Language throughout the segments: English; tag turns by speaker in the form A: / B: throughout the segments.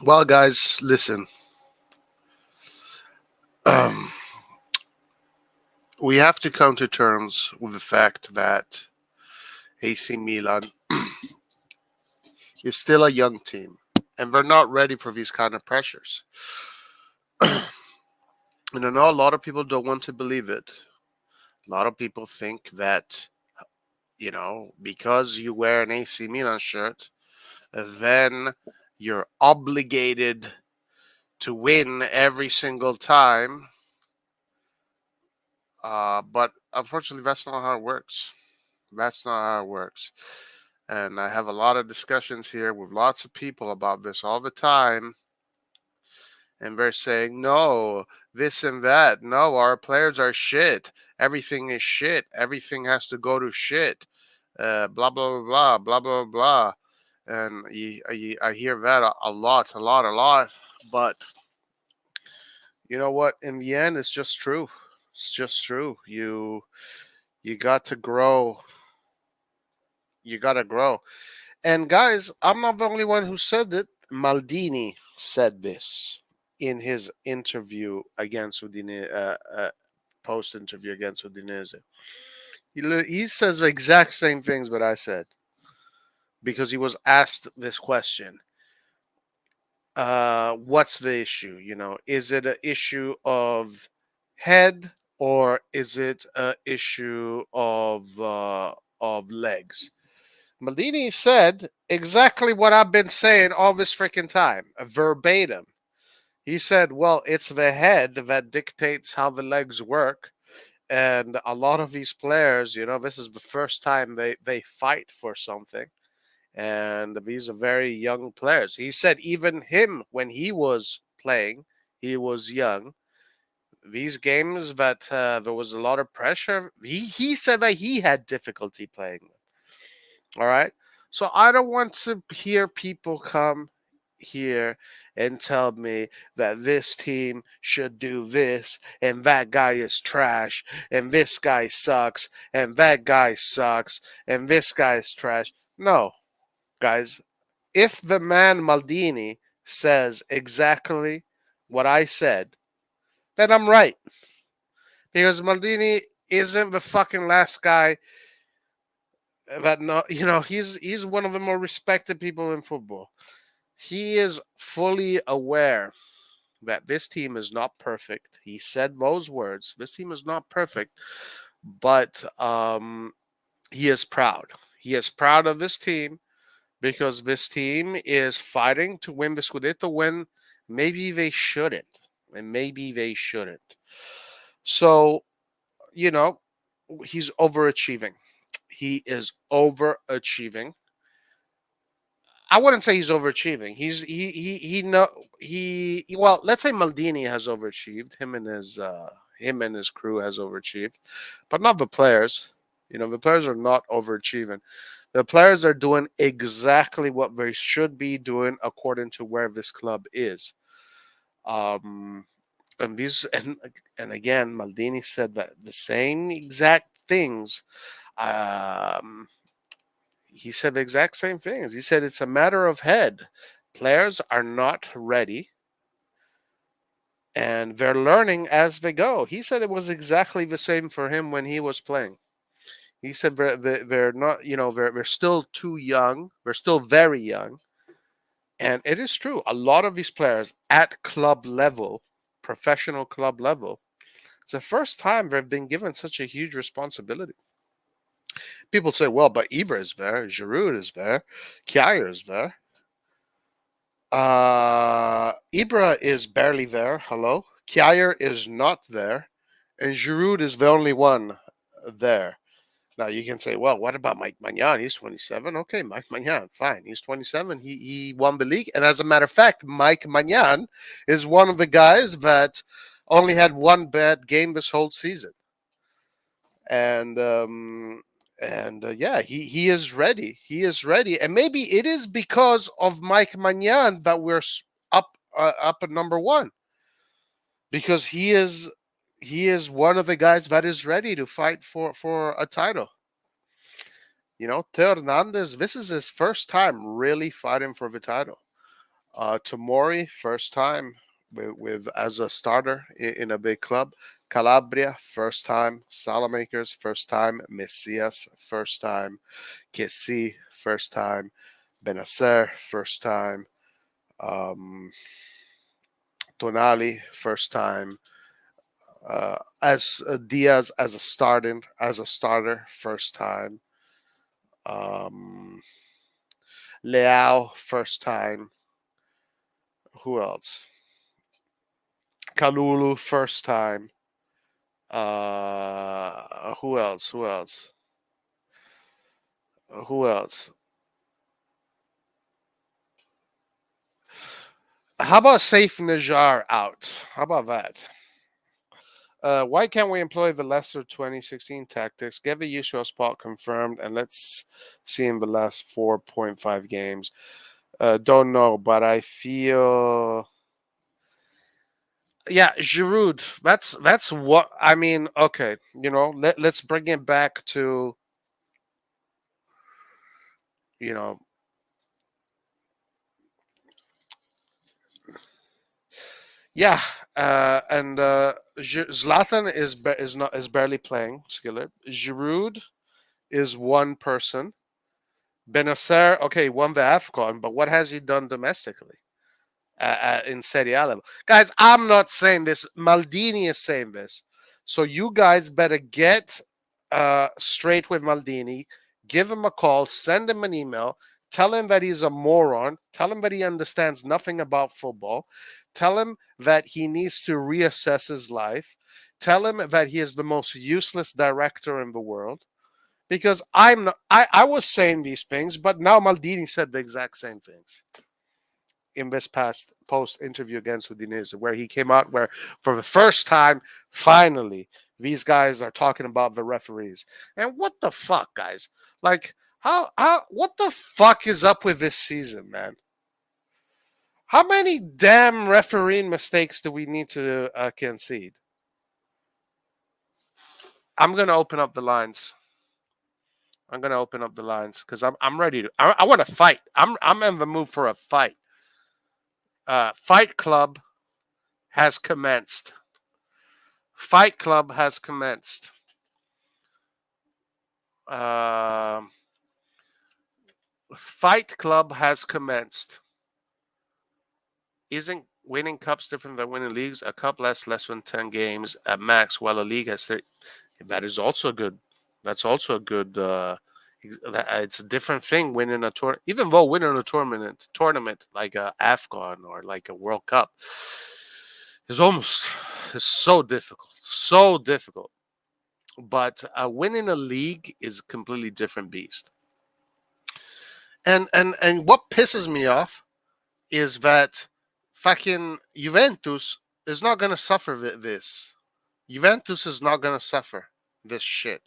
A: Well, guys, listen. Um, we have to come to terms with the fact that AC Milan is still a young team, and they're not ready for these kind of pressures. And I know a lot of people don't want to believe it. A lot of people think that, because you wear an AC Milan shirt, then you're obligated to win every single time. But unfortunately, that's not how it works. That's not how it works. And I have a lot of discussions here with lots of people about this all the time. And they're saying, no, this and that. No, our players are shit. Everything is shit. Everything has to go to shit. Blah, blah, blah, blah, blah, blah. And I hear that a lot, a lot, a lot. But you know what? In the end, it's just true. It's just true. You got to grow. You got to grow. And guys, I'm not the only one who said it. Maldini said this in his interview against Udine, post interview against Udinese. He says the exact same things that I said because he was asked this question. What's the issue? Is it an issue of head or is it an issue of legs? Maldini said exactly what I've been saying all this freaking time, verbatim. He said, well, it's the head that dictates how the legs work. And a lot of these players, this is the first time they fight for something. And these are very young players. He said, even him, when he was playing, he was young. These games that there was a lot of pressure, he said that he had difficulty playing them. All right. So I don't want to hear people come here and tell me that this team should do this and that guy is trash and this guy sucks and that guy sucks and this guy is trash. No, guys. If the man Maldini says exactly what I said, then I'm right. Because Maldini isn't the fucking last guy that no, he's one of the more respected people in football. He is fully aware that this team is not perfect. He said those words. This team is not perfect, but he is proud. He is proud of this team because this team is fighting to win the Scudetto when maybe they shouldn't, and maybe they shouldn't. So you know he's overachieving. He is overachieving. I wouldn't say he's overachieving. He no he well, let's say Maldini has overachieved. Him and his crew has overachieved, but not the players. The players are not overachieving. The players are doing exactly what they should be doing according to where this club is. Um, and again, Maldini said that the same exact things. Um, he said the exact same things. He said it's a matter of head. Players are not ready and they're learning as they go. He said it was exactly the same for him when he was playing. He said they're not, they're still too young. They're still very young. And it is true. A lot of these players at club level, professional club level, it's the first time they've been given such a huge responsibility. People say, well, but Ibra is there, Giroud is there, Kjaer is there. Ibra is barely there. Hello. Kjaer is not there. And Giroud is the only one there. Now you can say, well, what about Mike Magnan? He's 27. Okay, Mike Magnan, fine. He's 27. He won the league. And as a matter of fact, Mike Magnan is one of the guys that only had one bad game this whole season. And yeah, he is ready. He is ready. And maybe it is because of Mike Magnan that we're up at number one because he is one of the guys that is ready to fight for a title. Theo Hernandez, this is his first time really fighting for the title. Tomori, first time with as a starter in a big club. Calabria, first time. Saelemaekers, first time. Messias, first time. Kessi, first time. Benacer, first time. Um, Tonali, first time. As Diaz as a starter, first time. Um, Leao, first time. Who else? Kalulu, first time. Who else? Who else? Who else? How about Safe Najar out? How about that? Why can't we employ the lesser 2016 tactics? Get the usual spot confirmed, and let's see in the last 4.5 games. Don't know, but I feel. Yeah, Giroud. That's what I mean. Okay, let's bring it back to you know Yeah, and Zlatan is barely playing. Skillet. Giroud is one person. Benacer, okay, won the Afcon, but what has he done domestically in Serie A level? Guys, I'm not saying this. Maldini is saying this. So you guys better get straight with Maldini. Give him a call. Send him an email. Tell him that he's a moron. Tell him that he understands nothing about football. Tell him that he needs to reassess his life. Tell him that he is the most useless director in the world. Because I'm not, I was saying these things, but now Maldini said the exact same things in this past post interview against Udinese, where he came out where for the first time, finally, these guys are talking about the referees. And what the fuck, guys? Like, what the fuck is up with this season, man? How many damn refereeing mistakes do we need to concede? I'm gonna open up the lines. I'm gonna open up the lines because I'm ready to. I want to fight. I'm in the mood for a fight. Fight Club has commenced. Fight Club has commenced. Uh, Fight Club has commenced. Isn't winning cups different than winning leagues? A cup lasts less than 10 games at max, while a league has 30. That is also good. That's also a good. It's a different thing winning a tour. Even though winning a tournament like a Afcon or like a World Cup is almost is so difficult, so difficult. But winning a league is a completely different beast. And what pisses me off is that fucking Juventus is not gonna suffer this. Juventus is not gonna suffer this shit.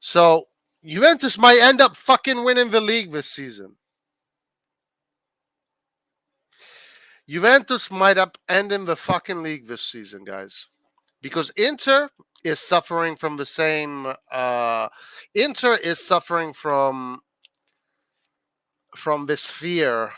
A: So Juventus might end up fucking winning the league this season. Juventus might up end in the fucking league this season, guys, because Inter is suffering from the same. Inter is suffering from this fear.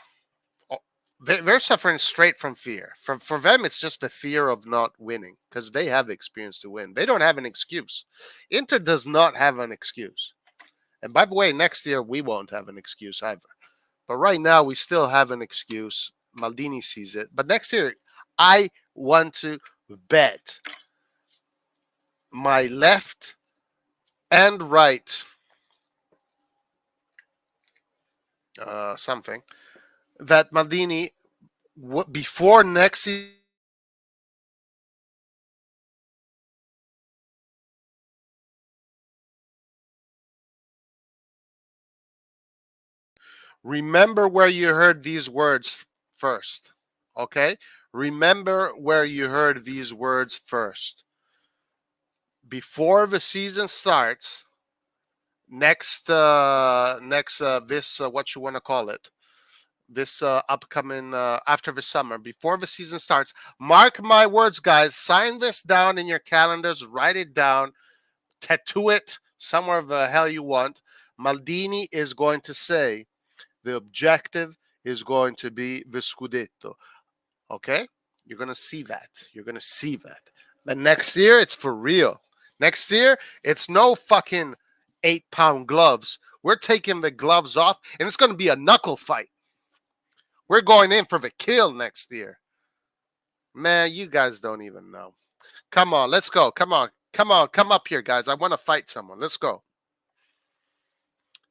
A: They're suffering straight from fear. For them, it's just the fear of not winning because they have experience to win. They don't have an excuse. Inter does not have an excuse. And by the way, next year we won't have an excuse either. But right now we still have an excuse. Maldini sees it. But next year, I want to bet my left and right something that Maldini before next season. Remember where you heard these words first. Okay? Remember where you heard these words first. Before the season starts, next this what you want to call it, this upcoming after the summer, before the season starts, mark my words, guys. Sign this down in your calendars, write it down, tattoo it somewhere the hell you want. Maldini is going to say the objective is going to be the Scudetto. Okay? You're going to see that. You're going to see that. But next year, it's for real. Next year, it's no fucking 8-pound gloves. We're taking the gloves off, and it's going to be a knuckle fight. We're going in for the kill next year. Man, you guys don't even know. Come on, let's go. Come on. Come on. Come up here, guys. I want to fight someone. Let's go.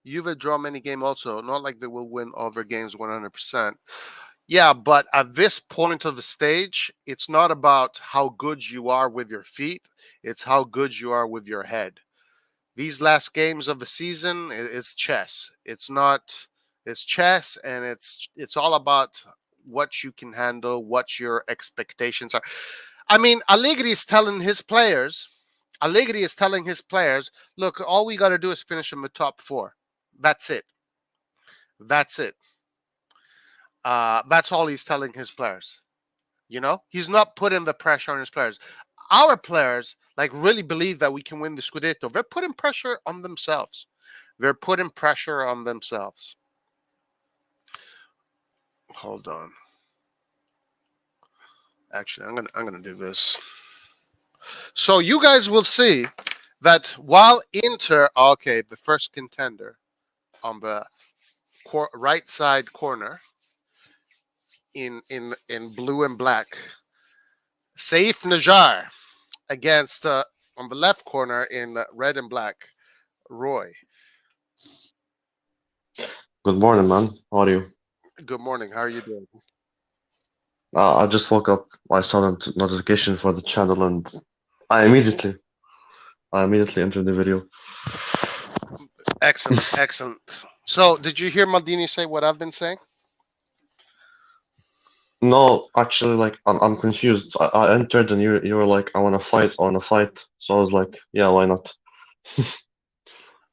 A: Juve draw many games also. Not like they will win all their games 100%. Yeah, but at this point of the stage, it's not about how good you are with your feet. It's how good you are with your head. These last games of the season is chess. It's not. It's chess, and it's all about what you can handle, what your expectations are. I mean, Allegri is telling his players. Allegri is telling his players, look, all we got to do is finish in the top four. That's it. That's it. That's all he's telling his players. You know, he's not putting the pressure on his players. Our players like really believe that we can win the Scudetto. They're putting pressure on themselves. They're putting pressure on themselves. Hold on. Actually, I'm gonna do this. So you guys will see that while Inter, okay, the first contender on the right side corner in blue and black, Saif Najar against on the left corner in red and black, Roy.
B: Good morning, man. How are you?
A: Good morning. How are you doing?
B: I just woke up. I saw the notification for the channel, and I immediately, I immediately entered the video.
A: Excellent, excellent. So, did you hear Maldini say what I've been saying?
B: No, actually, like I'm confused. I entered, and you were like, I want to fight, I want to fight. So I was like, yeah, why not?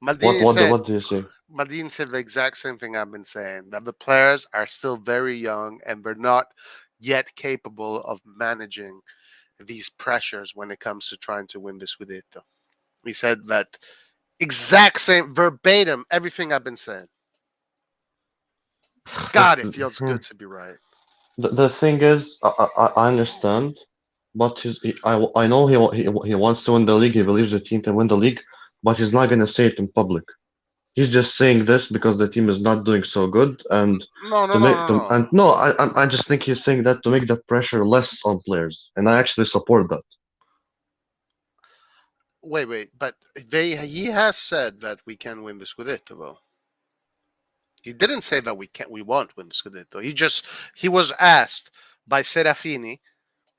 B: What
A: Maldini
B: what the,
A: said
B: what do you say?
A: Maldini said the exact same thing I've been saying. That the players are still very young and they're not yet capable of managing these pressures when it comes to trying to win the Scudetto. He said that exact same verbatim everything I've been saying.
B: The,
A: God, it feels
B: hmm.
A: good to be right.
B: The thing is, I understand, but I know he wants to win the league. He believes the team can win the league, but he's not gonna say it in public. He's just saying this because the team is not doing so good, and
A: No, no,
B: to
A: no,
B: make
A: no,
B: them.
A: no.
B: And no, I just think he's saying that to make the pressure less on players, and I actually support that.
A: Wait. But he has said that we can win the Scudetto, though. He didn't say that we won't win the Scudetto. He was asked by Serafini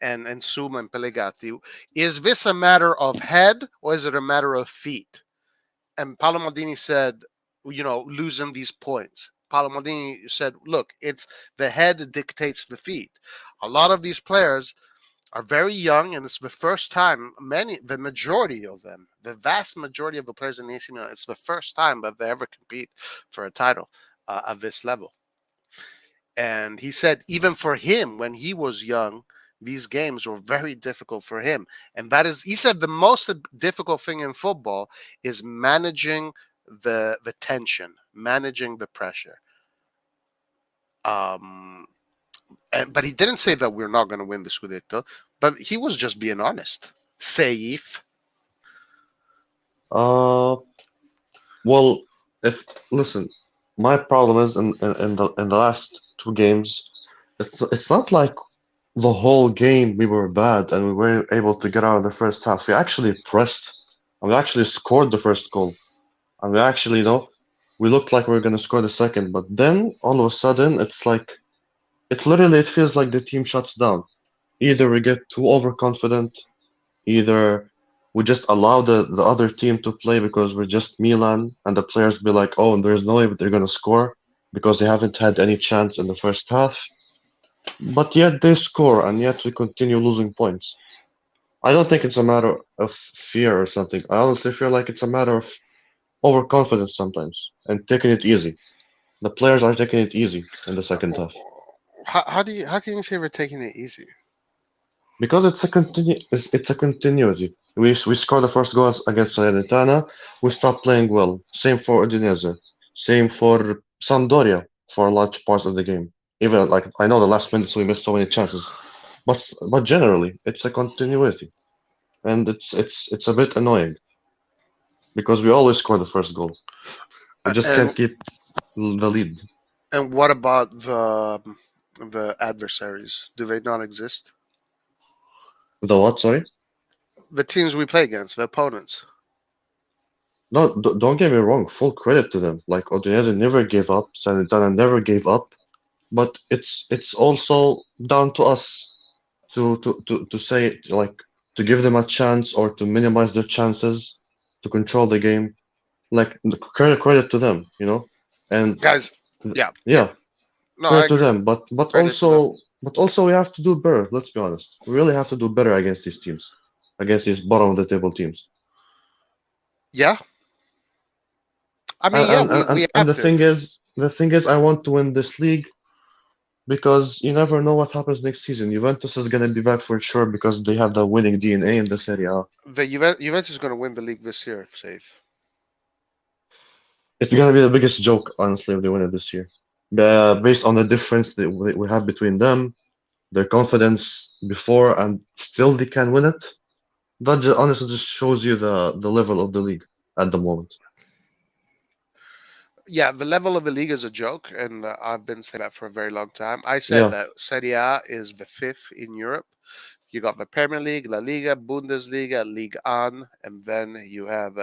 A: and Suma and Pelegatti, is this a matter of head or is it a matter of feet? And Paolo Maldini said, losing these points. Paolo Maldini said, look, it's the head dictates the feet. A lot of these players are very young, and it's the first time the majority of them, the vast majority of the players in the AC Milan, it's the first time that they ever compete for a title at this level. And he said, even for him, when he was young, these games were very difficult for him. And that is, he said, the most difficult thing in football is managing the tension, managing the pressure. Um, but he didn't say that we're not going to win the Scudetto, but he was just being honest. Safe.
B: Uh, well, if listen, my problem is in the last two games, it's not like the whole game we were bad and we were able to get out of the first half. We actually pressed and we actually scored the first goal. And we actually, we looked like we were going to score the second. But then all of a sudden, it's like, it feels like the team shuts down. Either we get too overconfident, either we just allow the other team to play because we're just Milan, and the players be like, oh, there's no way that they're going to score because they haven't had any chance in the first half. But yet they score, and yet we continue losing points. I don't think it's a matter of fear or something. I honestly feel like it's a matter of overconfidence sometimes and taking it easy. The players are taking it easy in the second half
A: How can you say we're taking it easy?
B: because it's a continuity. We scored the first goal against Salernitana. We stopped playing well. Same for Udinese. Same for Sampdoria. for large parts of the game. Even like I know the last minutes we missed so many chances, but generally it's a continuity, and it's a bit annoying because we always score the first goal. We just
A: And
B: can't keep the lead.
A: what about the adversaries? Do they not exist?
B: The what? Sorry?
A: The teams we play against, the opponents.
B: No, don't get me wrong. Full credit to them. Like Udinese never gave up, Salernitana never gave up. But it's also down to us to say like to give them a chance or to minimize their chances, to control the game. Like credit to them, you know. And
A: Guys, yeah, yeah.
B: yeah,
A: No, I
B: credit to
A: agree.
B: them. But
A: Credit to them.
B: also we have to do better. Let's be honest. We really have to do better against these teams, against these bottom of the table teams.
A: Yeah. I
B: And
A: mean, yeah,
B: and
A: we
B: and
A: have to.
B: the thing is, I want to win this league because you never know what happens next season. Juventus is gonna be back for sure because they have the winning DNA in the Serie A.
A: The Juventus is going to win the league this year, if safe.
B: It's gonna be the biggest joke, honestly, if they win it this year. Based on the difference that we have between them, their confidence before, and still they can win it. That honestly just shows you the level of the league at the moment.
A: Yeah, the level of the league is a joke, and I've been saying that for a very long time. I said
B: Yeah,
A: that Serie A is the fifth in Europe. You got the Premier League, La Liga, Bundesliga, Ligue 1, and then you have,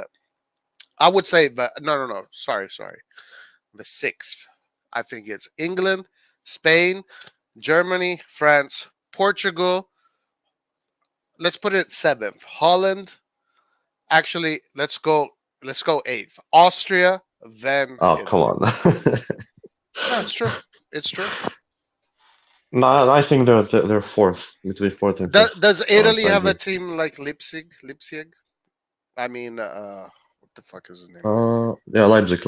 A: I would say, no, sorry, the sixth. I think it's England, Spain, Germany, France, Portugal. Let's put it seventh. Holland. Actually, Let's go eighth. Austria. Then
B: oh come
A: Italy.
B: on.
A: No, it's true. It's true.
B: No, I think they're fourth, between fourth and fifth.
A: Does
B: To be
A: Italy
B: honest, I
A: have a
B: agree.
A: team like Leipzig? Leipzig? I mean, what the fuck is the name of the team?
B: Yeah, Leipzig.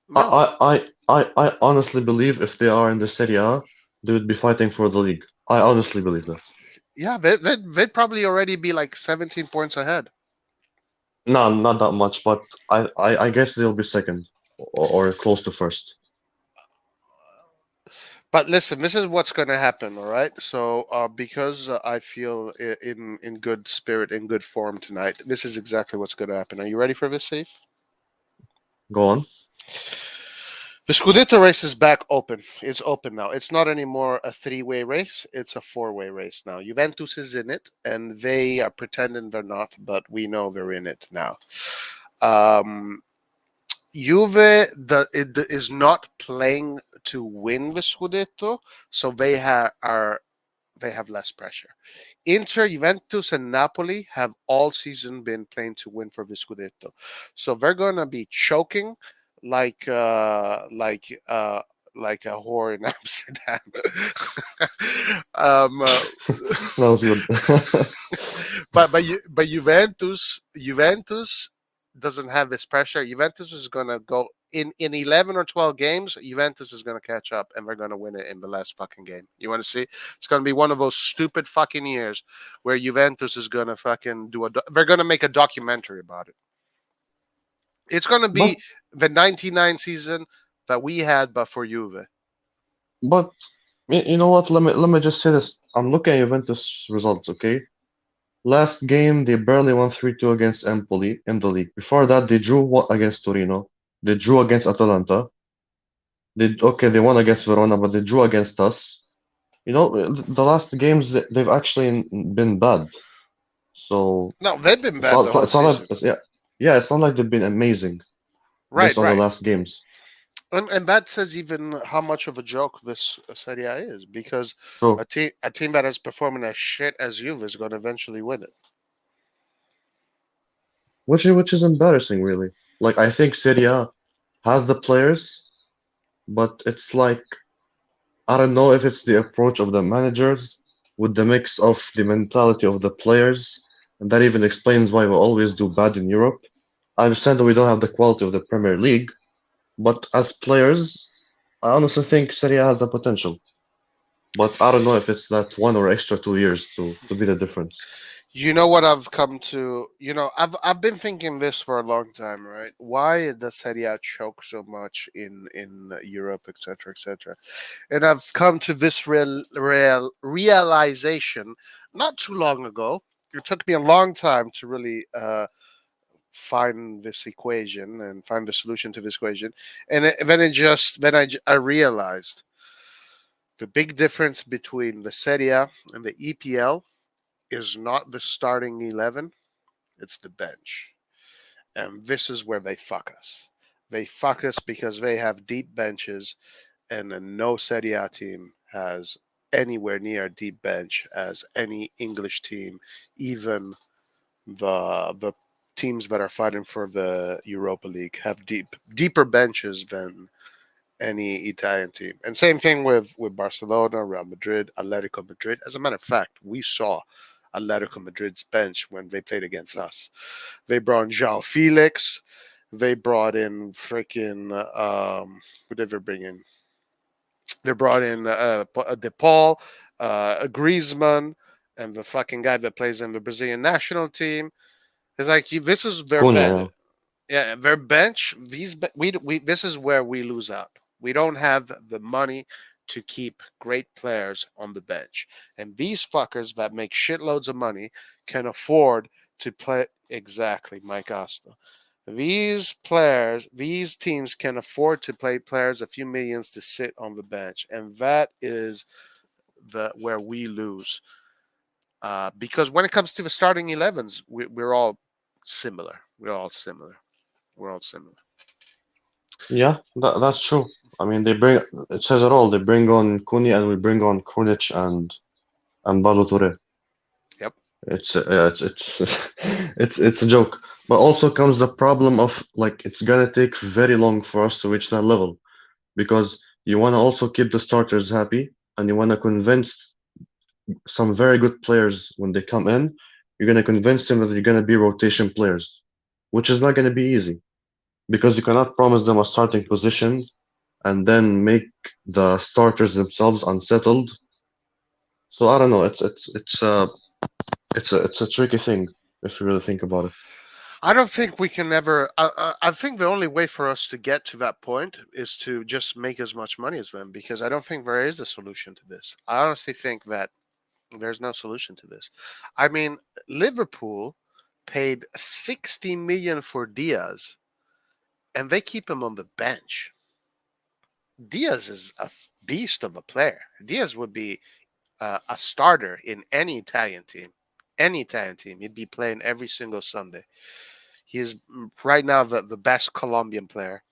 A: No.
B: I honestly believe if they are in the Serie A, they would be fighting for the league. I honestly believe that.
A: Yeah, they'd probably already be like 17 points ahead.
B: No, not that much, but I guess they'll be second or close to first.
A: But listen, this is what's going to happen, all right? So, because I feel in good spirit, in good form tonight, this is exactly what's going to happen. Are you ready for this, Safe?
B: Go on.
A: The Scudetto race is back open. It's open now. It's not anymore a three-way race. It's a four-way race now. Juventus is in it, and they are pretending they're not, but we know they're in it now. Um, is not playing to win the Scudetto, so they have less pressure. Inter, Juventus, and Napoli have all season been playing to win for the Scudetto, so they're gonna be choking like uh, like uh, like a whore in Amsterdam. um, uh,
B: That was good.
A: but Juventus doesn't have this pressure. Juventus is gonna go in 11 or 12 games. Juventus is gonna catch up and they're gonna win it in the last fucking game. You want to see? It's gonna be one of those stupid fucking years where Juventus is gonna fucking they're gonna make a documentary about it. It's gonna
B: But
A: be the '99 season that we had, but for Juve.
B: but you know what? Let me just say this. I'm looking at Juventus results, okay? Last game they barely won 3-2 against Empoli in the league. Before that they drew against Torino. They drew against Atalanta. They won against Verona, but they drew against us. You know, the last games they've actually been bad. So
A: No, they've been
B: it's
A: bad
B: not
A: the
B: it's not,
A: whole
B: it's not like
A: season.
B: yeah, it's not like they've been amazing
A: Right,
B: based on the
A: right.
B: last games.
A: And that says even how much of a joke this Serie A is, because
B: True.
A: a team that is performing as shit as Juve is going to eventually win it.
B: Which is embarrassing, really. Like I think Serie A has the players, but it's like I don't know if it's the approach of the managers with the mix of the mentality of the players, and that even explains why we always do bad in Europe. I understand that we don't have the quality of the Premier League, but as players, I honestly think Serie A has the potential. But I don't know if it's that 1 or extra 2 years to be the difference.
A: You know what I've come to? I've been thinking this for a long time, right? Why does Serie A choke so much in Europe, etc., etc.? And I've come to this realization not too long ago. It took me a long time to really find this equation and find the solution to this equation, and then I realized the big difference between the Serie A and the EPL is not the starting 11, it's the bench. And this is where they fuck us. They fuck us because they have deep benches, and no Serie A team has anywhere near a deep bench as any English team, even the teams that are fighting for the Europa League have deeper benches than any Italian team. And same thing with Barcelona, Real Madrid, Atletico Madrid. As a matter of fact, we saw Atletico Madrid's bench when they played against us. They brought in João Felix. They brought in freaking who did they bring in? They brought in De Paul, Griezmann, and the fucking guy that plays in the Brazilian national team. It's like this is their
B: Cunha,
A: bench.
B: yeah.
A: Yeah, their bench. We this is where we lose out. We don't have the money to keep great players on the bench, and these fuckers that make shitloads of money can afford to play exactly Mike Asta. These players, these teams can afford to play players a few millions to sit on the bench, and that is the where we lose. Because when it comes to the starting 11s, we're all similar. We're all similar. We're all similar.
B: Yeah, that's true. I mean, it says it all. They bring on Cunha and we bring on Krunic and Ballo.
A: Yep.
B: It's it's a joke. But also comes the problem of like it's gonna take very long for us to reach that level because you wanna also keep the starters happy and you wanna convince some very good players when they come in, you're gonna convince them that they're gonna be rotation players, which is not gonna be easy because you cannot promise them a starting position and then make the starters themselves unsettled. So I don't know. It's a tricky thing if you really think about it.
A: I don't think we can ever. I think the only way for us to get to that point is to just make as much money as them, because I don't think there is a solution to this. I honestly think that there's no solution to this. I mean, Liverpool paid 60 million for Diaz, and they keep him on the bench. Diaz is a beast of a player. Diaz would be a starter in any Italian team. Any Italian team, he'd be playing every single Sunday. He is right now the best Colombian player.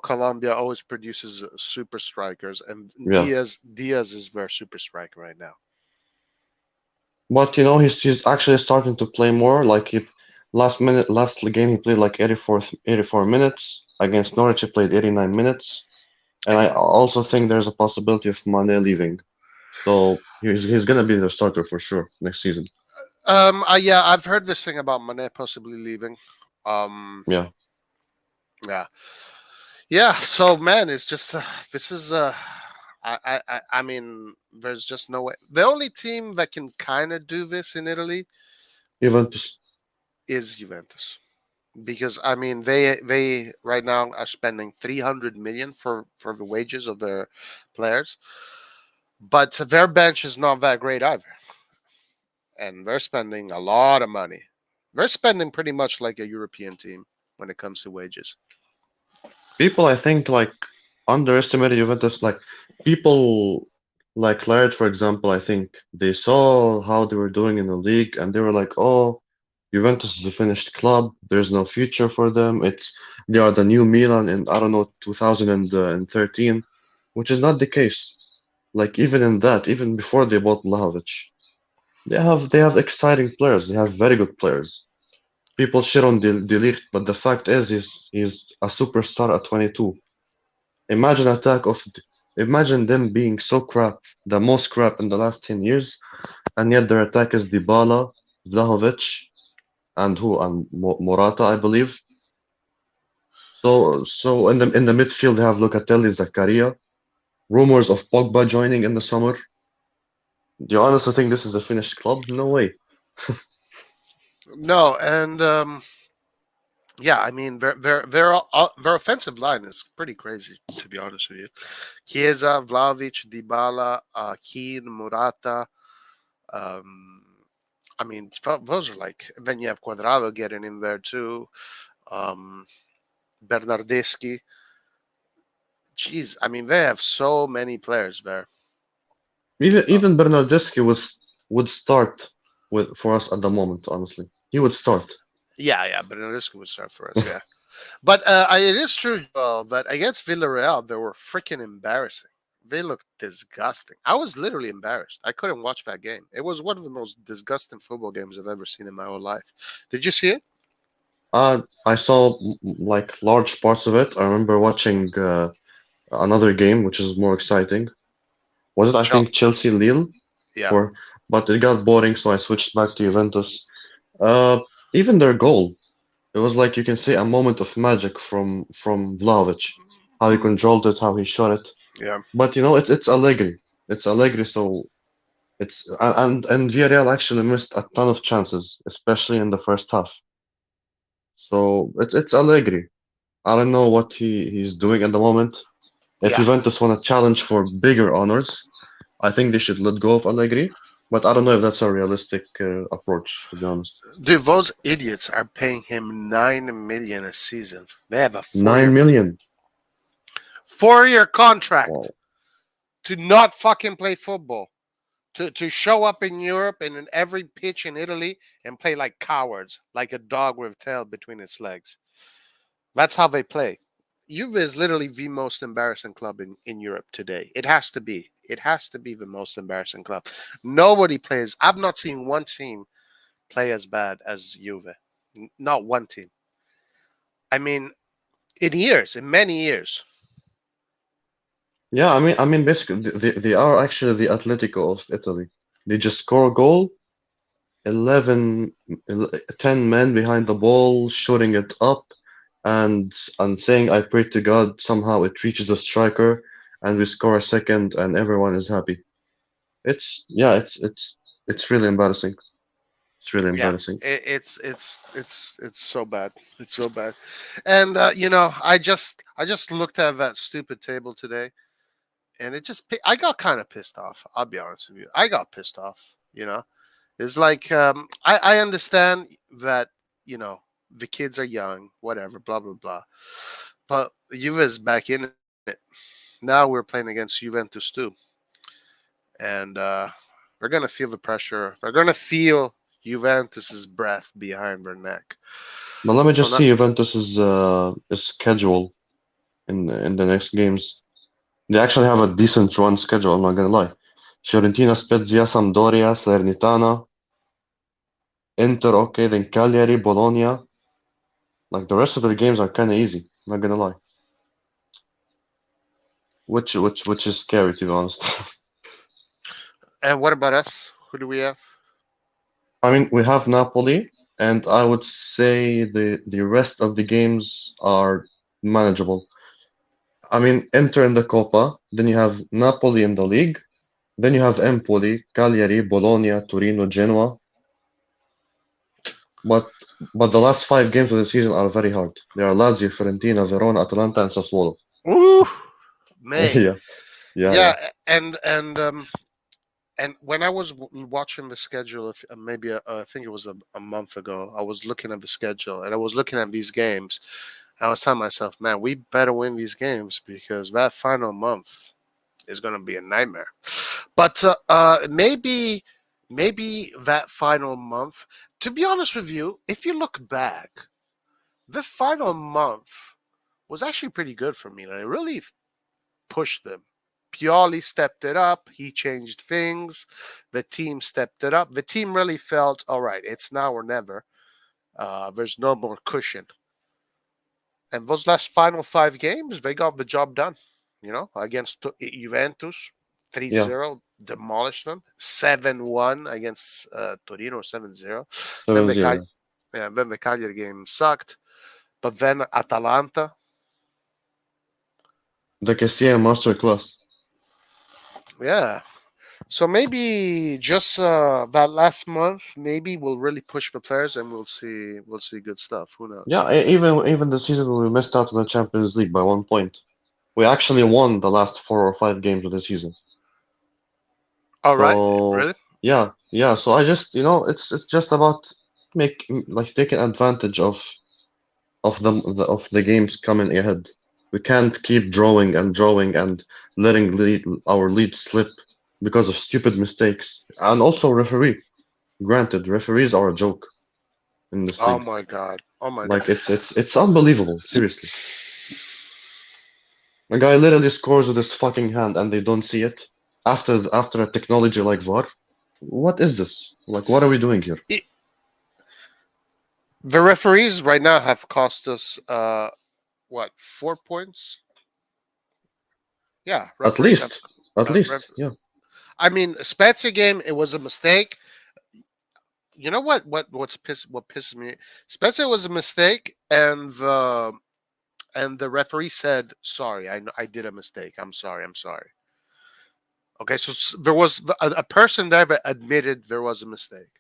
A: Colombia always produces super strikers, and
B: Yeah.
A: Diaz is their super striker right now.
B: But he's actually starting to play more. Like he last game he played like 84 minutes against Norwich. He played 89 minutes, and I also think there's a possibility of Mane leaving. So he's gonna be the starter for sure next season.
A: Yeah, I've heard this thing about Mane possibly leaving. Um,
B: Yeah.
A: yeah, yeah. So man, it's just this is I mean, there's just no way. The only team that can kind of do this in Italy
B: Juventus.
A: is Juventus, because I mean they right now are spending 300 million for the wages of their players, but their bench is not that great either, and they're spending a lot of money. They're spending pretty much like a European team when it comes to wages.
B: People, I think, like underestimated Juventus. Like people like Laird, for example, I think they saw how they were doing in the league, and they were like, "Oh, Juventus is a finished club. There's no future for them. They are the new Milan in I don't know 2013," which is not the case. Like even in that, even before they bought Vlahovic, they have exciting players. They have very good players. People shit on De Ligt, but the fact is, he's a superstar at 22. Imagine attack of, Imagine them being so crap, the most crap in the last 10 years, and yet their attack is Dybala, Vlahovic, and who? And Morata, I believe. So in the midfield they have Locatelli, Zakaria. Rumors of Pogba joining in the summer. Do you honestly think this is a finished club? No way.
A: No, and yeah, I mean, their offensive line is pretty crazy, to be honest with you. Chiesa, Vlahovic, Dybala, Keane, Murata. Um, I mean, those are like. Then you have Cuadrado getting in there too. Um, Bernardeschi. Jeez, I mean, they have so many players there. Uh,
B: Even Bernardeschi would start with for us at the moment, honestly. He would start.
A: yeah, Bernardeschi would start for us. Yeah, but it is true, Joel, that against Villarreal they were freaking embarrassing. They looked disgusting. I was literally embarrassed. I couldn't watch that game. It was one of the most disgusting football games I've ever seen in my whole life. Did you see it?
B: I saw like large parts of it. I remember watching another game, which is more exciting. Was it, I
A: Chel-
B: think, Chelsea Lille?
A: yeah,
B: For but it got boring, so I switched back to Juventus. Uh, Even their goal, it was like you can say a moment of magic from Vlahovic, how he
A: mm,
B: controlled it, how he shot it.
A: yeah,
B: But it's Allegri. It's Allegri, so and Villarreal actually missed a ton of chances, especially in the first half. So it's Allegri. I don't know what he's doing at the moment. If
A: yeah.
B: Juventus want to challenge for bigger honors, I think they should let go of Allegri. But I don't know if that's a realistic approach, to be honest.
A: Dude, those idiots are paying him 9 million a season. They have a
B: 9 million.
A: 4 year contract
B: Wow.
A: to not fucking play football. To show up in Europe and in every pitch in Italy and play like cowards, like a dog with tail between its legs. That's how they play. Juve is literally the most embarrassing club in Europe today. It has to be. It has to be the most embarrassing club. Nobody plays. I've not seen one team play as bad as Juve. Not one team. I mean, in years, in many years.
B: Yeah, I mean, basically, they are actually the Atletico of Italy. They just score a goal, 10 men behind the ball, shooting it up, and saying, "I pray to God." Somehow it reaches the striker, and we score a second, and everyone is happy. Yeah, it's really embarrassing. It's really
A: Yeah,
B: embarrassing.
A: it's so bad. It's so bad. And I just looked at that stupid table today, and I got kind of pissed off. I'll be honest with you. I got pissed off. It's like I understand that you know the kids are young, whatever, blah blah blah. But Juve is back in it. Now we're playing against Juventus too, and they're gonna feel the pressure. They're gonna feel Juventus's breath behind their neck.
B: But let me
A: So
B: just
A: not
B: see Juventus's schedule in the next games. They actually have a decent run schedule, I'm not gonna lie. Fiorentina, Spezia, Sampdoria, Salernitana, Inter, okay, then Cagliari, Bologna. Like the rest of their games are kind of easy, not gonna lie. Which is scary to be honest.
A: And what about us? Who do we have?
B: I mean, we have Napoli, and I would say the rest of the games are manageable. I mean, Inter in the Coppa, then you have Napoli in the league, then you have Empoli, Cagliari, Bologna, Torino, Genoa. But but the last 5 games of the season are very hard. They are Lazio, Fiorentina, Verona, Atalanta, and Sassuolo.
A: Ooh, man.
B: Yeah, yeah, yeah.
A: Yeah, and when I was watching the schedule, if maybe I think it was a month ago, I was looking at the schedule and I was looking at these games. I was telling myself, man, we better win these games because that final month is going to be a nightmare. But maybe that final month. To be honest with you, if you look back, the final month was actually pretty good for me. And I really pushed them. Pioli stepped it up. He changed things. The team stepped it up. The team really felt all right. It's now or never. There's no more cushion. And those last final 5 games, they got the job done. Against Juventus, three
B: Yeah,
A: zero, demolished them. 7-1 against Torino, 7-0. Then
B: 7-0.
A: the Cagliari game sucked. But then Atalanta,
B: The Castilla masterclass.
A: Yeah. So maybe just that last month, maybe we'll really push the players, and we'll see good stuff. Who knows?
B: Yeah, even the season when we missed out on the Champions League by 1 point. We actually won the last 4 or 5 games of the season.
A: All right.
B: So
A: Really?
B: yeah. So I just it's just about like taking advantage of the games coming ahead. We can't keep drawing and letting our lead slip because of stupid mistakes. And also referee. Granted, referees are a joke in this
A: Oh
B: league.
A: my god. Oh my god.
B: Like it's unbelievable, seriously. A guy literally scores with his fucking hand and they don't see it after a technology like VAR. What is this? Like, what are we doing here?
A: It, the referees right now have cost us what 4 points? Yeah,
B: At
A: referees have.
B: least, at
A: Uh, ref-
B: least, yeah.
A: I mean, Spezia game. It was a mistake. You know what? What pisses me? Spezia was a mistake, and the referee said, "Sorry, I did a mistake. I'm sorry. I'm sorry." Okay, so there was a person there that admitted there was a mistake.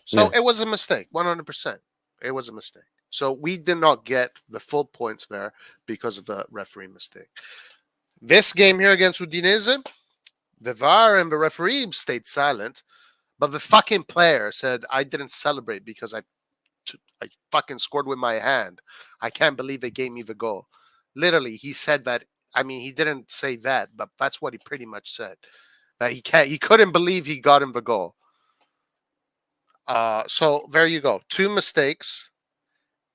A: So
B: Yeah.
A: it was a mistake, 100%. It was a mistake. So we did not get the full points there because of the referee mistake. This game here against Udinese, the VAR and the referee stayed silent, but the fucking player said, "I didn't celebrate because I fucking scored with my hand. I can't believe they gave me the goal." Literally, he said that. I mean, he didn't say that, but that's what he pretty much said. He couldn't believe he got him the goal. So there you go. Two mistakes.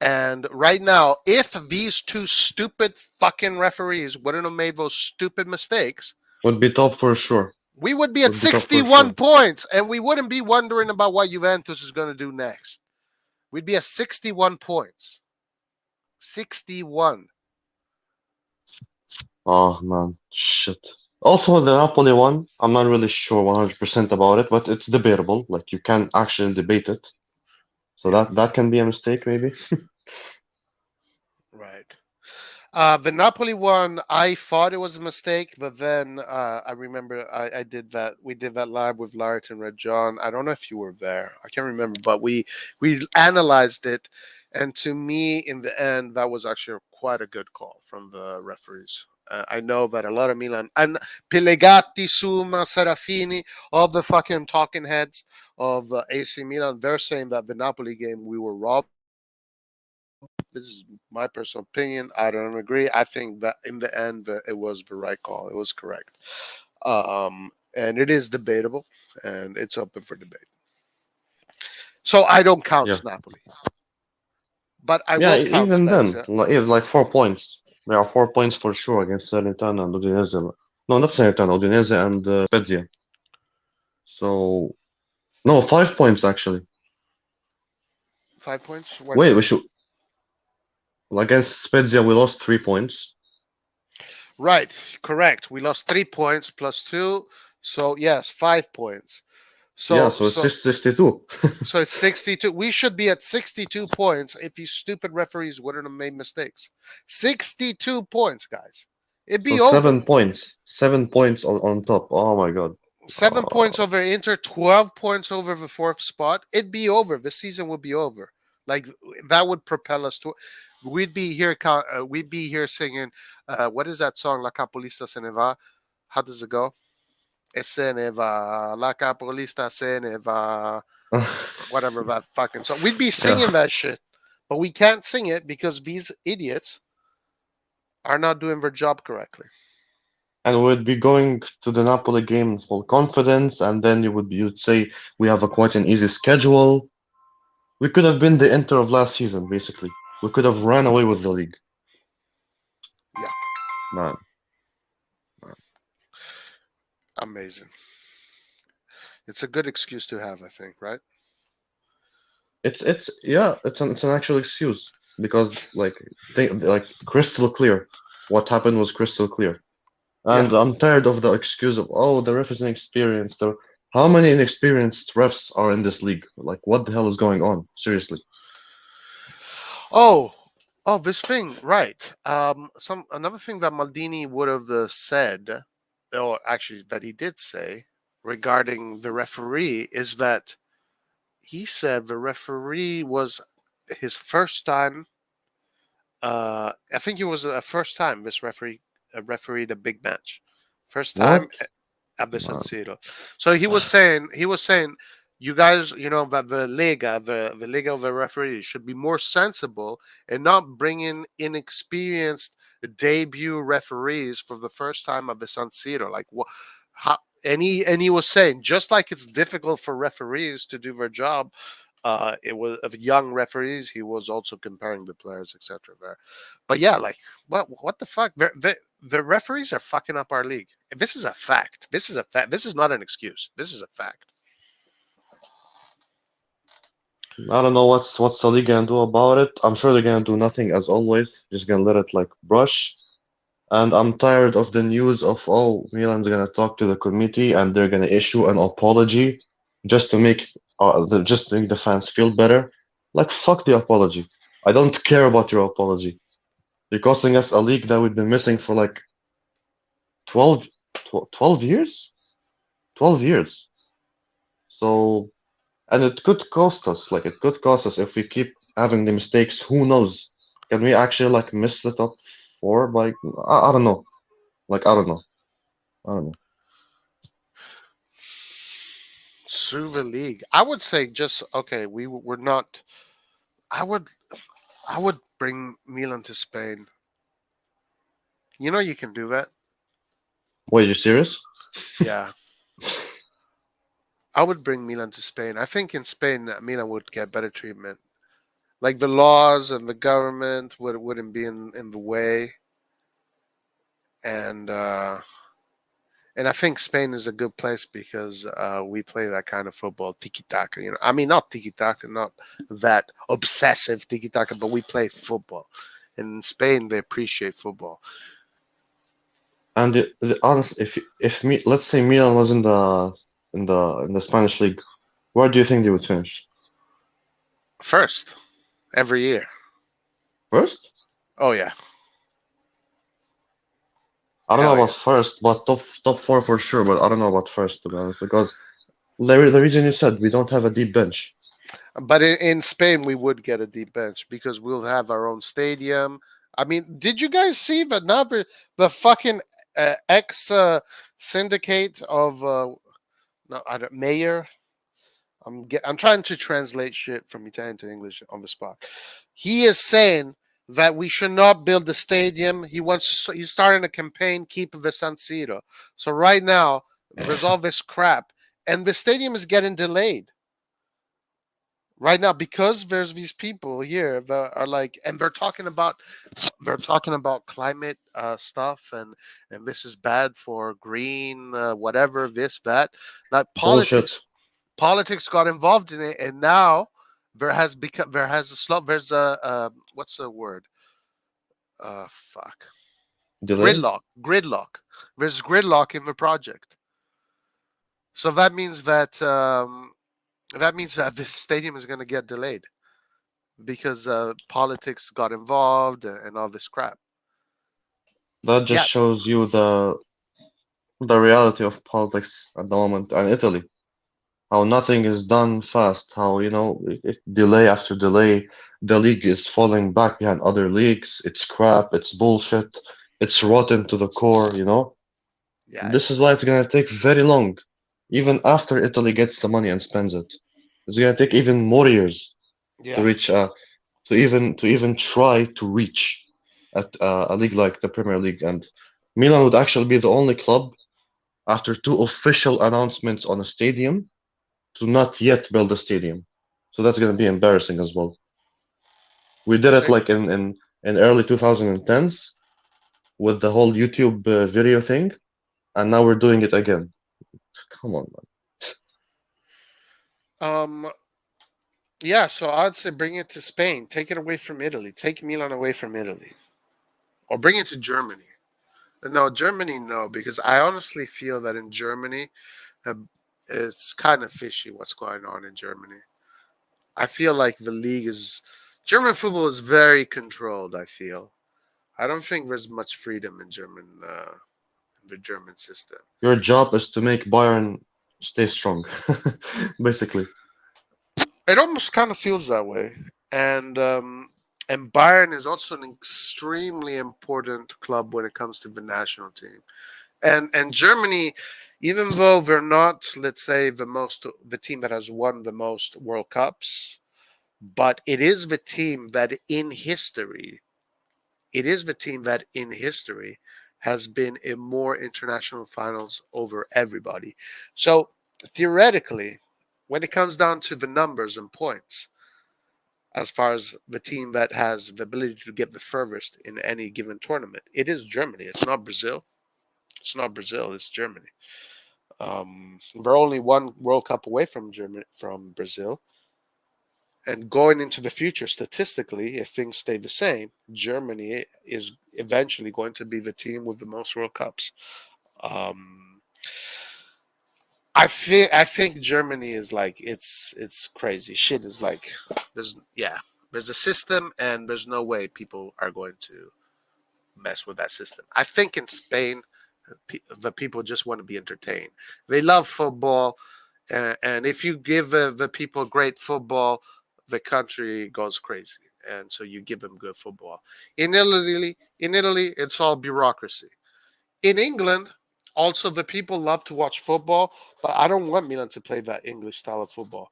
A: And right now, if these two stupid fucking referees wouldn't have made those stupid mistakes,
B: Would be top for sure.
A: we would be at
B: Would be top for
A: 61
B: sure.
A: points and we wouldn't be wondering about what Juventus is going to do next. We'd be at 61 points. 61.
B: Oh man, shit. Also, the Napoli one, I'm not really sure 100% about it, but it's debatable. Like you can actually debate it. So
A: Yeah,
B: that can be a mistake, maybe.
A: right. The Napoli one, I thought it was a mistake, but then I remember I did that. We did that live with Lart and Red John. I don't know if you were there. I can't remember, but we analyzed it, and to me, in the end, that was actually quite a good call from the referees. I know that a lot of Milan and Pilegatti, Suma, Serafini, all the fucking talking heads of AC Milan, they're saying that the Napoli game we were robbed. This is my personal opinion. I don't agree. I think that in the end, it was the right call. It was correct. And it is debatable, and it's open for debate. So I don't count
B: Yeah.
A: Napoli, but I
B: Yeah,
A: will count
B: even then,
A: Spezia.
B: like 4 points. There are 4 points for sure against Salernitana and Udinese. No, not Salernitana, Udinese and Spezia. So, no, 5 points actually.
A: 5 points? Why
B: Wait, we
A: five?
B: should. Against Spezia, we lost 3 points.
A: Right, correct. We lost 3 points plus two, so yes, 5 points.
B: Yeah,
A: So
B: so it's
A: so
B: 62.
A: so it's 62. We should be at 62 points if these stupid referees wouldn't have made mistakes. 62 points, guys. It'd
B: So
A: be over.
B: 7 points. 7 points on top. Oh my God.
A: 7 points over Inter, 12 points over the fourth spot. It'd be over. The season would be over. Like that would propel us to. We'd be here singing. What is that song? La Capolista se ne va. How does it go? E se ne va. La Capolista se ne va. Whatever that fucking song. We'd be
B: Yeah.
A: singing that shit, but we can't sing it because these idiots are not doing their job correctly.
B: And we'd be going to the Napoli game in full confidence, and then you'd say we have a quite an easy schedule. We could have been the Inter of last season, basically. We could have ran away with the league.
A: Yeah,
B: Man,
A: amazing. It's a good excuse to have, I think, right?
B: it's yeah, it's an actual excuse because like crystal clear. What happened was crystal clear.
A: Yeah.
B: And I'm tired of the excuse of, oh, the ref is inexperienced. How many inexperienced refs are in this league? Like, what the hell is going on? Seriously.
A: Oh, this thing, right? Some another thing that Maldini would have said or actually that he did say regarding the referee is that he said the referee was his first time. I think it was a first time this referee refereed a big match, first time
B: What?
A: at the San
B: Man.
A: Siro. So he was saying, you guys, that the Liga of the referees should be more sensible and not bring in inexperienced debut referees for the first time at the San Siro. Like what? How? And he was saying, just like it's difficult for referees to do their job, it was of young referees. He was also comparing the players, etc. There, but yeah, like what the fuck? The referees are fucking up our league. This is a fact. This is a fact. This is not an excuse. This is a fact.
B: I don't know what's the league gonna do about it. I'm sure they're gonna do nothing as always. Just gonna let it like brush. And I'm tired of the news of, oh, Milan's gonna talk to the committee and they're gonna issue an apology just to make just to make the fans feel better. Like fuck the apology. I don't care about your apology. You're costing us a league that we've been missing for like 12, 12 years? 12 years. So, and it could cost us. Like it could cost us if we keep having the mistakes. Who knows? Can we actually like miss the top four by I don't know. Like I don't know. I don't know.
A: Sue the league. I would say just okay. We're not. I would I would bring Milan to Spain. You can do that.
B: Wait, you serious?
A: Yeah, I would bring Milan to Spain. I think in Spain, Milan would get better treatment. Like the laws and the government wouldn't be in the way, and and I think Spain is a good place because we play that kind of football, tiki taka. I mean, not tiki taka, not that obsessive tiki taka, but we play football. And in Spain, they appreciate football.
B: And honest, if me, let's say Milan was in the Spanish league, where do you think they would finish?
A: First, every year.
B: First?
A: Oh yeah,
B: I don't know
A: hell
B: about
A: yeah.
B: first, but top four for sure. But I don't know about first to be honest, because the reason you said we don't have a deep bench.
A: But in Spain, we would get a deep bench because we'll have our own stadium. I mean, did you guys see that now the fucking ex syndicate of no, I don't, mayor. I'm trying to translate shit from Italian to English on the spot. He is saying that we should not build the stadium. He's starting a campaign, keep the San Siro. So right now, there's all this crap, and the stadium is getting delayed right now because there's these people here that are like, and they're talking about climate stuff, and this is bad for green, whatever this that. Like
B: Bullshit.
A: politics got involved in it, and now there has a slot. There's a what's the word? Fuck.
B: Delay?
A: Gridlock. There's gridlock in the project. So that means that this stadium is going to get delayed because politics got involved and all this crap.
B: That just
A: Yeah,
B: shows you the reality of politics at the moment and Italy. How nothing is done fast. How, delay after delay, the league is falling back behind other leagues. It's crap. It's bullshit. It's rotten to the core.
A: yeah,
B: This is why it's gonna take very long, even after Italy gets the money and spends it. It's gonna take even more years to
A: yeah.
B: reach, to even try to reach at a league like the Premier League. And Milan would actually be the only club after two official announcements on a stadium to not yet build a stadium. So that's gonna be embarrassing as well. We did it
A: Say,
B: like in early 2010s with the whole YouTube video thing, and now we're doing it again. Come on, man.
A: um, yeah. So I'd say bring it to Spain. Take it away from Italy. Take Milan away from Italy, or bring it to Germany. No, Germany, no, because I honestly feel that in Germany, uh, it's kind of fishy what's going on in Germany. I feel like the league is German football is very controlled. I feel I don't think there's much freedom in the German system.
B: Your job is to make Bayern stay strong, basically.
A: It almost kind of feels that way, and Bayern is also an extremely important club when it comes to the national team. And Germany, even though they're not, let's say, the team that has won the most World Cups, but it is the team that in history has been in more international finals over everybody. So theoretically, when it comes down to the numbers and points, as far as the team that has the ability to get the furthest in any given tournament, it is Germany. It's not Brazil. It's not Brazil. It's Germany. We're only one World Cup away from Brazil, and going into the future, statistically, if things stay the same, Germany is eventually going to be the team with the most World Cups. Um, I think Germany is like it's crazy. Shit is like there's a system and there's no way people are going to mess with that system. I think in Spain, the people just want to be entertained. They love football, and if you give the people great football, the country goes crazy. And so you give them good football. In Italy, it's all bureaucracy. In England, also the people love to watch football, but I don't want Milan to play that English style of football.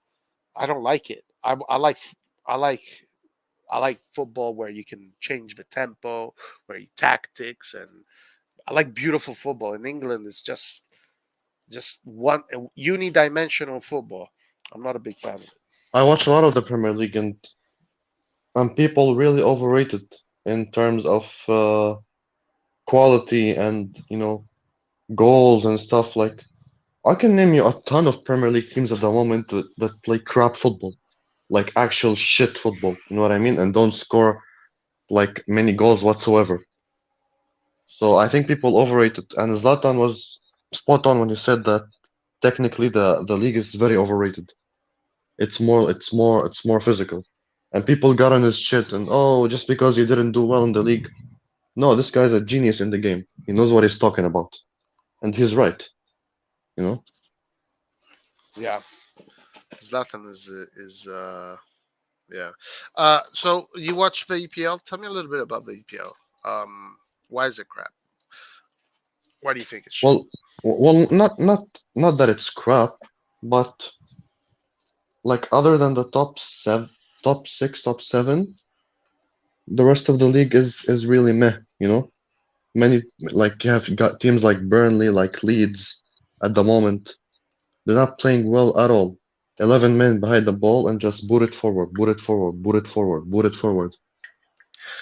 A: I don't like it. I like I like football where you can change the tempo, where you tactics, and I like beautiful football. In England, it's just one unidimensional football. I'm not a big fan of it.
B: I watch a lot of the Premier League, and people really overrate it in terms of quality and goals and stuff. Like I can name you a ton of Premier League teams at the moment that play crap football, like actual shit football. You know what I mean? And don't score like many goals whatsoever. So I think people overrate it. And Zlatan was spot on when he said that technically the league is very overrated. It's more physical. And people got on his shit and oh, just because you didn't do well in the league. No, this guy's a genius in the game. He knows what he's talking about. And he's right, you know?
A: Yeah, Zlatan is yeah. So you watch the EPL? Tell me a little bit about the EPL. Why is it crap? Why do you think it's shit?
B: Well, not that it's crap, but like other than the top six, top seven, the rest of the league is really meh, you know? Many like you have got teams like Burnley, like Leeds at the moment. They're not playing well at all. 11 men behind the ball and just boot it forward, boot it forward, boot it forward, boot it forward.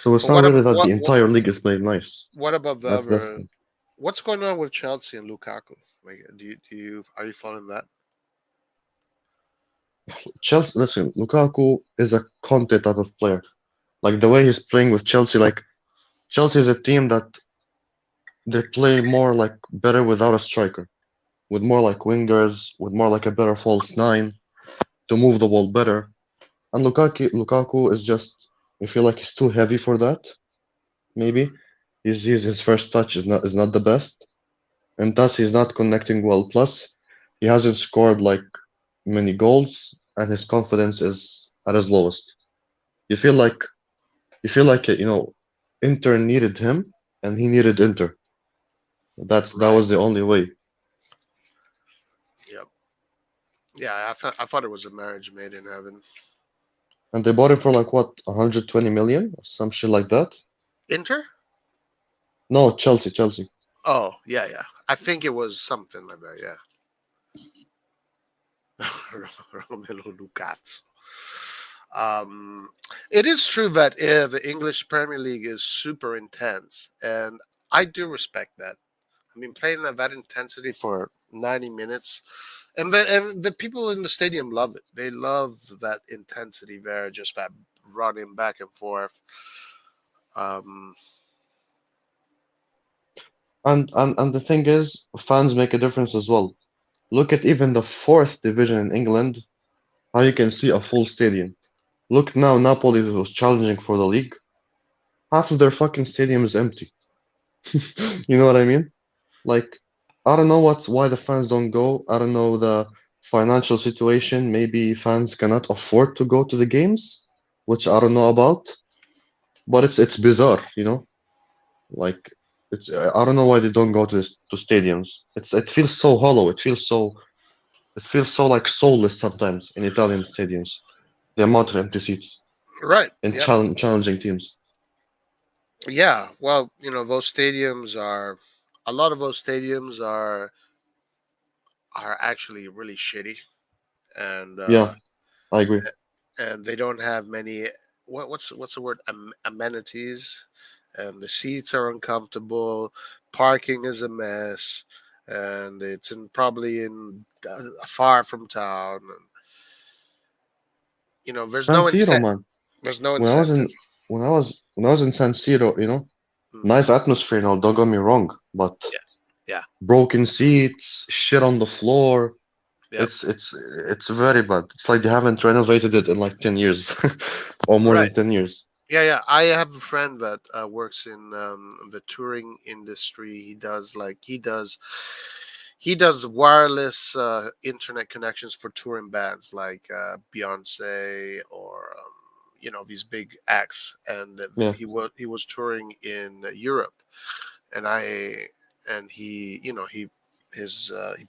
B: So it's
A: But
B: not really that the entire league is playing nice.
A: what about the
B: That's
A: other?
B: the
A: What's going on with Chelsea and Lukaku? Like, do you are you following that?
B: Chelsea. Listen, Lukaku is a Conte type of player. Like the way he's playing with Chelsea, like Chelsea is a team that they play more like better without a striker, with more like wingers, with more like a better false nine to move the ball better. And Lukaku is just, I feel like he's too heavy for that. Maybe his first touch is not the best, and thus he's not connecting well. Plus, he hasn't scored like many goals, and his confidence is at his lowest. You feel like Inter needed him, and he needed Inter. That
A: Right.
B: was the only way.
A: Yep. Yeah, I thought it was a marriage made in heaven.
B: And they bought him for like what, 120 million, or some shit like that.
A: Inter?
B: No, Chelsea.
A: Oh, yeah, yeah. I think it was something like that. Yeah. Romelu Lukaku. Um, it is true that the English Premier League is super intense, and I do respect that. I mean, playing at that intensity for 90 minutes, and the people in the stadium love it. They love that intensity there, just that running back and forth. Um,
B: And the thing is, fans make a difference as well. Look at even the fourth division in England, how you can see a full stadium. Look now, Napoli was challenging for the league. Half of their fucking stadium is empty. You know what I mean? Like, I don't know why the fans don't go. I don't know the financial situation. Maybe fans cannot afford to go to the games, which I don't know about. But it's bizarre, you know? Like it's I don't know why they don't go to stadiums. It feels so hollow. It feels so like soulless sometimes in Italian stadiums. The amount of empty seats
A: Right.
B: in
A: Yep.
B: challenging teams.
A: Yeah. Well, those stadiums are a lot of those stadiums are actually really shitty, and
B: Yeah, I agree.
A: they don't have many. What's the word? Amenities, and the seats are uncomfortable. Parking is a mess, and it's probably in far from town. And, there's
B: San
A: no
B: Siro, man.
A: there's no
B: When I was
A: incentive.
B: in when I was in San Siro,
A: Hmm.
B: nice atmosphere. Now, don't get me wrong, but
A: Yeah. Yeah.
B: broken seats, shit on the floor.
A: Yep.
B: It's very bad. It's like they haven't renovated it in like 10 years or more
A: Right.
B: than 10 years.
A: Yeah, yeah. I have a friend that works in the touring industry. He does wireless internet connections for touring bands like Beyonce or these big acts, and
B: Yeah.
A: he was touring in Europe, and he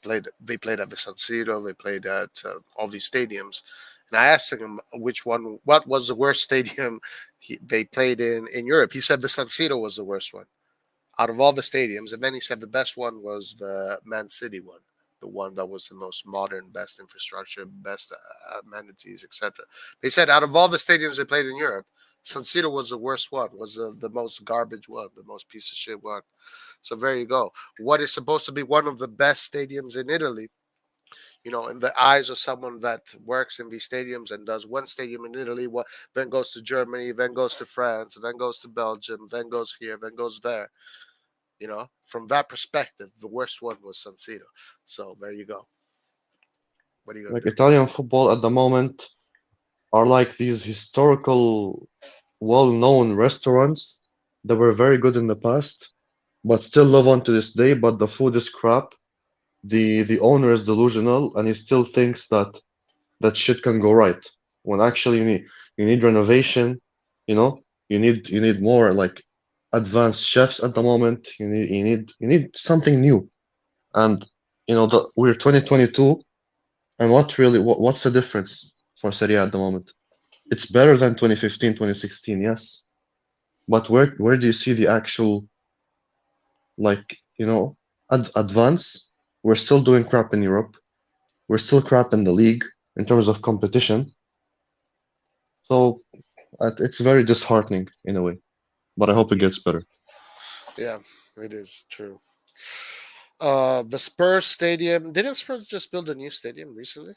A: played they played at the San Siro, they played at all these stadiums, and I asked him what was the worst stadium they played in Europe. He said the San Siro was the worst one out of all the stadiums, and then he said the best one was the Man City one, the one that was the most modern, best infrastructure, best amenities, etc. They said out of all the stadiums they played in Europe, San Siro was the worst one, was the most garbage one, the most piece of shit one. So there you go. What is supposed to be one of the best stadiums in Italy, in the eyes of someone that works in these stadiums and does one stadium in Italy, then goes to Germany, then goes to France, then goes to Belgium, then goes here, then goes there. From that perspective, the worst one was San Siro. So there you go. What are you gonna
B: Like
A: do?
B: Italian football at the moment are like these historical, well-known restaurants that were very good in the past, but still live on to this day, but the food is crap. The owner is delusional and he still thinks that shit can go right. When actually you need renovation, you know, you need more like advanced chefs at the moment. You need something new. And we're 2022, and what's the difference for Serie A at the moment? It's better than 2015, 2016, yes. But where do you see the actual like, advance? We're still doing crap in Europe. We're still crap in the league in terms of competition. So it's very disheartening in a way, but I hope it
A: Yeah,
B: gets better.
A: yeah, it is true. The Spurs stadium. Didn't Spurs just build a new stadium recently?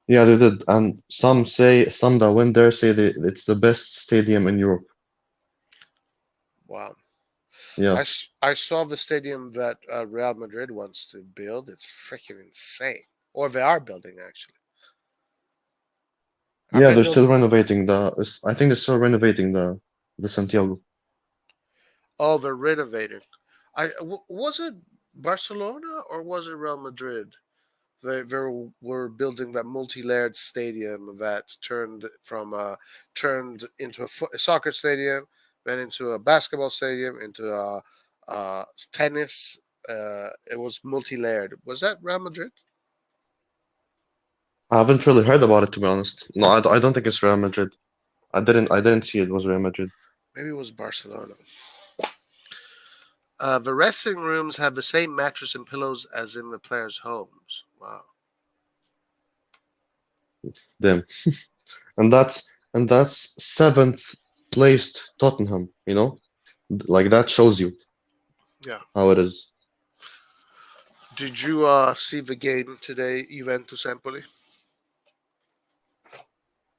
B: Yeah, they did, and some that went there say that it's the best stadium in Europe.
A: Wow.
B: Yeah,
A: I saw the stadium that Real Madrid wants to build. It's freaking insane. Or they are building, actually. Are
B: yeah,
A: they
B: they're
A: build?
B: still renovating I think they're still renovating the Santiago.
A: Oh, they're renovating. Was it Barcelona or was it Real Madrid? They were building that multi-layered stadium that turned into a soccer stadium, then into a basketball stadium, into a tennis. It was multi-layered. Was that Real Madrid?
B: I haven't really heard about it, to be honest. No, I don't think it's Real Madrid. I didn't see it was Real Madrid.
A: Maybe it was Barcelona. The resting rooms have the same mattress and pillows as in the players' homes. Wow.
B: Them. And that's seventh placed Tottenham, Like that shows you
A: Yeah.
B: how it is.
A: Did you see the game today, Juventus Empoli?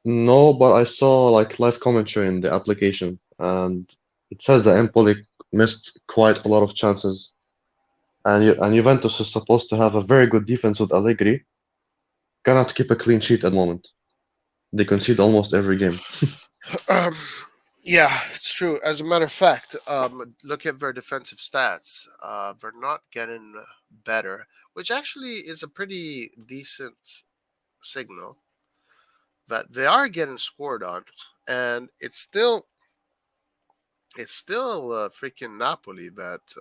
B: No, but I saw like live commentary in the application, and it says that Empoli missed quite a lot of chances, and Juventus is supposed to have a very good defense with Allegri, cannot keep a clean sheet at the moment. They concede almost every game.
A: Yeah, it's true. As a matter of fact, look at their defensive stats. They're not getting better, which actually is a pretty decent signal that they are getting scored on, and it's still freaking Napoli that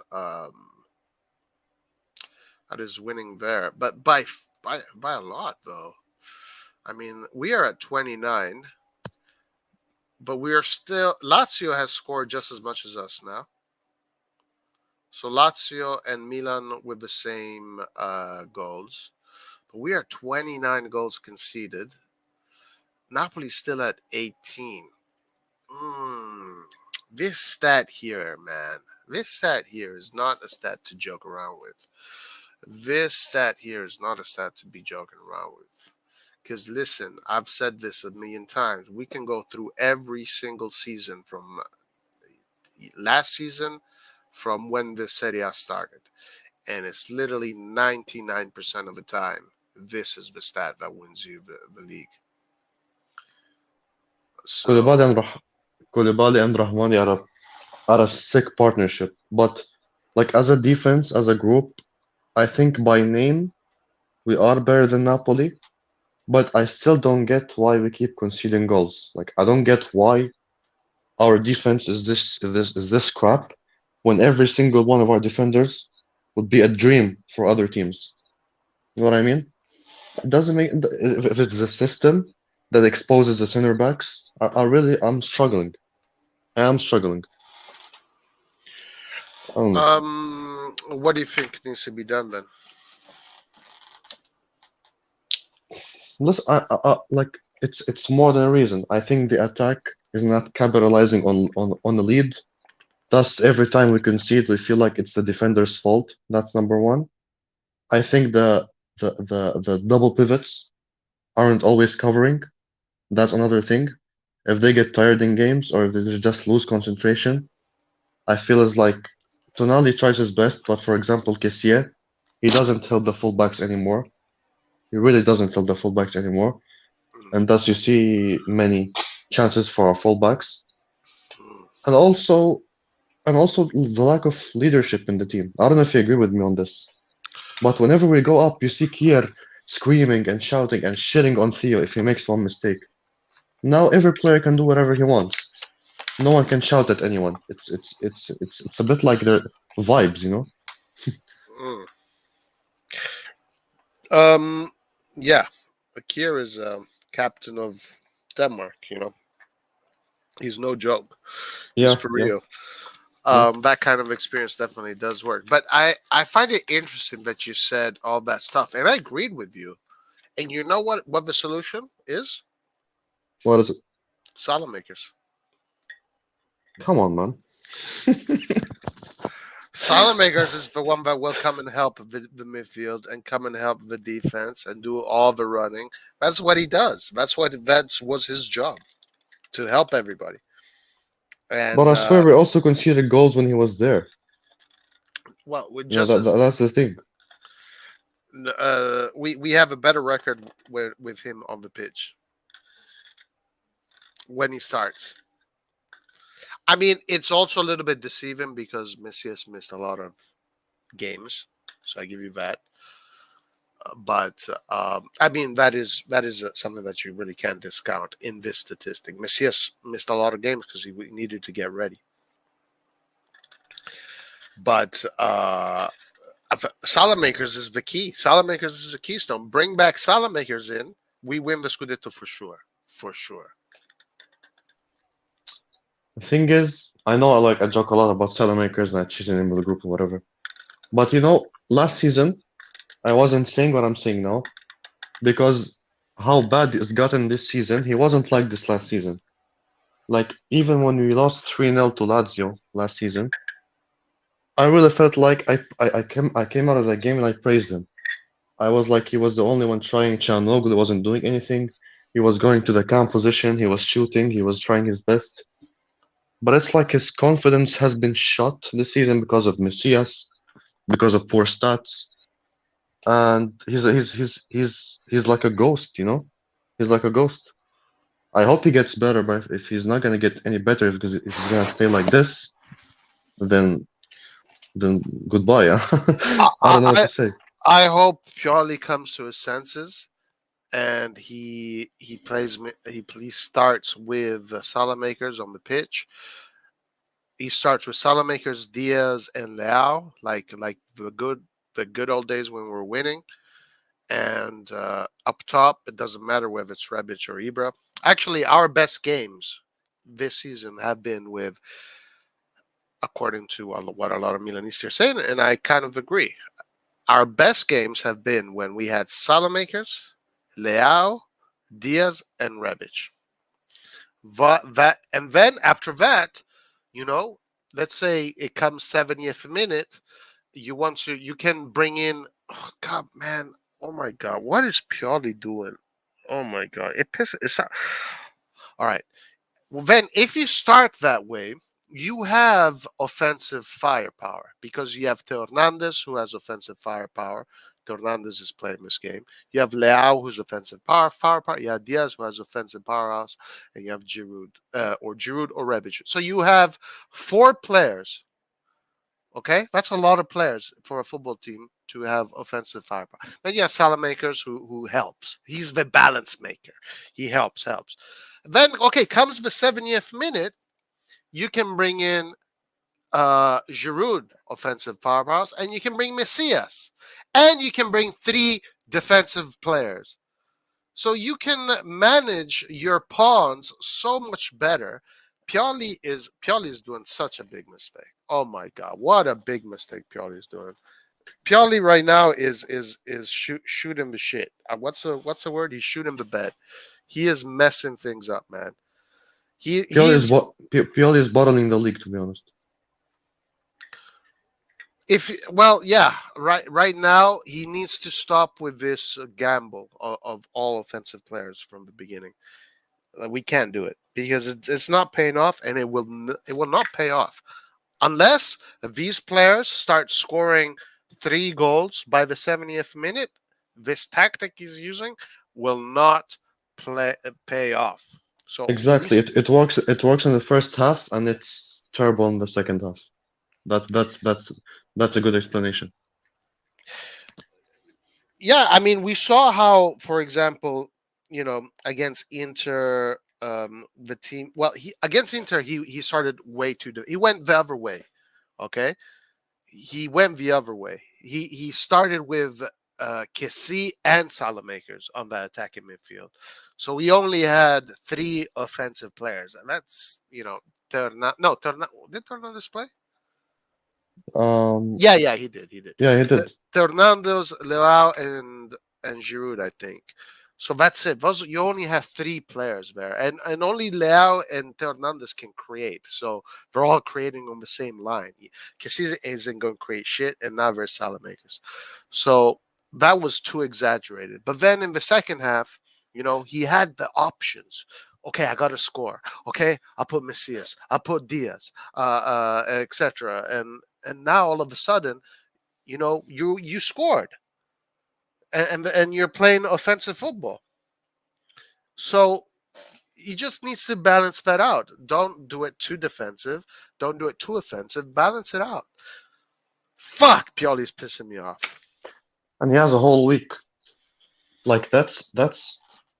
A: is winning there, but by a lot though. I mean, we are at 29, but we are still Lazio has scored just as much as us now. So Lazio and Milan with the same goals, but we are 29 goals conceded. Napoli's still at 18. Mm, this stat here, man. This stat here is not a stat to joke around with. This stat here is not a stat to be joking around with. Because listen, I've said this a million times. We can go through every single season from last season, from when the Serie A started. And it's literally 99% of the time, this is the stat that wins you the league.
B: Koulibaly and
A: So,
B: Koulibaly and Rahmani are a sick partnership. But like as a defense, as a group, I think by name we are better than Napoli. But I still don't get why we keep conceding goals. Like I don't get why our defense is this crap when every single one of our defenders would be a dream for other teams. You know what I mean? It doesn't make if it's the system that exposes the center backs. I'm struggling. I am struggling. I don't know.
A: what do you think needs to be done then?
B: Listen, like it's more than a reason. I think the attack is not capitalizing on the lead. Thus, every time we concede, we feel like it's the defender's fault. That's number one. I think the double pivots aren't always covering. That's another thing. If they get tired in games or if they just lose concentration, I feel as like Tonali tries his best, but for example, Kessié, he doesn't help the fullbacks anymore. He really doesn't help the fullbacks anymore, and thus you see many chances for our fullbacks, and also the lack of leadership in the team. I don't know if you agree with me on this, but whenever we go up, you see Kier screaming and shouting and shitting on Theo if he makes one mistake. Now every player can do whatever he wants. No one can shout at anyone. It's a bit like their vibes, you know?
A: Mm. Um, yeah, Akir is captain of Denmark. He's no joke. He's
B: Yeah,
A: for
B: yeah,
A: real.
B: yeah.
A: That kind of experience definitely does work. But I find it interesting that you said all that stuff, and I agreed with you. And you know what the solution is?
B: What is it?
A: Saelemaekers.
B: Come on, man.
A: Saelemaekers is the one that will come and help the midfield and come and help the defense and do all the running. That's what he does. That was his job, to help everybody.
B: But
A: And
B: I swear we also conceded goals when he was there.
A: well, we
B: You know
A: just as
B: that's the thing.
A: we have a better record with him on the pitch when he starts. I mean, it's also a little bit deceiving because Messi has missed a lot of games, so I give you that. But I mean, that is something that you really can't discount in this statistic. Messias missed a lot of games because he needed to get ready. But Saelemaekers is the key. Saelemaekers is the keystone. Bring back Saelemaekers in, we win the Scudetto for sure. For sure.
B: The thing is, I know I joke a lot about Saelemaekers and I cheated him with the group or whatever. But last season I wasn't saying what I'm saying now because how bad it's gotten this season, he wasn't like this last season. Like even when we lost 3-0 to Lazio last season, I really felt like I came out of that game and I praised him. I was like he was the only one trying. Çalhanoğlu wasn't doing anything. He was going to the camp position. He was shooting. He was trying his best. But it's like his confidence has been shot this season because of Messias, because of poor stats, and he's like a ghost. He's like a ghost. I hope he gets better, but if he's not gonna get any better, if he's gonna stay like this, then then goodbye.
A: I,
B: I don't know what
A: I
B: to say.
A: I hope Pioli comes to his senses and he starts with Saelemaekers on the pitch. He starts with Saelemaekers, Diaz, and Leao, like the good old days when we were winning. And up top, it doesn't matter whether it's Rebic or Ibra. Actually, our best games this season have been with, according to what a lot of Milanists are saying, and I kind of agree. Our best games have been when we had Salamakers, Leao, Diaz, and Rebic. And then after that, you know, let's say it comes 70th minute, you can bring in. Oh God, man, oh my God, what is Pioli doing? Oh my God, it pisses. It's not. All right. Well, then, if you start that way, you have offensive firepower because you have Theo Hernandez who has offensive firepower. Theo Hernandez is playing this game. You have Leao who's offensive firepower. You have Diaz who has offensive powerhouse, and you have Giroud or Rebic. So you have four players. Okay, that's a lot of players for a football team to have offensive firepower. But yeah, Salamakers who helps. He's the balance maker. He helps. Then okay, comes the 70th minute. You can bring in Giroud, offensive powerhouse, and you can bring Messias, and you can bring three defensive players. So you can manage your pawns so much better. Pioli is doing such a big mistake. Oh my God, what a big mistake Pioli is doing. Pioli right now is shooting the shit. What's the word? He's shooting the bed. He is messing things up, man. He's
B: Pioli is bottling the league, to be honest.
A: if well, yeah, right now he needs to stop with this gamble of all offensive players from the beginning. We can't do it because it's not paying off, and it will not pay off unless these players start scoring 3 goals by the 70th minute. This tactic he's using will not pay off. So he
B: Exactly.
A: needs.
B: It works in the first half, and it's terrible in the second half. That's that's that's that's a good explanation.
A: Yeah, I mean, we saw how, for example, against Inter, the team. Well, he against Inter, he started way too. He went the other way. Okay, he went the other way. He started with Kessie and Salamakers on the attacking midfield, so we only had three offensive players, and that's did Tornado play?
B: Um,
A: Yeah, he did. He did.
B: yeah, he did.
A: Fernando's, Leao, and Giroud, I think. So that's it. You only have three players there, and only Leao and Hernandez can create. So they're all creating on the same line. Cassis isn't going to create shit, and now there's Salamakers. So that was too exaggerated. But then in the second half, he had the options. Okay, I got to score. Okay, I'll put Messias. I'll put Diaz, etc. And now all of a sudden, you scored, and you're playing offensive football. So he just needs to balance that out. Don't do it too defensive. Don't do it too offensive. Balance it out. Fuck, Pioli's pissing me off.
B: And he has a whole week. Like that's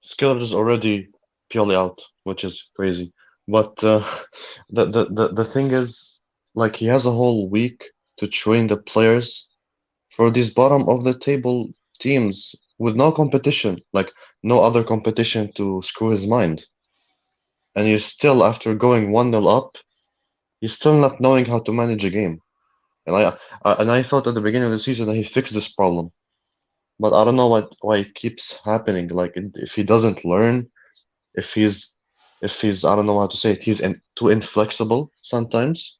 B: Skilled is already purely out, which is crazy. But the thing is, like he has a whole week to train the players for these bottom of the table teams with no competition, like no other competition to screw his mind. And you're still, after going 1-0 up, you're still not knowing how to manage a game. And I thought at the beginning of the season that he fixed this problem, but I don't know why it keeps happening. Like if he doesn't learn, if he's I don't know how to say it, too inflexible sometimes,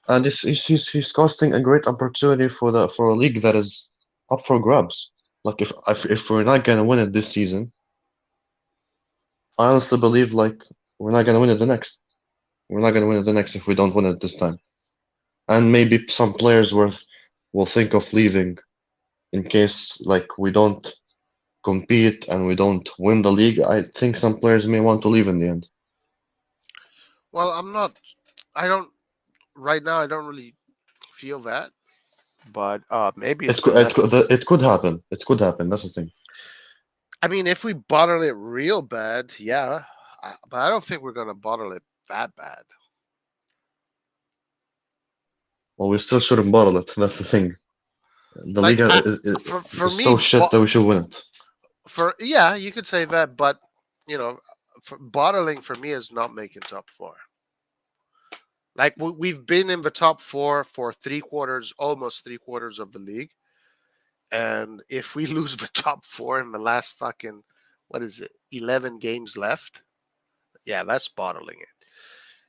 B: and he's costing a great opportunity for a league that is up for grabs. Like if we're not gonna win it this season, I honestly believe like we're not gonna win it the next. We're not gonna win it the next if we don't win it this time. And maybe some players will think of leaving in case like we don't. compete and we don't win the league, I think some players may want to leave in the end.
A: Well, I'm not. I don't. Right now, I don't really feel that. But maybe
B: It
A: if the
B: could, it
A: next.
B: could, it could happen. It could happen. That's the thing.
A: I mean, if we bottle it real bad, yeah. But I don't think we're gonna bottle it that bad.
B: Well, we still shouldn't bottle it. That's the thing. The
A: Like
B: league
A: for
B: is
A: me,
B: so shit that we should win it.
A: for yeah, you could say that. But you know, bottling for me is not making top four. Like we've been in the top four for three quarters, almost three quarters of the league. And if we lose the top four in the last fucking, what is it, 11 games left? Yeah, that's bottling it.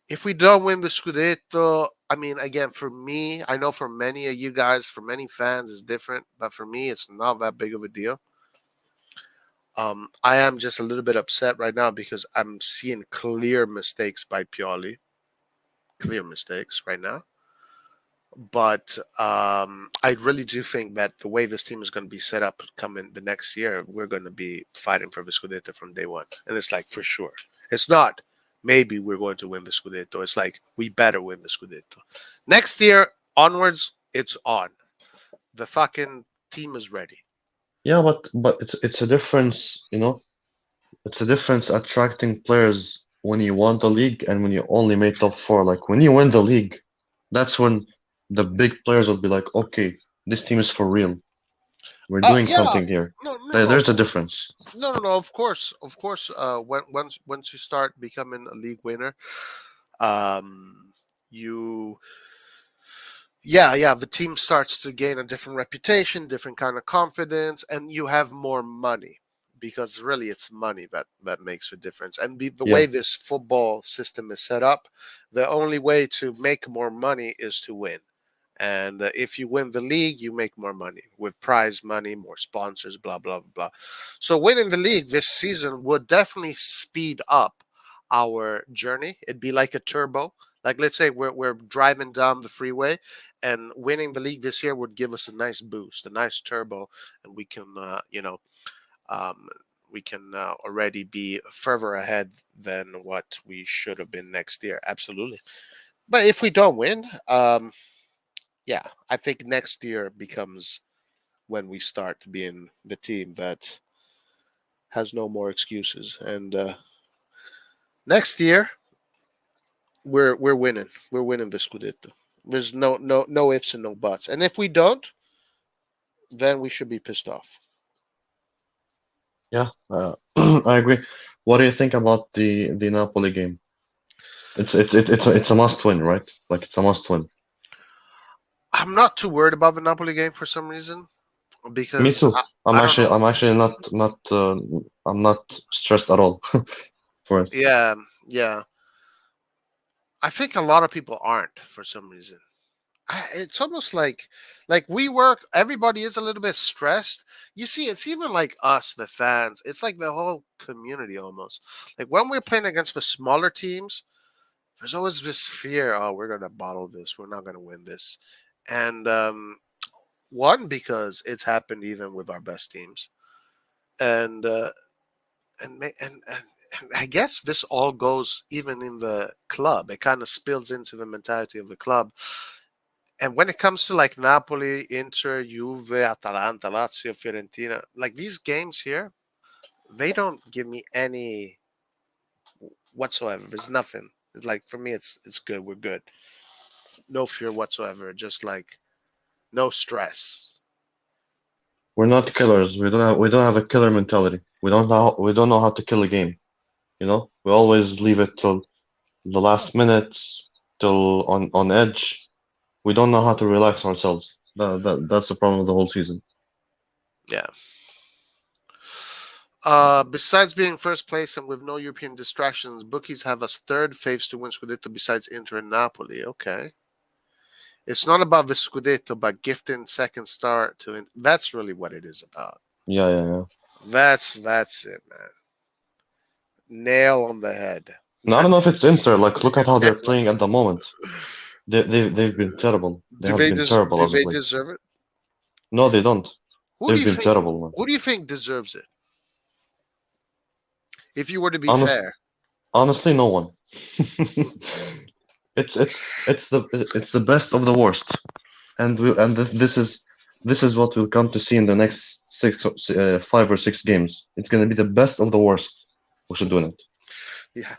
A: If we don't win the Scudetto, I mean, again, for me, I know for many of you guys, for many fans, it's different. But for me, it's not that big of a deal. I am just a little bit upset right now because I'm seeing clear mistakes by Pioli. Clear mistakes right now. But I really do think that the way this team is going to be set up coming the next year, we're going to be fighting for the Scudetto from day one. And it's like, for sure. It's not maybe we're going to win the Scudetto. It's like, we better win the Scudetto. Next year onwards, it's on. The fucking team is ready.
B: Yeah, but it's a difference, you know. It's a difference attracting players when you won the league and when you only made top four. Like when you win the league, that's when the big players will be like, okay, this team is for real. We're doing
A: Yeah.
B: something here.
A: No, no, no.
B: There's a difference.
A: No, no, no. Of course. Once you start becoming a league winner, you yeah, the team starts to gain a different reputation, different kind of confidence, and you have more money because really it's money that makes a difference. And the
B: Yeah,
A: way this football system is set up, the only way to make more money is to win. And if you win the league, you make more money with prize money, more sponsors, blah, blah, blah. So winning the league this season would definitely speed up our journey. It'd be like a turbo. Like, let's say we're driving down the freeway and winning the league this year would give us a nice boost, a nice turbo, and um, we can already be further ahead than what we should have been next year. Absolutely. But if we don't win, yeah, I think next year becomes when we start being the team that has no more excuses. And next year, we're winning. We're winning the Scudetto. There's no ifs and no buts. And if we don't, then we should be pissed off.
B: yeah, I agree. What do you think about the Napoli game? It's a must win, right? Like it's a must win.
A: I'm not too worried about the Napoli game for some reason
B: Me
A: because
B: too.
A: I don't know.
B: I'm actually I'm not stressed at all for it.
A: Yeah, yeah. I think a lot of people aren't for some reason. It's almost like we work. Everybody is a little bit stressed. You see, it's even like us, the fans. It's like the whole community almost. Like when we're playing against the smaller teams, there's always this fear. Oh, we're gonna bottle this. We're not gonna win this. And one because it's happened even with our best teams, and and I guess this all goes even in the club. It kind of spills into the mentality of the club. And when it comes to like Napoli, Inter, Juve, Atalanta, Lazio, Fiorentina, like these games here, they don't give me any whatsoever. There's nothing. It's like for me, it's good. We're good. No fear whatsoever. Just like no stress.
B: We're not
A: It's
B: killers. We don't have a killer mentality. We don't know how to kill a game. You know, we always leave it till the last minutes, till on edge. We don't know how to relax ourselves. That's the problem of the whole season.
A: yeah. Besides being first place and with no European distractions, bookies have us third faves to win Scudetto besides Inter and Napoli. Okay. It's not about the Scudetto, but gifting second star to it. That's really what it is about.
B: Yeah, yeah, yeah.
A: That's it, man. Nail on the head.
B: Now, I don't know if it's Inter. Like, look at how they're playing at the moment. They've been terrible. They
A: do
B: have
A: they
B: been terrible
A: do
B: as of
A: they
B: late.
A: deserve it?
B: No, they don't.
A: Who do
B: They've
A: you
B: been
A: think?
B: terrible, man.
A: Who do you think deserves it? If you were to be
B: Honest,
A: fair,
B: honestly, no one. It's the best of the worst, and this is what we'll come to see in the next 5 or 6 games. It's gonna be the best of the worst. We should win it.
A: yeah,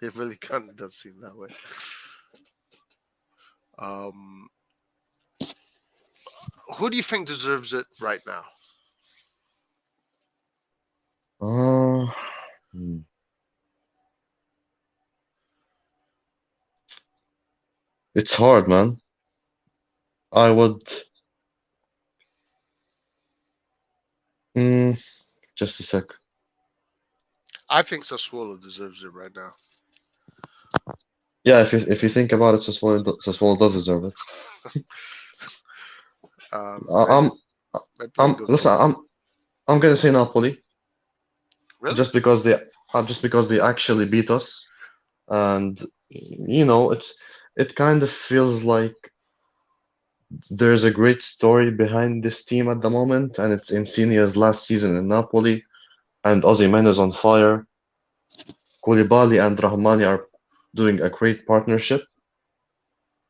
A: it really kind of does seem that way. Um, who do you think deserves it right now?
B: Uh, hmm. It's hard, man. I would. Mm, just a sec.
A: I think Sassuolo deserves it right now.
B: Yeah, if you think about it, Sassuolo does deserve it. I-
A: They
B: I'm
A: they play
B: I'm
A: good
B: listen.
A: football.
B: I'm gonna say Napoli
A: Really?
B: just because they actually beat us, and it kind of feels like there's a great story behind this team at the moment, and it's Insigne's last season in Napoli, and Osimhen is on fire. Koulibaly and Rahmani are doing a great partnership.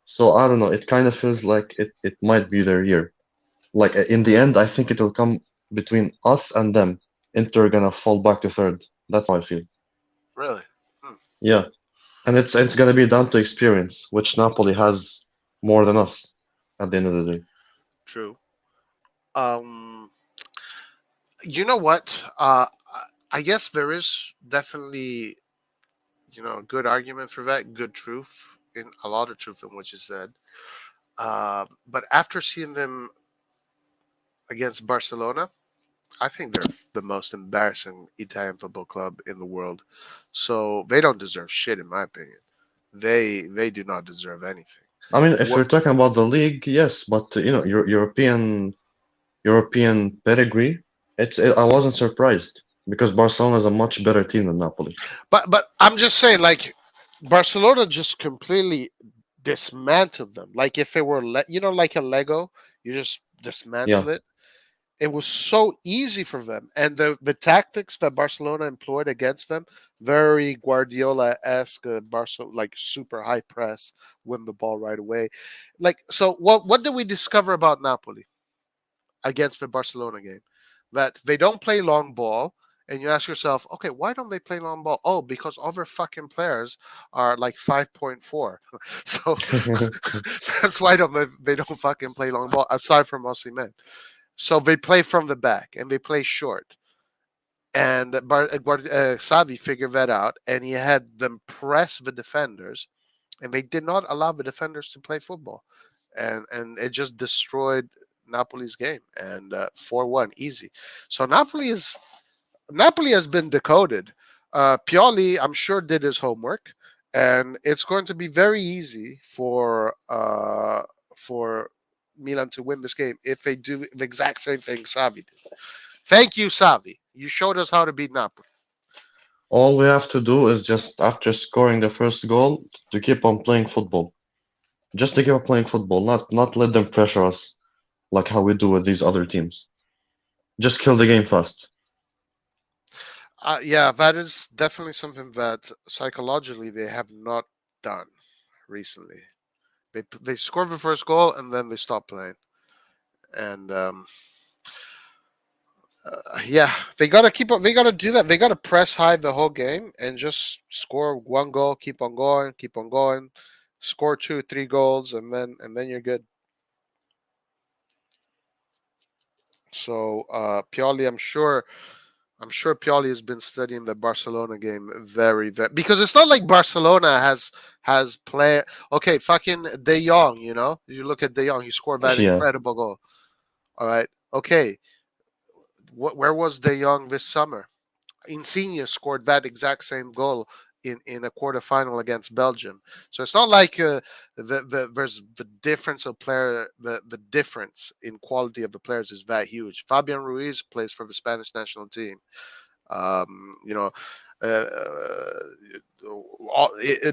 B: So I don't know. It kind of feels like it might be their year. Like in the end, I think it will come between us and them. Inter gonna fall back to third. That's how I feel.
A: Really? Hmm.
B: Yeah, and it's gonna be down to experience, which Napoli has more than us at the end of the day.
A: True. Um, you know what? I guess there is definitely a good argument for that, good truth in a lot of truth in what you said. But after seeing them against Barcelona, I think they're the most embarrassing Italian football club in the world. So they don't deserve shit, in my opinion. They do not deserve anything.
B: I mean, if
A: What?
B: you're talking about the league, yes, but European pedigree, I wasn't surprised because Barcelona is a much better team than Napoli.
A: But I'm just saying, like Barcelona just completely dismantled them. Like if it were like a Lego, you just
B: Yeah,
A: dismantle it. It was so easy for them, and the tactics that Barcelona employed against them, very Guardiola esque, Barcelona like super high press, win the ball right away. Like so, what did we discover about Napoli against the Barcelona game? That they don't play long ball. And you ask yourself, okay, why don't they play long ball? Oh, because other fucking players are like 5.4. So that's why they don't fucking play long ball aside from Osimhen. So they play from the back and they play short. And Savi figured that out, and he had them press the defenders, and they did not allow the defenders to play football, and it just destroyed Napoli's game. And 4-1 easy. So Napoli has been decoded. Pioli, I'm sure, did his homework, and it's going to be very easy for Milan to win this game if they do the exact same thing Savi did. Thank you, Savi. You showed us how to beat Napoli.
B: all we have to do is just after scoring the first goal to keep on playing football. Just to keep on playing football, not let them pressure us like how we do with these other teams. Just kill the game fast.
A: Yeah, that is definitely something that psychologically they have not done recently. They score the first goal and then they stop playing, and yeah, they gotta keep up. They gotta do that. They gotta press high the whole game and just score one goal. Keep on going. Score two, three goals, and then you're good. So Pioli, I'm sure Pioli has been studying the Barcelona game very, very because it's not like Barcelona has player. Okay, fucking De Jong. You look at De Jong. He scored that
B: Yeah,
A: incredible goal. All right. Okay. Where was De Jong this summer? Insigne scored that exact same goal in a quarterfinal against Belgium. So it's not like there's the difference of player the difference in quality of the players is that huge. Fabian Ruiz plays for the Spanish national team. Um, you know,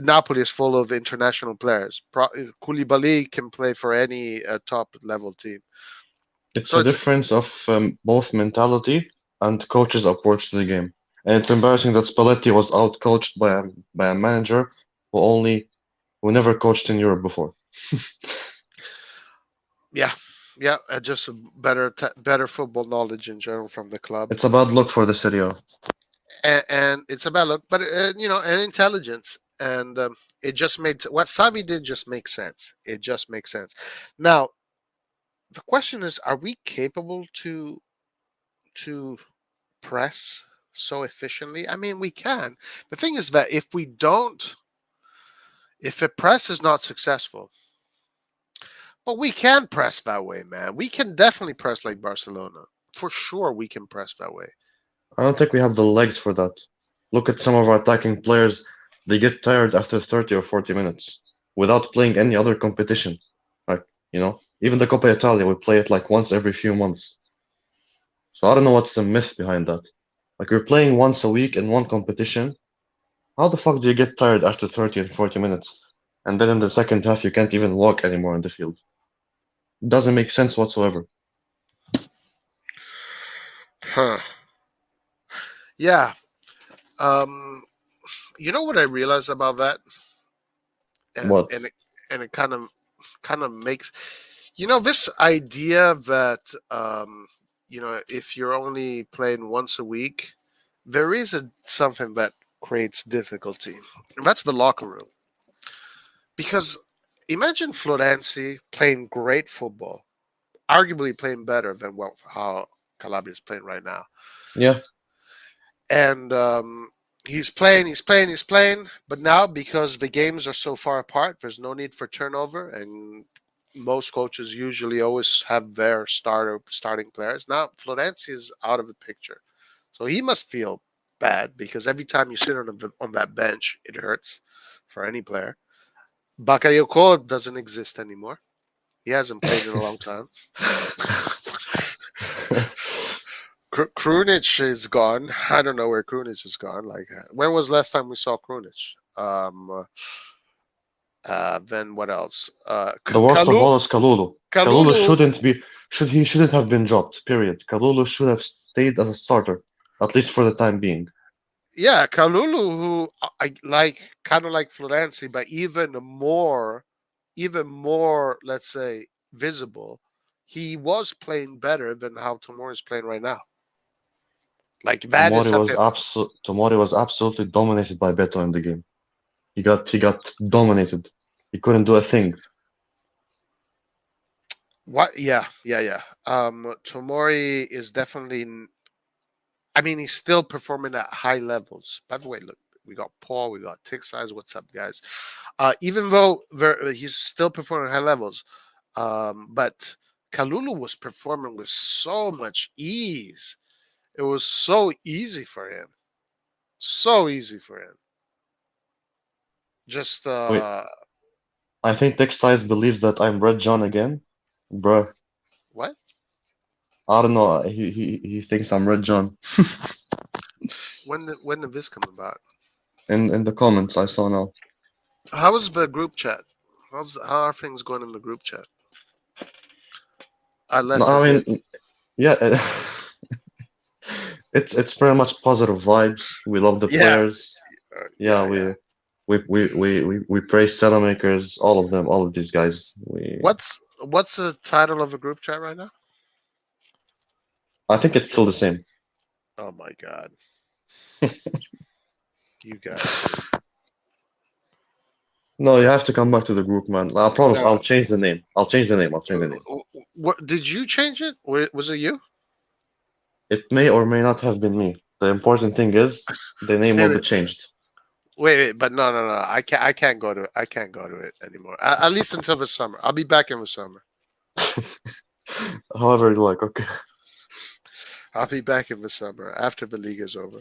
A: Napoli is full of international players. Koulibaly can play for any top level team.
B: it's
A: So
B: a
A: it's
B: difference of both mentality and coach's approach to the game. And it's embarrassing that Spalletti was outcoached by a manager who never coached in Europe before.
A: Yeah, yeah, just a better football knowledge in general from the club,
B: It's a bad look for the Serie A.
A: and it's a bad look, but and intelligence, and it just made what Savi did just makes sense. It just makes sense. Now the question is, are we capable to press so efficiently? I mean, we can. The thing is that if we don't, if a press is not successful, well, we can press that way, man. We can definitely press like Barcelona. For sure, we can press that way.
B: I don't think we have the legs for that. Look at some of our attacking players. They get tired after 30 or 40 minutes without playing any other competition. Like, even the Coppa Italia, we play it like once every few months. So I don't know what's the myth behind that. Like, you're playing once a week in one competition. How the fuck do you get tired after 30 and 40 minutes? And then in the second half, you can't even walk anymore in the field. It doesn't make sense whatsoever.
A: Huh. Yeah. Um. You know what I realized about that, and
B: What?
A: it kind of makes this idea that if you're only playing once a week, there is something that creates difficulty. And that's the locker room. Because imagine Florenzi playing great football, arguably playing better than how Calabria is playing right now.
B: Yeah,
A: And he's playing. But now, because the games are so far apart, there's no need for turnover. And most coaches usually always have their starting players. Now, Florenzi is out of the picture. So he must feel bad because every time you sit on that bench, it hurts for any player. Bakayoko doesn't exist anymore. He hasn't played in a long time. Krunic is gone. I don't know where Krunic is gone. Like, when was the last time we saw Krunic? Then what else?
B: the worst of all is Kalulu. Kalulu
A: Kalulu.
B: shouldn't have been dropped. Period. Kalulu should have stayed as a starter, at least for the time being.
A: Yeah, Kalulu, who I like, kind of like Florenzi, but even more, let's say, visible. He was playing better than how Tomori is playing right now. Like that is something.
B: Tomori was absolutely dominated by Beto in the game. He got dominated. He couldn't do a thing.
A: What? Yeah, yeah, yeah. Tomori is definitely. I mean, he's still performing at high levels. By the way, look, we got Paul, we got Tick Size. What's up, guys? Even though he's still performing at high levels, but Kalulu was performing with so much ease. It was so easy for him. So easy for him. Just
B: Wait, I think Textiles believes that I'm Red John again. Bruh,
A: what?
B: I don't know. He thinks I'm Red John.
A: When did this come about?
B: In the comments I saw now.
A: How's the group chat? How are things going in the group chat? I
B: No,
A: left for
B: I
A: good.
B: mean, yeah, it's pretty much positive vibes. We love the
A: Yeah,
B: players. Yeah,
A: yeah, yeah.
B: we praise Saelemaekers, all of them, all of these guys.
A: What's the title of the group chat right now?
B: I think it's still the same.
A: Oh my god, you guys, dude.
B: No, you have to come back to the group, man. I promise
A: No,
B: I'll change the name. I'll change the name. I'll change the name.
A: what did you change it? Was it you?
B: It may or may not have been me. The important thing is the name will be changed.
A: Wait, but no, no, no. I can't go to it anymore. At least until the summer. I'll be back in the summer.
B: However you like, okay.
A: I'll be back in the summer after the league is over.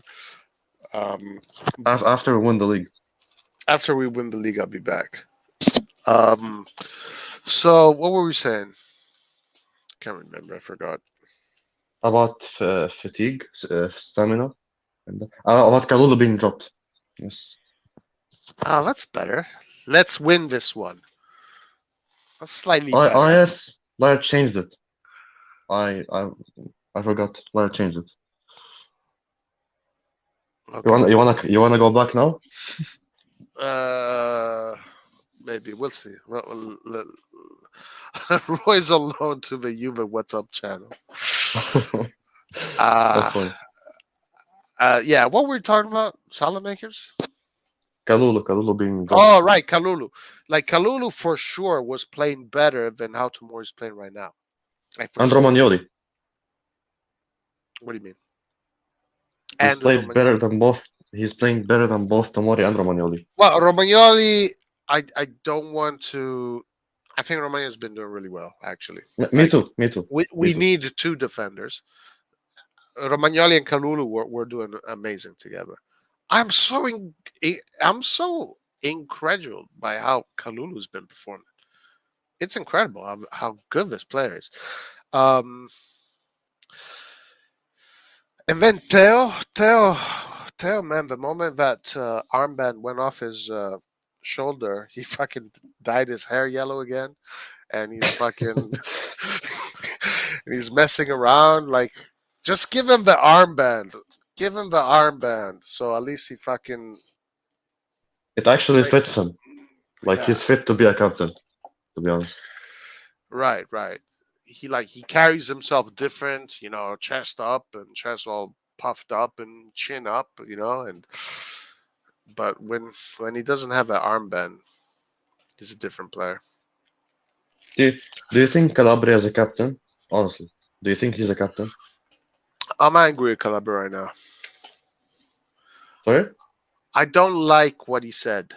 A: Um,
B: After we win the league.
A: After we win the league, I'll be back. Um, so what were we saying? Can't remember. I forgot.
B: About fatigue, stamina, and about Kalulu being dropped. Yes.
A: Oh, that's better. Let's win this one. That's slightly better.
B: Yes, Lair changed it. I I I forgot. Lair changed it. You wanna
A: Okay.
B: you wanna you wanna go back now?
A: Uh, maybe we'll see. Roy's alone to the Juve WhatsApp channel.
B: That's
A: Uh,
B: fine.
A: yeah. What were we talking about? Saelemaekers?
B: Kalulu being
A: Oh,
B: dropped.
A: right, Kalulu. Like Kalulu for sure was playing better than how Tomori is playing right now. Like for
B: And
A: sure.
B: Romagnoli.
A: What do you mean?
B: He's
A: And
B: played
A: Romagnoli.
B: better than both. He's playing better than both Tomori and Romagnoli.
A: Well, Romagnoli, I don't want to. I think Romagnoli has been doing really well, actually.
B: Me
A: Like
B: too. Me too. Me
A: we
B: too.
A: need two defenders. Romagnoli and Kalulu were doing amazing together. I'm so I'm so incredulous by how Kalulu's been performing. It's incredible how good this player is. Um, and then Theo, man, the moment that armband went off his shoulder, he fucking dyed his hair yellow again, and he's fucking and he's messing around. Like, just give him the armband. Give him the armband, so at least he fucking
B: It actually
A: like,
B: fits him. Like
A: yeah,
B: he's fit to be a captain, to be honest.
A: right, right. He carries himself different, chest up and chest all puffed up and chin up, and but when he doesn't have that armband, he's a different player.
B: Do you, do you think Calabria is a captain? Honestly, do you think he's a captain?
A: I'm angry at Calabria right now.
B: Sorry?
A: I don't like what he said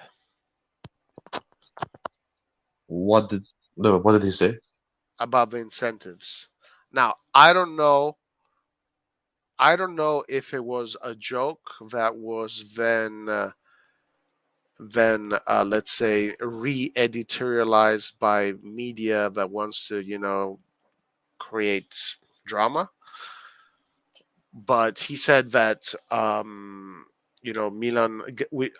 B: What did no, what did he say?
A: about the incentives. Now, I don't know if it was a joke that was then let's say re-editorialized by media that wants to create drama. But he said that Milan, we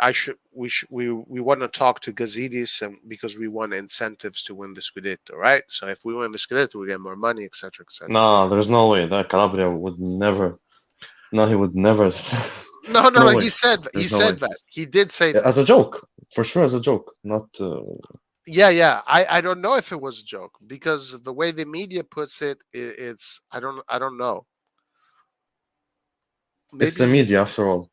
A: want to talk to Gazidis, and because we want incentives to win the Scudetto, right? So if we win the Scudetto, we get more money, etc., etc.
B: No, there's no way that Calabria would never. No, he would never.
A: No, no,
B: No
A: no.
B: way.
A: He
B: There's no
A: said
B: way.
A: that. He did say
B: Yeah,
A: that.
B: as a joke, for sure, as a joke, not.
A: Yeah, yeah. I don't know if it was a joke because the way the media puts it, it's I don't know.
B: It's the
A: Maybe
B: media after all.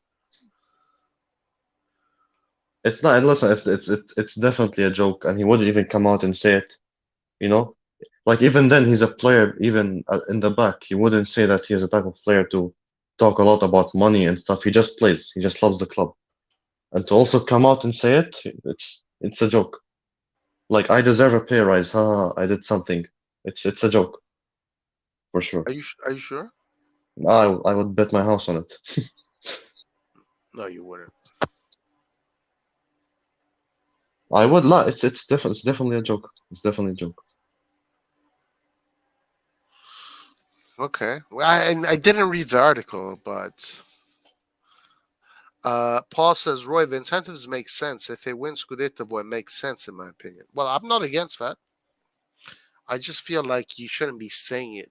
B: It's not. And listen, it's definitely a joke, and he wouldn't even come out and say it. You know, like even then, he's a player. Even in the back, he wouldn't say that he's a type of player to talk a lot about money and stuff. He just plays. He just loves the club, and to also come out and say it, it's a joke. Like I deserve a pay rise. I did something. It's a joke for sure.
A: are you sure?
B: I would bet my house on it.
A: No, you wouldn't.
B: I would lie. It's definitely a joke. It's definitely a joke.
A: Okay. Well, I didn't read the article, but Paul says, Roy, the incentives make sense. If they win Scudetto, it makes sense, in my opinion. Well, I'm not against that. I just feel like you shouldn't be saying it,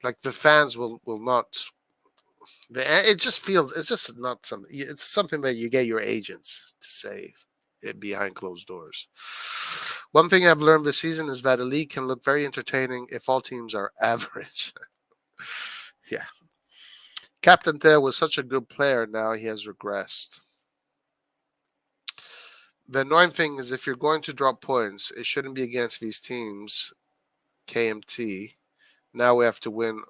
A: like the fans will not. It just feels, it's just not something, it's something that you get your agents to say it behind closed doors. One thing I've learned this season is that a league can look very entertaining if all teams are average. Yeah. Captain Teo was such a good player, now he has regressed. The annoying thing is if you're going to drop points, it shouldn't be against these teams. KMT. Now we have to win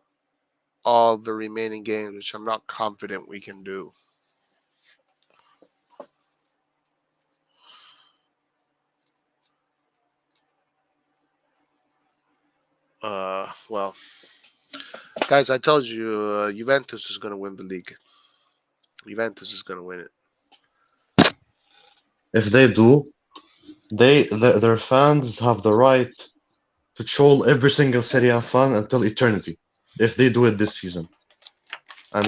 A: all the remaining games, which I'm not confident we can do. Well, guys, I told you Juventus is going to win the league. Juventus is going to win it.
B: If they do, their fans have the right to troll every single Serie A fan until eternity. If they do it this season, and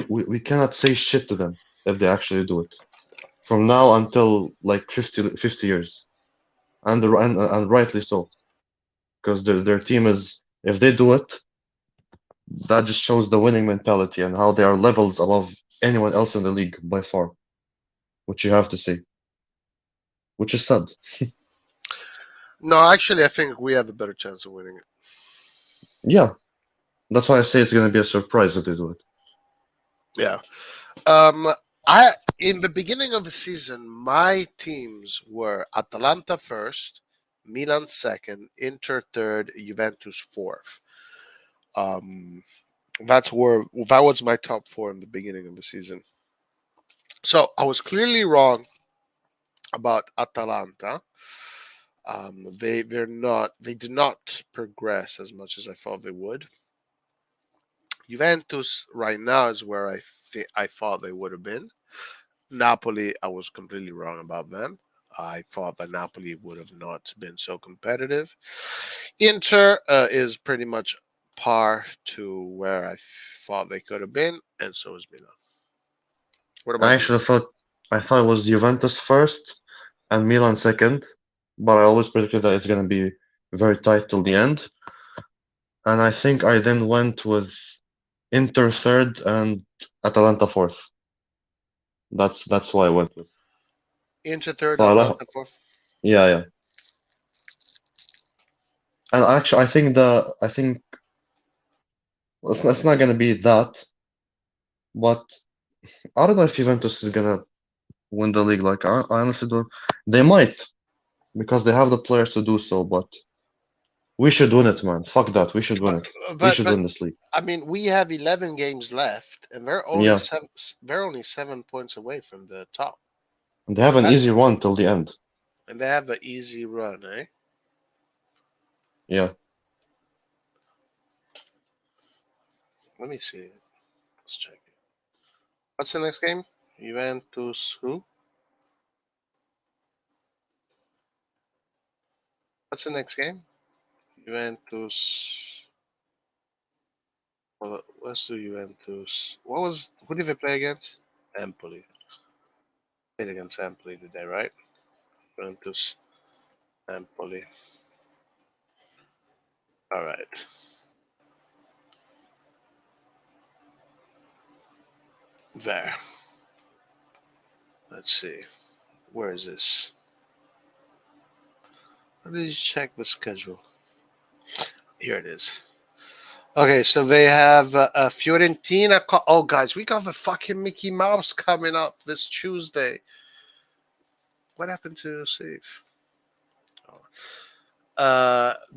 B: we cannot say shit to them if they actually do it. From now until like 50 years, and rightly so, because their team is. If they do it, That just shows the winning mentality and how they are levels above anyone else in the league by far, which you have to say, which is sad.
A: No, actually, I think we have a better chance of winning it.
B: Yeah, that's why I say it's going to be a surprise if they do it.
A: Yeah. Um, I in the beginning of the season, my teams were Atalanta first, Milan second, Inter third, Juventus fourth. Um, that was my top four in the beginning of the season. So I was clearly wrong about Atalanta. They did not progress as much as I thought they would. Juventus right now is where I thought they would have been. Napoli, I was completely wrong about them. I thought that Napoli would have not been so competitive. Inter is pretty much par to where I thought they could have been, and so is Milan. What
B: I
A: about you?
B: actually thought it was Juventus first and Milan second, but I always predicted that it's going to be very tight till the end. And I think I then went with Inter third and Atalanta fourth. That's why I went with.
A: Inter third,
B: So I like,
A: Atalanta fourth.
B: yeah, yeah. And actually, I think it's not gonna be that, but I don't know if Juventus is gonna win the league. Like I honestly don't. They might because they have the players to do so, but we should win it, man. Fuck that. We should win
A: But
B: it. We
A: but
B: should
A: but
B: win this league.
A: I mean, we have 11 games left, and
B: Yeah,
A: they're only 7 points away from the top.
B: and they have an
A: That
B: easy run till the end.
A: and they have an easy run, eh?
B: Yeah,
A: Let me see. Let's check it. What's the next game? Juventus who? What's the next game? Juventus. Well, let's do Juventus. Who did they play against? Empoli. Played against Empoli today, right? Juventus, Empoli. All right. There. Let's see. Where is this? Let me check the schedule. Here it is. Okay, so they have Fiorentina. Oh, guys, we got the fucking Mickey Mouse coming up this Tuesday. What happened to save?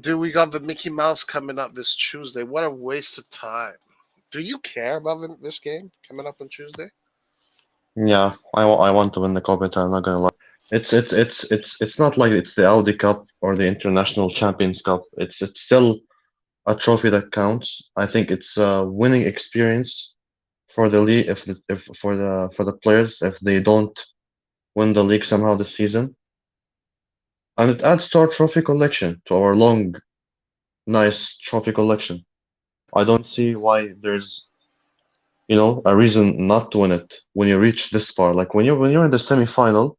A: Dude, we got the Mickey Mouse coming up this Tuesday. What a waste of time. Do you care about this game coming up on Tuesday?
B: yeah. I want to win the Coppa Italia. I'm not gonna lie. It's not like it's the Audi Cup or the International Champions Cup. It's still a trophy that counts. I think it's a winning experience for the league if for the players if they don't win the league somehow this season, and it adds to our trophy collection, to our long, nice trophy collection. I don't see why there's a reason not to win it when you reach this far. Like when you're in the semi-final,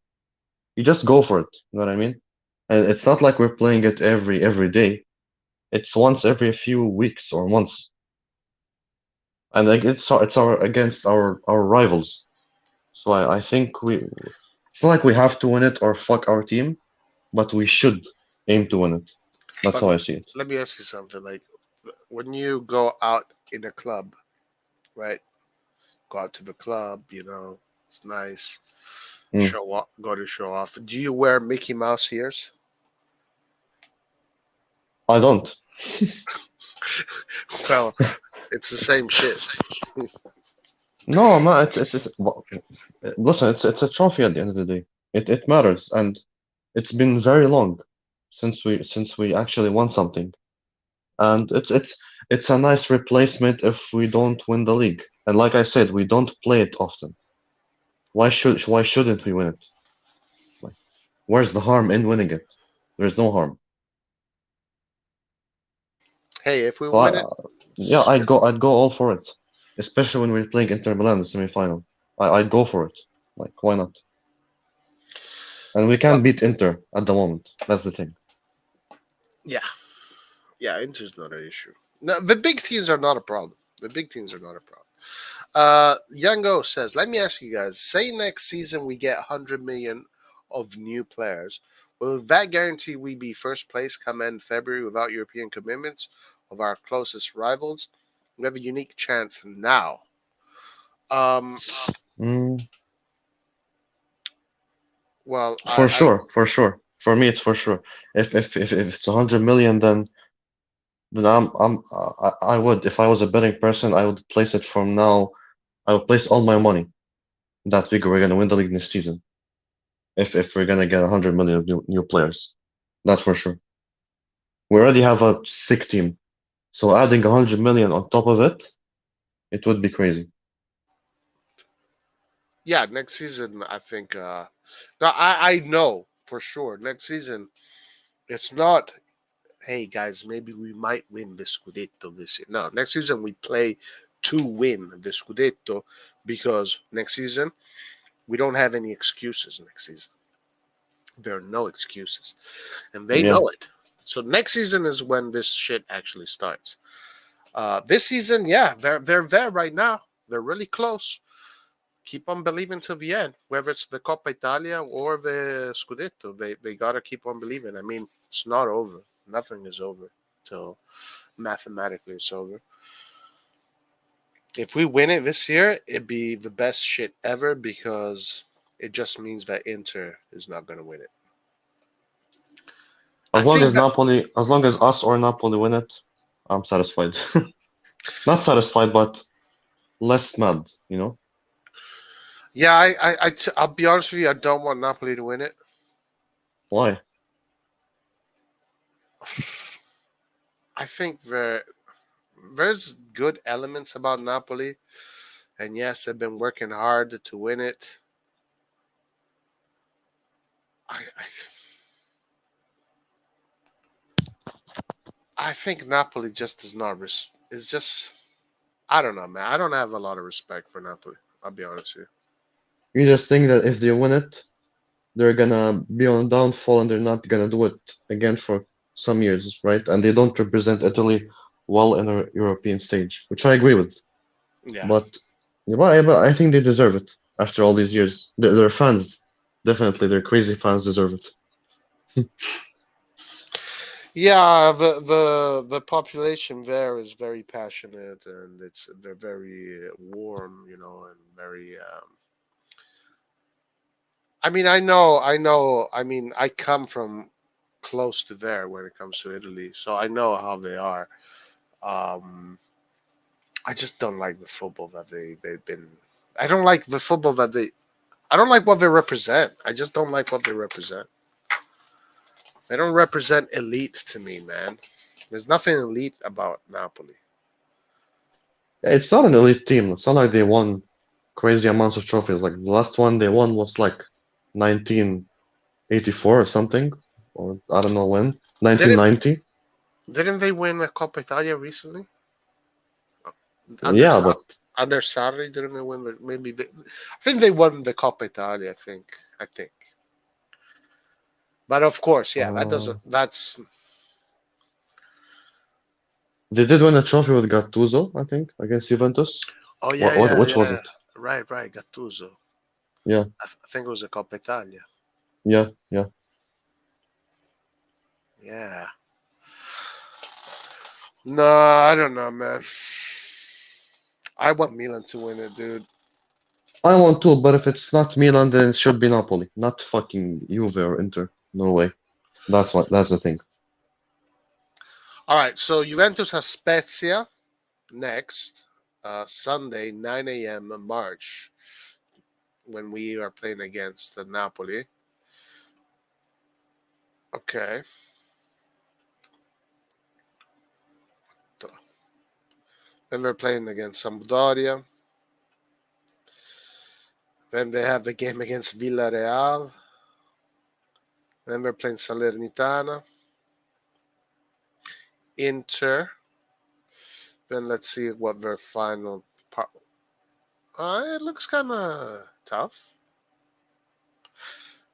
B: you just go for it. You know what I mean? And it's not like we're playing it every day. It's once every few weeks or months, and like it's our against our rivals. So I think it's not like we have to win it or fuck our team, but we should aim to win it. That's
A: But
B: how I see it.
A: let me ask you something. Like, when you go out in a club, right? Go out to the club, it's nice.
B: Mm,
A: Go to show off. Do you wear Mickey Mouse ears?
B: I don't.
A: Well, it's the same shit.
B: No, man. Listen. It's a trophy at the end of the day. It matters, and it's been very long since we actually won something, and it's a nice replacement if we don't win the league. And like I said, we don't play it often. Why shouldn't we win it? Like, where's the harm in winning it? There's no harm.
A: Hey, if we
B: So
A: win it,
B: yeah, I'd go all for it, especially when we're playing Inter Milan in the semi-final. I'd go for it. Like, why not? And we
A: well,
B: can't beat Inter at the moment. That's the thing.
A: yeah, yeah, Inter's not an issue. No, the big teams are not a problem. The big teams are not a problem. Yango says, let me ask you guys, say next season we get 100 million of new players. Will that guarantee we be first place come end February without European commitments of our closest rivals? We have a unique chance now. Um,
B: Mm,
A: well,
B: for
A: I
B: sure, for sure. For me, it's for sure. If it's 100 million, then I would, if I was a betting person, I would place it from now. I would place all my money that we're gonna win the league next season. If we're gonna get 100 million of new players, that's for sure. We already have a sick team, so adding 100 million on top of it, it would be crazy.
A: yeah, next season I think. No, I know for sure next season it's not. Hey guys, maybe we might win the Scudetto this year. No, next season we play to win the Scudetto because next season we don't have any excuses. Next season there are no excuses, and they
B: Yeah.
A: know it. So next season is when this shit actually starts. This season, yeah, they're there right now. They're really close. Keep on believing till the end, whether it's the Coppa Italia or the Scudetto. They gotta keep on believing. I mean, it's not over. Nothing is over till mathematically it's over. If we win it this year, it'd be the best shit ever because it just means that Inter is not gonna win it. I
B: As long
A: think
B: as
A: that
B: Napoli, as long as us or Napoli win it, I'm satisfied. Not satisfied, but less mad, you know?
A: yeah, I'll be honest with you. I don't want Napoli to win it.
B: Why?
A: I think there's good elements about Napoli, and yes, they've been working hard to win it. I think Napoli just does not. It's just I don't know, man. I don't have a lot of respect for Napoli. I'll be honest with
B: You just think that if they win it, they're gonna be on downfall and they're not gonna do it again for some years, right? And they don't represent Italy well in a European stage, which I agree with.
A: you. Yeah,
B: But, yeah, but I think they deserve it after all these years. Their fans, definitely, their crazy fans deserve it.
A: yeah. The population there is very passionate, and they're very warm, and very. I mean, I know. I mean, I come from close to there when it comes to Italy, so I know how they are. Um, I just don't like the football that they've been. I don't like the football that they. I don't like what they represent. I just don't like what they represent. They don't represent elite to me, man. There's nothing elite about Napoli.
B: Yeah, it's not an elite team. It's not like they won crazy amounts of trophies. Like the last one they won was like 1984 or something, or I don't know when.
A: Didn't
B: 1990.
A: didn't they win a Coppa Italia recently? Under
B: Yeah, but
A: under Sarri, didn't they win? I think they won the Coppa Italia. I think. But of course, yeah, that
B: uh,
A: doesn't. That's
B: they did win a trophy with Gattuso, I think, against Juventus.
A: oh yeah, yeah,
B: Which was
A: yeah.
B: it?
A: Right, right. Gattuso.
B: Yeah,
A: I think it was a Coppa Italia.
B: yeah.
A: Yeah. No, I don't know, man. I want Milan to win it, dude.
B: I want to, but if it's not Milan, then it should be Napoli, not fucking Juve or Inter. No way. That's the thing.
A: All right, so Juventus has Spezia next Sunday, 9 a.m. March when we are playing against Napoli. Okay. Then we're playing against Sampdoria. Then they have the game against Villarreal. Then we're playing Salernitana. Inter. Then let's see what their final part. It looks kind of tough.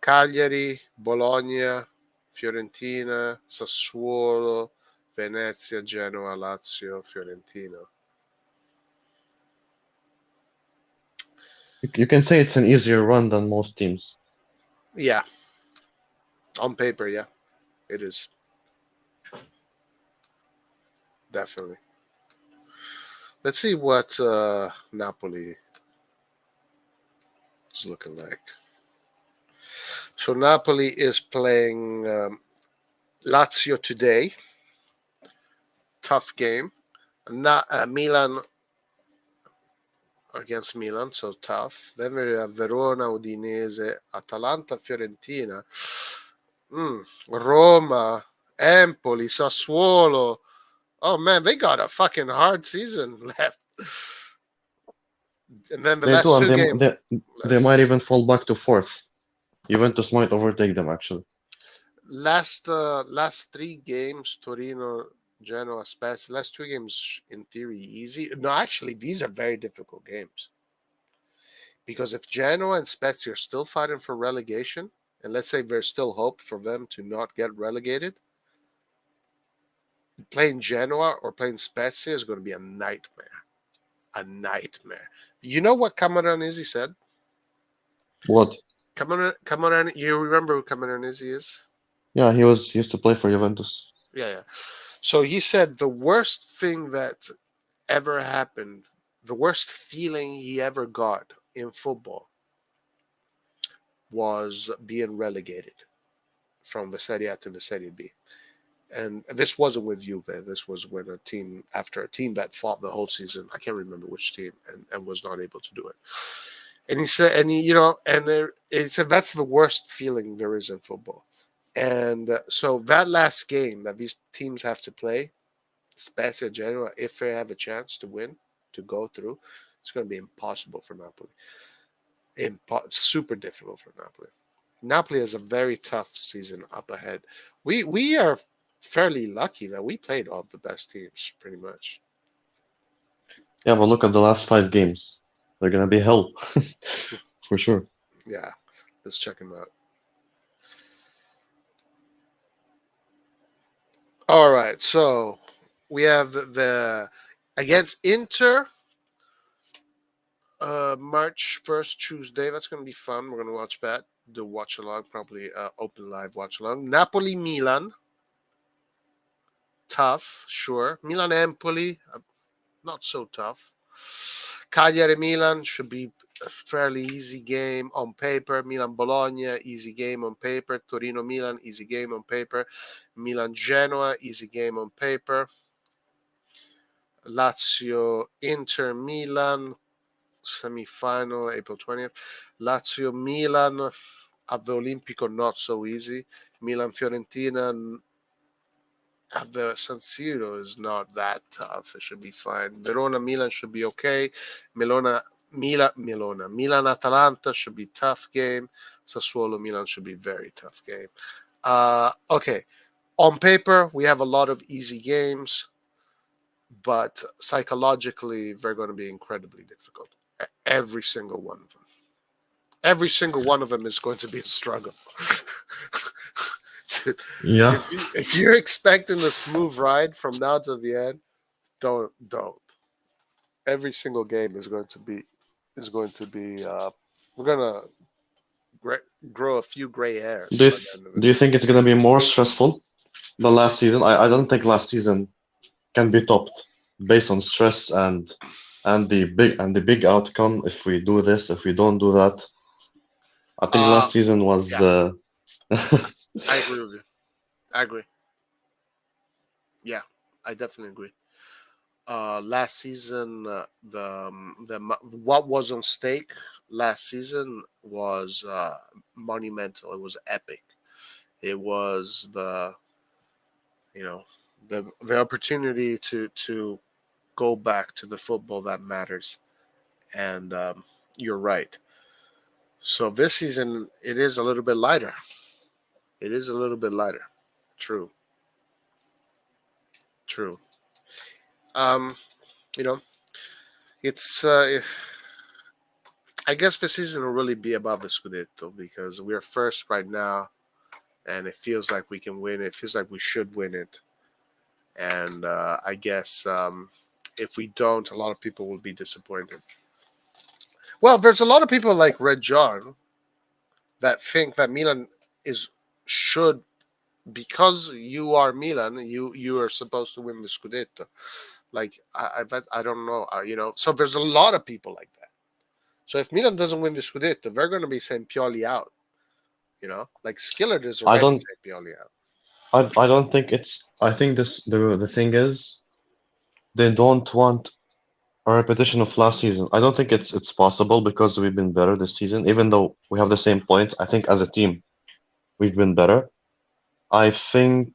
A: Cagliari, Bologna, Fiorentina, Sassuolo, Venezia, Genoa, Lazio, Fiorentina.
B: You can say it's an easier run than most teams.
A: Yeah, on paper, yeah, it is definitely. Let's see what Napoli is looking like. So Napoli is playing Lazio today. Tough game. Not Milan against Milan, so tough. Then we have Verona, Udinese, Atalanta, Fiorentina, Roma, Empoli, Sassuolo. Oh man, they got a fucking hard season left. And then the
B: They do,
A: last
B: and
A: two games.
B: they might even fall back to fourth. Juventus might overtake them actually.
A: Last three games, Torino, Genoa, Spezia. Last two games, in theory, easy. No, actually, these are very difficult games because if Genoa and Spezia are still fighting for relegation, and let's say there's still hope for them to not get relegated, playing Genoa or playing Spezia is going to be a nightmare. A nightmare. You know what Camoranesi said?
B: What?
A: Camoranesi, you remember who Camoranesi is?
B: Yeah, he used to play for Juventus.
A: Yeah, yeah. So he said the worst thing that ever happened, the worst feeling he ever got in football was being relegated from the Serie A to the Serie B. And this wasn't with Juve. This was when after a team that fought the whole season, I can't remember which team, and was not able to do it. And he said, he said that's the worst feeling there is in football. And so that last game that these teams have to play, Spezia, Genoa, if they have a chance to win, to go through, it's going to be impossible for Napoli. Super difficult for Napoli. Napoli has a very tough season up ahead. We are fairly lucky that we played all the best teams, pretty much.
B: Yeah, but look at the last 5 games. They're gonna be hell for sure.
A: Yeah, let's check them out. All right, so we have the against Inter, March 1st, Tuesday. That's going to be fun. We're going to watch that. The watch along, probably open live watch along. Napoli, Milan. Tough, sure. Milan, Empoli, not so tough. Cagliari, Milan should be a fairly easy game on paper. Milan, Bologna, easy game on paper. Torino, Milan, easy game on paper. Milan, Genoa, easy game on paper. Lazio, Inter, Milan, semi-final, April 20th. Lazio, Milan at the Olimpico, not so easy. Milan, Fiorentina at the San Siro is not that tough. It should be fine. Verona, Milan should be okay. Milan, Atalanta should be tough game. Sassuolo, Milan should be very tough game. Okay. On paper, we have a lot of easy games, but psychologically, they're going to be incredibly difficult. Every single one of them. Every single one of them is going to be a struggle.
B: Yeah.
A: If you're expecting a smooth ride from now to the end, don't. Every single game is going to be. We're gonna grow a few gray hairs by the end of
B: Do you
A: this.
B: think it's gonna be more stressful than last season? I don't think last season can be topped based on stress and the big outcome if we do this, if we don't do that. I think
A: Uh
B: last season was
A: yeah, I agree with you. I agree. Yeah, I definitely agree. Last season, what was on stake last season was monumental. It was epic. It was you know the opportunity to go back to the football that matters. And you're right. So this season it is a little bit lighter. It is a little bit lighter. True. True. Um, you know, it's I guess the season will really be about the Scudetto because we're first right now, and it feels like we can win. It feels like we should win it, and I guess if we don't, a lot of people will be disappointed. Well, there's a lot of people like Red John that think that Milan is should because you are Milan, you are supposed to win the Scudetto. Like I don't know, So there's a lot of people like that. So if Milan doesn't win the Scudetto, they're going to be saying Pioli out. Like Skillard is
B: I
A: already
B: don't
A: saying Pioli out.
B: I don't think it's I think this the thing is they don't want a repetition of last season. I don't think it's possible because we've been better this season, even though we have the same point. I think as a team we've been better. I think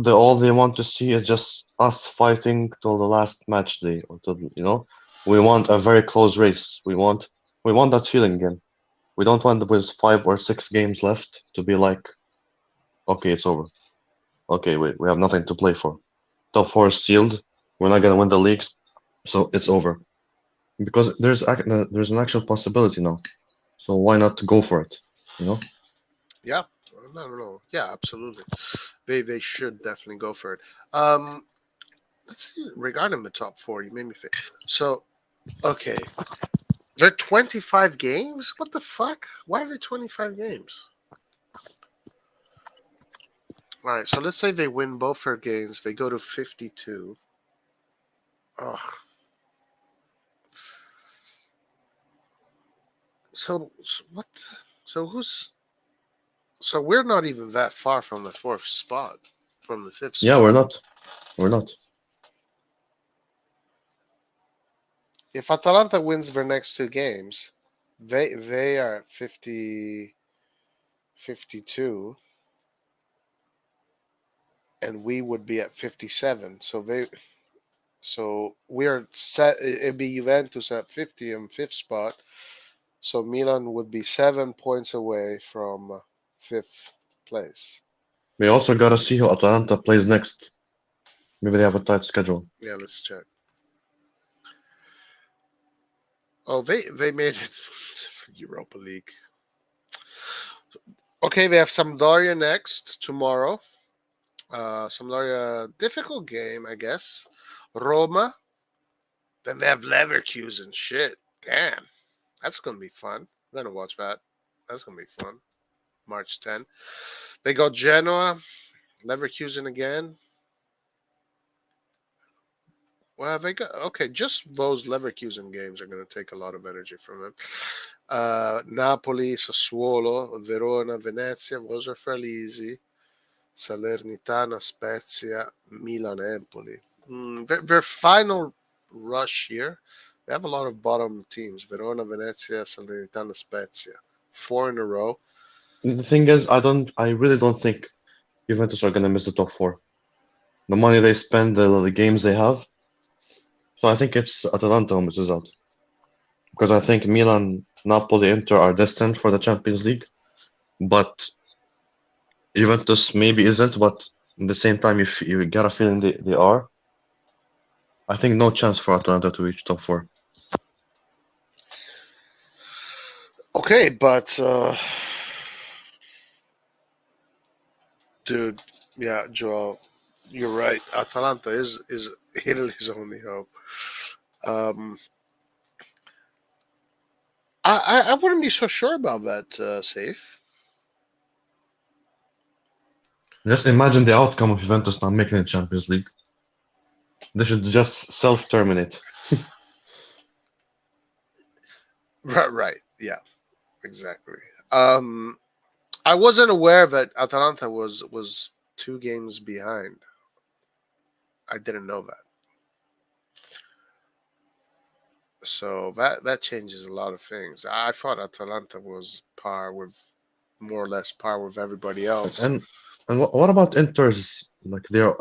B: all they want to see is just us fighting till the last match day or we want a very close race. We want that feeling again. We don't want with 5 or 6 games left to be like, okay, it's over. Okay, we have nothing to play for. Top four is sealed. We're not gonna win the league, so it's over. Because there's an actual possibility now. So why not go for it? You know?
A: Yeah, no. Yeah, absolutely. They should definitely go for it. Um, let's see. Regarding the top four, you made me think. So okay, they're 25 games. What the fuck? Why are they 25 games? All right, so let's say they win both their games. They go to 52. Ugh. So what? So who's? So we're not even that far from the fourth spot, from the fifth
B: Yeah,
A: spot.
B: we're not.
A: If Atalanta wins their next two games, they are at 52, and we would be at 57. So we're set. It'd be Juventus at 50 and fifth spot. So Milan would be 7 points away from fifth place.
B: We also gotta see how Atalanta plays next. Maybe they have a tight schedule.
A: Yeah, let's check. Oh, they made it Europa League. Okay, we have Sampdoria next tomorrow. Sampdoria, difficult game, I guess. Roma. Then they have Leverkusen. Shit, damn, that's gonna be fun. I'm gonna watch that. That's gonna be fun. March 10th. They got Genoa, Leverkusen again. Well, they got okay. Just those Leverkusen games are going to take a lot of energy from them. Napoli, Sassuolo, Verona, Venezia. Those are fairly easy. Salernitana, Spezia, Milan, Empoli. Their final rush here. They have a lot of bottom teams: Verona, Venezia, Salernitana, Spezia. Four in a row.
B: The thing is, I really don't think Juventus are gonna miss the top four. The money they spend, the games they have. So I think it's Atalanta who misses out. Because I think Milan, Napoli, Inter are destined for the Champions League, but Juventus maybe isn't. But at the same time, if you get a feeling they are, I think no chance for Atalanta to reach top four.
A: Okay, but dude, yeah, Joel, you're right. Atalanta is Italy's only hope. Um, I wouldn't be so sure about that. Safe.
B: Just imagine the outcome of Juventus not making the Champions League. They should just self-terminate.
A: Right. Yeah. Exactly. Um, I wasn't aware that Atalanta was 2 games behind. I didn't know that. So that changes a lot of things. I thought Atalanta was par with more or less par with everybody else.
B: And what about Inter's? Like they're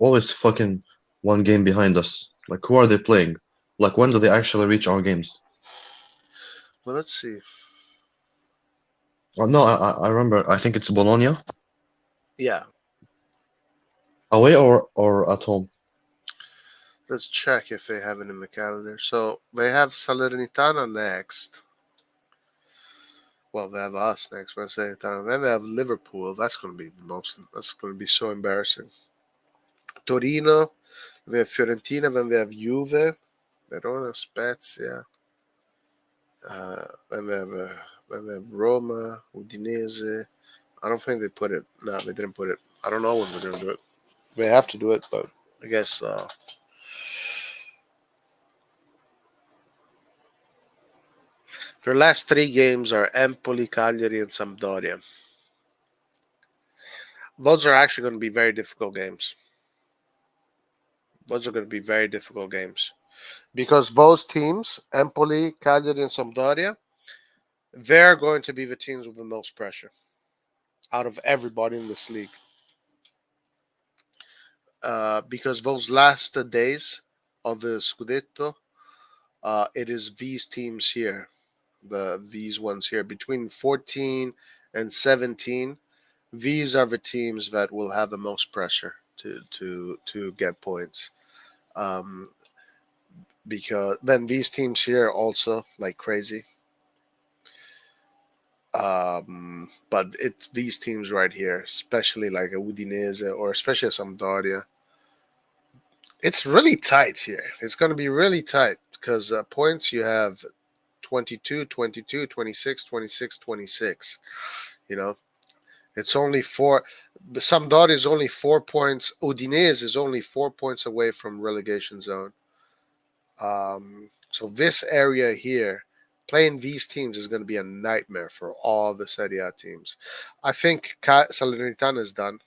B: always fucking 1 game behind us. Like who are they playing? Like when do they actually reach our games?
A: Well, let's see.
B: Oh, no, I remember. I think it's Bologna
A: Yeah,
B: away or at home.
A: let's check if they have it in the calendar. So they have Salernitana next. Well, they have us next Wednesday. Then they have Liverpool. That's going to be the most. That's going to be so embarrassing. Torino, we have Fiorentina, then we have Juve, Verona, Spezia, then we have Roma, Udinese. I don't think they put it. No, they didn't put it. I don't know when they're going to do it. They have to do it, but I guess their last three games are Empoli, Cagliari, and Sampdoria. Those are actually going to be very difficult games. Those are going to be very difficult games because those teams, Empoli, Cagliari, and Sampdoria, they're going to be the teams with the most pressure out of everybody in this league. Because those last days of the Scudetto, it is these teams here, these ones here between 14 and 17. These are the teams that will have the most pressure to get points. Um, because then these teams here also like crazy. But it's these teams right here, especially like a Udinese or especially a Sampdoria. It's really tight here. It's going to be really tight because points you have 22, 22, 26, 26, 26. You know, it's only four. Sampdoria is only 4 points. Udinese is only 4 points away from relegation zone. So this area here, playing these teams is going to be a nightmare for all the Serie A teams. I think Salernitana is done.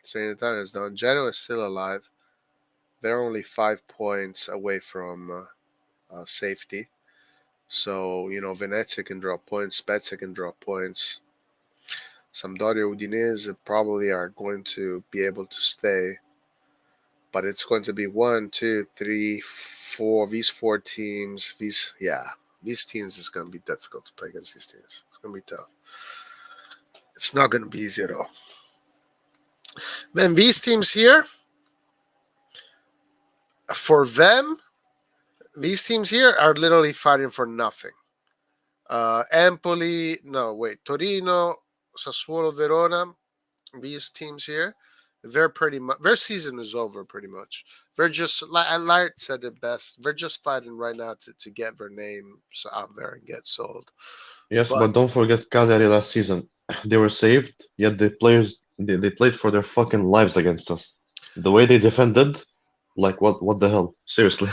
A: Salernitana is done. Genoa is still alive. They're only 5 points away from safety. So, Venezia can drop points, Spezia can drop points. Sampdoria, Udinese probably are going to be able to stay. But it's going to be one, two, three, four. These four teams, these teams is going to be difficult to play against these teams. It's going to be tough. It's not going to be easy at all. Then these teams here, for them, these teams here are literally fighting for nothing. Empoli, no, wait, Torino, Sassuolo, Verona, these teams here, they're pretty much, their season is over pretty much. They're just, like Lart said it best, they're just fighting right now to get their name out there and get sold.
B: Yes,
A: But
B: but don't forget Cagliari last season. They were saved, yet the players they played for their fucking lives against us. The way they defended, like what the hell? Seriously.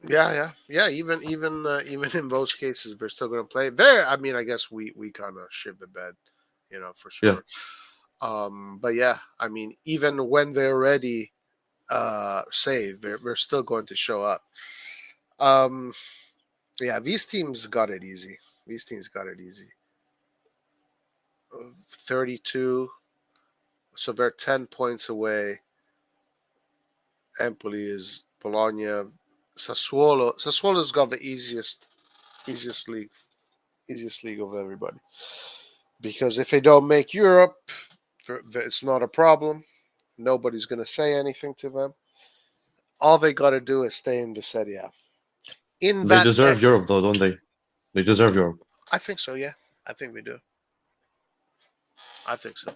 A: yeah. Even in those cases, they're still going to play. There, I mean, I guess we kind of shit the bed, for
B: Yeah.
A: sure. But yeah, I mean, even when they're ready, save, they're still going to show up. Um, yeah, these teams got it easy. These teams got it easy. 32, so they're 10 points away. Empoli is Bologna. Sassuolo's got the easiest league, easiest league of everybody. Because if they don't make Europe, it's not a problem. Nobody's going to say anything to them. All they got to do is stay in the Serie A. In
B: They
A: that,
B: deserve Europe though, don't they? They deserve Europe.
A: I think so. Yeah, I think we do. I think so.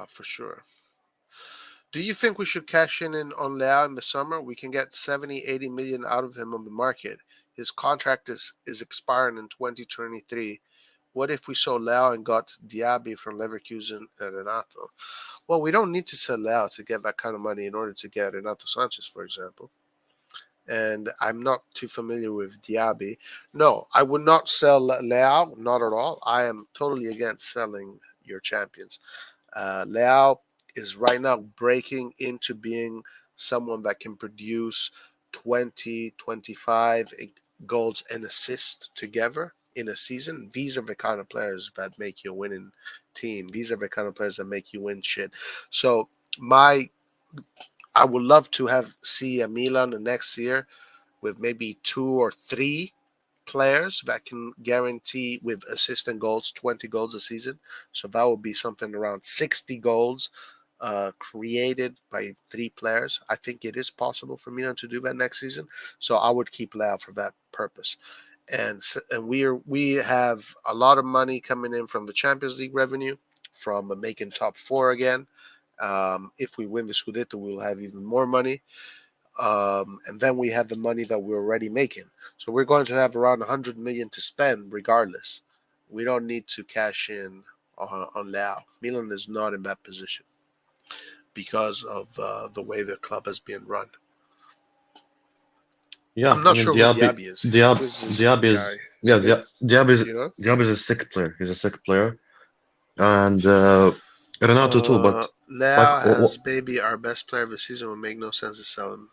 A: For sure. Do you think we should cash in on Leao in the summer? We can get 70, 80 million out of him on the market. His contract is expiring in 2023. What if we sold Leao and got Diaby from Leverkusen and Renato? Well, we don't need to sell Leao to get that kind of money in order to get Renato Sanches, for example. And I'm not too familiar with Diaby. No, I would not sell Leao, not at all. I am totally against selling your champions. Leao is right now breaking into being someone that can produce 20, 25 goals and assists together in a season. These are the kind of players that make you a winning team. These are the kind of players that make you win shit. So I would love to have see a Milan next year with maybe two or three players that can guarantee with assist and goals 20 goals a season. So that would be something around 60 goals created by three players. I think it is possible for Milan to do that next season. So I would keep Leao for that purpose. And we have a lot of money coming in from the Champions League revenue. from making top four again. If we win the Scudetto, we'll have even more money. And then we have the money that we're already making. So we're going to have around 100 million to spend regardless. We don't need to cash in on Leao. Milan is not in that position because of the way the club has been run.
B: Yeah,
A: I'm
B: I
A: not
B: mean
A: sure who Diaby is. Who is this
B: Diaby
A: guy?
B: is
A: Is he
B: yeah,
A: good? Do you know?
B: Diaby is a sick player. He's a sick player, and Renato too. But like,
A: Leao has maybe our best player of the season. Would make no sense to sell him.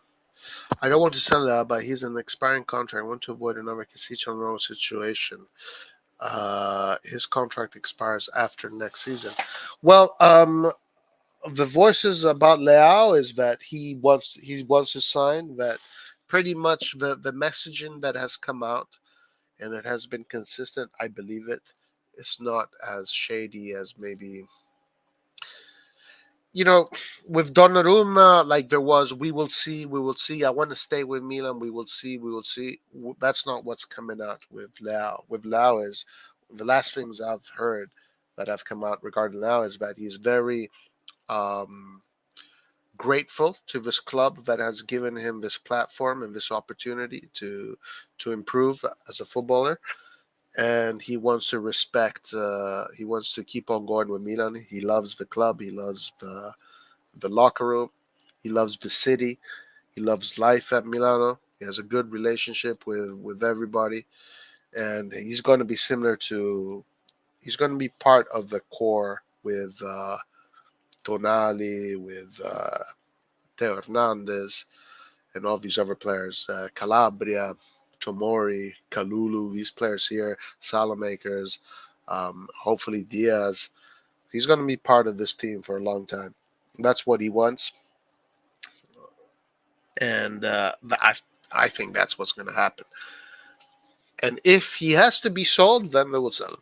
A: I don't want to sell Leao, but he's an expiring contract. I want to avoid another Casiccio situation. His contract expires after next season. Well, the voices about Leao is that he wants to sign. That pretty much the messaging that has come out and it has been consistent. I believe it. It's not as shady as maybe with Donnarumma, like there was, we will see, we will see. I want to stay with Milan. We will see, we will see. That's not what's coming out with Leao. With Leao is the last things I've heard that have come out regarding Leao is that he's very um, grateful to this club that has given him this platform and this opportunity to improve as a footballer, and he wants to respect. He wants to keep on going with Milan. He loves the club. He loves the locker room. He loves the city. He loves life at Milano. He has a good relationship with everybody, and he's going to be similar to. He's going to be part of the core with Tonali, with Teo Hernandez, and all these other players. Calabria, Tomori, Kalulu, these players here, Saelemaekers, hopefully Diaz. He's going to be part of this team for a long time. That's what he wants, and I think that's what's going to happen. And if he has to be sold, then they will sell him.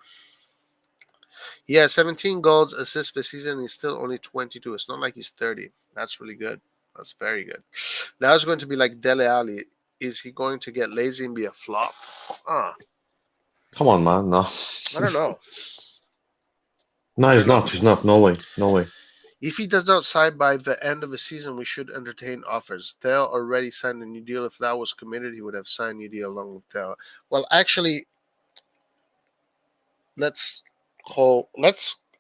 A: He has 17 goals, assists this season. He's still only 22. It's not like he's 30. That's really good. That's very good. Now it's going to be like Dele Alli. Is he going to get lazy and be a flop? Uh,
B: come on, man, no,
A: I don't know.
B: no,
A: I
B: he's
A: don't know.
B: not. He's not. No way. No way.
A: If he does not sign by the end of the season, we should entertain offers. Theo already signed a new deal. If that was committed, he would have signed a new deal along with Theo. Well, actually, let's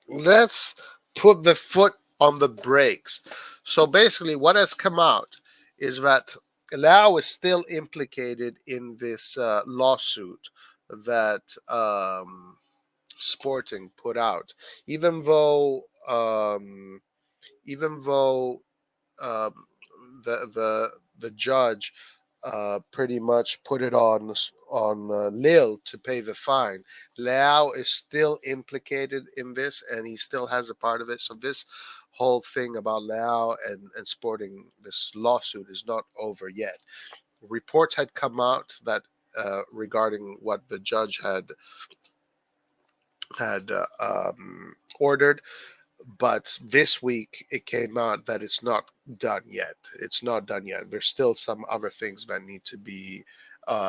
A: let's put the foot on the brakes. So basically, what has come out is that Lao is still implicated in this lawsuit that Sporting put out, even though even though um, the judge pretty much put it on Lille to pay the fine. Leao is still implicated in this, and he still has a part of it. So this whole thing about Leao and Sporting, this lawsuit is not over yet. Reports had come out that regarding what the judge had ordered, but this week it came out that it's not done yet. It's not done yet. There's still some other things that need to be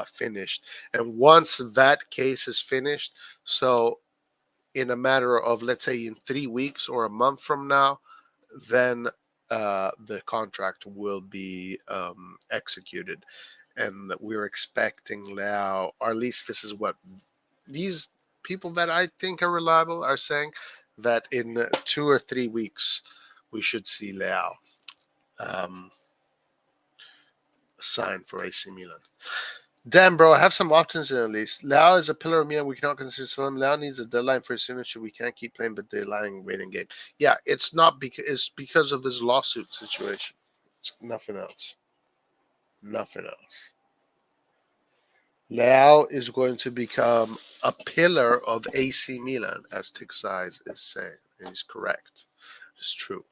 A: finished. And once that case is finished, so in a matter of, let's say, in 3 weeks or a month from now, then the contract will be executed. And we're expecting now, or at least this is what these people that I think are reliable are saying, that in 2 or 3 weeks we should see Leao um, sign for AC Milan. Damn, bro, I have some options in at least. Leao is a pillar of Milan. We cannot consider selling him. Leao needs a deadline for his signature. We can't keep playing the deadline waiting game. Yeah, it's not because it's because of this lawsuit situation. It's nothing else. Nothing else. Leao is going to become a pillar of AC Milan, as Tick Size is saying. And he's correct. It's true.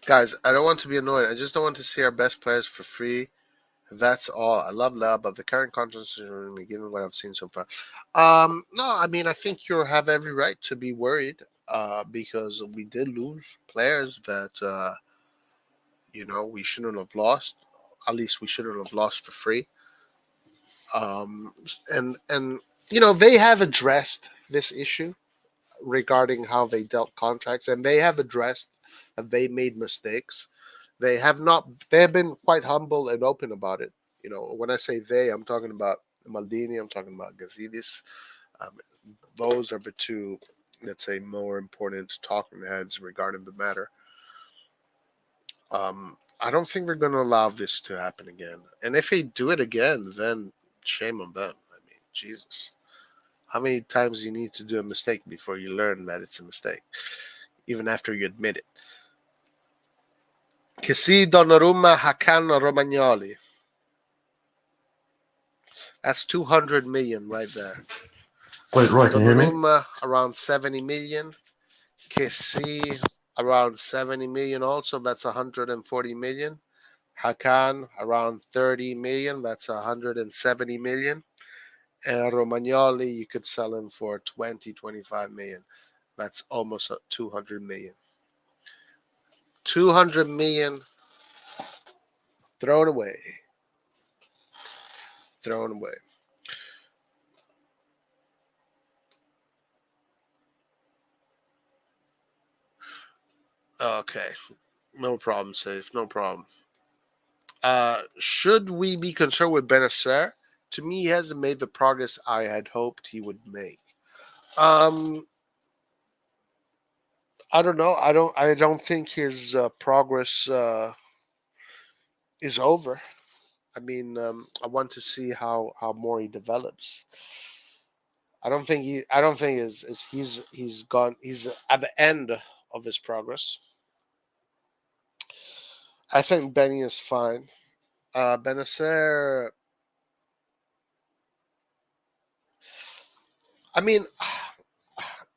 A: Guys, I don't want to be annoying. I just don't want to see our best players for free. That's all. I love Leao, but the current contract situation, given what I've seen so far. No, I mean, I think you have every right to be worried because we did lose players that, we shouldn't have lost. At least we shouldn't have lost for free. And they have addressed this issue regarding how they dealt contracts, and they have addressed that they made mistakes. They have not. They have been quite humble and open about it. When I say they, I'm talking about Maldini. I'm talking about Gazidis. Um, those are the two, let's say, more important talking heads regarding the matter. I don't think they're going to allow this to happen again. And if they do it again, then shame on them. I mean, Jesus. How many times you need to do a mistake before you learn that it's a mistake, even after you admit it? Kessi, Donnarumma, Hakan, Romagnoli. That's 200 million right there.
B: Wait, Roy, can you hear me?
A: Donnarumma around 70 million. Kessi around 70 million also. That's 140 million. Hakan around 30 million. That's 170 million. And Romagnoli, you could sell him for 20, 25 million. That's almost 200 million. 200 million thrown away. Thrown away. Okay. No problem, Safe. No problem. Should we be concerned with Benacer? To me, he hasn't made the progress I had hoped he would make. Um, I don't know. I don't think his progress is over. I mean, I want to see how more he develops. I don't think he's gone. He's at the end of his progress. I think Benny is fine. Benacer. I mean,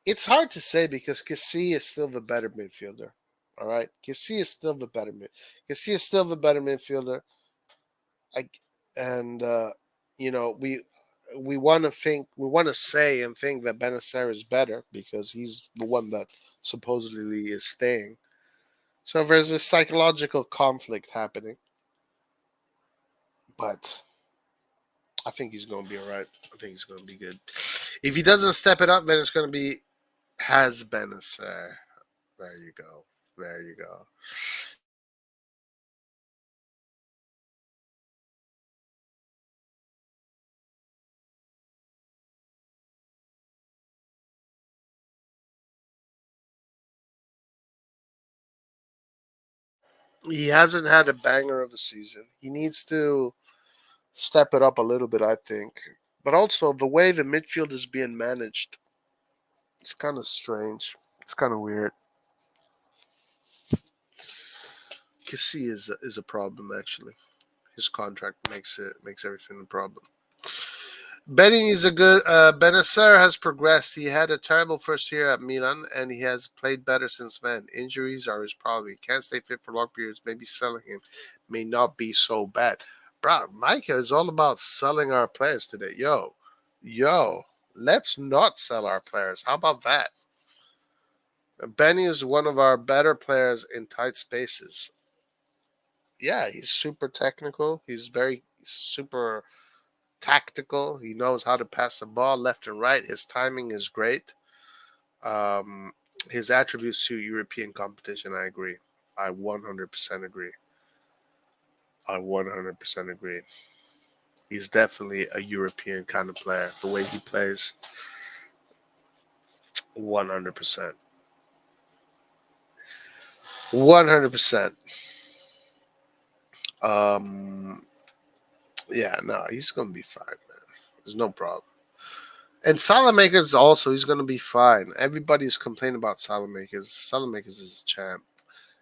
A: it's hard to say because Kessie is still the better midfielder. All right, Kessie is still the better mid. Kessie is still the better midfielder. I and we want to think, we want to say and think that Benacer is better because he's the one that supposedly is staying. So there's this psychological conflict happening, but I think he's going to be all right. I think he's going to be good. If he doesn't step it up, then it's going to be has Benacer. There you go. There you go. He hasn't had a banger of a season. He needs to step it up a little bit, I think. But also the way the midfield is being managed, it's kind of strange. It's kind of weird. Kissi is a problem actually. His contract makes everything a problem. Betting is a good. Benacer has progressed. He had a terrible first year at Milan, and he has played better since then. Injuries are his problem. He can't stay fit for long periods. Maybe selling him may not be so bad. Bro, Micah is all about selling our players today. Yo, let's not sell our players. How about that? Benny is one of our better players in tight spaces. Yeah, he's super technical. He's very super tactical. He knows how to pass the ball left and right. His timing is great. Um, his attributes to European competition, I agree. I 100% agree. I 100% agree. He's definitely a European kind of player. The way he plays, 100%. 100%. Um, yeah, no, he's going to be fine, man. There's no problem. And Saelemaekers also, he's going to be fine. Everybody's complaining about Saelemaekers. Saelemaekers is a champ.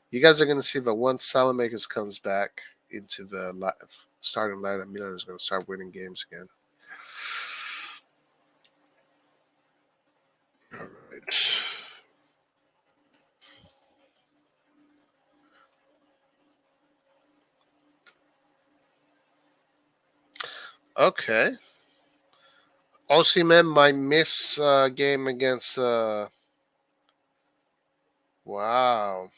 A: You guys are going to see that once Saelemaekers comes back into the starting lineup, Milan is going to start winning games again. All right. Okay. Osimhen might miss game against. Wow.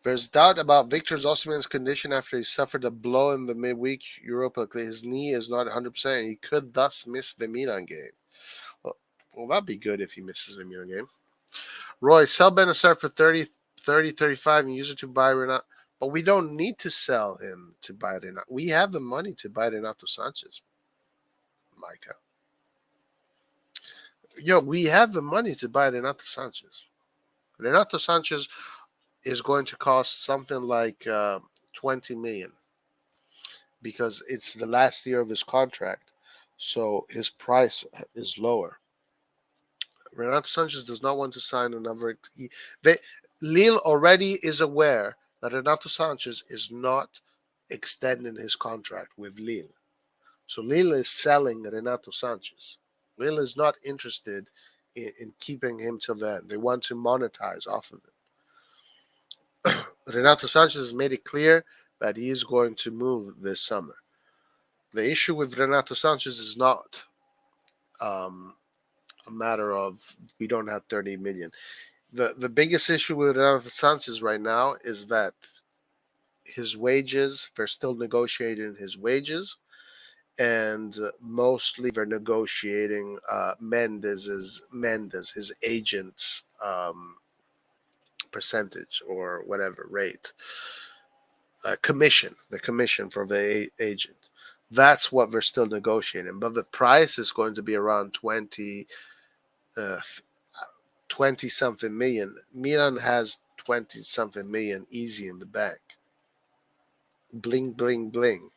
A: There's doubt about Victor Osimhen's condition after he suffered a blow in the midweek Europa League. His knee is not 100%. He could thus miss the Milan game. Well, that'd be good if he misses the Milan game. Roy, sell Benacer for 35 and use it to buy Renato. But we don't need to sell him to buy Renato. We have the money to buy Renato Sanches, Micah. Yo, we have the money to buy Renato Sanches. Renato Sanches is going to cost something like 20 million because it's the last year of his contract. So his price is lower. Renato Sanchez does not want to sign another. They, Lille already is aware that Renato Sanchez is not extending his contract with Lille. So Lille is selling Renato Sanchez. Lille is not interested in keeping him till then. They want to monetize off of it. Renato Sanchez has made it clear that he is going to move this summer. The issue with Renato Sanchez is not um, a matter of we don't have 30 million. The biggest issue with Renato Sanchez right now is that his wages, they're still negotiating his wages, and mostly they're negotiating Mendes, his agent's percentage or whatever rate, the commission for the agent. That's what they're still negotiating, but the price is going to be around uh, 20 something million. Milan has 20 something million easy in the bank. Bling, bling, bling.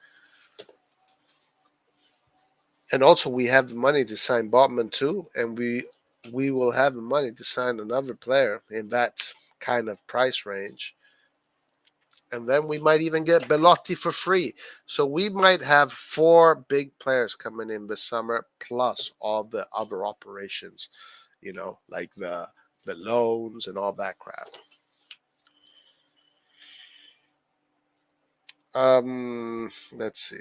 A: And also, we have the money to sign Botman too, and we will have the money to sign another player in that kind of price range. And then we might even get Belotti for free. So we might have four big players coming in this summer, plus all the other operations, like the loans and all that crap. Let's see.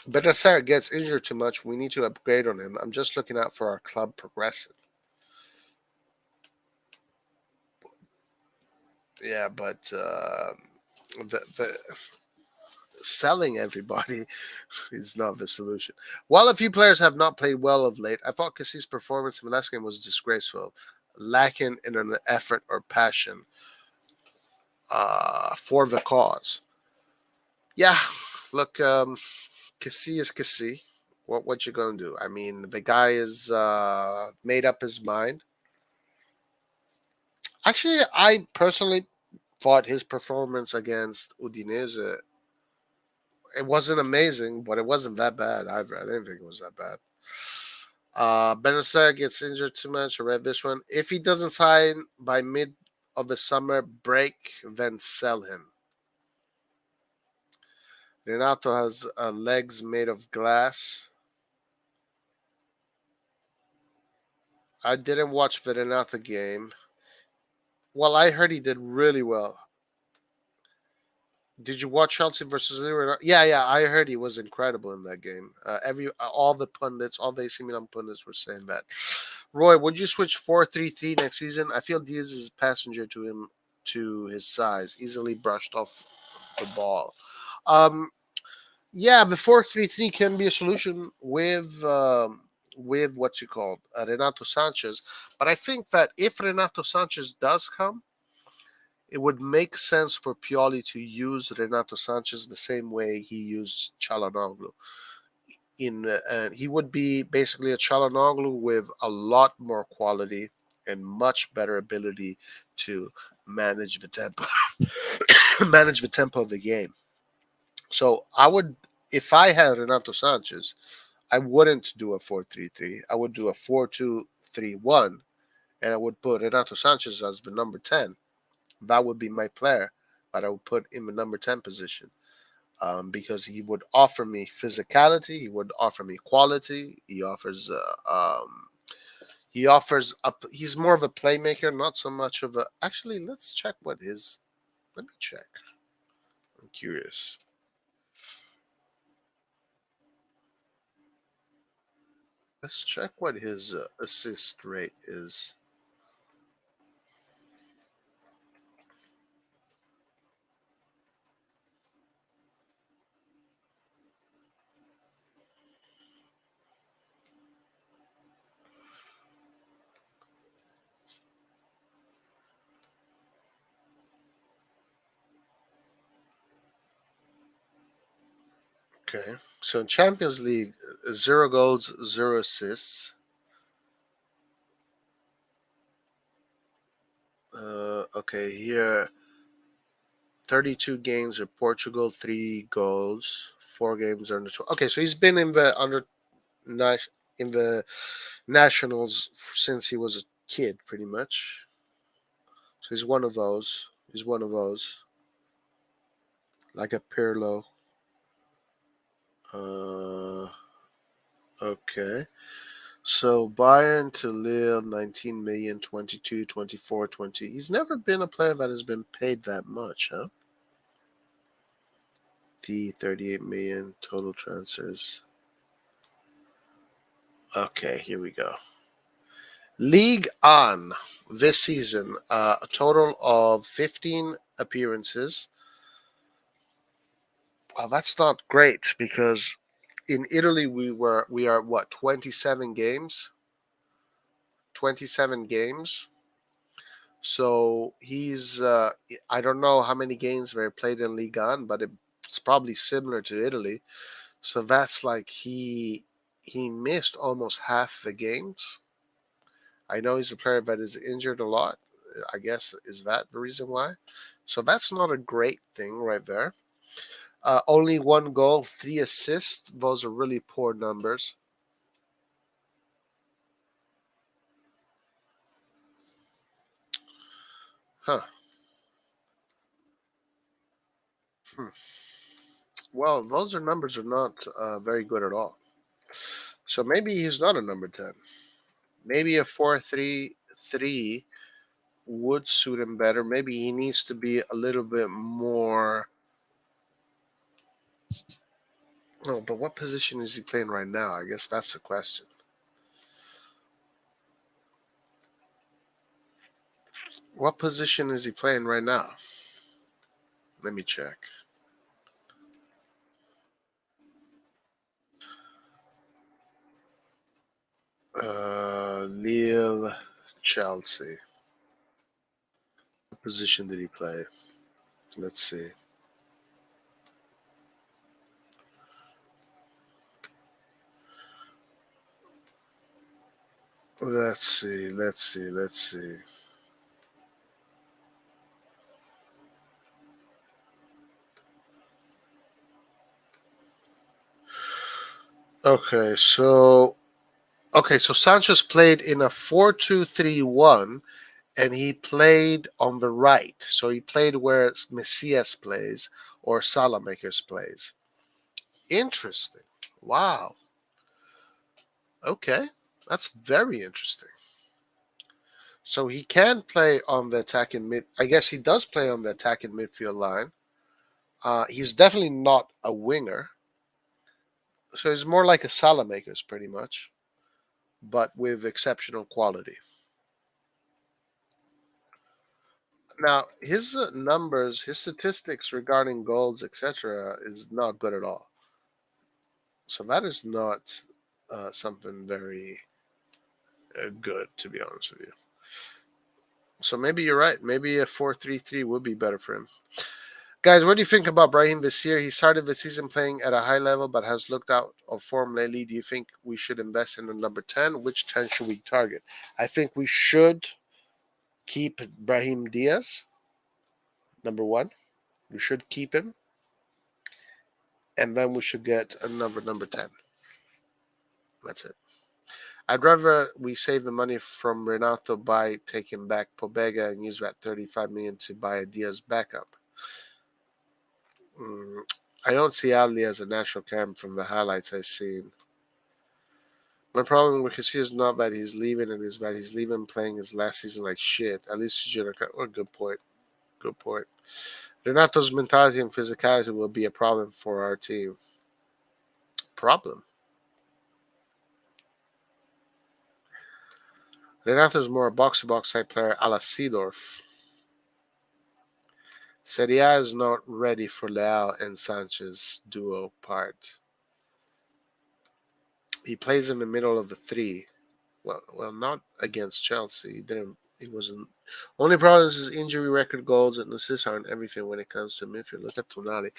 A: Benacer gets injured too much. We need to upgrade on him. I'm just looking out for our club progressive. Yeah, but the selling everybody is not the solution. While a few players have not played well of late, I thought Cassie's performance in the last game was disgraceful, lacking in an effort or passion for the cause. Yeah, look, Cassie is Cassie. What you gonna do? I mean, the guy is made up his mind. Actually, I personally thought his performance against Udinese, it wasn't amazing, but it wasn't that bad either. I didn't think it was that bad. Benacer gets injured too much. I read this one. If he doesn't sign by mid of the summer break, then sell him. Renato has legs made of glass. I didn't watch the Renato game. Well, I heard he did really well. Did you watch Chelsea versus Liverpool? Yeah, yeah. I heard he was incredible in that game. All the pundits, all the AC Milan pundits were saying that. Roy, would you switch 4-3-3 next season? I feel Diaz is a passenger to his size, easily brushed off the ball. Um, yeah, the 4-3-3 can be a solution with what you call Renato Sanchez, but I think that if Renato Sanchez does come, it would make sense for Pioli to use Renato Sanchez the same way he used Chalanoglu. He would be basically a Chalanoglu with a lot more quality and much better ability to manage the tempo, manage the tempo of the game. So I would, if I had Renato Sanchez, I wouldn't do a 4-3-3. I would do a 4-2-3-1, and I would put Renato Sanchez as the number 10. That would be my player that I would put in the number 10 position, because he would offer me physicality, he would offer me quality. He's more of a playmaker, not so much of a. Actually, let's check what his. Let me check. I'm curious. Let's check what his assist rate is. Okay. So in Champions League, 0 goals, 0 assists. Okay, here 32 games with Portugal, 3 goals, 4 games under. Okay, so he's been in the in the nationals since he was a kid, pretty much. So he's one of those. He's one of those, like a Pirlo. Uh, okay. So Bayern to Lille, 19 million, 22, 24, 20. He's never been a player that has been paid that much, huh? The 38 million total transfers. Okay, here we go. League on this season, a total of 15 appearances. Well, that's not great because in Italy we are what, 27 games, 27 games. So he's I don't know how many games were played in Ligue 1, but it's probably similar to Italy. So that's like he missed almost half the games. I know he's a player that is injured a lot. I guess is that the reason why? So that's not a great thing right there. Only 1 goal, 3 assists. Those are really poor numbers. Huh. Hmm. Well, those are numbers are not very good at all. So maybe he's not a number 10. Maybe a 4-3-3 would suit him better. Maybe he needs to be a little bit more. No, but what position is he playing right now? I guess that's the question. What position is he playing right now? Let me check. Lille, Chelsea. What position did he play? Let's see. Let's see. Let's see. Let's see. Okay, so Sanchez played in a 4-2-3-1, and he played on the right. So he played where Messias plays or Saelemaekers plays. Interesting. Wow. Okay. That's very interesting. So he can play on the attacking mid. I guess he does play on the attacking midfield line. He's definitely not a winger. So he's more like a Saelemaekers, pretty much, but with exceptional quality. Now, his numbers, his statistics regarding goals, etc., is not good at all. So that is not something very good, to be honest with you. So maybe you're right. Maybe a 4-3-3 would be better for him. Guys, what do you think about Brahim this year? He started the season playing at a high level, but has looked out of form lately. Do you think we should invest in the number 10? Which 10 should we target? I think we should keep Brahim Diaz, number 1. We should keep him. And then we should get another number 10. That's it. I'd rather we save the money from Renato by taking back Pobega and use that 35 million to buy a Diaz backup. I don't see Ali as a national cam from the highlights I've seen. My problem with Casilla is not that he's leaving, and is that he's leaving playing his last season like shit. At least he's oh, good point. Good point. Renato's mentality and physicality will be a problem for our team. Problem. Renato's more a box-to-box type player a la Seedorf. Serie A is not ready for Leao and Sanchez duo part. He plays in the middle of the three. Well, not against Chelsea. He didn't. He wasn't. Only problem is his injury record, goals, and assists aren't everything when it comes to midfield. Look at Tonali,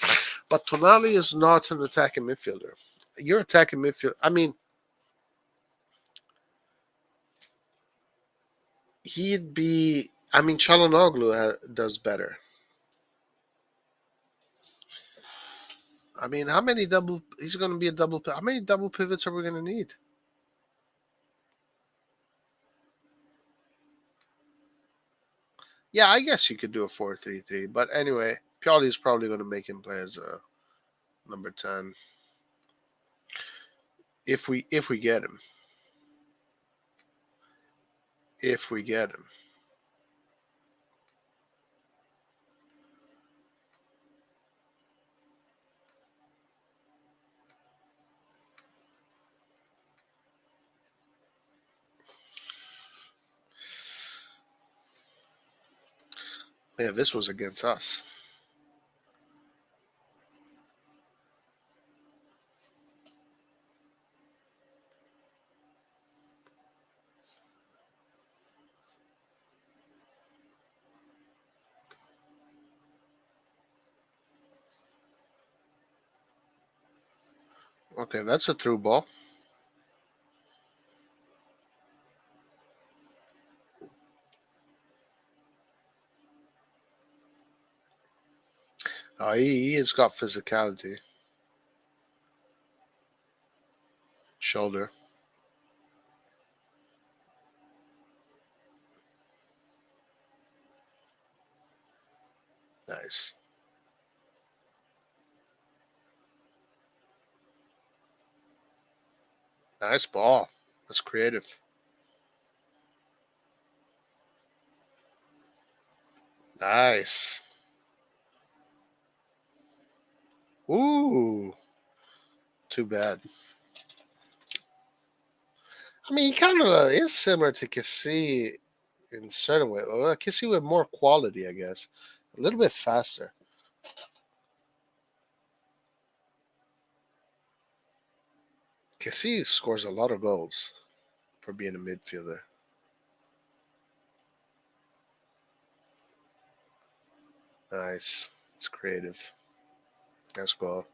A: but Tonali is not an attacking midfielder. You're attacking midfield. I mean, he'd be. I mean, Çalhanoğlu does better. I mean, how many double? He's going to be a double. How many double pivots are we going to need? Yeah, I guess you could do a 4-3-3, but anyway, Pioli is probably going to make him play as a number 10 if we get him. If we get him. Yeah, this was against us. Okay, that's a through ball. Oh, he has got physicality. Shoulder. Nice. Nice ball. That's creative. Nice. Ooh. Too bad. I mean, he kind of is similar to Kessie in certain way. Well, Kessie with more quality, I guess. A little bit faster. Kessie scores a lot of goals for being a midfielder. Nice. It's creative. Nice goal.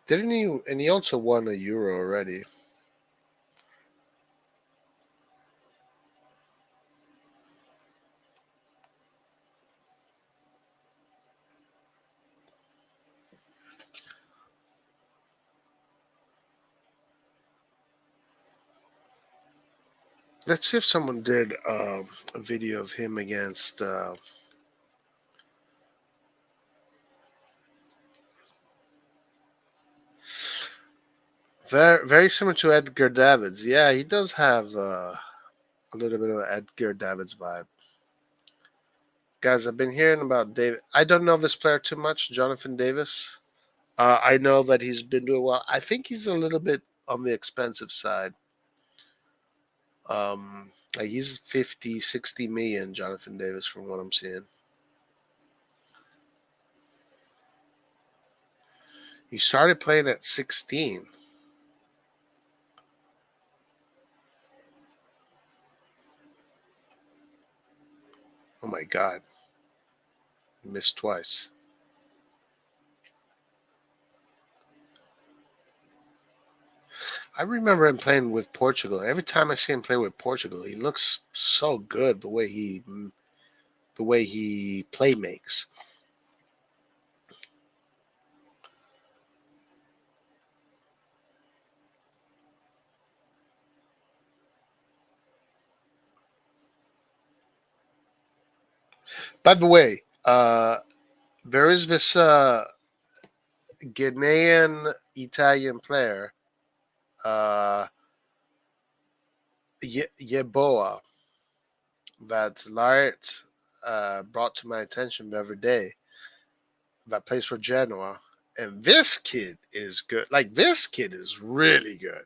A: Didn't he? And he also won a Euro already. Let's see if someone did a video of him against. Very similar to Edgar Davids. Yeah, he does have a little bit of Edgar Davids vibe. Guys, I've been hearing about David. I don't know this player too much, Jonathan Davis. I know that he's been doing well. I think he's a little bit on the expensive side. Like he's 50, 60 million, Jonathan Davis, from what I'm seeing. He started playing at 16. Oh my God. He missed twice. I remember him playing with Portugal. Every time I see him play with Portugal, he looks so good the way he play makes. By the way, there is this Ghanaian Italian player, uh, Yeboah, that Lart brought to my attention the other day, that plays for Genoa. And this kid is good. Like, this kid is really good.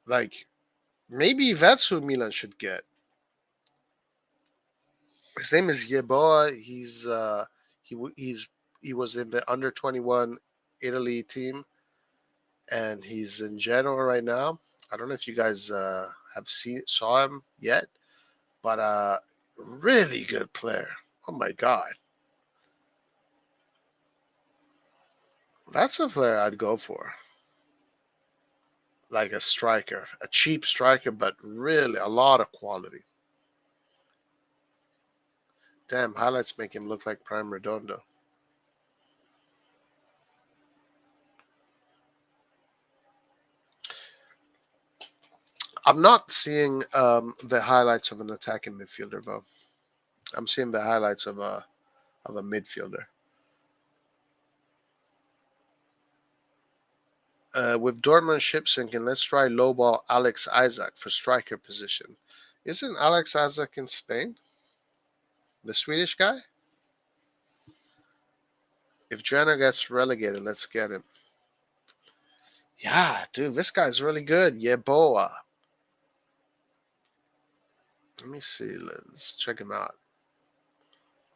A: Like, maybe that's who Milan should get. His name is Yeboah. He was in the under 21 Italy team, and he's in Genoa right now. I don't know if you guys have seen saw him yet, but really good player. Oh my god, that's a player I'd go for, like a striker, a cheap striker, but really a lot of quality. Damn, highlights make him look like Prime Redondo. I'm not seeing the highlights of an attacking midfielder though. I'm seeing the highlights of a midfielder. With Dortmund ship sinking, let's try lowball Alex Isaac for striker position. Isn't Alex Isaac in Spain? The Swedish guy? If Genoa gets relegated, let's get him. Yeah, dude, this guy's really good. Yeboah. Let me see. Let's check him out.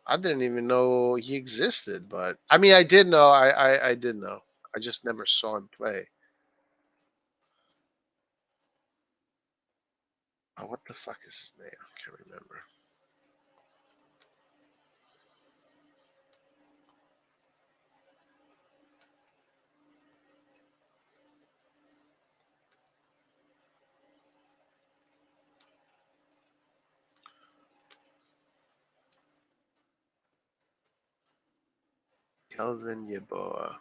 A: I didn't even know he existed, but I mean, I did know. I did know. I just never saw him play. Oh, what the fuck is his name? I can't remember. Kelvin Yeboah.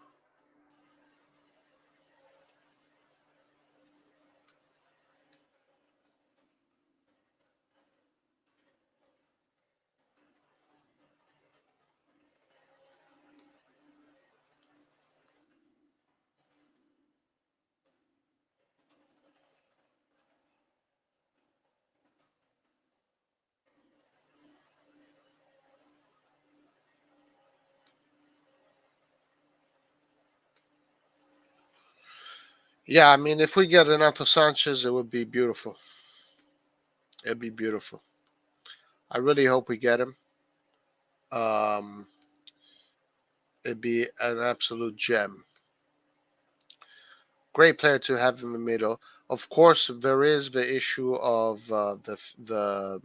A: Yeah, I mean, if we get Renato Sanches, it would be beautiful. It'd be beautiful. I really hope we get him. Um, it'd be an absolute gem. Great player to have in the middle. Of course, there is the issue of the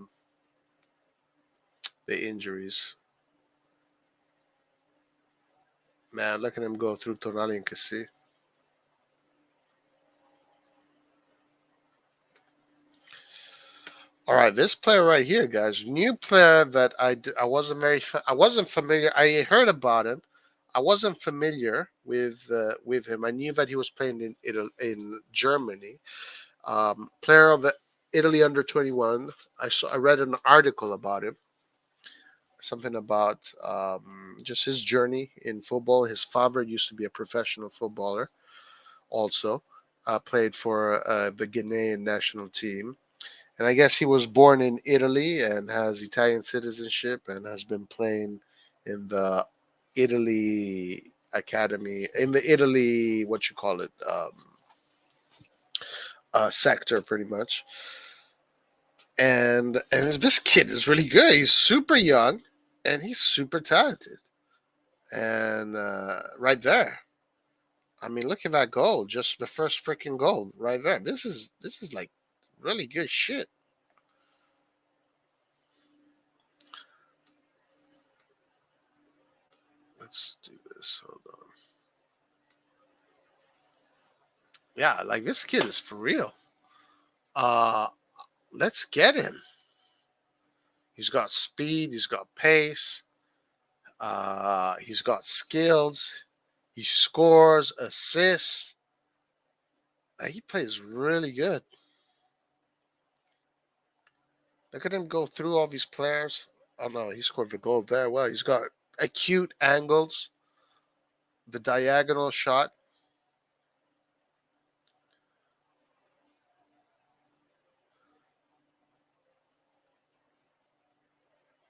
A: injuries. Man, look at him go through Tonali and Cassie. All right, this player right here, guys, new player that I wasn't I wasn't familiar. I heard about him. I wasn't familiar with him. I knew that he was playing in in Germany. Player of the Italy under 21. I read an article about him. Something about just his journey in football. His father used to be a professional footballer. Also, played for the Ghanaian national team. And I guess he was born in Italy and has Italian citizenship and has been playing in the Italy academy, in the Italy, what you call it, sector, pretty much. And this kid is really good. He's super young, and he's super talented. And right there, I mean, look at that goal! Just the first freaking goal, right there. This is like really good shit. Let's do this. Hold on. Yeah, like this kid is for real. Uh, let's get him. He's got speed. He's got pace. He's got skills. He scores, assists. He plays really good. Look at him go through all these players. Oh no, he scored the goal very well. He's got acute angles. The diagonal shot.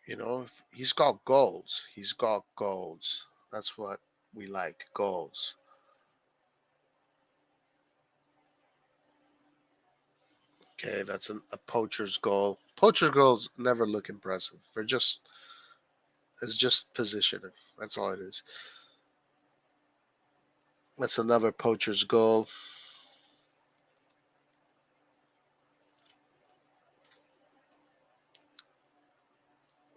A: You know, he's got goals. He's got goals. That's what we like. Goals. Okay, that's a poacher's goal. Poacher's goals never look impressive. It's just positioning. That's all it is. That's another poacher's goal.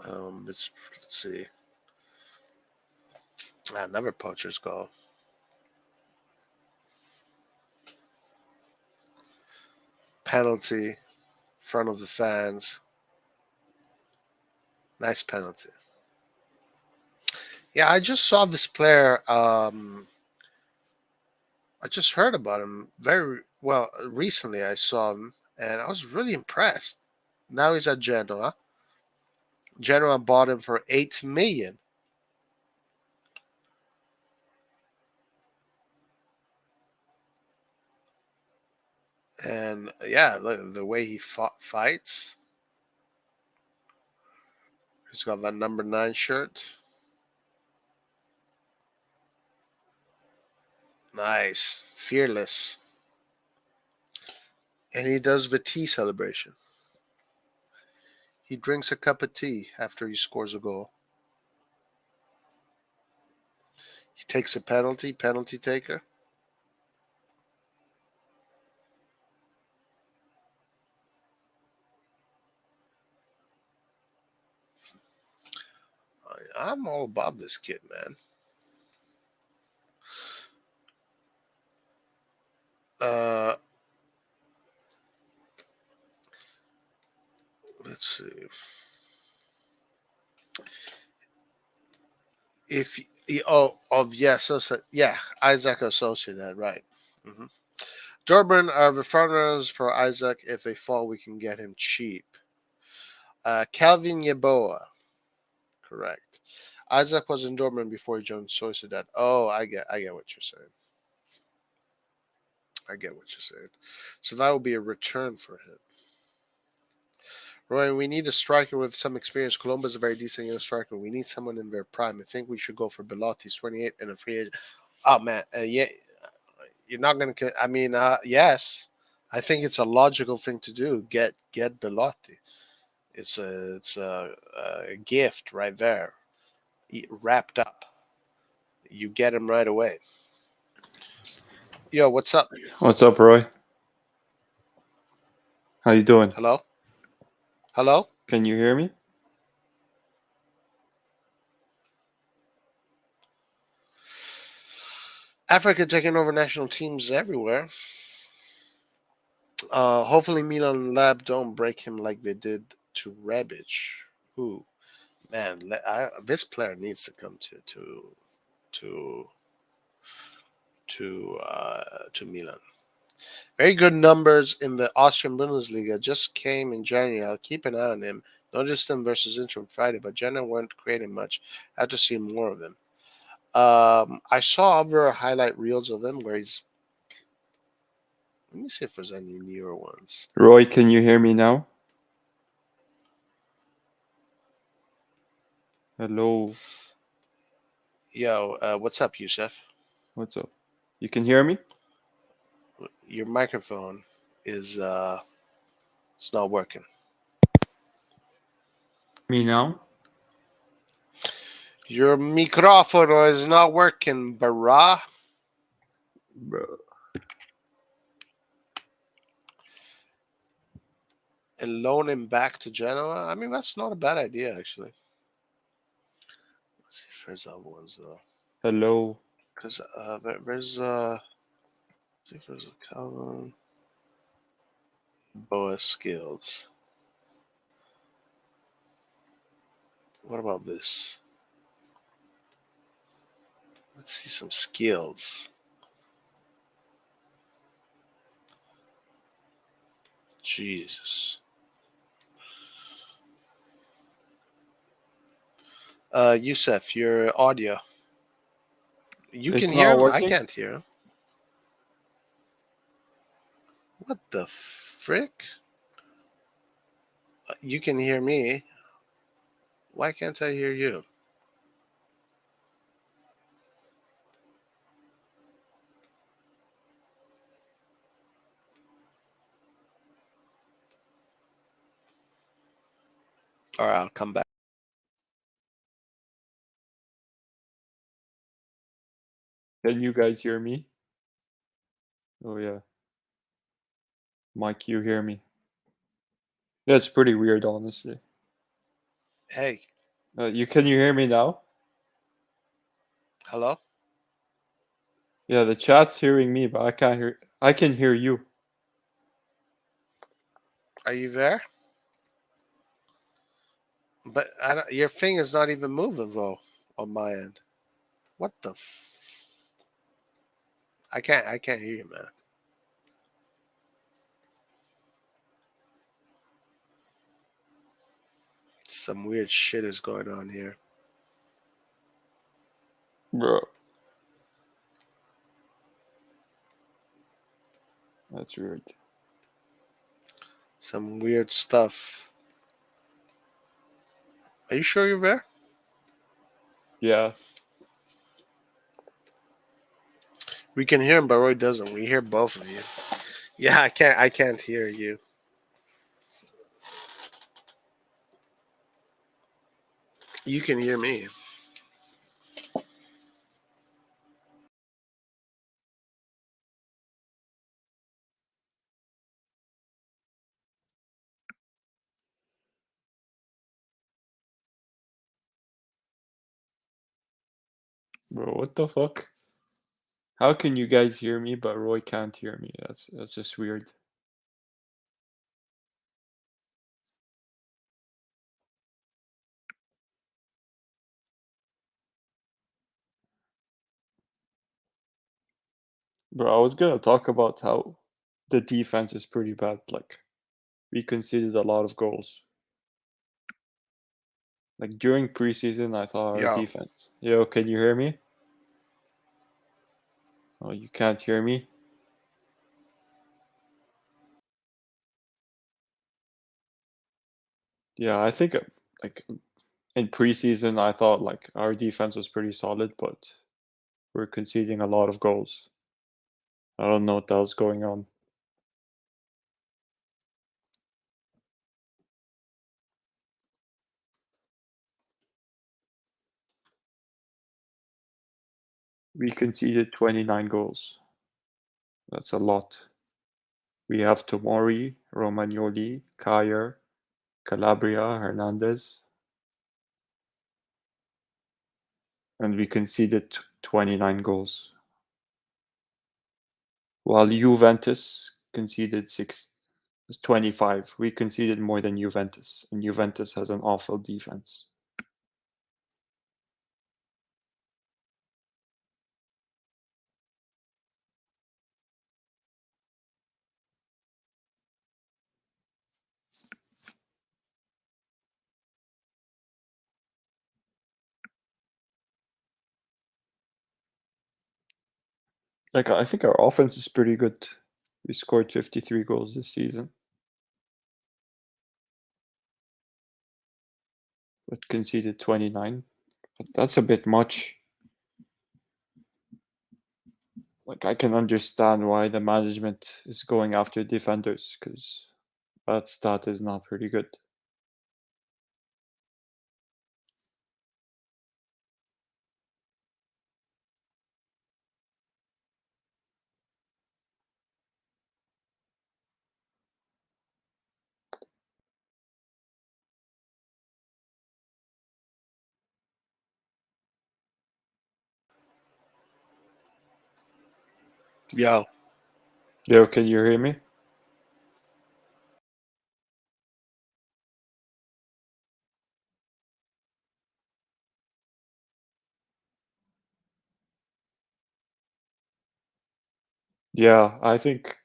A: Let's see. Another poacher's goal. Penalty, front of the fans. Nice penalty. Yeah, I just saw this player. I just heard about him very well recently. I saw him, and I was really impressed. Now he's at Genoa. Genoa bought him for 8 million, and yeah, look, the way he fights. He's got that number 9 shirt. Nice, fearless, and he does the tea celebration. He drinks a cup of tea after he scores a goal. He takes a penalty, penalty taker. I'm all about this kid, man. Uh, let's see. If yes, yeah, Isaac Associated, right? hmm Durban are the frontrunners for Isaac. If they fall, we can get him cheap. Calvin Yeboah, correct. Isaac was in Dortmund before he joined Sociedad. Oh, I get what you're saying. I get what you're saying. So that will be a return for him. Roy, we need a striker with some experience. Colombo's a very decent young striker. We need someone in their prime. I think we should go for Belotti. He's 28 and a free agent. Oh man, yeah, you're not going to. I mean, yes, I think it's a logical thing to do. Get Belotti. It's a gift right there, wrapped up. You get him right away. Yo, what's up?
C: What's up, Roy? How you doing?
A: Hello, hello.
C: Can you hear me?
A: Africa taking over national teams everywhere. Hopefully Milan Lab don't break him like they did to Rebic. Who, man, this player needs to come to to Milan. Very good numbers in the Austrian Bundesliga. Just came in January. I'll keep an eye on him. Noticed him versus Inter on Friday, but Genoa weren't creating much. I have to see more of him. I saw other highlight reels of him where he's. Let me see if there's any newer ones.
C: Roy, can you hear me now? Hello.
A: Yo, what's up, Yusef?
C: What's up? You can hear me?
A: Your microphone is it's not working.
C: Me now?
A: Your microphone is not working, Barra.
C: Bro.
A: And loan him back to Genoa. I mean, that's not a bad idea, actually. Let's see if there's other ones though.
C: Hello.
A: Because there's let's see if there's a Calvin Boa skills. What about this? Let's see some skills. Jesus. Yusef, your audio. You can
C: It's
A: hear
C: not
A: him? I
C: working?
A: can't hear him. What the frick? You can hear me. Why can't I hear you? All right, I'll come back.
C: Can you guys hear me? Oh yeah. Mike, you hear me? Yeah, it's pretty weird, honestly.
A: Hey,
C: Can you hear me now?
A: hello?
C: Yeah, the chat's hearing me, but I can't hear. I can hear you.
A: Are you there? But your thing is not even moving though on my end. What the? I can't. I can't hear you, man. Some weird shit is going on here.
C: Bro, that's weird.
A: Some weird stuff. Are you sure you're there?
C: Yeah,
A: We can hear him, but Roy doesn't. We hear both of you. Yeah, I can't. I can't hear you. You can hear me.
C: bro, what the fuck? How can you guys hear me, but Roy can't hear me? That's just weird. Bro, I was gonna talk about how the defense is pretty bad. Like, we conceded a lot of goals. Like during preseason, I thought our
A: Yo,
C: defense. Yo, can you hear me? Oh, you can't hear me? Yeah, I think like in preseason, I thought like our defense was pretty solid, but we're conceding a lot of goals. I don't know what the hell's going on. We conceded 29 goals. That's a lot. We have Tomori, Romagnoli, Kyer, Calabria, Hernandez, and we conceded 29 goals. While Juventus conceded 25. We conceded more than Juventus, and Juventus has an awful defense. Like I think our offense is pretty good. We scored 53 goals this season, but conceded 29. But that's a bit much. Like I can understand why the management is going after defenders because that stat is not pretty good.
A: yo.
C: Yo, can you hear me? Yeah, I think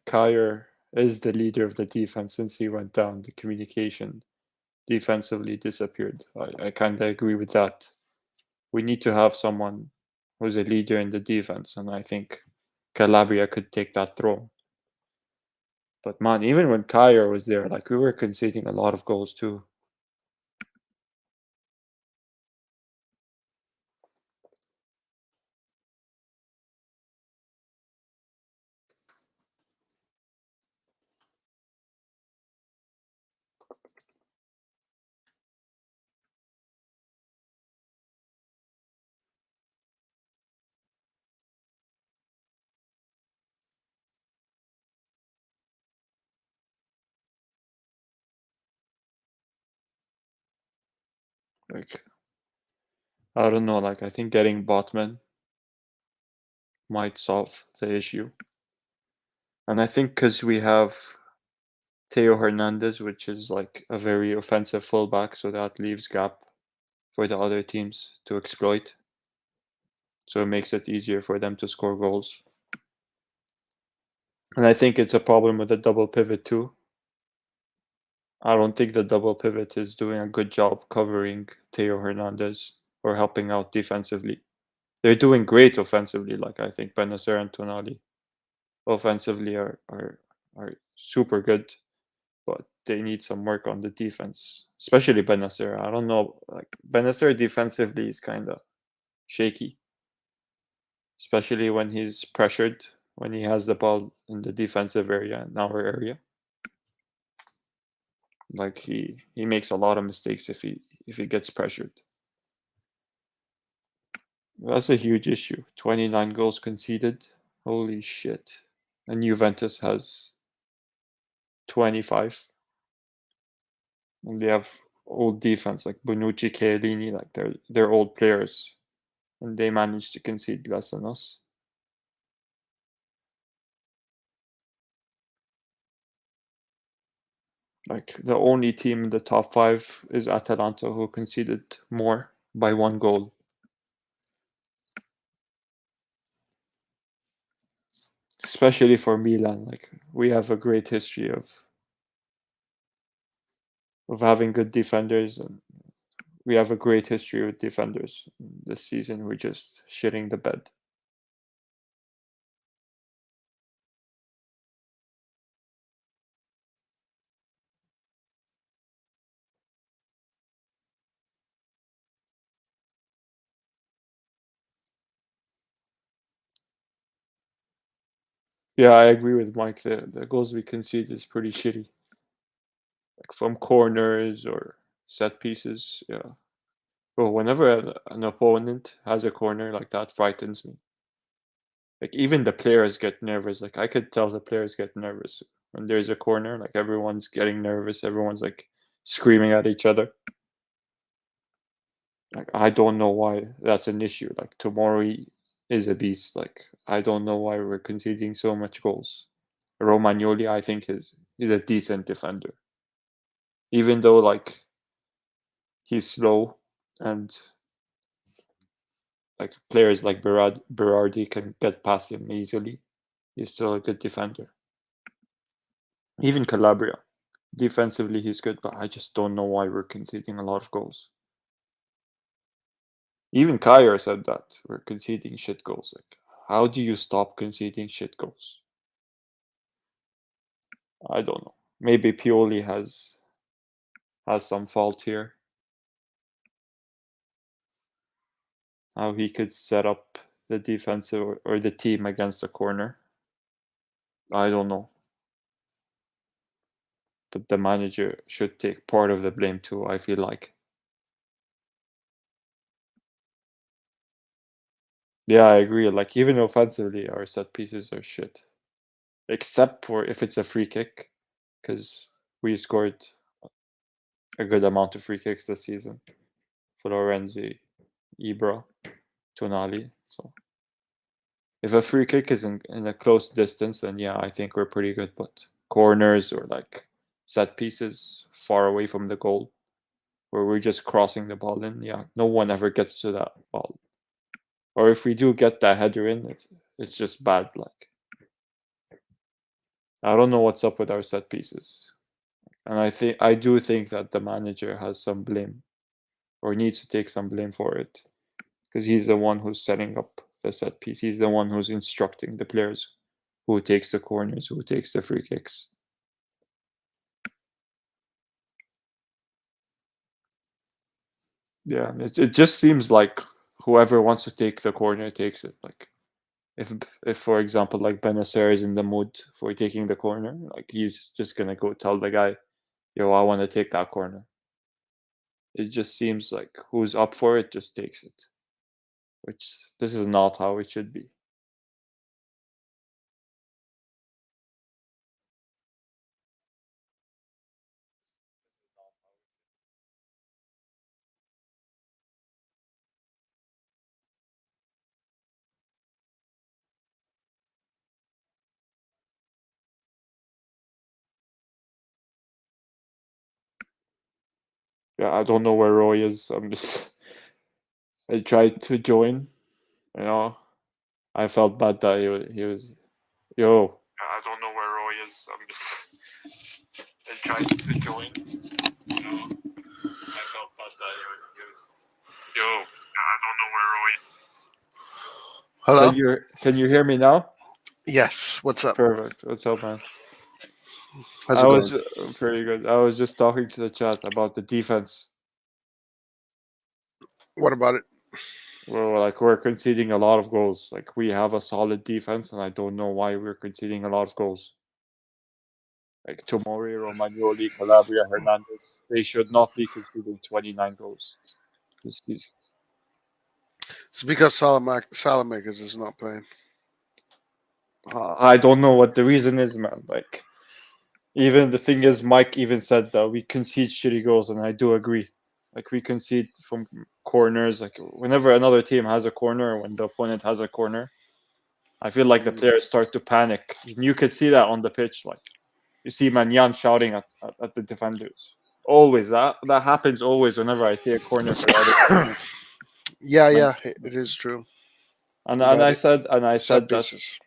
C: Kyer is the leader of the defense since he went down. The communication defensively disappeared. I kind of agree with that. We need to have someone who's a leader in the defense, and I think Calabria could take that throne. But man, even when Kyer was there, like we were conceding a lot of goals too. Like, I don't know. Like, I think getting Botman might solve the issue. And I think because we have Theo Hernandez, which is like a very offensive fullback, so that leaves gap for the other teams to exploit. So it makes it easier for them to score goals. And I think it's a problem with the double pivot too. I don't think the double pivot is doing a good job covering Theo Hernandez or helping out defensively. They're doing great offensively. Like I think Benacer and Tonali offensively are super good, but they need some work on the defense, especially Benacer. I don't know, like Benacer defensively is kind of shaky, especially when he's pressured, when he has the ball in the defensive area, in our area. Like he makes a lot of mistakes if he gets pressured. That's a huge issue. 29 goals conceded. Holy shit. And Juventus has 25. And they have old defense like Bonucci, Chiellini, like they're old players. And they managed to concede less than us. Like the only team in the top 5 is Atalanta, who conceded more by 1 goal. Especially for Milan, like we have a great history of having good defenders, and we have a great history with defenders. This season we're just shitting the bed. Yeah, I agree with Mike. The goals we concede is pretty shitty. Like from corners or set pieces. Yeah. But whenever an opponent has a corner, like that frightens me. Like even the players get nervous. Like I could tell the players get nervous when there's a corner. Like everyone's getting nervous. Everyone's like screaming at each other. Like I don't know why that's an issue. Like Tomori is a beast. Like I don't know why we're conceding so much goals. Romagnoli, I think, is a decent defender, even though like he's slow and like players like Berardi can get past him easily. He's still a good defender. Even Calabria, defensively he's good, but I just don't know why we're conceding a lot of goals. Even Kyer said that we're conceding shit goals. Like, how do you stop conceding shit goals? I don't know. Maybe Pioli has some fault here. How he could set up the defensive or the team against a corner. I don't know. But the manager should take part of the blame too, I feel like. Yeah, I agree. Like even offensively, our set pieces are shit. Except for if it's a free kick, because we scored a good amount of free kicks this season. Florenzi, Ibra, Tonali. So if a free kick is in a close distance, then yeah, I think we're pretty good. But corners or like set pieces far away from the goal, where we're just crossing the ball in, yeah, no one ever gets to that ball. Or if we do get that header in, it's just bad. Like I don't know what's up with our set pieces, and I do think that the manager has some blame or needs to take some blame for it because he's the one who's setting up the set piece. He's the one who's instructing the players who takes the corners, who takes the free kicks. Yeah, it just seems like whoever wants to take the corner takes it. Like if for example like Benacer is in the mood for taking the corner, like he's just gonna go tell the guy, "Yo, I want to take that corner." It just seems like who's up for it just takes it, which this is not how it should be. Yeah, I don't know where Roy is. I tried to join. You know, I felt bad that he was. Yo. I don't know where Roy is. I tried to join. You know, I felt bad that he was. Yo. I don't know where Roy is.
A: Hello.
C: Can you hear me now?
A: Yes. What's up?
C: Perfect. What's up, man?
A: How's
C: I
A: it
C: was
A: going?
C: pretty good. I was just talking to the chat about the defense.
A: What about it?
C: We're conceding a lot of goals. Like we have a solid defense, and I don't know why we're conceding a lot of goals. Like Tomori, Romagnoli, Calabria, Hernandez, they should not be conceding 29 goals this season.
A: It's because Saelemaekers is not playing.
C: I don't know what the reason is, man. Like, even the thing is, Mike even said that we concede shitty goals, and I do agree. Like, we concede from corners. Like, whenever another team has a corner, or when the opponent has a corner, I feel like the players start to panic. You could see that on the pitch. Like, you see Manyan shouting at the defenders. Always that happens always whenever I see a corner for the other team.
A: Yeah, it is true.
C: And
A: But
C: I said
A: set
C: that
A: pieces.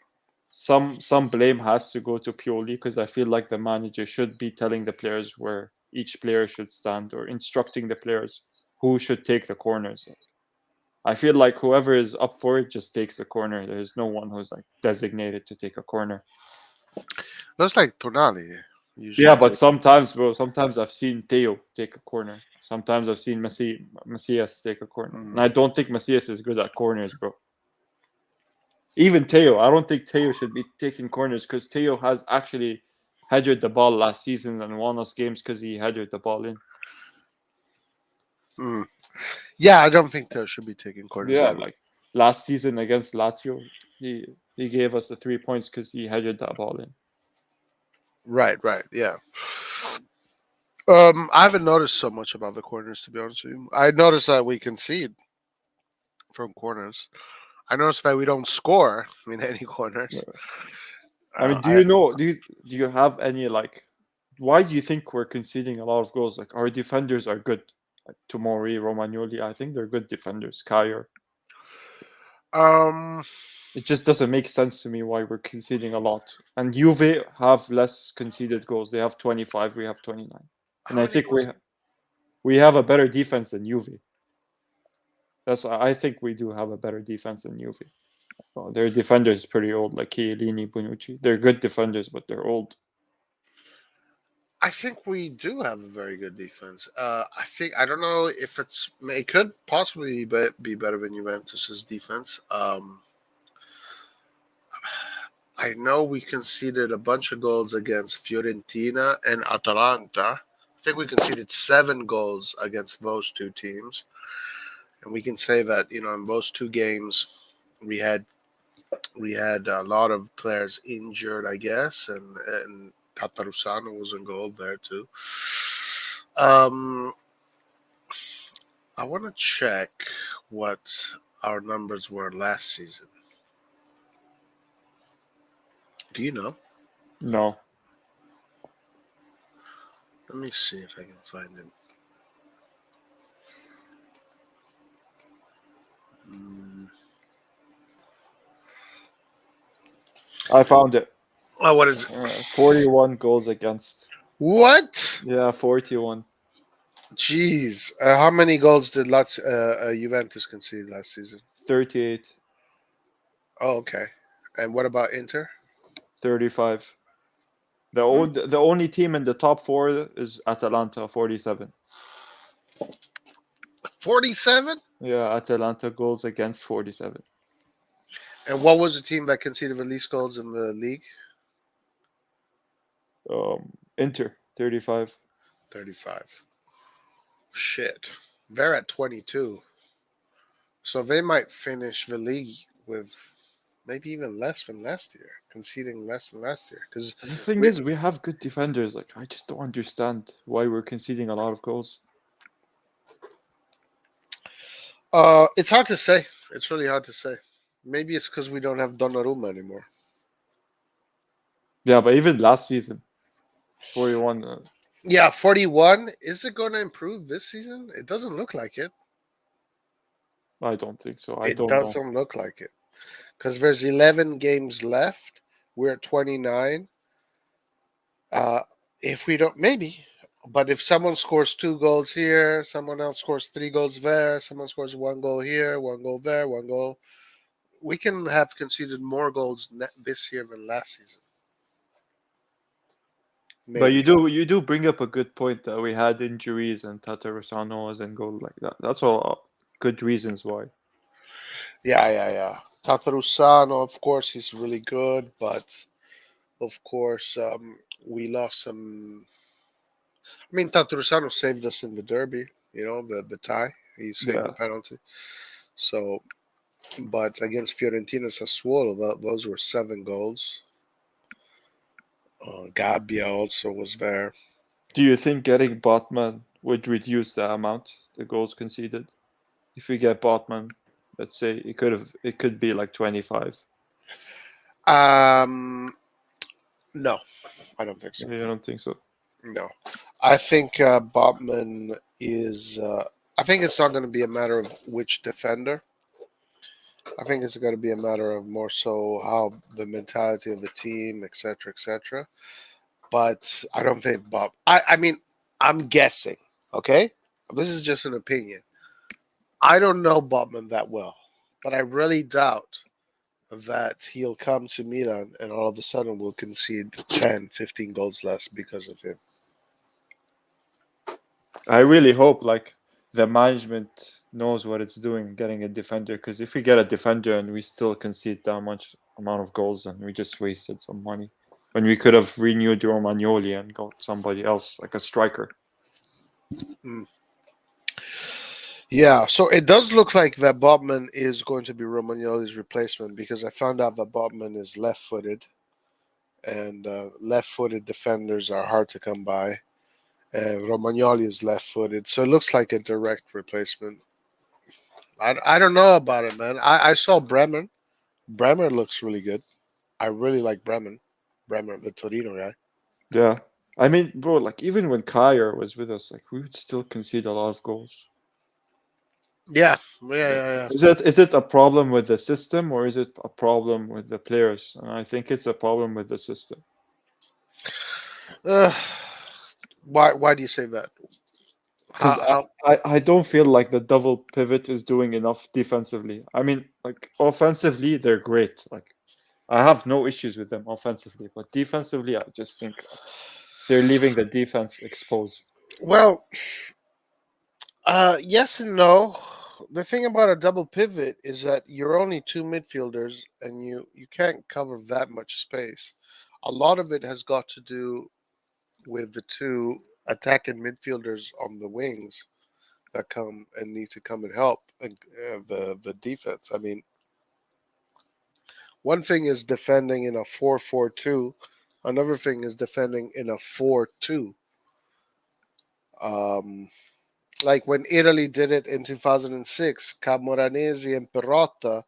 C: some blame has to go to Pioli because I feel like the manager should be telling the players where each player should stand or instructing the players who should take the corners. I feel like whoever is up for it just takes the corner. There's no one who's like designated to take a corner.
A: Looks like Tonali
C: Yeah,
A: usually
C: but
A: takes.
C: sometimes, bro, sometimes I've seen Teo take a corner. Sometimes I've seen Macias take a corner. And I don't think Macias is good at corners, bro. Even Teo, I don't think Teo should be taking corners because Teo has actually headed the ball last season and won us games because he headed the ball in.
A: Yeah, I don't think they should be taking corners
C: Yeah,
A: either.
C: like last season against Lazio, he gave us the 3 points because he headed that ball in.
A: Right, yeah. I haven't noticed so much about the corners, to be honest with you. I noticed that we concede from corners. I noticed that we don't score in any corners.
C: I mean, do
A: I
C: you know? Do you have any like? Why do you think we're conceding a lot of goals? Like our defenders are good. Like Tomori, Romagnoli, I think they're good defenders. Kyer.
A: um
C: It just doesn't make sense to me why we're conceding a lot. And Juve have less conceded goals. They have 25. We have 29. And
A: how
C: I
A: many
C: think
A: goals?
C: we have a better defense than Juve. I think we do have a better defense than Juve. Their defenders pretty old, like Chiellini, Bonucci. They're good defenders, but they're old.
A: I think we do have a very good defense. I don't know if it could possibly be better than Juventus's defense. I know we conceded a bunch of goals against Fiorentina and Atalanta. I think we conceded 7 goals against those two teams, and we can say that in those two games we had a lot of players injured, I guess, and Tatarusano was in goal there too. Um, I want to check what our numbers were last season. Do you know?
C: No.
A: Let me see if I can find it. Mm.
C: I found it.
A: Oh, what is it?
C: 41 goals against.
A: What?
C: Yeah, 41.
A: Jeez. How many goals did Juventus concede last season?
C: 38.
A: Oh, okay. And what about Inter?
C: 35.
A: Hmm.
C: The only team in the top 4 is Atalanta, 47.
A: 47?
C: Yeah, Atalanta goals against 47.
A: And what was the team that conceded the least goals in the league?
C: Inter, 35.
A: 35. Shit. They're at 22. So they might finish the league with maybe even less than last year, conceding less than last year. Because
C: The thing
A: we,
C: is, we have good defenders. Like, I just don't understand why we're conceding a lot of goals.
A: it's hard to say. It's really hard to say. Maybe it's because we don't have Donnarumma anymore.
C: Yeah, but even last season, 41.
A: Yeah, 41. Is it going to improve this season? It doesn't look like it.
C: I don't think so. I
A: It
C: don't know.
A: doesn't look like it. Because there's 11 games left. We're at 29. Uh, if we don't, maybe. But if someone scores 2 goals here, someone else scores 3 goals there, someone scores 1 goal here, 1 goal there, 1 goal, we can have conceded more goals this year than last season.
C: But
A: Maybe.
C: you do bring up a good point that we had injuries and Tatarusano wasn't goal like that. That's all good reasons why.
A: Yeah, yeah, yeah. Tatarusano, of course, he's really good, but of course, we lost some. I mean, Tatarusano saved us in the derby. The tie. He saved the
C: Yeah.
A: penalty. So, but against Fiorentina Sassuolo, those were 7 goals. Gabbia also was there.
C: Do you think getting Botman would reduce the amount the goals conceded? If we get Botman, let's say it could be like 25.
A: Um, no, I don't think so.
C: I don't think so.
A: No, I think Botman is. I think it's not going to be a matter of which defender. I think it's going to be a matter of more so how the mentality of the team, etc., etc. But I don't think Bob. I mean, I'm guessing. Okay, this is just an opinion. I don't know Botman that well, but I really doubt that he'll come to Milan and all of a sudden will concede 10, 15 goals less because of him.
C: I really hope like the management knows what it's doing getting a defender, because if we get a defender and we still concede that much amount of goals, and we just wasted some money when we could have renewed Romagnoli and got somebody else like a striker.
A: Mm. Yeah, so it does look like that Botman is going to be Romagnoli's replacement because I found out that Botman is left footed and left footed defenders are hard to come by. And Romagnoli is left footed, so it looks like a direct replacement. I don't know about it, man. I saw Bremer. Bremer looks really good. I really like Bremen. Bremer, the Torino guy.
C: Yeah. I mean, bro, like even when Kyer was with us, like we would still concede a lot of goals.
A: Yeah, yeah, yeah,
C: Is it a problem with the system or is it a problem with the players? And I think it's a problem with the system.
A: yeah. Why do you say that?
C: Because
A: How
C: I don't feel like the double pivot is doing enough defensively. I mean, like offensively, they're great. Like I have no issues with them offensively, but defensively, I just think they're leaving the defense exposed.
A: well, yes and no. The thing about a double pivot is that you're only two midfielders and you can't cover that much space. A lot of it has got to do with the two attacking midfielders on the wings that come and need to come and help and the defense. I mean, one thing is defending in a 4-4-2. Another thing is defending in a 4-2. Um, like when Italy did it in 2006, Camoranesi and Perotta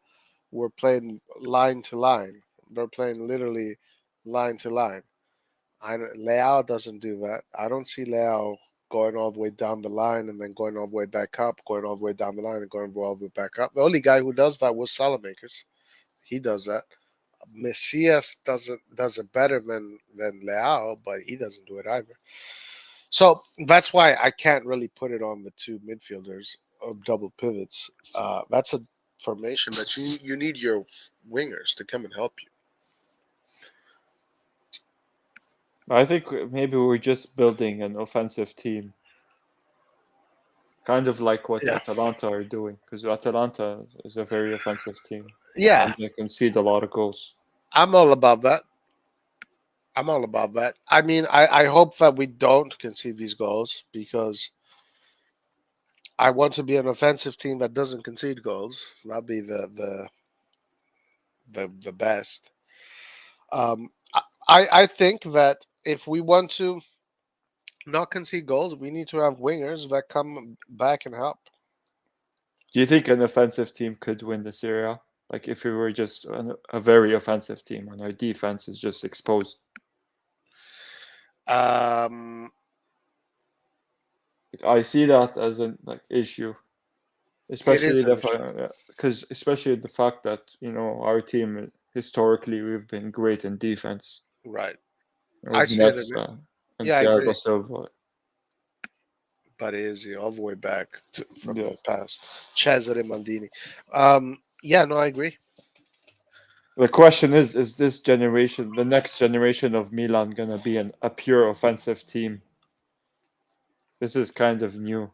A: were playing line to line. They're playing literally line to line. Leao doesn't do that. I don't see Leao going all the way down the line and then going all the way back up, going all the way down the line and going all the way back up. The only guy who does that was Saelemaekers. He does that. Messias does it better than Leao, but he doesn't do it either. So that's why I can't really put it on the two midfielders of double pivots. That's a formation that you need your wingers to come and help you.
C: I think maybe we're just building an offensive team, kind of like what
A: Yeah,
C: Atalanta are doing, because Atalanta is a very offensive team
A: yeah,
C: and they concede a lot of goals.
A: I'm all about that. I'm all about that. I mean, I hope that we don't concede these goals because I want to be an offensive team that doesn't concede goals. That'd be the best. I think that if we want to not concede goals, we need to have wingers that come back and help.
C: Do you think an offensive team could win the Serie A? Like if we were just a very offensive team and our defense is just exposed?
A: Um,
C: I see that as an issue,
A: It
C: especially
A: is an issue,
C: because especially the fact that our team historically we've been great in defense
A: right? I
C: with
A: see it.
C: And
A: Yeah, I
C: Thiago
A: agree.
C: Silva.
A: But it is all the way back from
C: Yeah.
A: the past. Cesare Maldini. Yeah, no, I agree.
C: The question is this generation, the next generation of Milan, gonna be a pure offensive team? This is kind of new.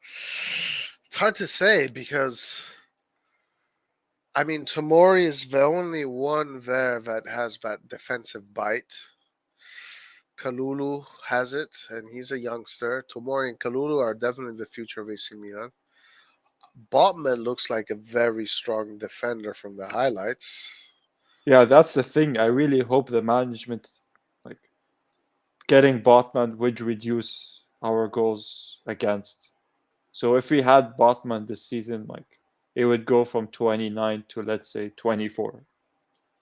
A: It's hard to say because I mean Tomori is the only one there that has that defensive bite. Kalulu has it, and he's a youngster. Tomori and Kalulu are definitely the future of AC Milan. Botman looks like a very strong defender from the highlights.
C: Yeah, that's the thing. I really hope the management, like getting Botman, would reduce our goals against. So if we had Botman this season, like it would go from 29 to let's say 24.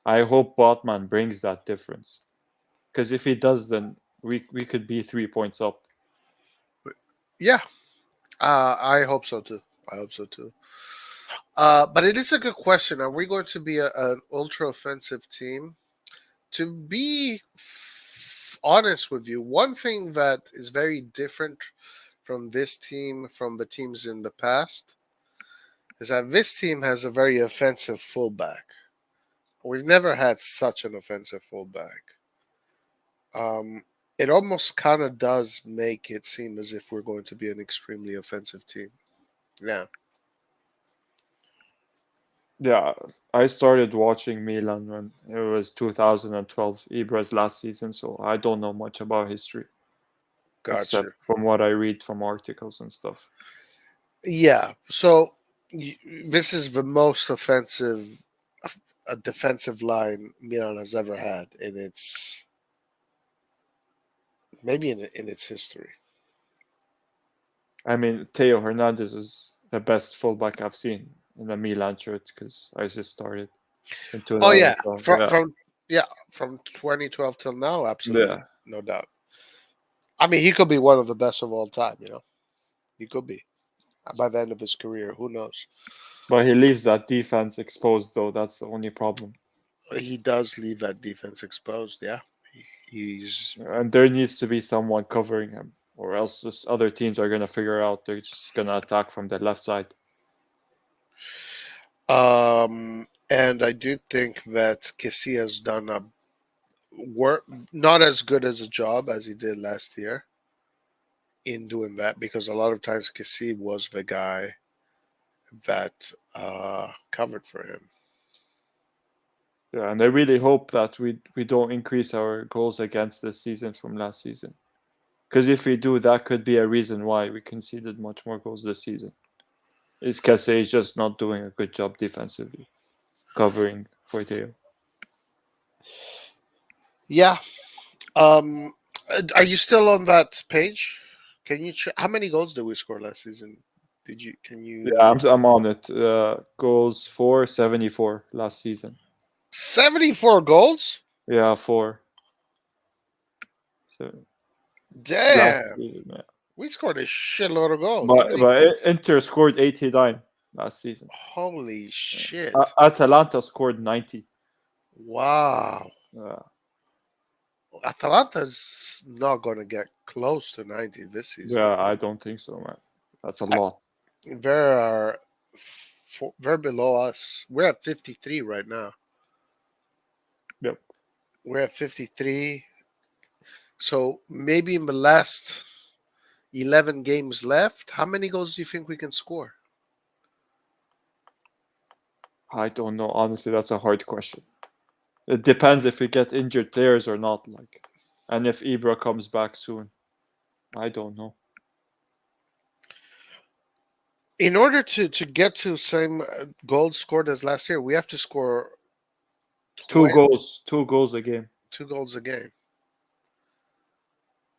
C: I hope Botman brings that difference. Because if he does, then we could be 3 points up.
A: Yeah, I hope so too. I hope so too. But it is a good question. Are we going to be an ultra offensive team? To be honest with you, one thing that is very different from this team from the teams in the past is that this team has a very offensive fullback. We've never had such an offensive fullback. Um, it almost kind of does make it seem as if we're going to be an extremely offensive team. Yeah.
C: Yeah, I started watching Milan when it was 2012, Ibra's last season, so I don't know much about history except
A: Gotcha.
C: from what I read from articles and stuff.
A: Yeah. So this is the most offensive a defensive line Milan has ever had in its maybe in its history.
C: I mean, Teo Hernandez is the best fullback I've seen in a Milan shirt because I just started in
A: Oh yeah,
C: 2012. Yeah,
A: from 2012 till now,
C: yeah,
A: absolutely, no doubt. I mean, he could be one of the best of all time. He could be by the end of his career. Who knows?
C: but he leaves that defense exposed though. That's the only problem.
A: He does leave that defense exposed. Yeah, he's
C: And there needs to be someone covering him, or else this other teams are gonna figure out they're just gonna attack from the left side.
A: and I do think that Kessie has done a work not as good as a job as he did last year in doing that because a lot of times Kessie was the guy that covered for him.
C: Yeah, and I really hope that we don't increase our goals against this season from last season. Because if we do, that could be a reason why we conceded much more goals this season. Is Kesse is just not doing a good job defensively, covering for Teo.
A: Yeah. Are you still on that page? Can you how many goals did we score last season? Did you can
C: Yeah,
A: you
C: I'm on it. Goals for 74 last season.
A: 74 goals?
C: Yeah, four. So last
A: Damn.
C: season, yeah.
A: We scored a shitload of goals. How many?
C: But Inter scored 89 last season.
A: Holy shit.
C: Atalanta scored 90.
A: Wow.
C: Yeah,
A: Atalanta's not going to get close to 90 this season.
C: yeah, I don't think so, man. That's a
A: I,
C: lot.
A: they're below us. We're at 53 right now.
C: Yep.
A: We're at 53. So maybe in the last 11 games left, how many goals do you think we can score?
C: I don't know. Honestly, that's a hard question. It depends if we get injured players or not, like, and if Ibra comes back soon. I don't know.
A: In order to get to same goals scored as last year, we have to score
C: Two
A: 20,
C: goals, 2 goals a game.
A: 2 goals a game.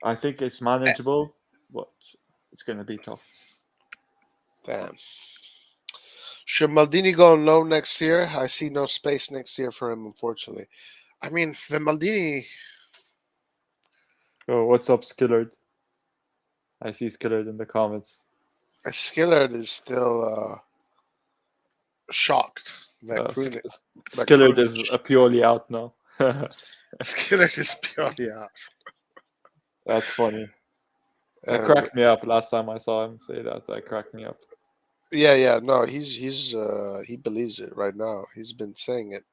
C: I think it's manageable, but it's gonna be tough.
A: Damn. Should Maldini go on loan next year? I see no space next year for him, unfortunately. I mean, the Maldini,
C: Oh, what's up, Skillard? I see Skillard in the comments.
A: Skillard is still shocked that
C: Uh,
A: Krunic. That
C: Skillard
A: Krunic.
C: is purely out now.
A: Skillard is purely out.
C: That's funny. That
A: And
C: cracked me up last time I saw him say that. That cracked me up.
A: yeah, no, he believes it right now. He's been saying it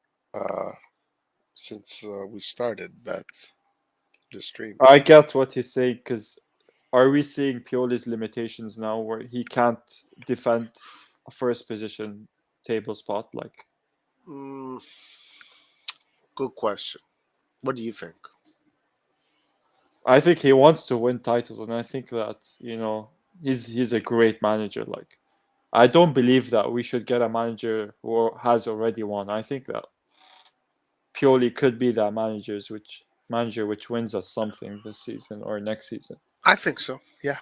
A: since we started the stream.
C: I get what he's saying because are we seeing Pioli's limitations now where he can't defend a first position table spot? Like,
A: Mm, good question. What do you think?
C: I think he wants to win titles, and I think that he's a great manager. Like, I don't believe that we should get a manager who has already won. I think that Pioli could be that manager which wins us something this season or next season.
A: I think so. Yeah,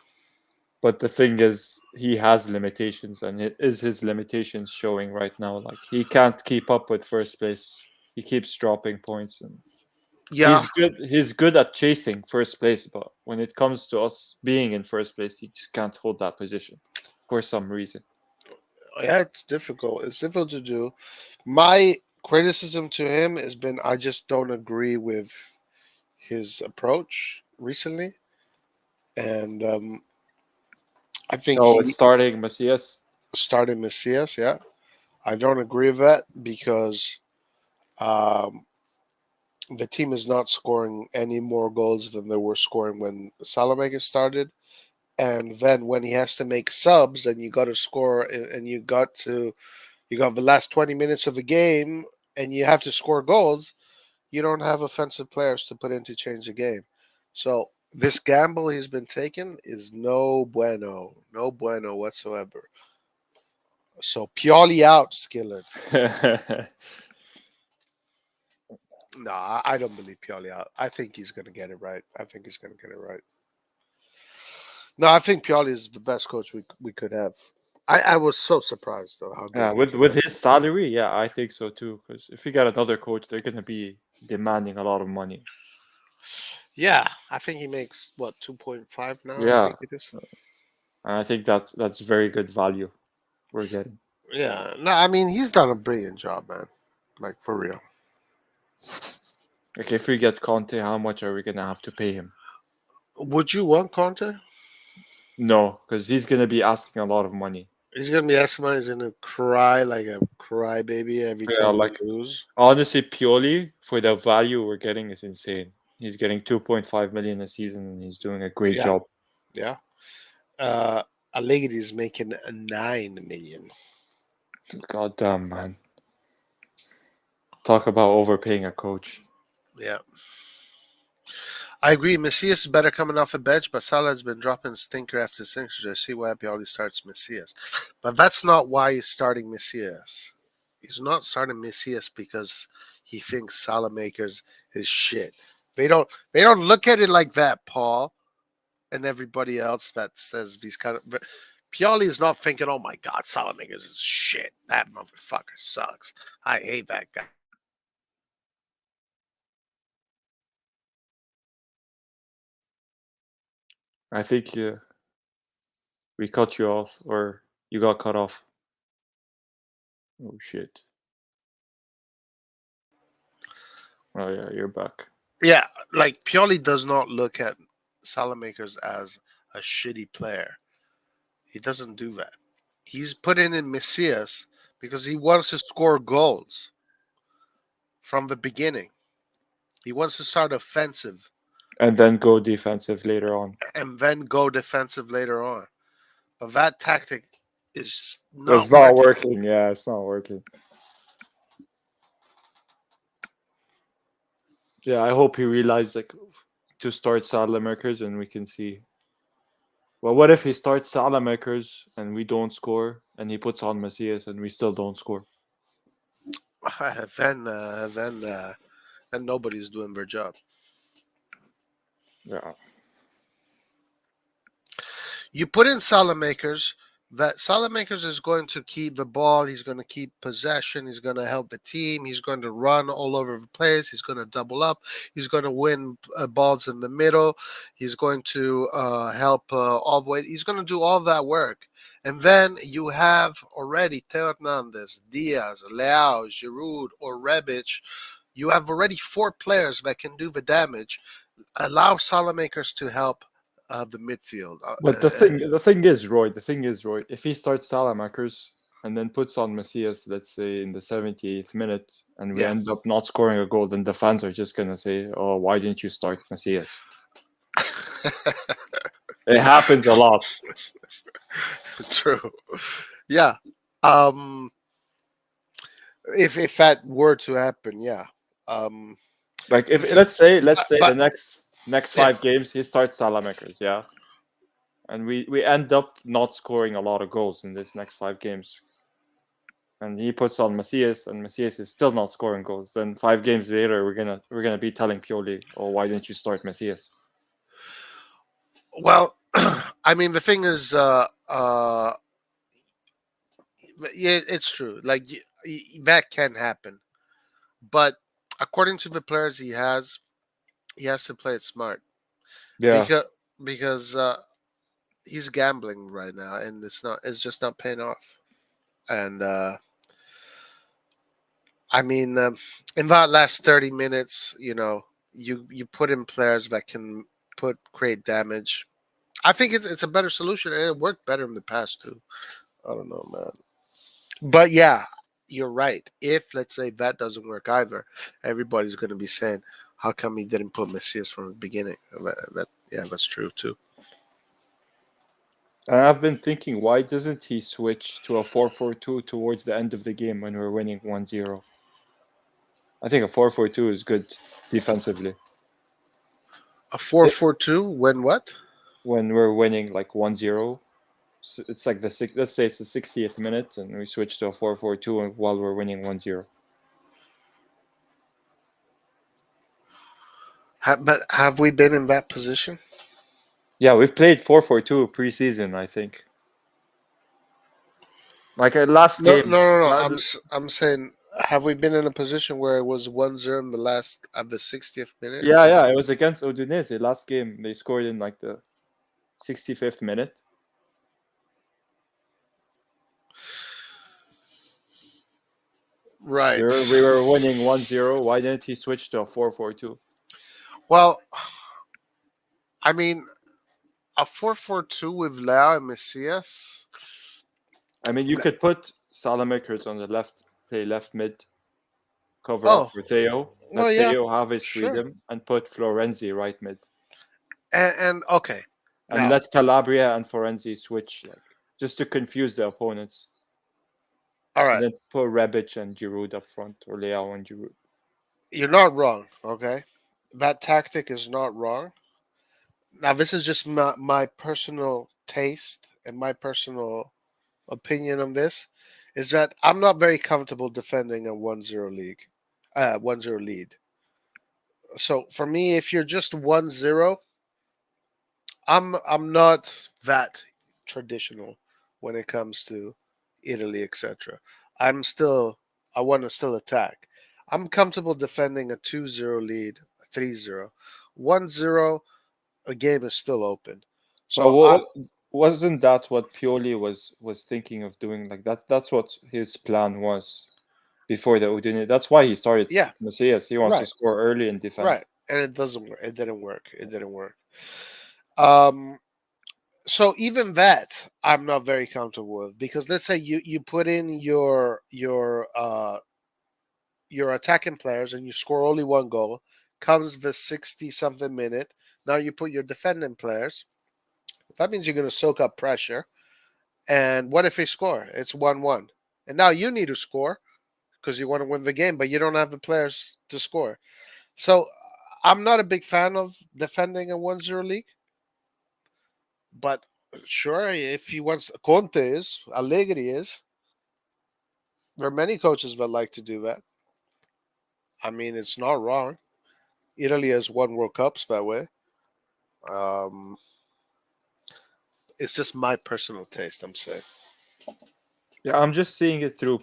C: But the thing is, he has limitations, and it is his limitations showing right now. Like he can't keep up with first place. He keeps dropping points, and
A: yeah,
C: He's good at chasing first place, but when it comes to us being in first place, he just can't hold that position for some reason.
A: yeah. It's difficult. It's difficult to do. My criticism to him has been I just don't agree with his approach recently, and I think
C: Oh, it's
A: he
C: starting Macias.
A: started Messias. Yeah, I don't agree with that because um, the team is not scoring any more goals than they were scoring when Saelemaekers started. And then when he has to make subs and you got to score and you got the last 20 minutes of a game and you have to score goals, you don't have offensive players to put in to change the game. So this gamble he's been taking is no bueno whatsoever. So Pioli out, Skillard. No, I don't believe Pioli out. I think he's going to get it right. I think he's going to get it right. No, I think Pioli is the best coach we could have. I was so surprised though how good
C: Yeah,
A: he
C: with his salary, yeah, I think so too. Because if we get another coach, they're gonna be demanding a lot of money.
A: Yeah, I think he makes what 2.5 now. I
C: Yeah,
A: think it is.
C: and I think that's very good value we're getting.
A: Yeah, no, I mean he's done a brilliant job, man. Like for real.
C: Like if we get Conte, how much are we gonna have to pay him?
A: Would you want Conte?
C: No, because he's gonna be asking a lot of money.
A: He's gonna be asking money. He's gonna cry like a crybaby every
C: Yeah,
A: time we
C: like
A: lose.
C: honestly, Pioli for the value we're getting is insane. He's getting 2.5 million a season, and he's doing a great
A: Yeah,
C: job.
A: yeah. Uh, Allegri is making 9 million.
C: God damn, man! Talk about overpaying a coach.
A: Yeah. I agree. Messias is better coming off the bench, but Salah has been dropping stinker after stinker. So I see why Pioli starts Messias. But that's not why he's starting Messias. He's not starting Messias because he thinks Saelemaekers is shit. They don't look at it like that, Paul, and everybody else that says these kind of Pioli is not thinking, oh my god, Saelemaekers is shit. That motherfucker sucks. I hate that guy.
C: I think we cut you off, or you got cut off. Oh shit! Oh yeah, you're back.
A: Yeah, like Pioli does not look at Saelemaekers as a shitty player. He doesn't do that. He's putting in Messias because he wants to score goals from the beginning. He wants to start offensive
C: And then go defensive later on.
A: and then go defensive later on. But that tactic is
C: It's
A: not
C: not
A: working.
C: working. Yeah, it's not working. Yeah, I hope he realized like to start Saelemaekers and we can see. Well, what if he starts Saelemaekers and we don't score, and he puts on Macias and we still don't score?
A: then, uh, then, uh, then nobody's doing their job.
C: Yeah.
A: You put in Saelemaekers that Saelemaekers is going to keep the ball. He's going to keep possession. He's going to help the team. He's going to run all over the place. He's going to double up. He's going to win balls in the middle. He's going to help all the way. He's going to do all that work. And then you have already Theo Hernandez, Diaz, Leao, Giroud, or Rebic. You have already four players that can do the damage. Allow Saelemaekers to help the midfield.
C: But the thing is, Roy, if he starts Salamakers and then puts on Macias, let's say in the 78th minute, and we
A: Yeah.
C: end up not scoring a goal, then the fans are just gonna say, "Oh, why didn't you start Macias?" It happens a lot.
A: True. Yeah. Um if that were to happen, yeah. Um
C: Like
A: the
C: if
A: th-
C: let's say the
A: but
C: next
A: yeah.
C: 5 games he starts Salamakers, yeah, and we end up not scoring a lot of goals in this next 5 games, and he puts on Macias, and Macias is still not scoring goals, then 5 games later we're gonna be telling Pioli, "Oh, why didn't you start Macias?"
A: Well, I mean the thing is yeah, it's true. Like that can happen. But according to the players he has to play it smart
C: Yeah,
A: because because he's gambling right now and it's just not paying off. And I mean, in that last 30 minutes, you put in players that can create damage. I think it's a better solution, and it worked better in the past too. I don't know, man. But yeah, you're right. If let's say that doesn't work either, everybody's going to be saying, "How come he didn't put Messias from the beginning?" Yeah, that's true too.
C: and I've been thinking, why doesn't he switch to a 4-4-2 towards the end of the game when we're winning 1-0? I think a 4-4-2 is good defensively.
A: A 4-4-2 when what?
C: When we're winning like 1-0, it's like let's say it's the 60th minute and we switch to a 4-4-2 while we're winning 1-0.
A: But have we been in that position?
C: Yeah, we've played 4-4-2 preseason, I think. Like last
A: No, no,
C: game.
A: no, no. I'm saying, have we been in a position where it was 1-0 in the last at the 60th minute?
C: Yeah, it was against Udinese last game. They scored in like the 65th minute. We
A: Right.
C: were, we were winning 1-0. Why didn't he switch to a 4-4-2?
A: Well, I mean, a 4-4-2 with Leao and Messias.
C: I mean, you
A: Le-
C: could put Saelemaekers on the left, play left mid, cover up
A: Oh,
C: for Theo,
A: well,
C: let
A: yeah,
C: Theo have his
A: sure.
C: freedom, and put Florenzi right mid.
A: And okay,
C: And
A: now,
C: let Calabria and Florenzi switch, like just to confuse the opponents.
A: all
C: And
A: right,
C: then put Rebic and Giroud up front, or Leao and Giroud.
A: you're not wrong. Okay, that tactic is not wrong. Now, this is just my personal taste and my personal opinion on this. Is that I'm not very comfortable defending a 1-0 league, 1-0 lead. So for me, if you're just 1-0, I'm not that traditional when it comes to Italy, etc. I'm still I want to still attack. I'm comfortable defending a 2-0 lead, a 3-0. 1-0, a game is still open.
C: But
A: So I
C: wasn't that what Pioli was thinking of doing? Like that's what his plan was before the Udine. That's why he started
A: yeah,
C: Macias. He wants to
A: right,
C: score early and defend.
A: right. And it doesn't work. It didn't work. It didn't work. Um so even that I'm not very comfortable with because let's say you put in your attacking players and you score only one goal, comes the 60 something minute. Now you put your defending players. That means you're going to soak up pressure. And what if they score? It's 1-1. And now you need to score because you want to win the game, but you don't have the players to score. So I'm not a big fan of defending a 1-0 league, but sure, if he wants, Conte is, Allegri is. There are many coaches that like to do that. I mean, it's not wrong. Italy has won World Cups that way. Um, it's just my personal taste. I'm saying.
C: Yeah, I'm just seeing it through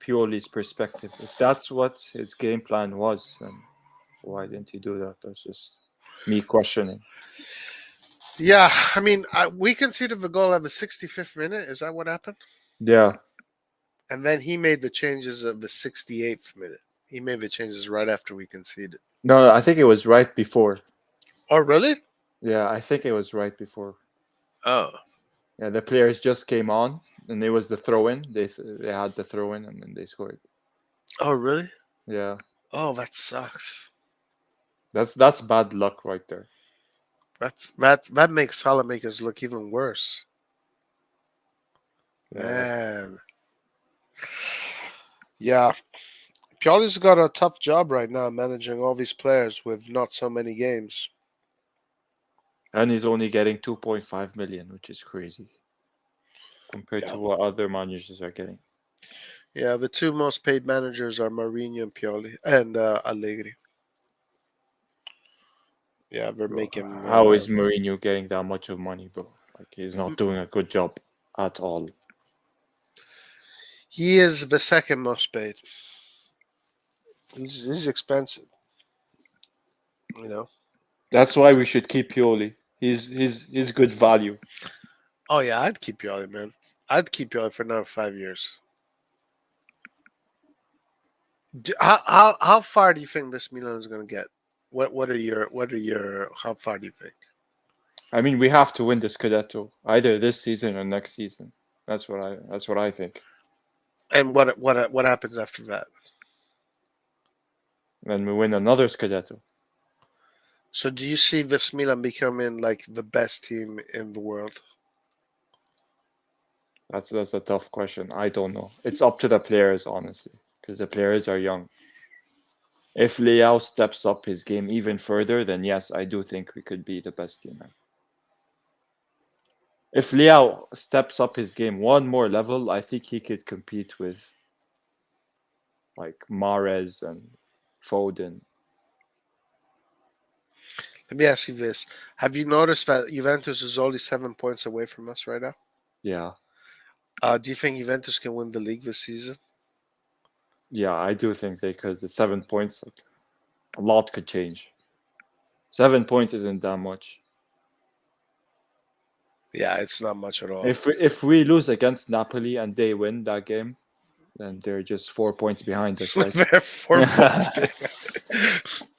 C: Pioli's perspective. If that's what his game plan was, then why didn't he do that? That's just me questioning.
A: Yeah, I mean, we conceded the goal at the 65th minute. Is that what happened?
C: Yeah.
A: And then he made the changes of the 68th minute. He made the changes right after we conceded.
C: No, I think it was right before.
A: Oh, really?
C: Yeah, I think it was right before.
A: Oh,
C: Yeah, the players just came on, and it was the throw-in. They had the throw-in, and then they scored.
A: oh, really?
C: Yeah,
A: Oh, that sucks.
C: that's bad luck right there.
A: That makes Saelemaekers look even worse.
C: Yeah, that,
A: Man, yeah. Pioli's got a tough job right now managing all these players with not so many games.
C: and he's only getting 2.5 million, which is crazy compared
A: Yeah,
C: to what other managers are getting.
A: yeah. The two most paid managers are Mourinho and Pioli and Allegri. Yeah, they're
C: Bro,
A: making.
C: how is Mourinho getting that much of money, bro? Like he's not doing a good job at all.
A: He is the second most paid. He's expensive. You know.
C: That's why we should keep Pioli. He's good value.
A: Oh yeah, I'd keep Pioli, man. I'd keep Pioli for another 5 years. How far do you think this Milan is going to get? What are your how far do you think?
C: I mean, we have to win the Scudetto either this season or next season. That's what I think.
A: And what happens after that?
C: Then we win another Scudetto.
A: So do you see this Milan becoming like the best team in the world?
C: That's a tough question. I don't know. It's up to the players, honestly, because the players are young. If Leao steps up his game even further, then yes, I do think we could be the best team. If Leao steps up his game one more level, I think he could compete with like Mahrez and Foden.
A: Let me ask you this: have you noticed that Juventus is only 7 points away from us right now?
C: Yeah,
A: Do you think Juventus can win the league this season?
C: yeah, I do think they could. The 7 points, like, a lot could change. 7 points isn't that much.
A: Yeah, it's not much at all.
C: If we lose against Napoli and they win that game, then they're just 4 points behind us, right?
A: They're 4 points behind.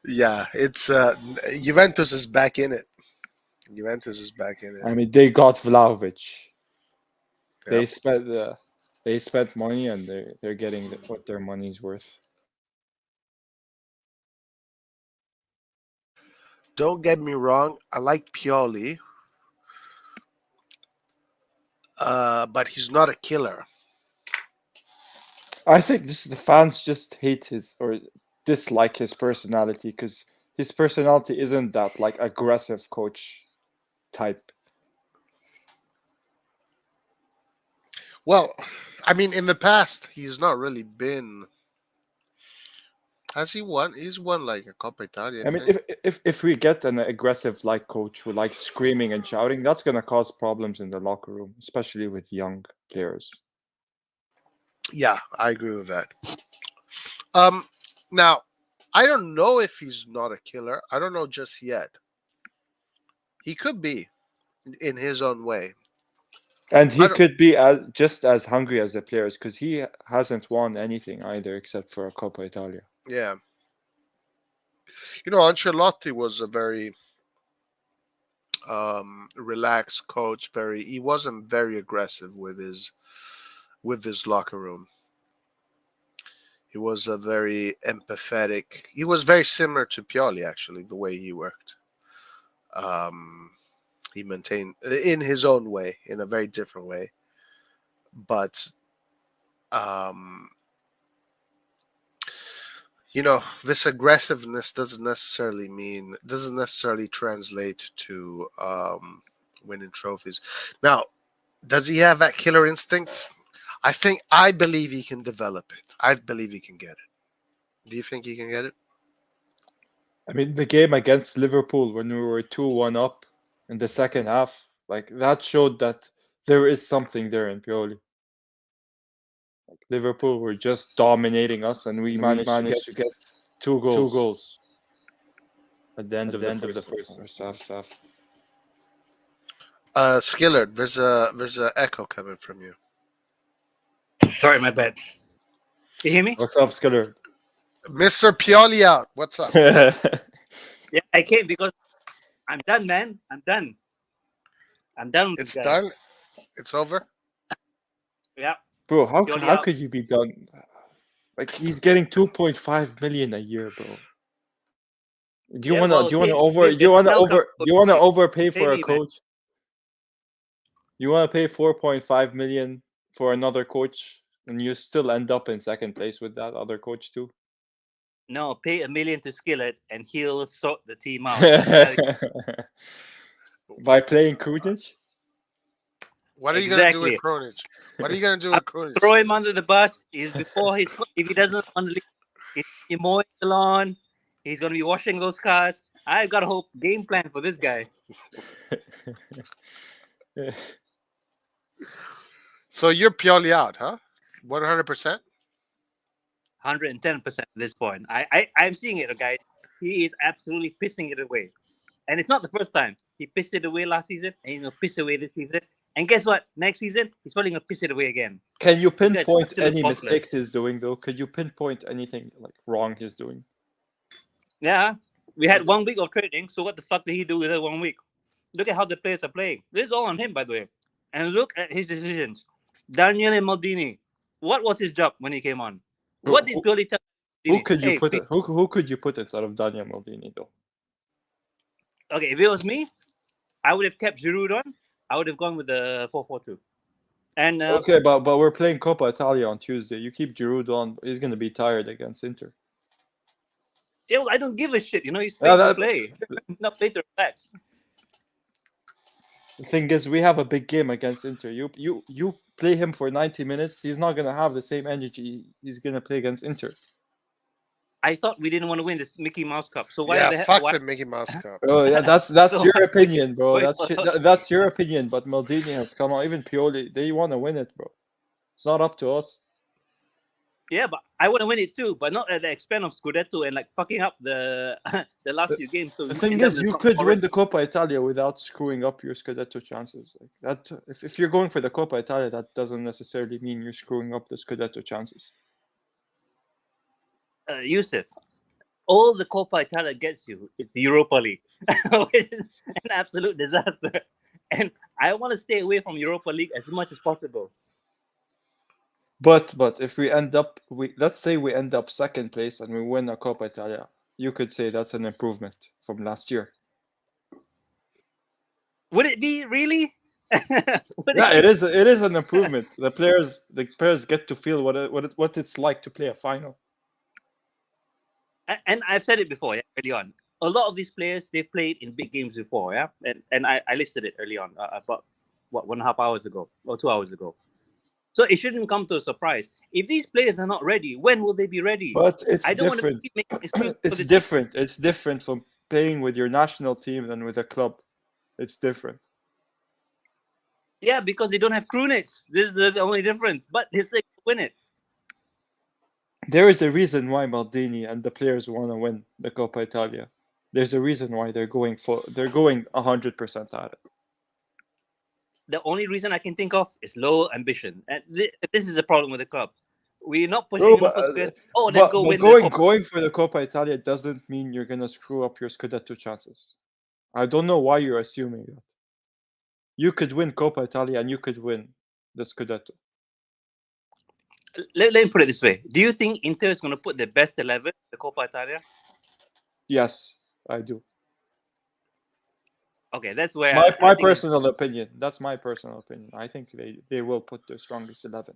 A: Yeah, it's Juventus is back in it. Juventus is back in it.
C: I mean, they got Vlahovic. They
A: Yep.
C: spent they spent money and they're getting what their money's worth.
A: Don't get me wrong. I like Pioli, but he's not a killer.
C: I think the fans just hate his or dislike his personality because his personality isn't that like aggressive coach type.
A: Well, I mean, in the past, he's not really been. Has he won? He's won like a Coppa Italia, I
C: I mean,
A: think.
C: if we get an aggressive like coach who likes screaming and shouting, that's gonna cause problems in the locker room, especially with young players.
A: Yeah, I agree with that. Now, I don't know if he's not a killer. I don't know just yet. He could be in his own way.
C: And he
A: I don't.
C: could be just as hungry as the players because he hasn't won anything either except for a Coppa Italia.
A: Yeah, Ancelotti was a very relaxed coach. He wasn't very aggressive with his locker room. He was a very empathetic. He was very similar to Pioli, actually, the way he worked. Um, he maintained in his own way, in a very different way. But um, this aggressiveness doesn't necessarily translate to winning trophies. Now, does he have that killer instinct? I believe he can develop it. I believe he can get it. Do you think he can get it?
C: I mean, the game against Liverpool when we were 2-1 up in the second half, like that showed that there is something there in Pioli. Like Liverpool were just dominating us, and we managed to get two goals at the end of the first half.
A: Skillard, there's a echo coming from you.
D: Sorry, my bad. You hear me?
C: What's up, Skiller?
A: Mr. Pioli out. What's up?
D: Yeah, I came because I'm done, man. I'm done. I'm done with
A: It's
D: this guy.
A: done. It's over.
D: Yeah.
C: Bro, how
D: Pioli
C: how
D: out.
C: could you be done? Like he's getting 2.5 million a year, bro. Do you
D: Yeah,
C: wanna
D: well,
C: do you wanna
D: pay-
C: over
D: pay-
C: do you wanna
D: now
C: over
D: come-
C: do you wanna overpay
D: pay
C: for a
D: me, man.
C: coach? You wanna pay 4.5 million for another coach, and you still end up in second place with that other coach too?
D: No, pay $1 million to Skillet, and he'll sort the team out. I tell you.
C: By playing Krunic?
A: What are you gonna do with
D: Exactly.
A: Kronic? What are you gonna do
D: I'll
A: with Kronic?
D: throw him
A: Skillard?
D: under the bus. If he doesn't want to leave, he's gonna be mowing the lawn. He's gonna be washing those cars. I've got a whole game plan for this guy.
A: So you're Pioli out, huh? 100%.
D: 110% at this point. I'm seeing it, guys. He is absolutely pissing it away. And it's not the first time. He pissed it away last season, and he's going to piss away this season. And guess what? Next season, he's probably going to piss it away again.
C: Can you
D: guy's
C: pinpoint
D: absolute
C: any
D: bottomless.
C: mistakes he's doing though? Could you pinpoint anything like wrong he's doing?
D: Yeah. We had 1 week of training, so what the fuck did he do with that 1 week? Look at how the players are playing. This is all on him, by the way. And look at his decisions. Daniel and Maldini. What was his job when he came on?
C: Who-
D: What did
C: who-
D: Pioli tell
C: Who
D: Maldini?
C: could you
D: Hey,
C: put it? Who could you put instead of Daniel Maldini though?
D: Okay, if it was me, I would have kept Giroud on. I would have gone with the 4-4-2. And
C: Okay, but we're playing Coppa Italia on Tuesday. You keep Giroud on, he's gonna be tired against Inter.
D: yeah, well, I don't give a shit. You know, he's
C: Yeah,
D: paid to
C: that-
D: play, not paid to relax.
C: The thing is, we have a big game against Inter. You play him for 90 minutes, he's not gonna have the same energy he's gonna play against Inter.
D: I thought we didn't want to win this Mickey Mouse Cup. So why
A: Yeah,
D: the hell?
A: fuck
D: Why,
A: the Mickey Mouse Cup.
C: Oh yeah, that's
D: So
C: your
D: why-
C: opinion, bro.
D: why-
C: That's your opinion. But Maldini has come out. Even Pioli, they want to win it, bro. It's not up to us.
D: yeah, but I want to win it too, but not at the expense of Scudetto and like fucking up the the last few games. So
C: The
D: we
C: thing
D: end up
C: is,
D: in
C: you
D: the
C: could
D: top
C: win the Coppa Italia without screwing up your Scudetto chances. Like that, if you're going for the Coppa Italia, that doesn't necessarily mean you're screwing up the Scudetto chances.
D: Yusuf. All the Coppa Italia gets you is the Europa League, which is an absolute disaster. And I want to stay away from Europa League as much as possible.
C: But if we end up, let's say we end up second place and we win a Coppa Italia, you could say that's an improvement from last year.
D: Would it be really?
C: Yeah, it is. It is an improvement. The players get to feel what it's like to play a final.
D: And I've said it before, yeah, early on. A lot of these players, they've played in big games before, yeah? And I listed it early on, about, 1.5 hours ago, or 2 hours ago. So it shouldn't come to a surprise. If these players are not ready, when will they be ready?
C: But it's
D: I don't want to
C: different.
D: keep making excuses for
C: It's
D: the
C: different. It's different from playing with your national team than with a club. It's different.
D: Yeah, because they don't have Krunic. This is the only difference. But they still win it.
C: There is a reason why Maldini and the players want to win the Coppa Italia. There's a reason why they're going 100% at it.
D: The only reason I can think of is low ambition. And this is a problem with the club. We're not pushing
C: No,
D: enough
C: but,
D: for Scudetto. Oh, let's go win the
C: going
D: Coppa.
C: going for the Coppa Italia doesn't mean you're gonna screw up your Scudetto chances. I don't know why you're assuming that. You could win Coppa Italia and you could win the Scudetto.
D: Let me put it this way. Do you think Inter is going to put their best 11 in the Coppa Italia?
C: Yes, I do.
D: Okay, that's where
C: My
D: I think
C: personal opinion. That's my personal opinion. I think they will put their strongest 11.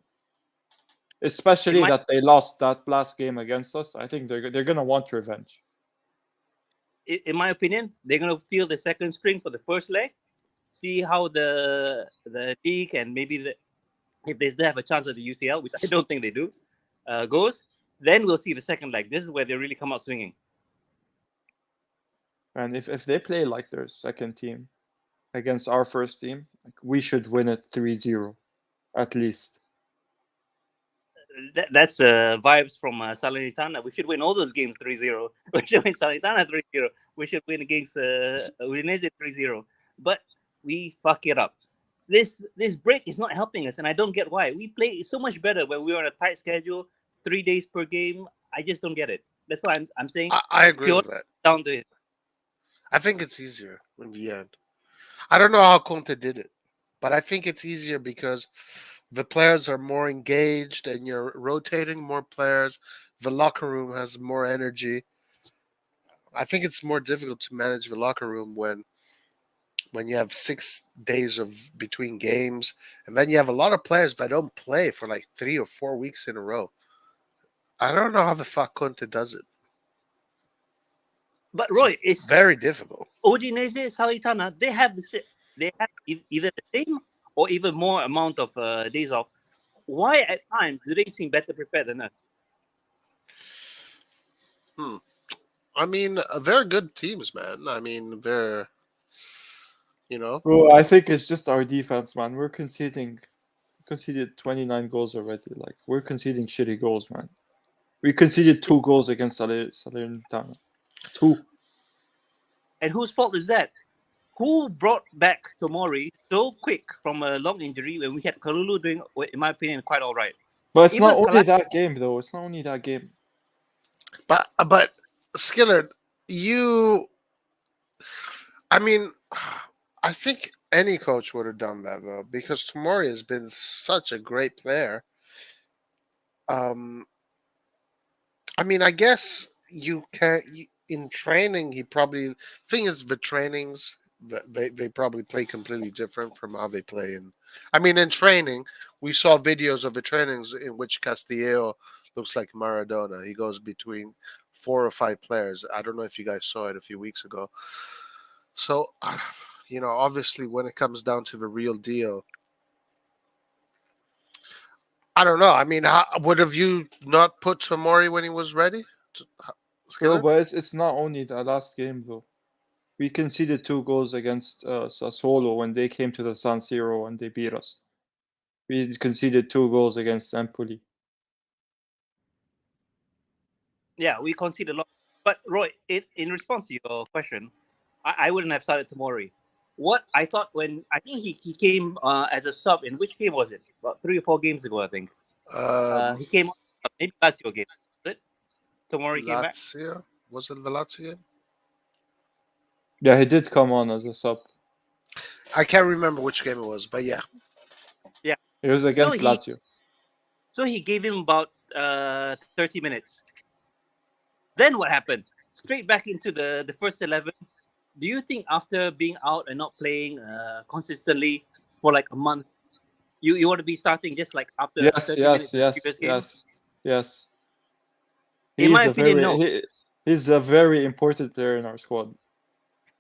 C: Especially that they lost that last game against us. I think they're gonna want revenge.
D: In my opinion, they're going to feel the second string for the first leg, see how the league and maybe if they still have a chance at the UCL, which I don't think they do, goes. Then we'll see the second leg. This is where they really come out swinging.
C: And if they play like their second team, against our first team, like, we should win it 3-0 at least.
D: That's vibes from Salernitana. We should win all those games 3-0. We should win Salernitana 3-0. We should win against Udinese 3-0. But we fuck it up. This break is not helping us, and I don't get why. We play so much better when we were on a tight schedule, 3 days per game. I just don't get it. That's why I'm saying
A: I
D: it's
A: agree
D: pure
A: with that.
D: down to it.
A: I think it's easier in the end. I don't know how Conte did it, but I think it's easier because the players are more engaged and you're rotating more players. The locker room has more energy. I think it's more difficult to manage the locker room when you have 6 days of between games, and then you have a lot of players that don't play for like 3 or 4 weeks in a row. I don't know how the fuck Conte does it.
D: But
A: It's
D: Roy, it's
A: very difficult.
D: Udinese, Salernitana. They have either the same or even more amount of days off. Why at times do they seem better prepared than us?
A: Hmm. I mean, they're good teams, man. I mean, they're you know.
C: Bro, I think it's just our defense, man. We're conceded 29 goals already. Like, we're conceding shitty goals, man. We conceded 2 goals against Salernitana. 2.
D: And whose fault is that? Who brought back Tomori so quick from a long injury when we had Kalulu doing, in my opinion, quite all right?
C: But it's
D: Even
C: not only
D: Kalulu,
C: that game, though. It's not only that game.
A: But Skillard, you. I mean, I think any coach would have done that though, because Tomori has been such a great player. Um, I mean, I guess you can't in training. He probably thing is the trainings that they probably play completely different from how they play in. I mean, in training, we saw videos of the trainings in which Castillo looks like Maradona. He goes between 4 or 5 players. I don't know if you guys saw it a few weeks ago. So, obviously, when it comes down to the real deal, I don't know. I mean, would have you not put Tomori when he was ready?
C: Bro,
A: Skiller?
C: but it's not only the last game, though. We conceded 2 goals against Sassuolo when they came to the San Siro and they beat us. We conceded 2 goals against Empoli.
D: yeah, we conceded a lot. But Roy, in response to your question, I wouldn't have started Tomori. What I thought when I think he came as a sub in which game was it? About 3 or 4 games ago, I think.
A: Um,
D: He came on maybe Lazio game. Was it? Tomori came back.
A: Lazio? Was it the Lazio game?
C: Yeah, he did come on as a sub.
A: I can't remember which game it was, but yeah.
D: Yeah.
C: It was against Lazio.
D: So he gave him about 30 minutes. Then what happened? Straight back into the first 11. Do you think after being out and not playing consistently for like a month, you want to be starting just like after
C: Yes,
D: 30
C: yes,
D: minutes in the
C: yes,
D: previous game?
C: yes, yes.
D: In my opinion, no.
C: He's a very important player in our squad.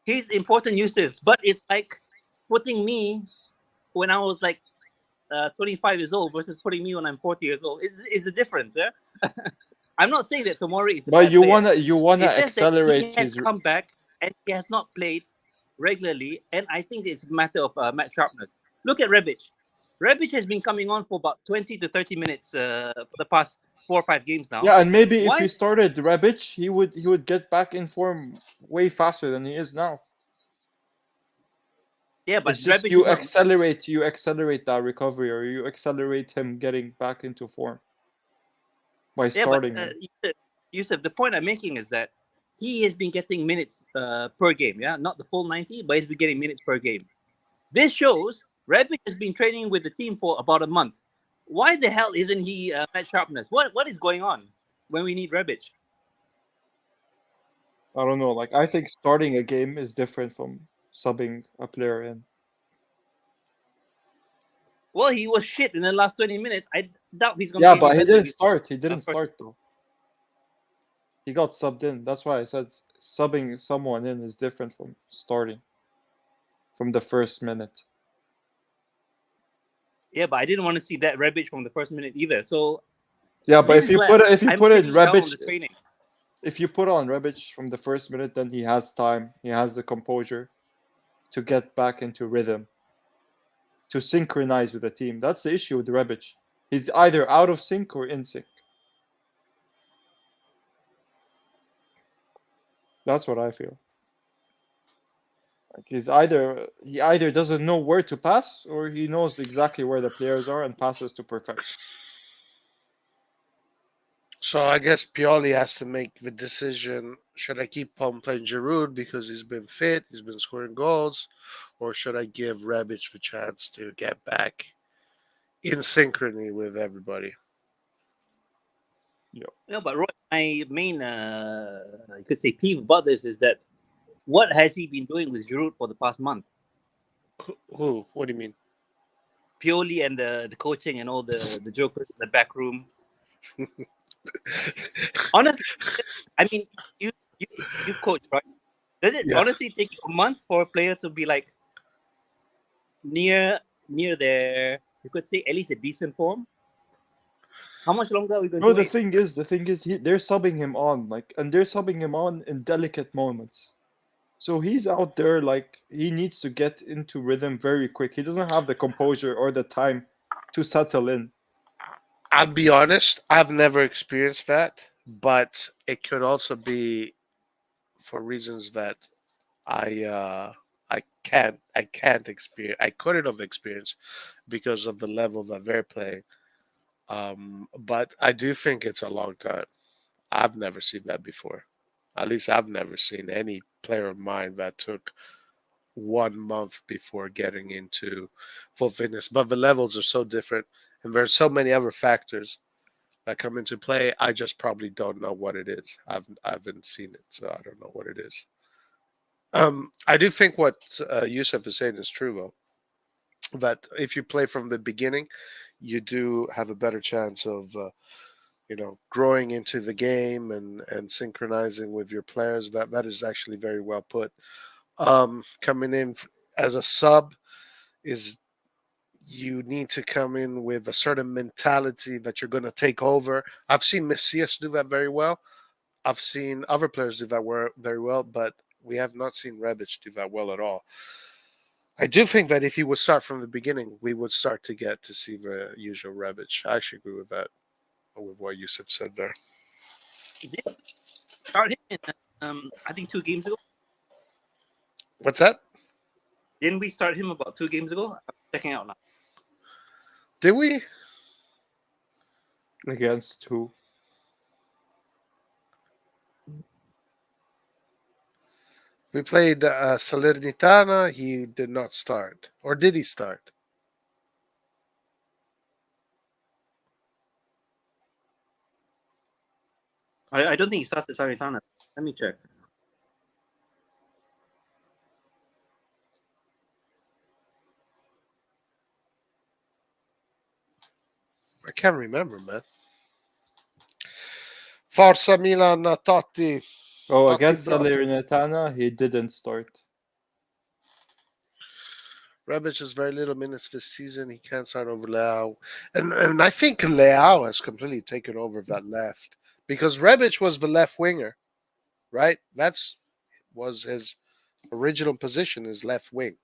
D: He's important, Yusuf, but it's like putting me when I was like 25 years old versus putting me when I'm 40 years old. Is the difference, yeah? I'm not saying that Tomori is a
C: But
D: bad
C: you
D: player.
C: wanna
D: It's just that he
C: accelerate
D: has
C: his.
D: come back and he has not played regularly, and I think it's a matter of match sharpness. Look at Rebic. Rebic has been coming on for about 20 to 30 minutes for the past 4 or 5 games now.
C: Yeah, and maybe if
D: Why?
C: he started Rebic, he would get back in form way faster than he is now.
D: Yeah, but
C: It's just
D: Rebic
C: you
D: is not.
C: accelerate that recovery, or you accelerate him getting back into form by
D: Yeah, but
C: starting him.
D: Yusuf, the point I'm making is that he has been getting minutes per game. Yeah, not the full 90, but he's been getting minutes per game. This shows Rebic has been training with the team for about a month. Why the hell isn't he match sharpness? What is going on when we need Rebic?
C: I don't know. Like, I think starting a game is different from subbing a player in.
D: Well, he was shit in the last 20 minutes. I doubt he's going to
C: Yeah,
D: be any
C: but he
D: better.
C: didn't start. He didn't
D: first-
C: start though. He got subbed in. That's why I said subbing someone in is different from starting from the first minute.
D: Yeah, but I didn't want to see that Rebic from the first minute either. So
C: Yeah, but
D: this
C: if
D: is
C: you
D: where
C: put
D: I'm
C: in
D: pretty down on
C: Rebic,
D: the training.
C: if you put on Rebic from the first minute, then he has time. He has the composure to get back into rhythm, to synchronize with the team. That's the issue with Rebic. He's either out of sync or in sync. That's what I feel. Like he either doesn't know where to pass or he knows exactly where the players are and passes to perfection.
A: So I guess Pioli has to make the decision: should I keep on playing Giroud because he's been fit, he's been scoring goals, or should I give Rebic the chance to get back in synchrony with everybody?
D: No, but Roy, my main, you could say, peeve about this is that what has he been doing with Giroud for the past month?
A: Who? What do you mean?
D: Pioli and the coaching and all the jokers in the back room. Honestly, I mean, you you coach, right? Does it
A: Yeah.
D: honestly take you a month for a player to be like near their, you could say, at least a decent form? How much longer are we going
C: No,
D: to
C: the
D: wait?
C: thing is, they're subbing him on, like, and they're subbing him on in delicate moments. So he's out there like he needs to get into rhythm very quick. He doesn't have the composure or the time to settle in.
A: I'll be honest, I've never experienced that, but it could also be for reasons that I uh, I can't experience. I couldn't have experienced because of the level that they're playing. But I do think it's a long time. I've never seen that before. At least I've never seen any player of mine that took 1 month before getting into full fitness. But the levels are so different, and there's so many other factors that come into play. I just probably don't know what it is. I haven't seen it, so I don't know what it is. I do think what Yusuf is saying is true, though. That if you play from the beginning, you do have a better chance of growing into the game and synchronizing with your players. That is actually very well put. Coming in as a sub is you need to come in with a certain mentality that you're going to take over. I've seen Messias do that very well. I've seen other players do that very well, but we have not seen Rebic do that well at all. I do think that if he would start from the beginning, we would start to get to see the usual Rebic. I actually agree with that, with what Yusuf said there.
D: Did we start him in, I think 2 games ago?
A: What's that?
D: Didn't we start him about 2 games ago? I'm checking out now.
A: Did we?
C: Against who?
A: We played Salernitana. He did not start. Or did he start?
D: I don't think he started Salernitana. Let me check.
A: I can't remember, man. Forza Milan, Totti.
C: Oh,
A: Totti
C: against
A: brought him.
C: Salernitana, he didn't start.
A: Rebic has very little minutes this season. He can't start over Leao. And I think Leao has completely taken over that left. Because Rebic was the left winger, right? That's was his original position, is left wing.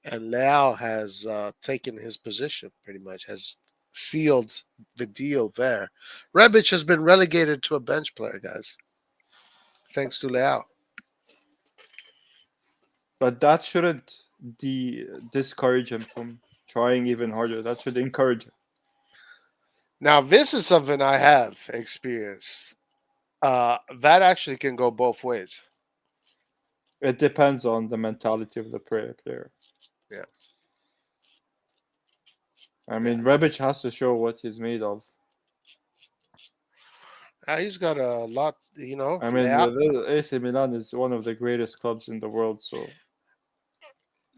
A: And Leao has taken his position pretty much, has sealed the deal there. Rebic has been relegated to a bench player, guys, thanks to Leao.
C: But that shouldn't discourage him from trying even harder. That should encourage him.
A: Now, this is something I have experienced. That actually can go both ways.
C: It depends on the mentality of the player.
A: Yeah.
C: I mean, Rebic has to show what he's made of.
A: He's got a lot,
C: I mean,
A: Leao.
C: AC Milan is one of the greatest clubs in the world, so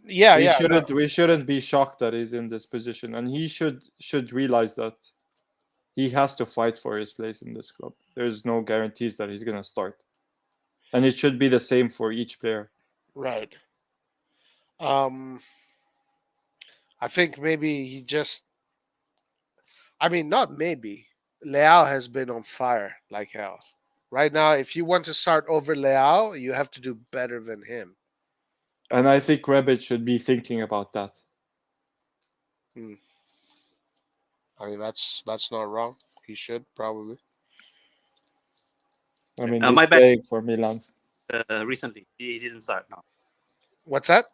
A: Yeah,
C: we
A: yeah.
C: shouldn't be shocked that he's in this position, and he should realize that he has to fight for his place in this club. There's no guarantees that he's gonna start, and it should be the same for each player.
A: Right. Um, I think maybe he just. I mean, not maybe. Leao has been on fire like hell. Right now, if you want to start over Leao, you have to do better than him.
C: And I think Rebic should be thinking about that.
A: I mean, that's not wrong. He should probably.
C: I mean,
D: My
C: he's
D: bad.
C: playing for Milan.
D: Recently, he didn't start. No,
A: What's that?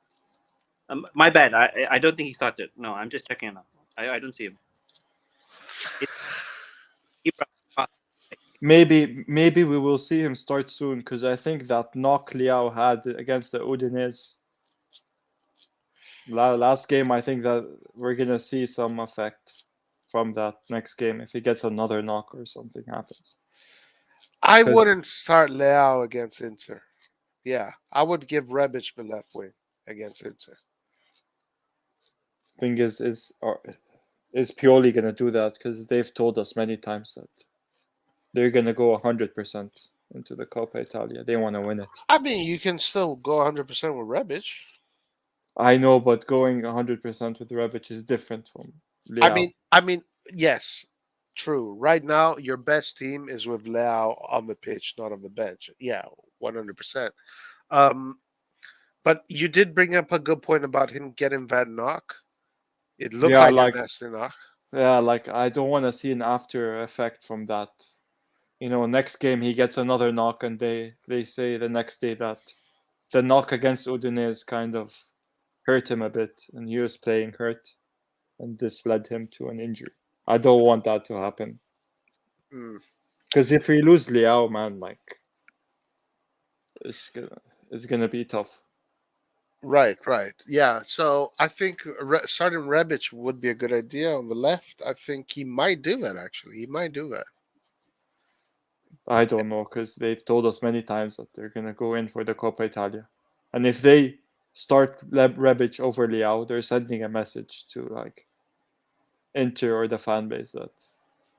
D: my bad. I don't think he started. No, I'm just checking now. I don't see him. It,
C: Maybe we will see him start soon because I think that knock Liao had against the Udinese last game, I think that we're gonna see some effect from that next game if he gets another knock or something happens.
A: I
C: 'Cause
A: wouldn't start Leao against Inter. Yeah, I would give Rebic the left wing against Inter.
C: thing is Pioli gonna do that because they've told us many times that they're gonna go 100% into the Coppa Italia. They want to win it.
A: I mean, you can still go 100% with Rebic.
C: I know, but going 100% with Rebic is different from
A: I
C: Liao.
A: mean, I mean, yes, true. Right now, your best team is with Leao on the pitch, not on the bench. Yeah, 100%. Um, but you did bring up a good point about him getting that knock. It looked
C: Yeah,
A: like an
C: like
A: nasty knock.
C: I don't want to see an after effect from that. Next game he gets another knock, and they say the next day that the knock against Udinese kind of hurt him a bit, and he was playing hurt, and this led him to an injury. I don't want that to happen
A: Mm.
C: because if we lose Liao, man, like it's gonna be tough.
A: Right, right. Yeah, so I think starting Rebic would be a good idea on the left. I think he might do that, actually. He might do that.
C: I don't know because they've told us many times that they're gonna go in for the Coppa Italia, and if they start Rebic over Liao, they're sending a message to like Inter or the fan base that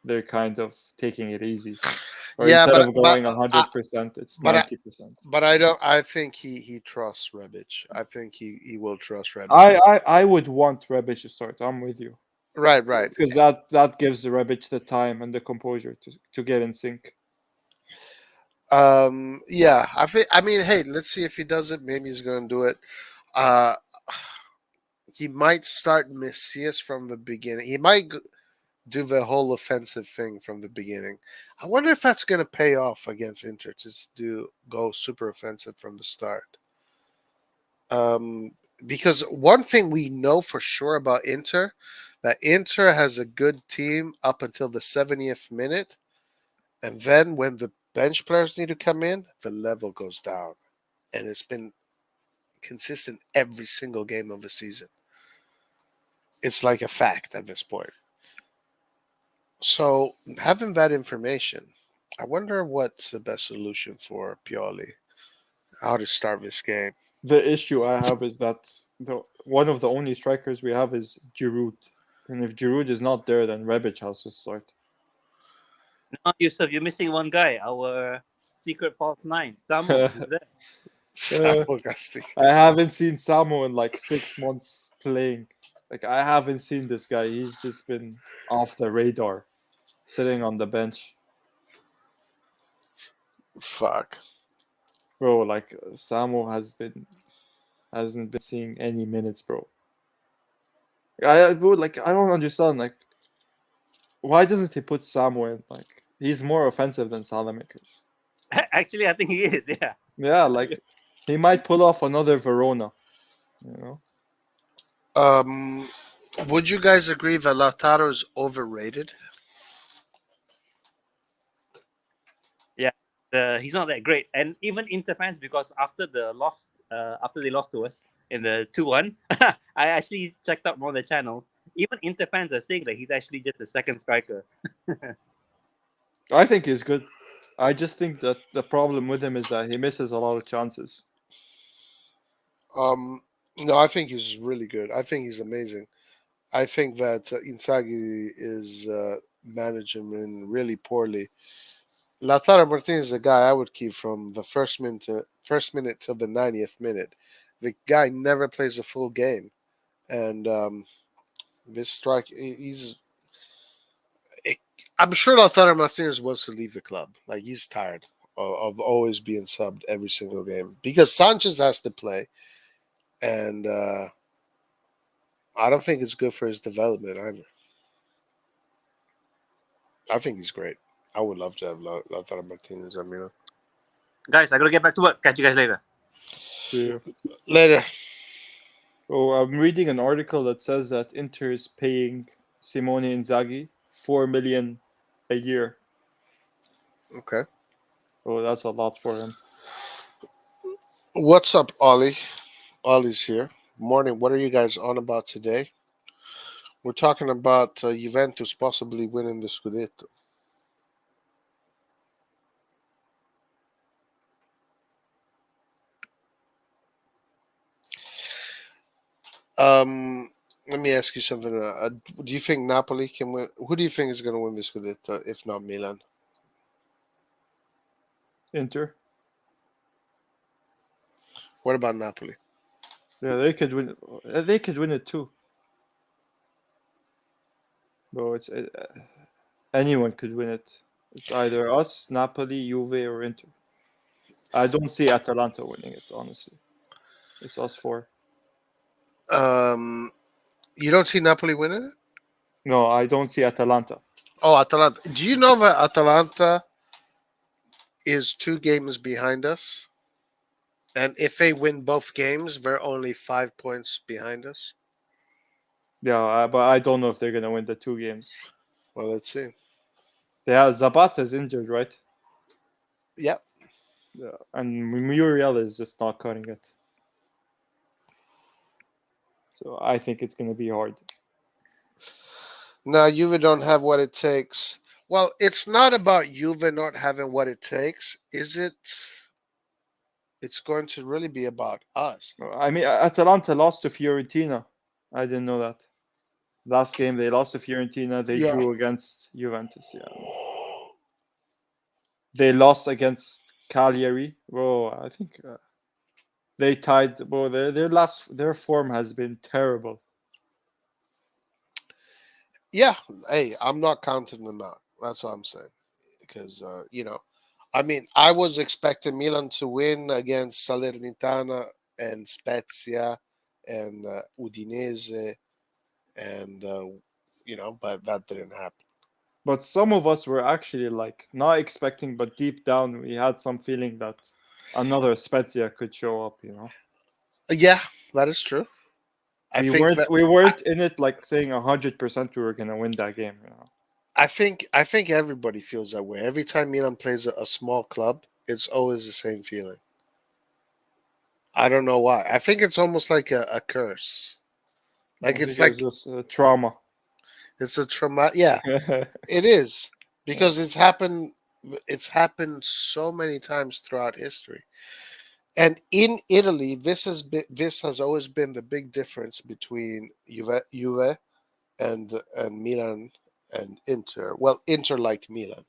C: they're kind of taking it easy, or
A: Yeah,
C: instead
A: but
C: of
A: but
C: going 100%, it's
A: but I,
C: 90%.
A: but I don't. I think he trusts Rebic. I think he will trust Rebic.
C: I would want Rebic to start. I'm with you
A: Right, right.
C: because that gives Rebic the time and the composure to get in sync.
A: Yeah, I think. I mean, hey, let's see if he does it. Maybe he's going to do it. Uh, he might start Messias from the beginning. He might do the whole offensive thing from the beginning. I wonder if that's going to pay off against Inter. Just do go super offensive from the start. Because one thing we know for sure about Inter, that Inter has a good team up until the 70th minute, and then when the bench players need to come in, the level goes down, and it's been consistent every single game of the season. It's like a fact at this point. So having that information, I wonder what's the best solution for Pioli. How to start this game.
C: The issue I have is that one of the only strikers we have is Giroud, and if Giroud is not there, then Rebic has to start.
D: No, Yusuf, you're missing one guy. Our secret false nine, Samu. He's there.
A: Sapo Casti.
C: I haven't seen Samu in like 6 months playing. Like I haven't seen this guy. He's just been off the radar, sitting on the bench.
A: Fuck.
C: Bro, like Samu hasn't been seeing any minutes, bro. I don't understand. Like, why doesn't he put Samu in? Like, he's more offensive than Saelemaekers.
D: Actually, I think he is. Yeah.
C: Yeah, like he might pull off another Verona. You know.
A: Um, would you guys agree that Lautaro is overrated?
D: Yeah. He's not that great, and even Inter fans, because after they lost to us in the 2-1, I actually checked out more of the channels. Even Inter fans are saying that he's actually just a second striker.
C: I think he's good. I just think that the problem with him is that he misses a lot of chances.
A: Um, no, I think he's really good. I think he's amazing. I think that Inzaghi is managing him really poorly. Lautaro Martinez is a guy I would keep from the first minute till the 90th minute. The guy never plays a full game, and this strike, he's. I'm sure Lautaro Martinez wants to leave the club. Like he's tired of always being subbed every single game because Sanchez has to play. and I don't think it's good for his development either. I think he's great. I would love to have Lautaro Martinez at Milan.
D: Guys, I gotta get back to work. Catch you guys later.
C: See you.
A: Later.
C: Oh, I'm reading an article that says that Inter is paying Simone Inzaghi 4 million a year.
A: Okay.
C: Oh, that's a lot for him.
A: What's up, Ollie? Ollie's here. Morning. What are you guys on about today? We're talking about Juventus possibly winning the Scudetto. Let me ask you something. Do you think Napoli can win? Who do you think is going to win the Scudetto if not Milan?
C: Inter.
A: What about Napoli?
C: Yeah, they could win. They could win it too. Bro, it's anyone could win it. It's either us, Napoli, Juve, or Inter. I don't see Atalanta winning it, honestly. It's us four.
A: Um, you don't see Napoli winning it?
C: No, I don't see Atalanta.
A: Oh, Atalanta. Do you know that Atalanta is 2 games behind us? And if they win both games, they're only 5 points behind us.
C: Yeah, but I don't know if they're gonna win the 2 games.
A: Well, let's see.
C: Yeah, Zapata's injured, right?
A: Yep.
C: Yeah, and Muriel is just not cutting it. So I think it's gonna be hard.
A: Now, Juve don't have what it takes. Well, it's not about Juve not having what it takes, is it? It's going to really be about us.
C: I mean, Atalanta lost to Fiorentina. I didn't know that. Last game they lost to Fiorentina. They
A: Yeah.
C: drew against Juventus. Yeah, they lost against Cagliari. Bro, I think they tied. Bro, their form has been terrible.
A: Yeah. Hey, I'm not counting them out. That's what I'm saying. Because, I mean, I was expecting Milan to win against Salernitana and Spezia and Udinese, and, but that didn't happen.
C: But some of us were actually like not expecting, but deep down we had some feeling that another Spezia could show up.
A: Yeah, that is true. I
C: We
A: think
C: weren't
A: that
C: we weren't in it like saying 100% we were gonna win that game.
A: I think everybody feels that way. Every time Milan plays a small club, it's always the same feeling. I don't know why. I think it's almost like a curse.
C: I
A: Like
C: think
A: it's
C: it was
A: like
C: just trauma.
A: it's a trauma. Yeah,
C: Yeah.
A: it is because it's happened. It's happened so many times throughout history. And in Italy, this has always been the big difference between Juve and Milan and Inter. Well, Inter like Milan,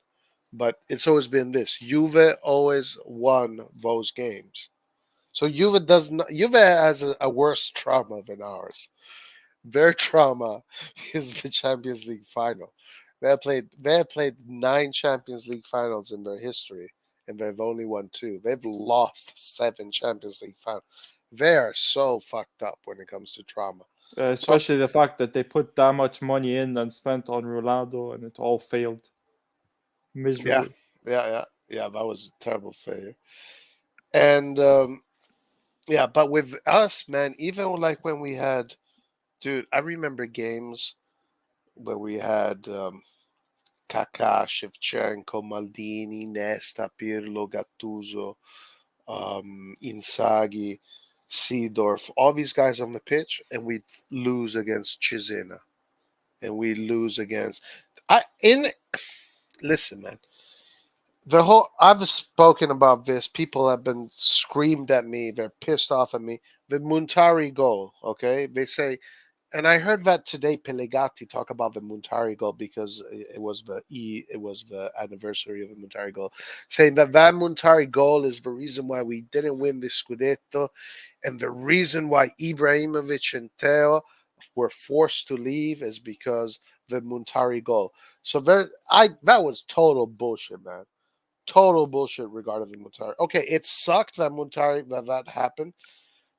A: but it's always been this. Juve always won those games. So Juve does not. Juve has a worse trauma than ours. Their trauma is the Champions League final. They have played 9 Champions League finals in their history, and they've only won 2. They've lost 7 Champions League finals. They are so fucked up when it comes to trauma. So
C: Especially the fact that they put that much money in and spent on Ronaldo and it all failed
A: yeah,
C: miserably.
A: yeah. That was a terrible failure. And yeah, but with us, man, even like when we had, dude, I remember games where we had Kaká, Shevchenko, Maldini, Nesta, Pirlo, Gattuso, Inzaghi, Seedorf, all these guys on the pitch, and we lose against Cesena, and we lose against. I in listen, man. The whole I've spoken about this. People have been screamed at me. They're pissed off at me. The Muntari goal, okay? They say, and I heard that today Pelegatti talk about the Muntari goal because it was the anniversary of the Muntari goal, saying that that Muntari goal is the reason why we didn't win the Scudetto, and the reason why Ibrahimovic and Teo were forced to leave is because the Muntari goal. So that was total bullshit, man. Total bullshit regarding the Muntari. Okay, it sucked that that happened,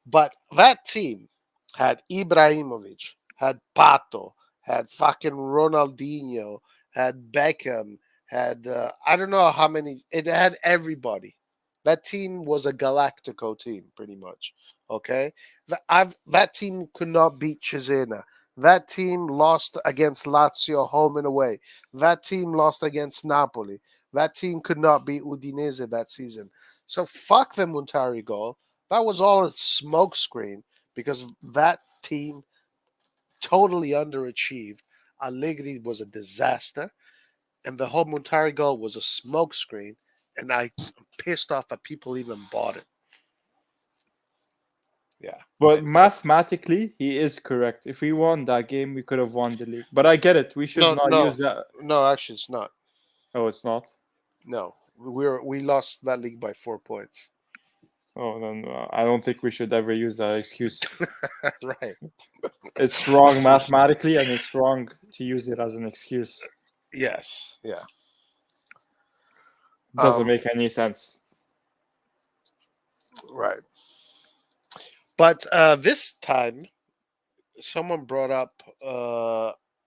A: But that team had Ibrahimovic, had Pato, had fucking Ronaldinho, had Beckham, had I don't know how many. It had everybody. That team was a Galactico team, pretty much. Okay, that team could not beat Cesena. That team lost against Lazio home and away. That team lost against Napoli. That team could not beat Udinese that season. So fuck the Montari goal. That was all a smokescreen because that team totally underachieved. Allegri was a disaster, and the whole Montari goal was a smokescreen. And I'm pissed off that people even bought it. Yeah.
C: But mathematically, he is correct. If we won that game, we could have won the league. But I get it. We should
A: No,
C: not
A: no,
C: use that.
A: no. Actually, it's not.
C: Oh, it's not.
A: No, we lost that league by 4 points.
C: Oh, then I don't think we should ever use that excuse.
A: Right.
C: It's wrong mathematically, and it's wrong to use it as an excuse.
A: Yes. Yeah.
C: Doesn't make any sense.
A: Right. But this time, someone brought up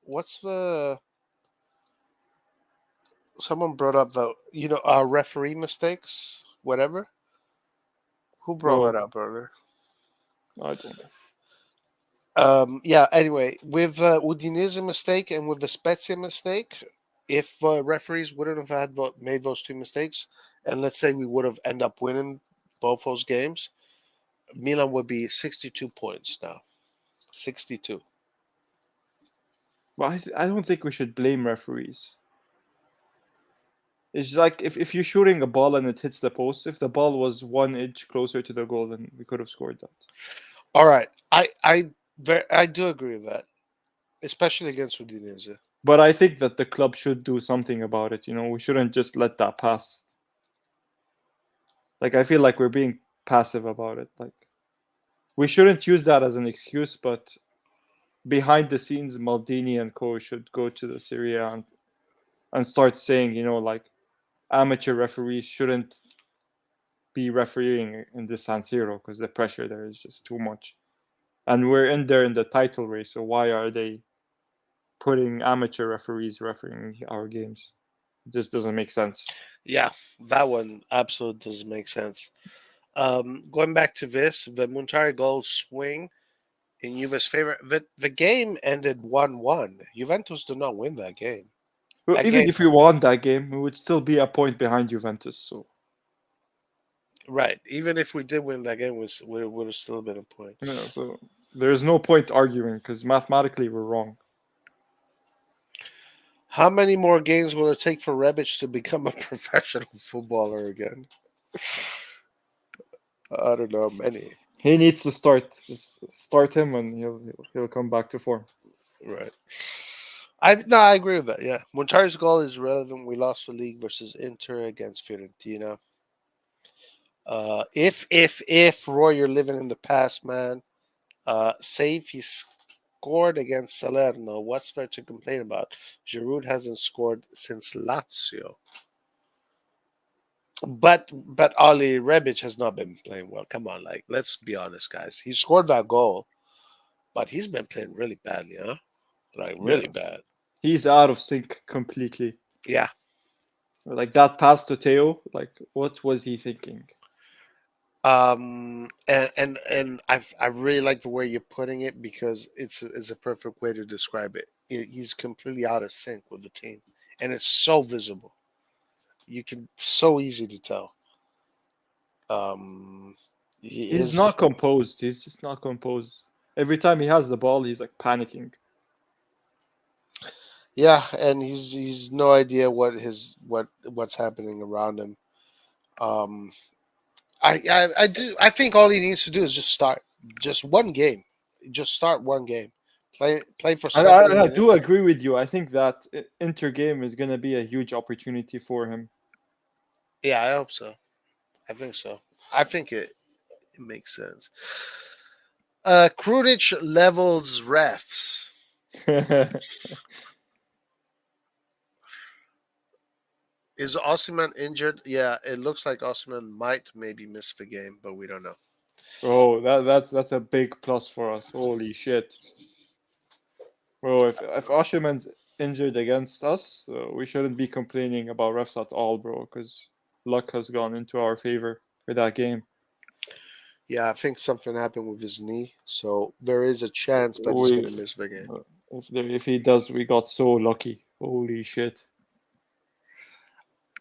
A: what's the someone brought up the our referee mistakes, whatever. Who brought
C: Well,
A: that up earlier?
C: I don't know.
A: Yeah. Anyway, with Udinese mistake and with the Spezia mistake, if referees wouldn't have made those two mistakes, and let's say we would have ended up winning both those games, Milan would be 62 points now. 62.
C: But I don't think we should blame referees. It's like if you're shooting a ball and it hits the post, if the ball was 1 inch closer to the goal, then we could have scored that.
A: All right, I do agree with that, especially against Udinese.
C: But I think that the club should do something about it. We shouldn't just let that pass. Like I feel like we're being passive about it. Like we shouldn't use that as an excuse, but behind the scenes, Maldini and co should go to the Serie A and start saying, like amateur referees shouldn't be refereeing in the San Siro because the pressure there is just too much. And we're in there in the title race, so why are they putting amateur referees refereeing our games? It just doesn't make sense.
A: Yeah, that one absolutely doesn't make sense. Going back to this, the Montari goal swing in Juve's favor. The game ended 1-1. Juventus did not win that game.
C: Well,
A: That
C: even
A: game,
C: if we won that game, we would still be a point behind Juventus. So
A: right? Even if we did win that game, we would have still been a point.
C: so there's no point arguing because mathematically we're wrong.
A: How many more games will it take for Rebic to become a professional footballer again? I don't know, many.
C: He needs to start. Just start him, and he'll come back to form.
A: Right. I agree with that. Yeah, Montari's goal is relevant. We lost the league versus Inter against Fiorentina. If Roy, you're living in the past, man. Save he scored against Salerno. What's there to complain about? Giroud hasn't scored since Lazio. But Ali Rebic has not been playing well. Come on, like let's be honest, guys. He scored that goal, but he's been playing really badly, huh? Like really
C: Yeah,
A: bad.
C: he's out of sync completely.
A: Yeah.
C: Like that pass to Teo. Like what was he thinking?
A: And I really like the way you're putting it because it's a perfect way to describe it. He's completely out of sync with the team, and it's so visible. You can so easy to tell. Um,
C: He's
A: his
C: not composed. He's just not composed. Every time he has the ball, he's like panicking.
A: Yeah, and he's no idea what's happening around him. Um, I think all he needs to do is just start just one game, just start one game, play for
C: And
A: 70
C: I do
A: minutes.
C: agree with you. I think that Inter game is gonna be a huge opportunity for him.
A: Yeah, I hope so. I think so. I think it makes sense. Krunic levels refs. Is Osimhen injured? Yeah, it looks like Osimhen might maybe miss the game, but we don't know.
C: Oh, that's a big plus for us. Holy shit. Bro, if Oshiman's injured against us, we shouldn't be complaining about refs at all, bro, because luck has gone into our favor for that game.
A: Yeah, I think something happened with his knee, so there is a chance that he's going to miss the game.
C: If he does, we got so lucky. Holy shit.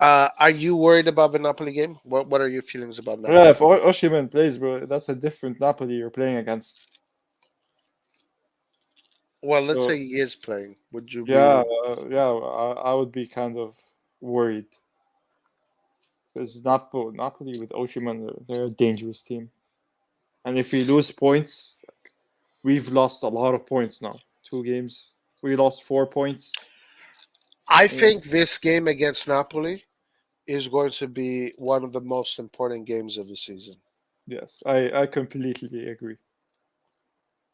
A: Are you worried about the Napoli game? What are your feelings about Napoli?
C: Yeah, if Oshiman plays, bro, that's a different Napoli you're playing against.
A: Well, let's
C: So,
A: say he is playing. Would you
C: yeah,
A: be?
C: I would be kind of worried. Because Napoli with Oshiman, they're a dangerous team. And if we lose points, we've lost a lot of points now. 2 games. We lost 4 points.
A: I think this game against Napoli is going to be one of the most important games of the season.
C: Yes, I completely agree.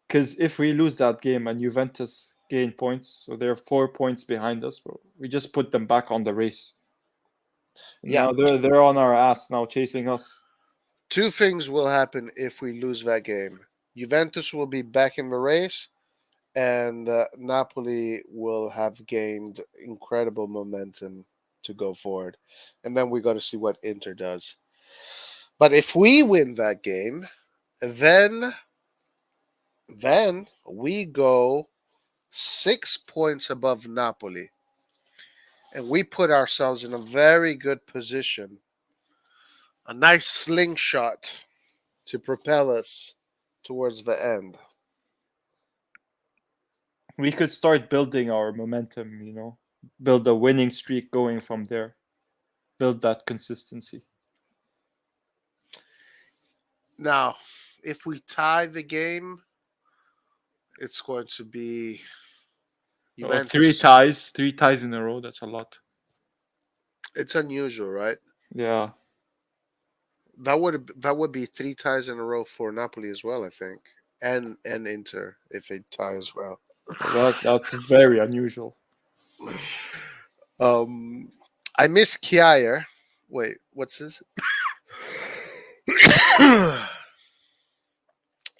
C: Because if we lose that game and Juventus gain points, so they're 4 points behind us, bro, we just put them back on the race.
A: Yeah.
C: Now they're on our ass now, chasing us.
A: Two things will happen if we lose that game. Juventus will be back in the race, and Napoli will have gained incredible momentum to go forward. And then we got to see what Inter does. But if we win that game, then we go 6 points above Napoli. And we put ourselves in a very good position. A nice slingshot to propel us towards the end.
C: We could start building our momentum, build a winning streak going from there, build that consistency.
A: Now, if we tie the game, it's going to be Juventus.
C: 3 ties in a row, that's a lot.
A: It's unusual, right?
C: Yeah.
A: That would be 3 ties in a row for Napoli as well, I think, and Inter if they tie as well.
C: That's very unusual.
A: I miss Kjaer. Wait, what's his?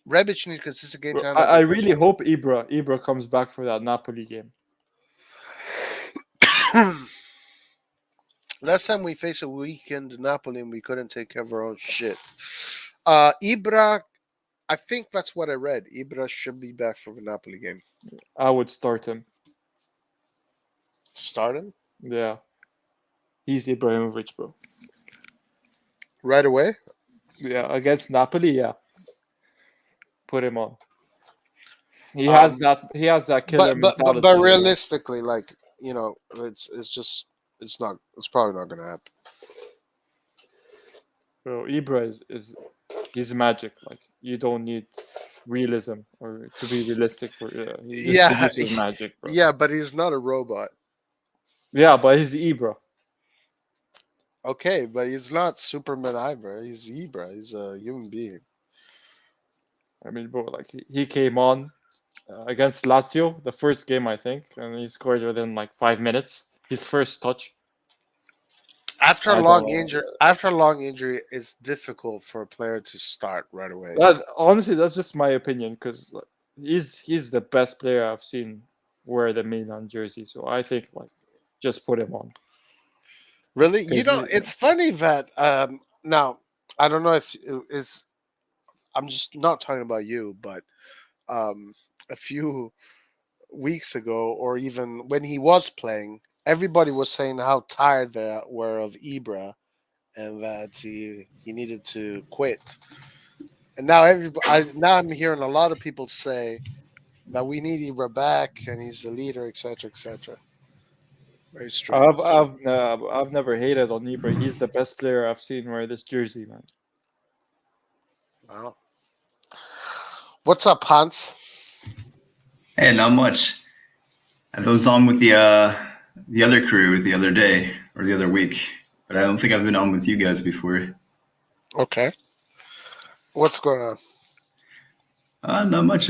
A: Rebic needs consistent game time.
C: I really hope Ibra comes back for that Napoli game.
A: Last time we faced a weakened Napoli and we couldn't take care of our own shit. Ibra, I think that's what I read. Ibra should be back for the Napoli game.
C: I would start him.
A: Start him?
C: Yeah. He's Ibrahimovic, bro.
A: Right away?
C: Yeah, against Napoli, yeah. Put him on. He has that killer mentality.
A: But realistically, like, it's probably not gonna happen.
C: Bro, Ibra he's magic. Like, you don't need realism or to be realistic for he just produces magic, bro.
A: Yeah, but he's not a robot.
C: Yeah, but he's Ibra.
A: Okay, but he's not Superman either. He's Ibra. He's a human being.
C: I mean, bro, like he came on against Lazio, the first game, I think, and he scored within like 5 minutes. His first touch.
A: After a long injury, it's difficult for a player to start right away.
C: Honestly, that's just my opinion because he's the best player I've seen wear the Milan jersey. So I think just put him on.
A: Really, it's funny that now I don't know if it's. I'm just not talking about you, but a few weeks ago, or even when he was playing, everybody was saying how tired they were of Ibra, and that he needed to quit. And now I'm hearing a lot of people say that we need Ibra back, and he's the leader, etc., etc. Very strange.
C: I've never hated on Ibra. He's the best player I've seen wear this jersey, man.
A: Wow. What's up, Hans?
E: Hey, not much. I was on with the other crew the other day or the other week, but I don't think I've been on with you guys before.
A: Okay. What's going on?
E: Not much.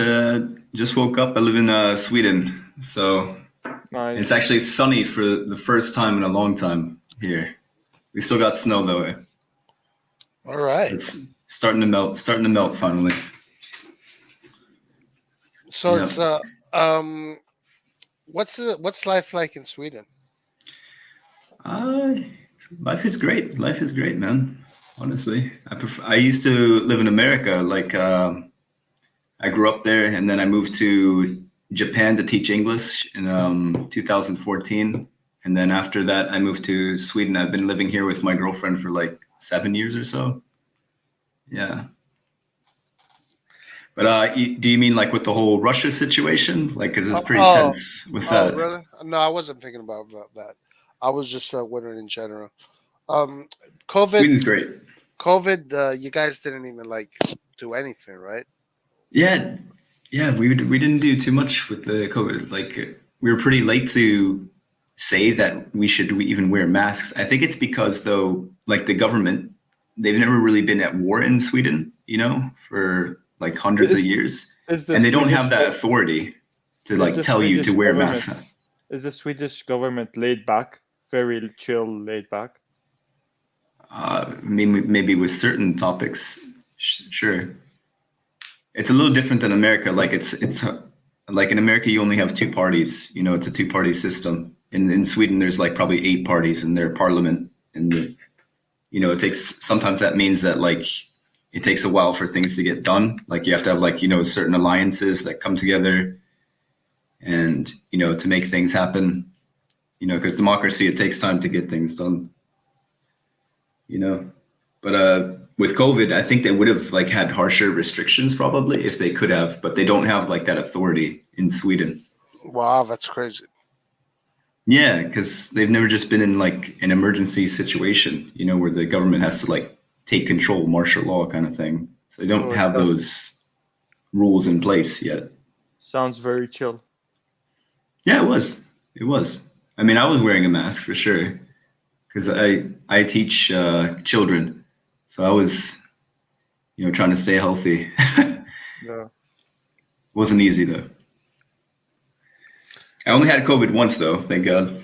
E: Just woke up. I live in Sweden, so
C: nice.
E: It's actually sunny for the first time in a long time here. We still got snow though.
A: All right.
E: It's Starting to melt finally.
A: So
E: Yeah.
A: it's what's life like in Sweden?
E: Life is great. Life is great, man. Honestly, I used to live in America. Like, I grew up there, and then I moved to Japan to teach English in 2014. And then after that, I moved to Sweden. I've been living here with my girlfriend for like 7 years or so. Yeah. But do you mean like with the whole Russia situation? Like, because it's pretty tense with that.
A: Really? No, I wasn't thinking about that. I was just wondering in general. COVID.
E: Sweden's great.
A: COVID. You guys didn't even like do anything, right?
E: Yeah, we didn't do too much with the COVID. Like, we were pretty late to say that we should even wear masks. I think it's because though, like the government, they've never really been at war in Sweden, you know, for like hundreds of years, and they don't have that authority to like tell you to wear masks.
C: Is the Swedish government laid back, very chill, laid back?
E: Maybe with certain topics, sure. It's a little different than America. Like it's like in America, you only have two parties. You know, it's a two-party system. In Sweden, there's like probably 8 parties in their parliament, and you know, sometimes that means that like it takes a while for things to get done. Like you have to have like, you know, certain alliances that come together, and you know, to make things happen. You know, because democracy, it takes time to get things done. You know, but with COVID, I think they would have like had harsher restrictions probably if they could have, but they don't have like that authority in Sweden.
A: Wow, that's crazy.
E: Yeah, because they've never just been in like an emergency situation, you know, where the government has to like take control, martial law kind of thing. So they don't have those rules in place yet.
C: Sounds very chill.
E: Yeah, it was. It was. I mean, I was wearing a mask for sure because I teach children. So I was, you know, trying to stay healthy.
C: Yeah.
E: Wasn't easy though. I only had COVID once though, thank God.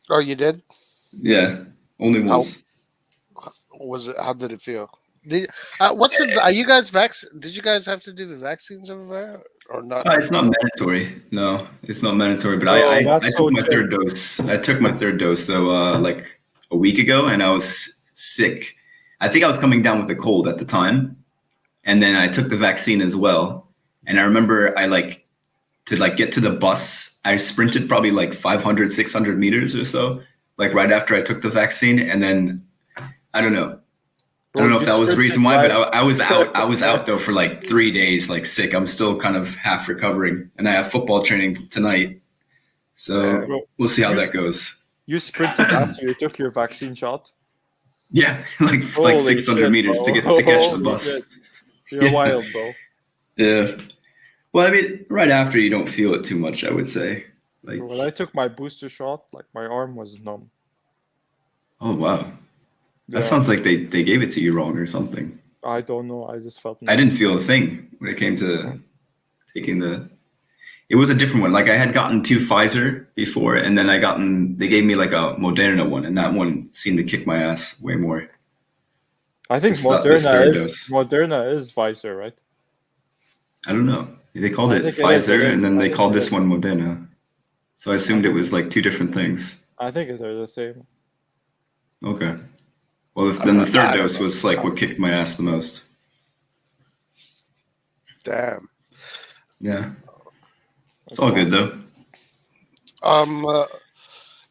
A: Oh, you did?
E: Yeah, only once.
A: How was it? How did it feel? Are you guys Did you guys have to do the vaccines over there or not?
E: It's not mandatory. No, it's not mandatory. But I took my third dose. I took my third dose though, like a week ago, and I was sick. I think I was coming down with a cold at the time, and then I took the vaccine as well. And I remember to get to the bus, I sprinted probably like 500, 600 meters or so, like right after I took the vaccine. And then I don't know. I don't know if that was the reason why, but I was out. I was out though for like 3 days, like sick. I'm still kind of half recovering, and I have football training tonight. So we'll see how that goes.
C: You sprinted after you took your vaccine shot?
E: Yeah, like 600 meters to catch the bus.
C: Shit. You're wild, bro.
E: Yeah. Well, I mean, right after you don't feel it too much, I would say. Like
C: when I took my booster shot, like my arm was numb.
E: Oh wow. That sounds like they gave it to you wrong or something.
C: I don't know. I just felt numb.
E: I didn't feel a thing when it came to taking it was a different one. Like I had gotten 2 Pfizer before, and then they gave me like a Moderna one, and that one seemed to kick my ass way more.
C: I think Moderna is Pfizer, right?
E: I don't know. They called it Pfizer, and then they called this one Moderna. So I assumed it was like 2 different things.
C: I think they're the same.
E: Okay. Well, then the third dose was like what kicked my ass the most.
A: Damn.
E: Yeah. It's all good though.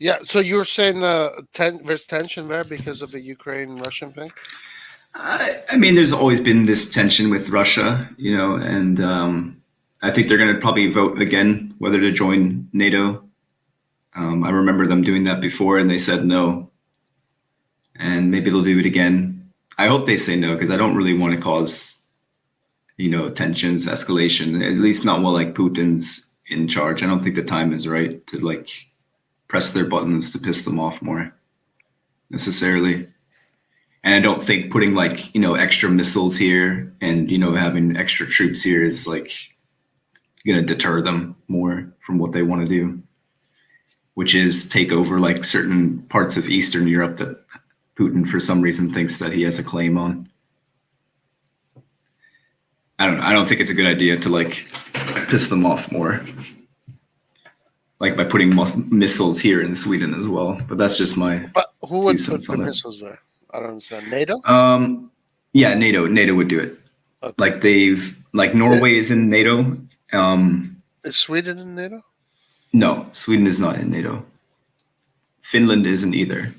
A: Yeah. So you were saying there's tension there because of the Ukraine-Russian thing?
E: I mean, there's always been this tension with Russia, you know, and I think they're going to probably vote again whether to join NATO. I remember them doing that before, and they said no. And maybe they'll do it again. I hope they say no, because I don't really want to cause, you know, tensions, escalation. At least not while like Putin's in charge. I don't think the time is right to like press their buttons to piss them off more necessarily. And I don't think putting like, you know, extra missiles here and, you know, having extra troops here is like going to deter them more from what they want to do, which is take over like certain parts of Eastern Europe that Putin for some reason thinks that he has a claim on. I don't think it's a good idea to like piss them off more, like by putting missiles here in Sweden as well. But that's just my
A: But who would
E: 2
A: put
E: cents
A: the
E: on it.
A: missiles there? I don't understand. NATO?
E: Yeah, NATO would do it.
A: Okay.
E: Like Norway is in NATO.
A: Is Sweden in NATO?
E: No, Sweden is not in NATO. Finland isn't either,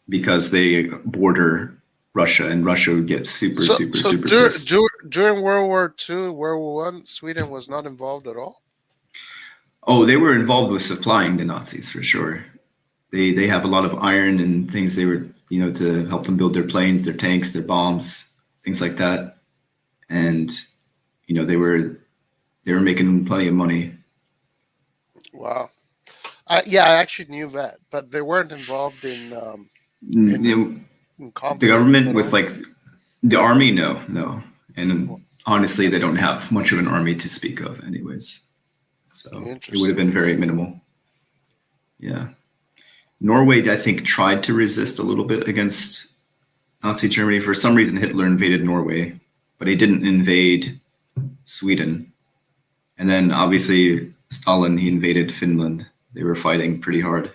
E: because they border Russia, and Russia would get super pissed.
A: During World War II, World War I, Sweden was not involved at all?
E: Oh, they were involved with supplying the Nazis for sure. They have a lot of iron and things they were, to help them build their planes, their tanks, their bombs, things like that. And, they were making plenty of money.
A: Wow. Yeah, I actually knew that, but they weren't involved in conflict.
E: The government with like the army, no. And honestly, they don't have much of an army to speak of anyways. So it would have been very minimal. Yeah. Norway, I think, tried to resist a little bit against Nazi Germany. For some reason, Hitler invaded Norway, but he didn't invade Sweden. And then obviously Stalin, he invaded Finland. They were fighting pretty hard.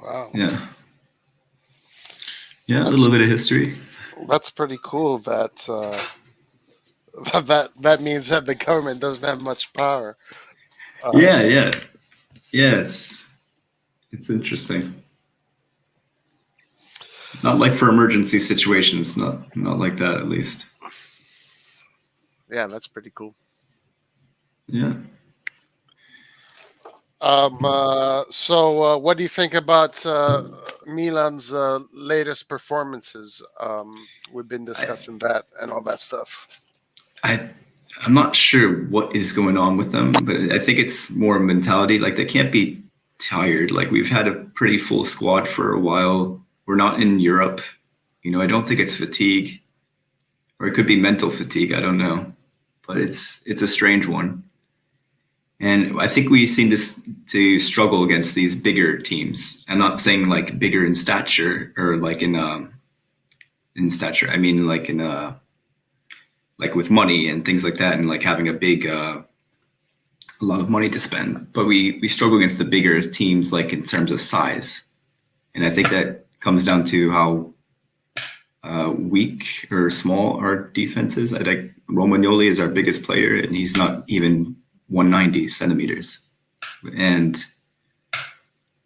A: Wow.
E: Yeah. Yeah, a little bit of history.
A: That's pretty cool. That that means that the government doesn't have much power.
E: Yeah. It's interesting. Not like for emergency situations. Not like that, at least.
A: Yeah, that's pretty cool.
E: Yeah.
A: So what do you think about Milan's latest performances? We've been discussing that and all that stuff.
E: I'm not sure what is going on with them, but I think it's more mentality. Like, they can't be tired. Like, we've had a pretty full squad for a while. We're not in Europe. I don't think it's fatigue, or it could be mental fatigue. I don't know, but it's a strange one. And I think we seem to struggle against these bigger teams. I'm not saying like bigger in stature or like in stature. I mean like in like with money and things like that, and like having a lot of money to spend. But we struggle against the bigger teams, like in terms of size. And I think that comes down to how weak or small our defense is. I think Romagnoli is our biggest player, and he's not even 190 centimeters. And,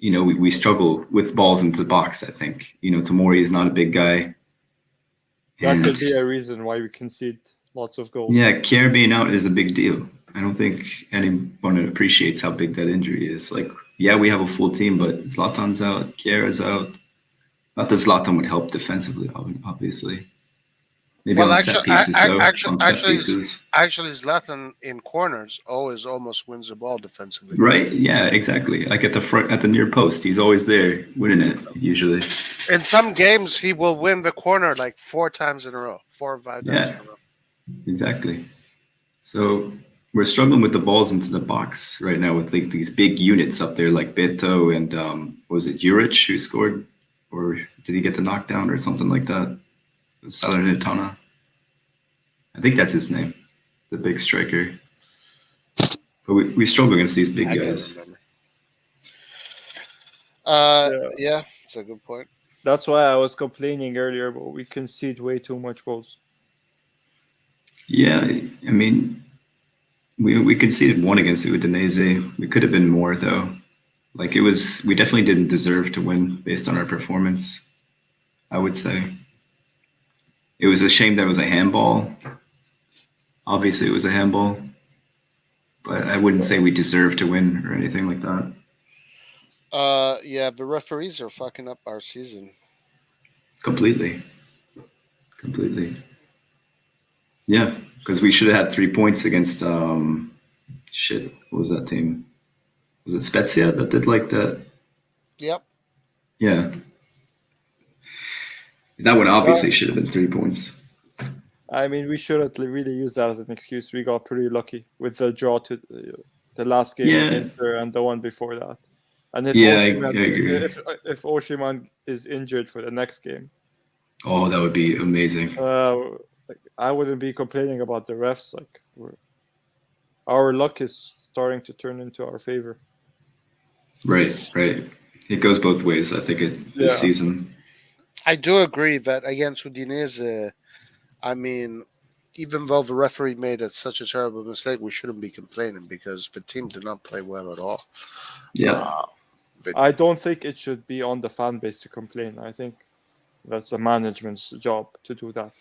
E: we struggle with balls into the box, I think. Tomori is not a big guy.
C: That could be a reason why we concede lots of goals.
E: Yeah, Kjær being out is a big deal. I don't think anyone appreciates how big that injury is. Like, yeah, we have a full team, but Zlatan's out, Kjær is out. Not that Zlatan would help defensively, obviously. Maybe
A: Well,
E: on set pieces, though.
A: Actually, Zlatan in corners always almost wins the ball defensively.
E: Right? Yeah, exactly. Like at the front, at the near post, he's always there winning it, usually.
A: In some games, he will win the corner like 4 times in a row, 4 or 5 times in a row.
E: Exactly. So we're struggling with the balls into the box right now with like these big units up there, like Beto and was it Juric who scored, or did he get the knockdown or something like that? Salernitana. I think that's his name, the big striker. But we struggle against these big guys.
A: Yeah, it's a good point.
C: That's why I was complaining earlier, but we concede way too much goals.
E: Yeah, I mean, we conceded 1 against Udinese. We could have been more, though. Like, we definitely didn't deserve to win based on our performance, I would say. It was a shame that it was a handball. Obviously, it was a handball. But I wouldn't say we deserved to win or anything like that.
A: Yeah, the referees are fucking up our season.
E: Completely. Yeah, because we should have had 3 points against, what was that team? Was it Spezia that did like that?
A: Yep.
E: Yeah. That one obviously should have been 3 points.
C: I mean, we shouldn't really use that as an excuse. We got pretty lucky with the draw to the last game with Inter and the one before that. And if
E: Yeah, I
C: Osimhen,
E: agree.
C: if Osimhen is injured for the next game,
E: Oh, that would be amazing.
C: like, I wouldn't be complaining about the refs. Like our luck is starting to turn into our favor.
E: Right. It goes both ways, I think, this season.
A: I do agree that against Udinese, I mean, even though the referee made such a terrible mistake, we shouldn't be complaining because the team did not play well at all.
E: Yeah.
C: I don't think it should be on the fan base to complain. I think that's the management's job to do that.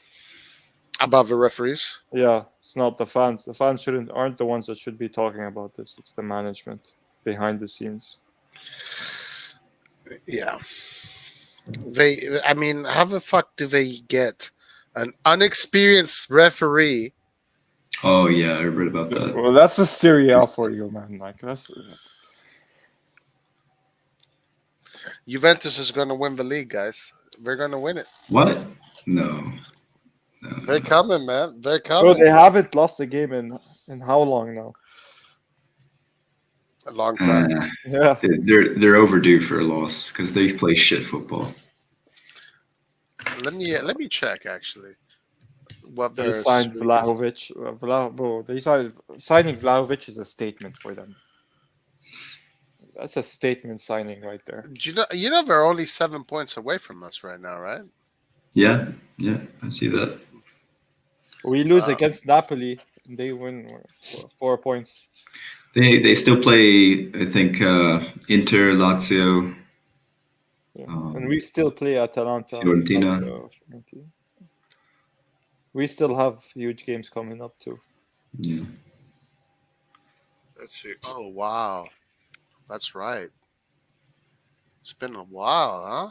A: About the referees?
C: Yeah, it's not the fans. The fans aren't the ones that should be talking about this. It's the management behind the scenes.
A: Yeah. I mean, how the fuck do they get an unexperienced referee?
E: Oh yeah, I read about that.
C: Well, that's a Serie A for you, man. Like that's.
A: Juventus is going to win the league, guys. They're going to win it.
E: What? No.
A: They're coming, man. They're
C: Bro,
A: coming.
C: they haven't lost a game in how long now?
A: A long time.
C: Yeah.
E: They're overdue for a loss because they play shit football.
A: Let me check actually. What
C: They
A: their
C: signed
A: streak is.
C: Vlahovic. Bro, signing Vlahovic is a statement for them. That's a statement signing right there.
A: You know they're only 7 points away from us right now, right?
E: Yeah, I see that.
C: We lose against Napoli, and they win 4 points.
E: They still play, I think, Inter, Lazio.
C: Yeah. And we still play Atalanta.
E: Fiorentina.
C: Lazio. We still have huge games coming up too.
E: Yeah.
A: Let's see. Oh wow, that's right. It's been a while, huh?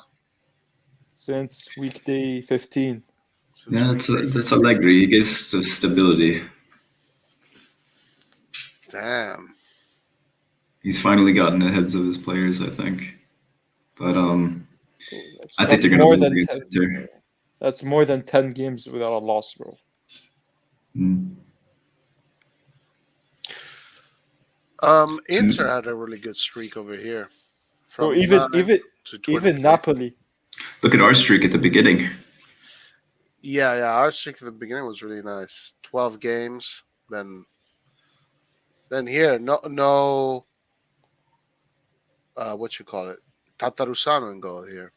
C: Since weekday 15.
E: Yeah, that's Allegri. He gives the stability.
A: Damn.
E: He's finally gotten the heads of his players, I think. But I think
C: That's
E: they're
C: more
E: going to lose
C: than
E: against Inter.
C: That's more than 10 games without a loss, bro.
A: Inter had a really good streak over here.
C: Bro,
A: From
C: even
A: 9 to 23.
C: Napoli.
E: Look at our streak at the beginning.
A: Yeah. Our streak at the beginning was really nice. 12 games. Then here, no. What you call it? Tatarusano in goal here.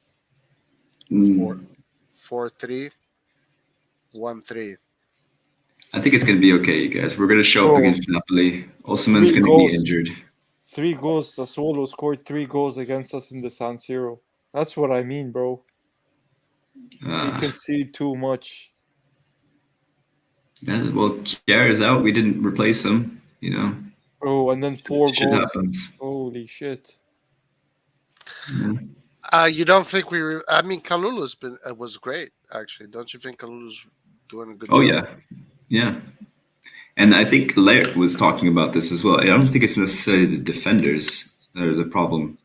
A: 4-3, 1-3.
E: I think it's going to be okay, you guys. We're going to show up against Napoli. Osimhen's going to be injured.
C: 3 goals. Sassuolo scored 3 goals against us in the San Siro. That's what I mean, bro. We concede too much.
E: Yeah, well, Kjaer is out. We didn't replace him, you know.
C: Oh, and then 4
E: Shit
C: goals.
E: happens.
C: Holy shit.
E: Yeah.
A: You don't think I mean, Kalulu was great, actually. Don't you think Kalulu's doing a good job?
E: Oh, yeah. And I think Laird was talking about this as well. I don't think it's necessarily the defenders that are the problem.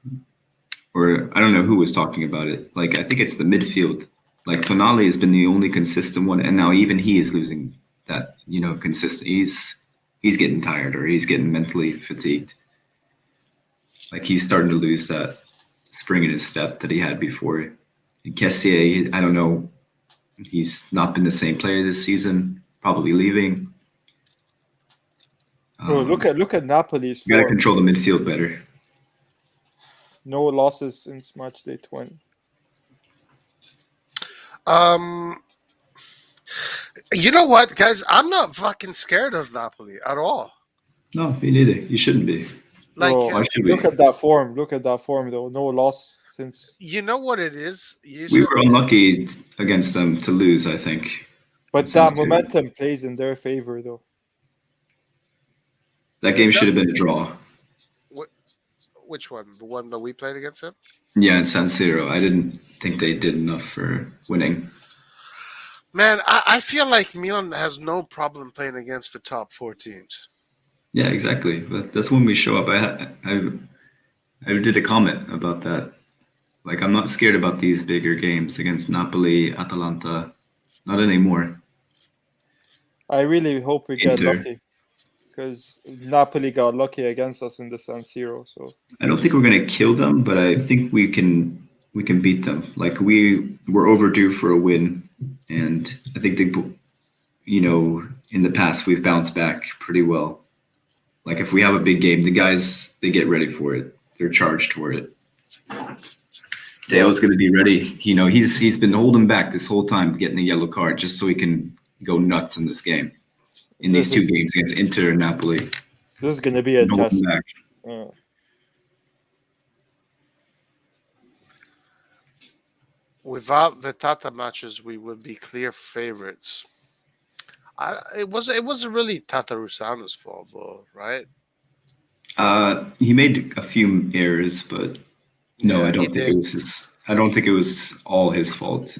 E: Or I don't know who was talking about it. Like, I think it's the midfield. Like, Tonali has been the only consistent one, and now even he is losing that, consistent. He's getting tired, or he's getting mentally fatigued. Like, he's starting to lose that spring in his step that he had before. And Kessié, I don't know. He's not been the same player this season. Probably leaving.
C: Bro, look at Napoli's
E: You got to
C: form.
E: control the midfield better.
C: No losses since match day 20.
A: You know what, guys? I'm not fucking scared of Napoli at all.
E: No, me neither. You shouldn't be.
A: Like,
E: Why should we?
C: Look at that form. Though. No loss since.
A: you know what it is?
E: We were unlucky against them to lose, I think.
C: But that momentum plays in their favor, though.
E: That game should have been a draw.
A: Which one? The one that we played against him?
E: Yeah, in San Siro. I didn't think they did enough for winning.
A: Man, I feel like Milan has no problem playing against the top 4 teams.
E: Yeah, exactly. But that's when we show up. I did a comment about that. Like, I'm not scared about these bigger games against Napoli, Atalanta. Not anymore.
C: I really hope we get
E: Inter.
C: lucky. because Napoli got lucky against us in the San Siro. So
E: I don't think we're gonna kill them, but I think we can beat them. Like we're overdue for a win, and I think in the past we've bounced back pretty well. Like if we have a big game, the guys they get ready for it. They're charged for it. Deo's going to be ready. He's been holding back this whole time, getting a yellow card, just so he can go nuts in this game. In these two games against Inter and Napoli.
C: This is going to be a test.
E: Back.
A: Without the Tata matches, we would be clear favorites. It wasn't really Tata Rusano's fault, though, right?
E: He made a few errors, but no, I don't think it was his. I don't think it was all his fault.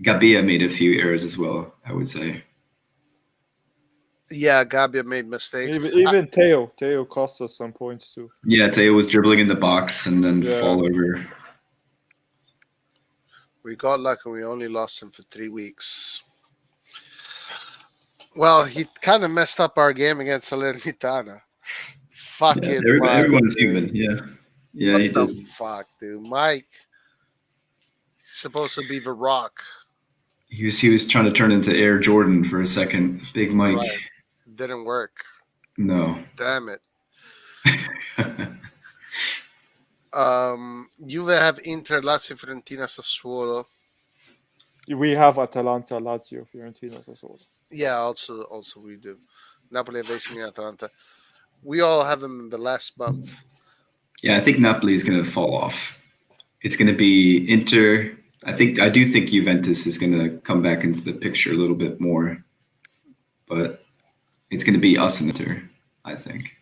E: Gabbia made a few errors as well, I would say.
A: Yeah, Gabbia made mistakes.
C: Even Theo cost us some points too.
E: Yeah, Theo was dribbling in the box and then fall over.
A: We got lucky. We only lost him for 3 weeks. Well, he kind of messed up our game against Salernitana. Fucking
E: everyone's human. Yeah,
A: what
E: he
A: the
E: did.
A: fuck, dude? Mike, he's supposed to be the Rock.
E: He was trying to turn into Air Jordan for a second. Big Mike.
A: Right. Didn't work.
E: No.
A: Damn it. Juve have Inter, Lazio, Fiorentina, Sassuolo.
C: We have Atalanta, Lazio, Fiorentina, Sassuolo.
A: Yeah, also we do. Napoli have AC Milan, Atalanta. We all have them in the last month.
E: Yeah, I think Napoli is going to fall off. It's going to be Inter. I do think Juventus is going to come back into the picture a little bit more, but it's going to be us and Inter, I think,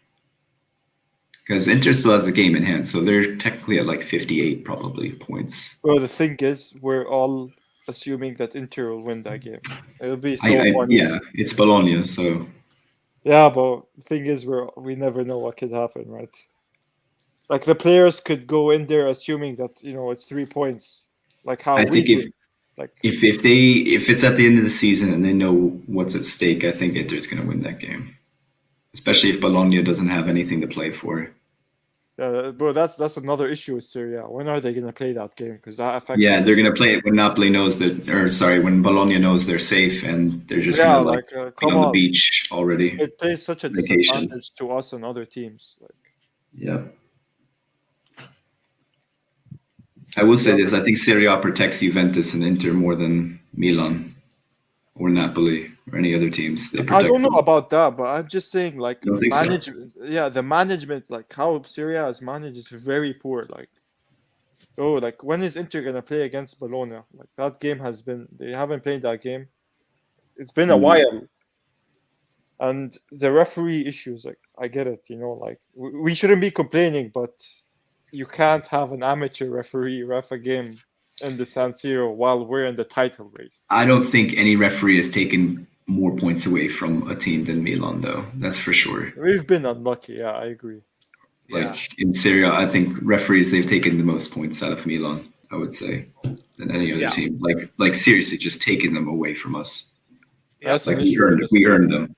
E: because Inter still has the game in hand, so they're technically at like 58 probably points.
C: Well, the thing is, we're all assuming that Inter will win that game. It'll be so funny.
E: Yeah, it's Bologna, so.
C: Yeah, but the thing is, we never know what could happen, right? Like the players could go in there assuming that it's 3 points, like how
E: I
C: we
E: think
C: did.
E: if it's at the end of the season and they know what's at stake, I think Inter's going to win that game, especially if Bologna doesn't have anything to play for.
C: But that's another issue with Serie A. When are they going to play that game? Because that affects.
E: Yeah, they're going to play it when Napoli knows when Bologna knows they're safe and they're just going to come on the beach already.
C: It plays such a disadvantage to us and other teams.
E: Yeah. I will say this: I think Serie A protects Juventus and Inter more than Milan or Napoli or any other teams.
C: I don't know about that, but I'm just saying,
E: management.
C: So? Yeah, the management, how Serie A is managed, is very poor. When is Inter gonna play against Bologna? That game they haven't played that game. It's been a while, and the referee issues. I get it, we shouldn't be complaining, but you can't have an amateur referee ref a game in the San Siro while we're in the title race.
E: I don't think any referee has taken more points away from a team than Milan, though. That's for sure.
C: We've been unlucky. Yeah, I agree.
E: In Serie A, I think referees, they've taken the most points out of Milan, I would say, than any other team. Seriously, just taking them away from us.
C: Yeah,
E: we earned them,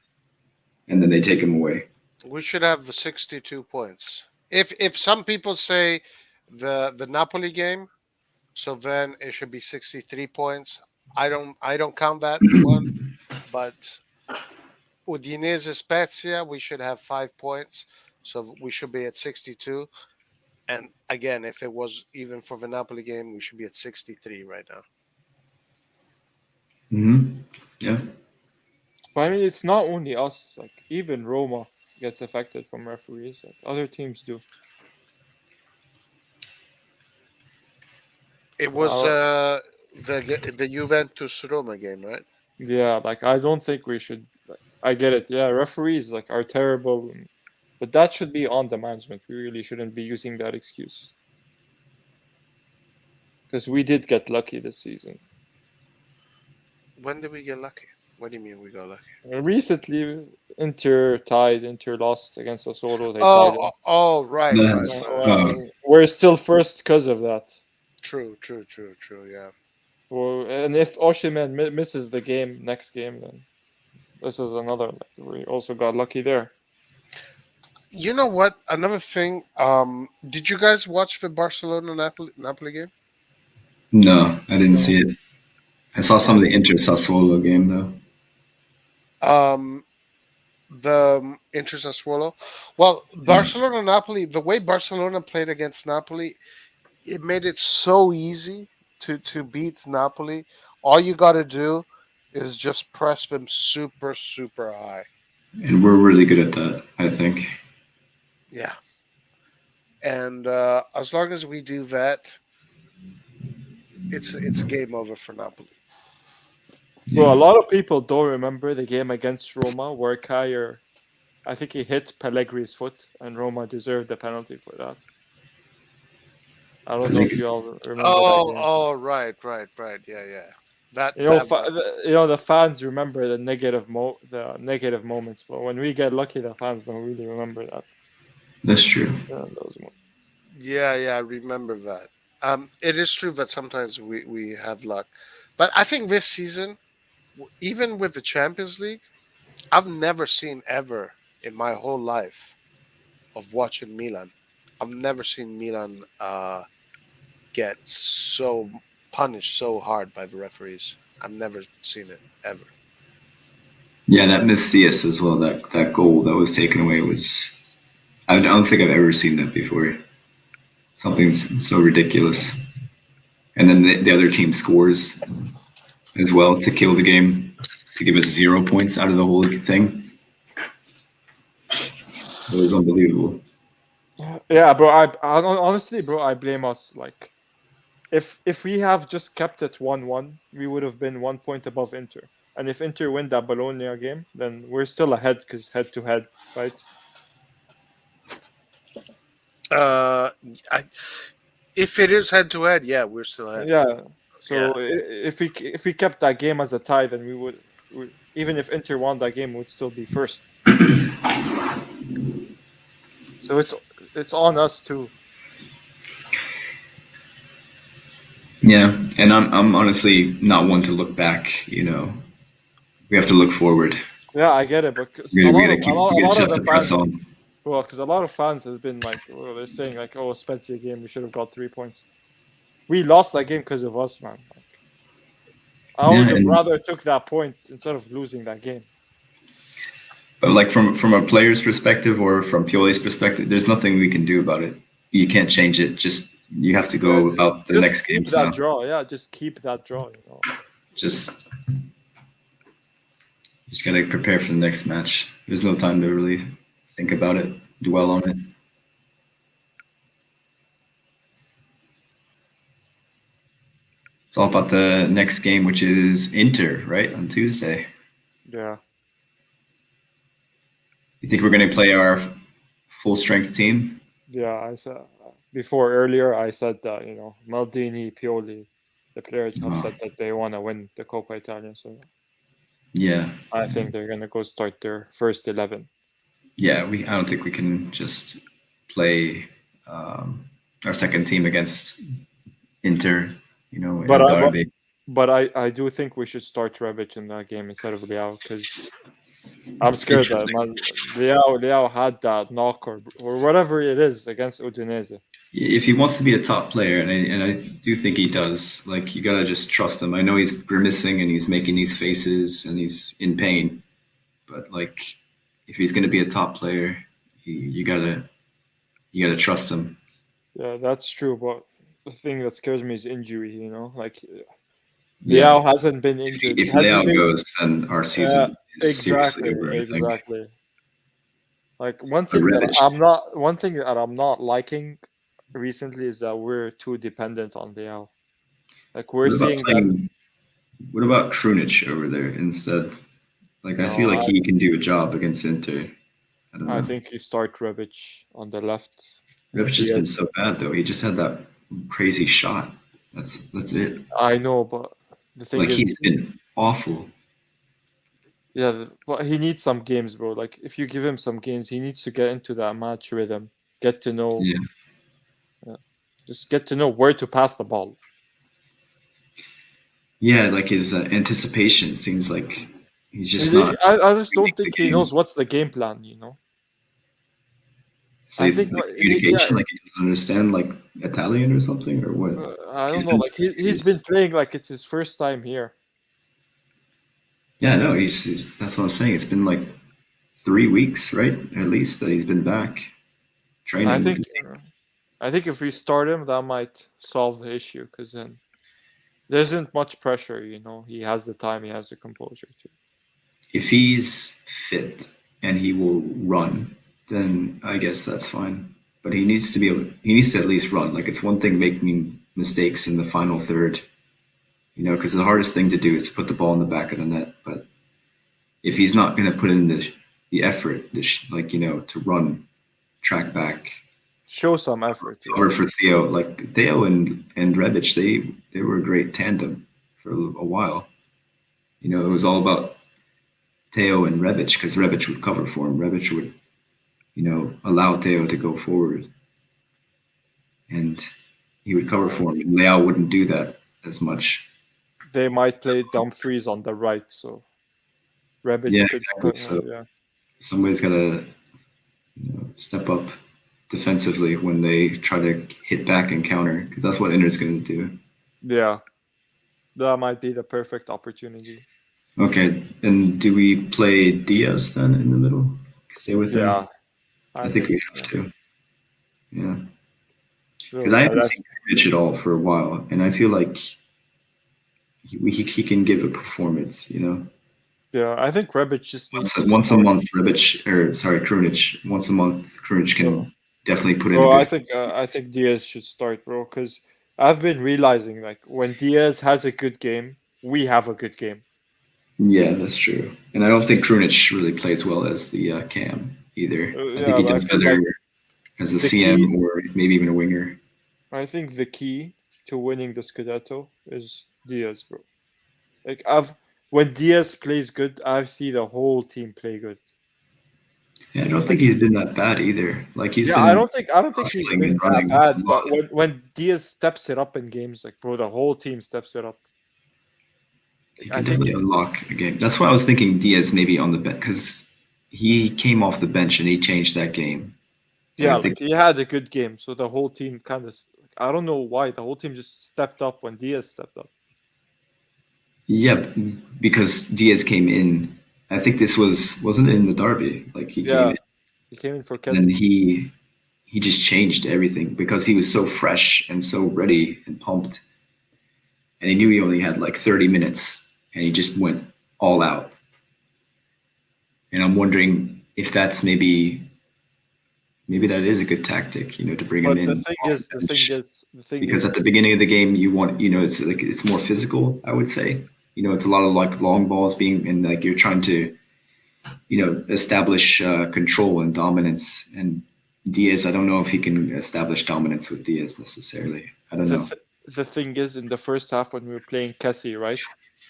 E: and then they take them away.
A: We should have 62 points. If some people say the Napoli game, so then it should be 63 points. I don't count that one, but Udinese Spezia, we should have 5 points, so we should be at 62. And again, if it was even for the Napoli game, we should be at 63 right now.
E: Yeah.
C: But I mean, it's not only us. Even Roma gets affected from referees. Other teams do.
A: It was the Juventus Roma game, right?
C: Yeah, I don't think we should. I get it. Yeah, referees are terrible, but that should be on the management. We really shouldn't be using that excuse, because we did get lucky this season.
A: When did we get lucky? What do you mean we got lucky?
C: Recently, Inter lost against Sassuolo.
A: Right.
C: We're still first because of that.
A: True, yeah.
C: Well, and if Osimhen misses the next game, then this is another. We also got lucky there.
A: You know what? Another thing. Did you guys watch the Barcelona Napoli game?
E: No, I didn't
C: No.
E: see it. I saw some of the Inter Sassuolo game though.
A: The Inter Sassuolo. Well, Barcelona Napoli. The way Barcelona played against Napoli, it made it so easy to beat Napoli. All you got to do is just press them super high.
E: And we're really good at that, I think.
A: Yeah. And as long as we do that, it's game over for Napoli.
C: Well, a lot of people don't remember the game against Roma where Kyer, I think he hit Pellegri's foot, and Roma deserved the penalty for that. I don't know if you all remember that game.
A: Oh, right. Yeah. That,
C: You know,
A: that
C: the fans remember the negative moments, but when we get lucky, the fans don't really remember that.
E: That's true.
C: Those moments.
A: yeah, I remember that. It is true that sometimes we have luck, but I think this season, even with the Champions League, I've never seen ever in my whole life of watching Milan. I've never seen Milan get so punished so hard by the referees. I've never seen it ever.
E: Yeah, that Messias as well. That goal that was taken away was. I don't think I've ever seen that before. Something so ridiculous. And then the other team scores as well to kill the game, to give us 0 points out of the whole thing. It was unbelievable.
C: Yeah, bro. Honestly, bro, I blame us. Like, if we have just kept it 1-1, we would have been 1 point above Inter. And if Inter win that Bologna game, then we're still ahead because head to head, right?
A: If it is head to head, yeah, we're still ahead.
C: Yeah. So if we kept that game as a tie, then even if Inter won that game, we would still be first. So it's on us too.
E: Yeah, and I'm honestly not one to look back. You know, we have to look forward.
C: Yeah, I get it, but
E: We gotta have to press on.
C: Well, because a lot of fans has been like, they're saying like, oh, Spezia game, we should have got 3 points. We lost that game because of us, man. Like, I would have rather took that point instead of losing that game.
E: But like from a player's perspective or from Pioli's perspective, there's nothing we can do about it. You can't change it. Just you have to go about the next game.
C: Keep that draw, yeah. Just keep that draw. You know.
E: Just gotta prepare for the next match. There's no time to really think about it, dwell on it. It's all about the next game, which is Inter, right, on Tuesday.
C: Yeah.
E: You think we're going to play our full strength team?
C: Yeah, I said earlier. I said that Maldini, Pioli, the players have said that they want to win the Coppa Italia. So
E: yeah,
C: I think they're going to go start their first 11.
E: Yeah, I don't think we can just play our second team against Inter.
C: But I do think we should start Rebic in that game instead of Leao because I'm scared that Leao had that knock or whatever it is against Udinese.
E: If he wants to be a top player, and I do think he does, like you gotta just trust him. I know he's grimacing and he's making these faces and he's in pain, but like if he's gonna be a top player, you gotta trust him.
C: Yeah, that's true. But the thing that scares me is injury. Like Leao hasn't been injured.
E: If Leao goes, then our season is seriously over.
C: Exactly. Like one thing that I'm not liking recently is that we're too dependent on Leao. Like we're seeing that.
E: What about Krunic over there instead? Like I feel like he can do a job against Inter.
C: I think you start Rebic on the left.
E: Rebic has been so bad though. He just had that crazy shot. That's it.
C: I know, but the thing is,
E: he's been awful.
C: Yeah, but he needs some games, bro. Like if you give him some games, he needs to get into that match rhythm, get to know. Just get to know where to pass the ball.
E: Yeah, like his anticipation seems like He's just not.
C: I just don't
E: reading the
C: think he
E: game.
C: knows what's the game plan. You know.
E: So
C: I
E: he's
C: think
E: like
C: like,
E: communication, like he doesn't understand like Italian or something, or what?
C: I
E: He's
C: don't know.
E: been
C: Like he's been playing like it's his first time here.
E: Yeah, no, he's that's what I'm saying. It's been like 3 weeks, right? At least that he's been back training
C: I
E: with
C: think
E: the team.
C: I think if we start him, that might solve the issue because then there isn't much pressure. You know, he has the time, he has the composure too.
E: If he's fit and he will run, then I guess that's fine. But he needs to be able. He needs to at least run. Like it's one thing making mistakes in the final third, because the hardest thing to do is to put the ball in the back of the net. But if he's not going to put in the effort, to run, track back,
C: Show some effort. Yeah.
E: cover for Theo, like Theo and Rebic, they were a great tandem for a while. It was all about Theo and Rebic because Rebic would cover for him. Rebic would, allow Theo to go forward, and he would cover for him. And Leao wouldn't do that as much.
C: They might play Dumfries on the right, so Rebic
E: Yeah,
C: could.
E: exactly. So somebody's got to step up defensively when they try to hit back and counter because that's what Inter's going to do.
C: Yeah, that might be the perfect opportunity.
E: Okay, and do we play Diaz then in the middle? Stay with him?
C: Yeah,
E: I think we have to. Yeah. Because
C: So,
E: I haven't seen Mitch at all for a while, and I feel like he can give a performance,
C: Yeah, I think Rebic just needs to
E: Once a
C: score.
E: month, Krunic. Once a month, Krunic can definitely put in
C: Bro,
E: a good.
C: I think Diaz should start, bro, because I've been realizing like when Diaz has a good game, we have a good game.
E: Yeah, that's true. And I don't think Krunic really plays well as the cam either. I think he
C: but I
E: does
C: feel
E: better
C: like
E: as a
C: the
E: CM
C: key,
E: or maybe even a winger.
C: I think the key to winning the Scudetto is Diaz, bro. Like when Diaz plays good, I see the whole team play good.
E: Yeah, I don't think he's been that bad either. Like he's
C: Yeah,
E: been
C: I don't think he's
E: hustling
C: been
E: and
C: that
E: running a
C: bad,
E: lot.
C: but when Diaz steps it up in games, like bro, the whole team steps it up.
E: He
C: I
E: can
C: think
E: definitely unlock a game. That's why I was thinking Diaz maybe on the bench because he came off the bench and he changed that game. And
C: yeah,
E: I think
C: like he had a good game, so the whole team kind of I don't know why the whole team just stepped up when Diaz stepped up.
E: yeah, because Diaz came in. I think this wasn't it in the derby. Like he came in
C: He came in for
E: and then
C: Kessie.
E: he just changed everything because he was so fresh and so ready and pumped. And he knew he only had like 30 minutes and he just went all out. And I'm wondering if that's maybe that is a good tactic, to bring him
C: But
E: in.
C: the thing
E: Because
C: is,
E: at the beginning of the game, you want, it's more physical, I would say. It's a lot of like long balls being, and like you're trying to, establish control and dominance. And Diaz, I don't know if he can establish dominance with Diaz necessarily. I don't know.
C: the thing is, in the first half when we were playing Kessie, right,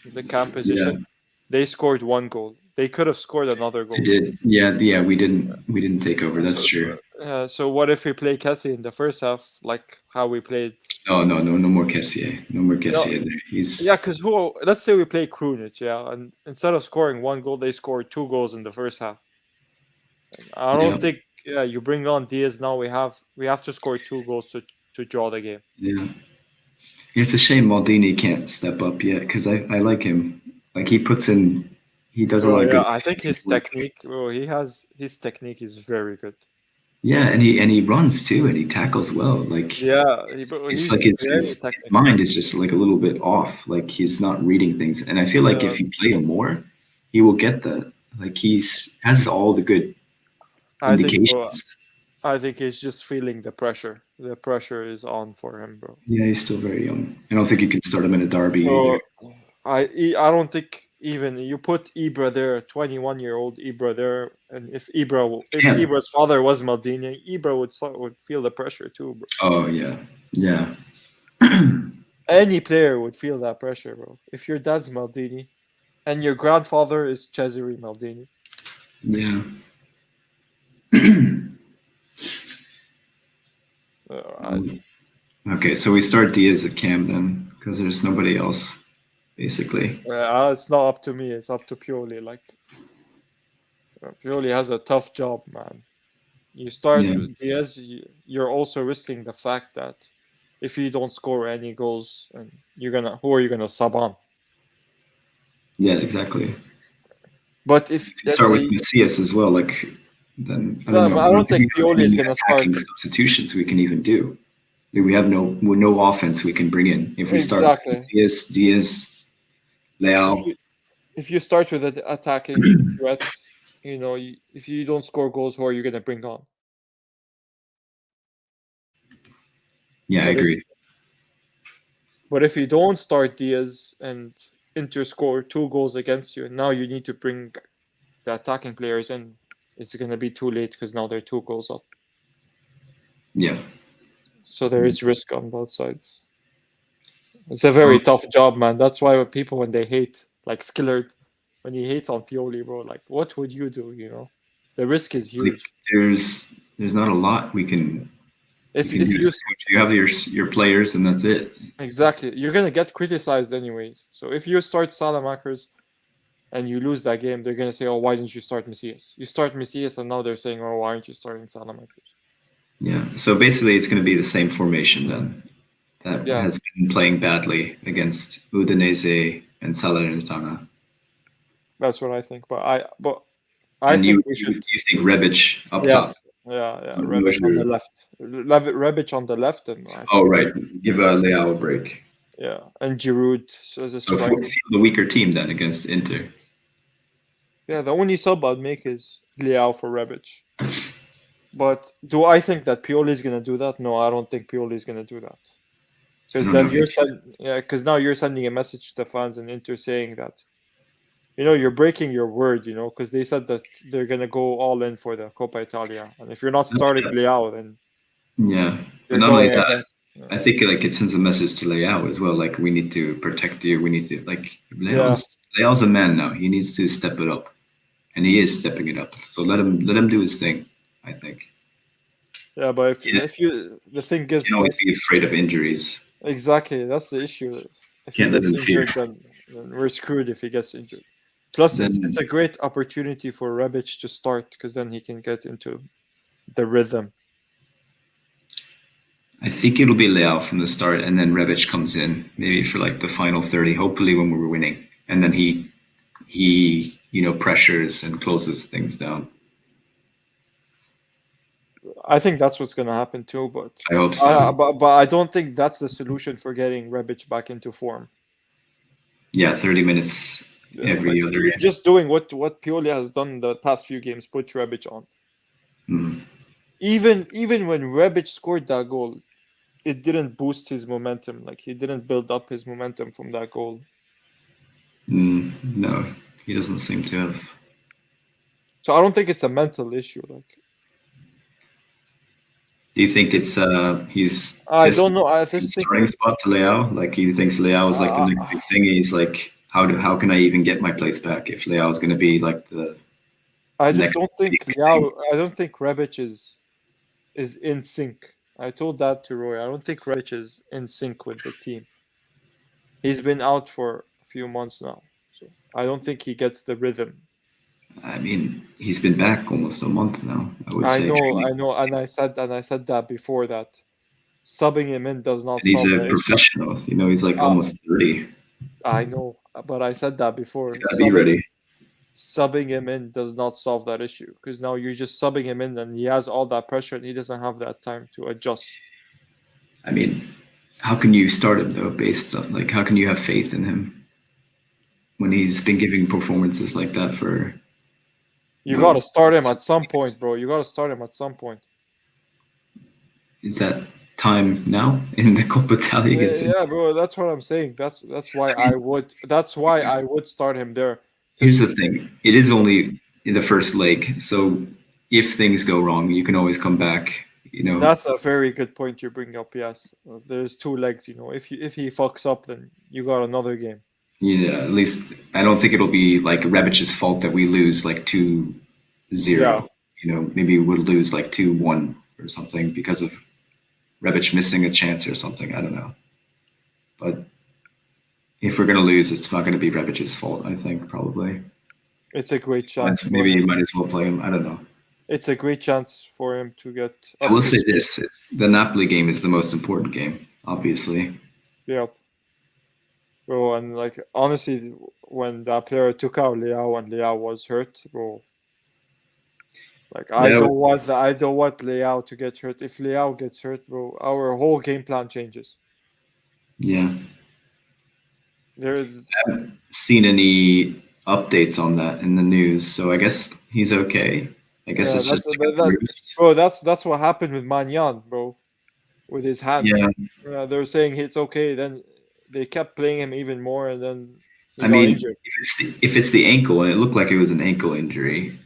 C: in the cam
E: Yeah,
C: position, they scored one goal. They could have scored another goal.
E: they did. Yeah, we didn't take over. That's true.
C: So what if we play Kessie in the first half, like how we played?
E: No more Kessier. No more Kessier there. He's
C: Yeah, because let's say we play Krunic, yeah, and instead of scoring one goal, they scored 2 goals in the first half. I don't think, yeah, you bring on Diaz now. We have to score 2 goals to draw the game.
E: Yeah. It's a shame Maldini can't step up yet because I like him. Like he does a lot of good.
C: I think his technique, his technique is very good.
E: Yeah, and he runs too, and he tackles well. Like
C: Yeah,
E: it's like his mind is just like a little bit off. Like he's not reading things, and I feel like if you play him more, he will get that. Like has all the good indications.
C: I think he's just feeling the pressure. The pressure is on for him, bro.
E: Yeah, he's still very young. I don't think you can start him in a derby either.
C: I don't think even you put Ibra there, 21-year-old Ibra there, and if Ibra's father was Maldini, Ibra would feel the pressure too, bro.
E: Oh yeah.
C: Any player would feel that pressure, bro. If your dad's Maldini, and your grandfather is Cesare Maldini.
E: Yeah. Okay, so we start Diaz at cam then, because there's nobody else. basically.
C: It's not up to me. It's up to Pioli. Like Pioli has a tough job, man. You start
E: Yeah.
C: with Diaz, you're also risking the fact that if you don't score any goals, and who are you gonna sub on?
E: Yeah, exactly.
C: But if let's
E: Start with
C: say,
E: Macias as well. Like, then I don't
C: no,
E: know.
C: but I don't think Pioli is gonna start.
E: Attacking substitutions we can even do. We have no offense we can bring in. If we start with
C: Exactly.
E: Macias, Diaz, Leao,
C: If you start with an attacking threat, if you don't score goals, who are you gonna bring on?
E: yeah, I
C: But
E: agree.
C: if you don't start Diaz and Inter score 2 goals against you, now you need to bring the attacking players in. It's gonna be too late because now they're 2 goals up.
E: Yeah.
C: So there is risk on both sides. It's a very tough job, man. That's why when they hate, like Skillard, when he hates on Pioli, bro, like what would you do? The risk is
E: Like,
C: huge.
E: there's not a lot we can.
C: If
E: You can do. You have your players, and that's it.
C: exactly, you're gonna get criticized anyways. So if you start Saelemaekers and you lose that game, they're gonna say, "Oh, why didn't you start Macias? You start Macias, and now they're saying, "Oh, why aren't you starting Saelemaekers?"
E: Yeah. So basically, it's going to be the same formation then that
C: Yeah.
E: has been playing badly against Udinese and Salernitana.
C: That's what I think. But I
E: And
C: think we should.
E: you think Rebic up top?
C: Yes. Yeah. Rebic on the left. Rebic on the left, and I think.
E: Oh right, give Leao a break.
C: Yeah, and Giroud as a
E: So
C: striker.
E: feel the weaker team then against Inter.
C: Yeah, the only sub I'd make is Leao for Rebic. But do I think that Pioli is gonna do that? No, I don't think Pioli is gonna do that. Because then because now you're sending a message to the fans and Inter saying that, you're breaking your word, because they said that they're gonna go all in for the Coppa Italia, and if you're not starting Leao, then
E: Yeah, but
C: you're
E: not only
C: going
E: that,
C: against.
E: I think like it sends a message to Leao as well. Like we need to protect you. We need to like Leao's a man now. He needs to step it up, and he is stepping it up. So let him do his thing. I think.
C: Yeah, but if you the thing is,
E: you can always be afraid of injuries.
C: Exactly, that's the issue. If he
E: Can't live
C: gets
E: in fear.
C: injured, then we're screwed if he gets injured. Plus, it's a great opportunity for Rebic to start because then he can get into the rhythm.
E: I think it'll be Leao from the start, and then Rebic comes in maybe for like the final 30, hopefully when we're winning, and then he pressures and closes things down.
C: I think that's what's going to happen too, but
E: I hope so.
C: But I don't think that's the solution for getting Rebic back into form.
E: Yeah, 30 minutes every other.
C: You're just doing what Pioli has done the past few games. Put Rebic on.
E: Mm.
C: Even when Rebic scored that goal, it didn't boost his momentum. Like he didn't build up his momentum from that goal.
E: No, he doesn't seem to have.
C: So I don't think it's a mental issue. Like,
E: do you think it's he's?
C: I don't know. I just think
E: starting spot to Leao. Like he thinks Leao is like the next big thing. He's like, how can I even get my place back if Leao is going to be like the?
C: I just don't think Leao. I don't think Rebic is in sync. I told that to Roy. I don't think Rebic is in sync with the team. He's been out for a few months now, so I don't think he gets the rhythm.
E: I mean, he's been back almost a month now.
C: I know, and I said that before that subbing him in does not.
E: He's
C: solve
E: a
C: the
E: professional.
C: issue.
E: He's like almost 30.
C: I know, but I said that before.
E: He's gotta be ready.
C: Subbing him in does not solve that issue because now you're just subbing him in and he has all that pressure and he doesn't have that time to adjust.
E: I mean, how can you start him though based on like how can you have faith in him when he's been giving performances like that for?
C: You gotta start him at some point, bro. You gotta start him at some point.
E: Is that time now in the Coppa Italia?
C: Yeah, bro. That's what I'm saying. That's why I would start him there.
E: Here's the thing: it is only in the first leg, so if things go wrong, you can always come back.
C: That's a very good point you bring up. Yes, there's 2 legs. If he fucks up, then you got another game.
E: Yeah, at least I don't think it'll be like Rebic's fault that we lose like 2-0.
C: Yeah.
E: Maybe we'll lose like 2-1 or something because of Rebic missing a chance or something. I don't know, but if we're gonna lose, it's not gonna be Rebic's fault. I think probably.
C: It's a great chance for
E: Maybe
C: him.
E: you might as well play him. I don't know.
C: It's a great chance for him to get
E: I
C: up
E: will
C: to
E: say
C: speed.
E: this: the Napoli game is the most important game, obviously.
C: Yep. Bro, and like honestly, when that player took out Leao and Leao was hurt, bro. Like I
E: Leao-
C: don't want Leao to get hurt. If Leao gets hurt, bro, our whole game plan changes.
E: Yeah,
C: There's
E: I haven't seen any updates on that in the news, so I guess he's okay. I guess
C: yeah,
E: it's just like a
C: that
E: bruise.
C: bro. That's what happened with Magnan, bro, with his hand.
E: Yeah,
C: They're saying it's okay. Then they kept playing him even more, and then he
E: I
C: got
E: mean,
C: injured.
E: if it's the ankle, and it looked like it was an ankle injury,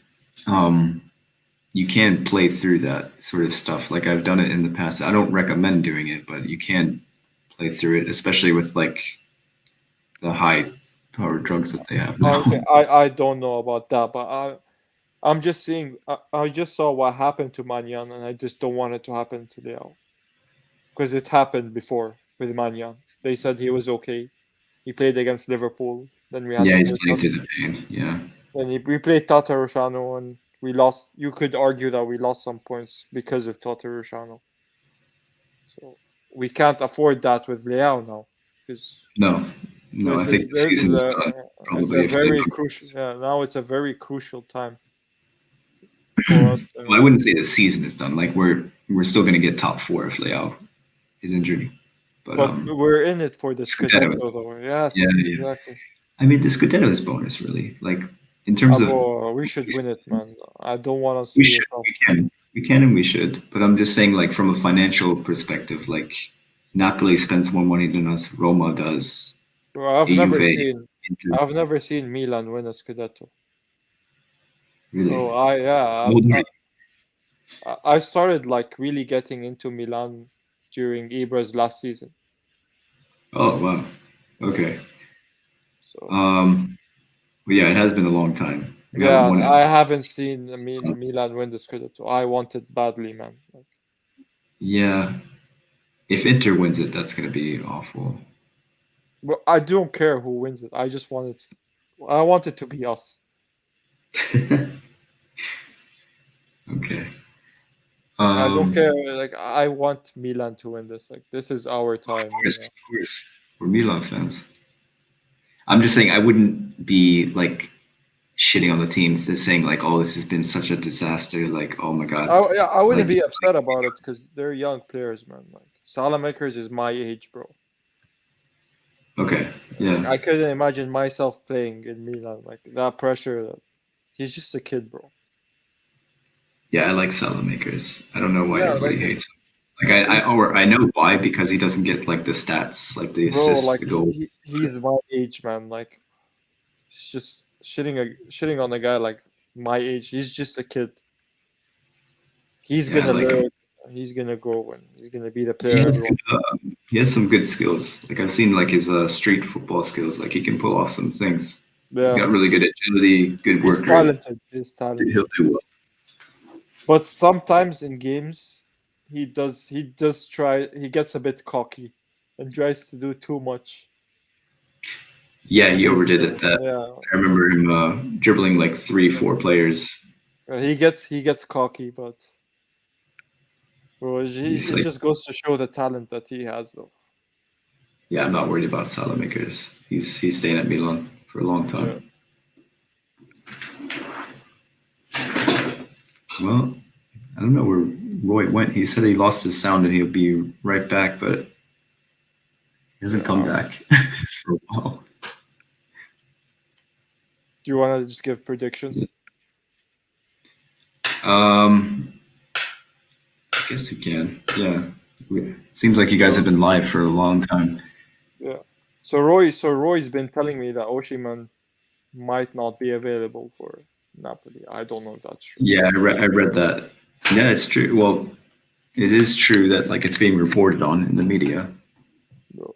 E: you can play through that sort of stuff. Like I've done it in the past. I don't recommend doing it, but you can play through it, especially with like the high powered drugs that they have now.
C: Honestly, I don't know about that, but I'm just seeing. I just saw what happened to Magnan, and I just don't want it to happen to Leao because it happened before with Magnan. They said he was okay. He played against Liverpool. Then we had
E: Yeah,
C: to
E: he's
C: play.
E: playing through the pain. Yeah.
C: Then we played Tata Rushano, and we lost. You could argue that we lost some points because of Tata Rushano. So we can't afford that with Leao now, because
E: No, I think the
C: this is
E: season's
C: a
E: done.
C: it's
E: Probably
C: a
E: if they
C: very
E: don't.
C: crucial. Yeah, now it's a very crucial time for us.
E: Well, I wouldn't say the season is done. Like we're still going to get top four if Leao is injured. But
C: But we're in it for the
E: Scudetto
C: Scudetto,
E: is,
C: though.
E: yeah,
C: Yes,
E: yeah.
C: exactly.
E: I mean, the Scudetto is bonus, really. Like in terms of
C: Abo, we should win it, man. I don't want us to
E: we
C: be a
E: should,
C: top.
E: we can, and we should. But I'm just saying, like from a financial perspective, like Napoli spends more money than us. Roma does.
C: Bro, I've never
E: Juve,
C: seen
E: Inter,
C: I've never seen Milan win a Scudetto.
E: really.
C: Oh,
E: How old are you?
C: I started like really getting into Milan during Ibra's last season.
E: Oh wow. Okay.
C: So
E: Well, yeah, it has been a long time. We haven't
C: yeah,
E: won
C: I
E: it.
C: haven't seen Milan win the Scudetto. I want it badly, man. Like,
E: Yeah, if Inter wins it, that's going to be awful.
C: but I don't care who wins it. I just want it. I want it to be us.
E: Okay.
C: I don't care. Like I want Milan to win this. Like this is our time.
E: Of course, we're Milan fans. I'm just saying I wouldn't be like shitting on the team, just saying like, "Oh, this has been such a disaster." Like, "Oh my god."
C: I wouldn't
E: Like,
C: be upset about it because they're young players, man. Like Saelemaekers is my age, bro.
E: okay,
C: Like,
E: yeah,
C: I couldn't imagine myself playing in Milan. Like that pressure. He's just a kid, bro.
E: yeah. I like Saelemaekers. I don't know why
C: Yeah,
E: everybody
C: like
E: hates him. Like, I know why, because he doesn't get like the stats, like the
C: bro,
E: assists,
C: like
E: the goals.
C: he's my age, man. Like it's just shitting on a guy like my age. He's just a kid. He's
E: Yeah, I
C: gonna
E: like him.
C: learn. He's gonna grow and he's gonna be the
E: He
C: player
E: has
C: everyone.
E: he has some good skills. Like I've seen like his street football skills. Like he can pull off some things. He's
C: Yeah,
E: got really good agility, good
C: he's
E: work rate.
C: talented. He's
E: He'll
C: talented.
E: do well.
C: But sometimes in games, he does try. He gets a bit cocky and tries to do too much.
E: Yeah,
C: And
E: he overdid it. That
C: yeah,
E: I remember him dribbling like 3, 4 players.
C: he gets cocky, but bro,
E: He's
C: it
E: like,
C: just goes to show the talent that he has, though.
E: yeah, I'm not worried about Saelemaekers. He's staying at Milan for a long
C: Yeah.
E: time. Well, I don't know where Roy went. He said he lost his sound and he'll be right back, but he hasn't come back for a while.
C: Do you want to just give predictions?
E: I guess you can. Yeah. Seems like you guys have been live for a long time.
C: Yeah. So Roy's been telling me that Oshiman might not be available for Napoli. I don't know if that's true.
E: Yeah, I read that. Yeah, it's true. Well, it is true that like it's being reported on in the media.
C: No.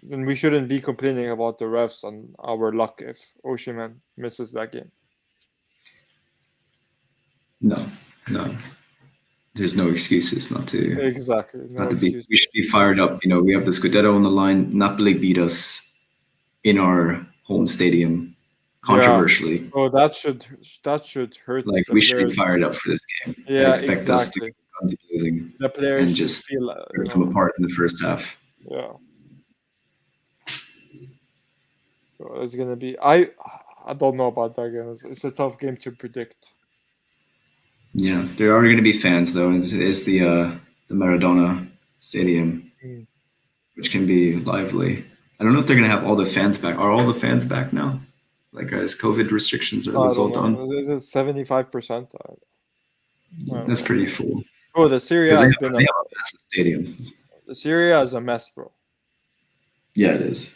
C: Then we shouldn't be complaining about the refs and our luck if Oshiman misses that game.
E: No, no. there's no excuses
C: Exactly. No
E: not to be.
C: excuse.
E: We should be fired up. We have the Scudetto on the line. Napoli beat us in our home stadium, controversially.
C: Oh, that should hurt
E: Like
C: the
E: we should be
C: players.
E: fired up for this game. I
C: Yeah,
E: expect us to
C: exactly.
E: continue losing
C: The players
E: and
C: should
E: just
C: feel,
E: rip them apart in the first half.
C: yeah. So it's gonna be. I don't know about that game. It's a tough game to predict.
E: Yeah, there are going to be fans though. It is the Maradona Stadium,
C: Mm.
E: which can be lively. I don't know if they're going to have all the fans back. Are all the fans back now? Like, as COVID restrictions, are
C: I
E: those all
C: don't
E: done?
C: know. Is it 75%?
E: That's pretty full.
C: Oh, the Serie A
E: Because
C: has
E: they
C: been
E: have a massive stadium.
C: the Serie A is a mess, bro.
E: Yeah, it is.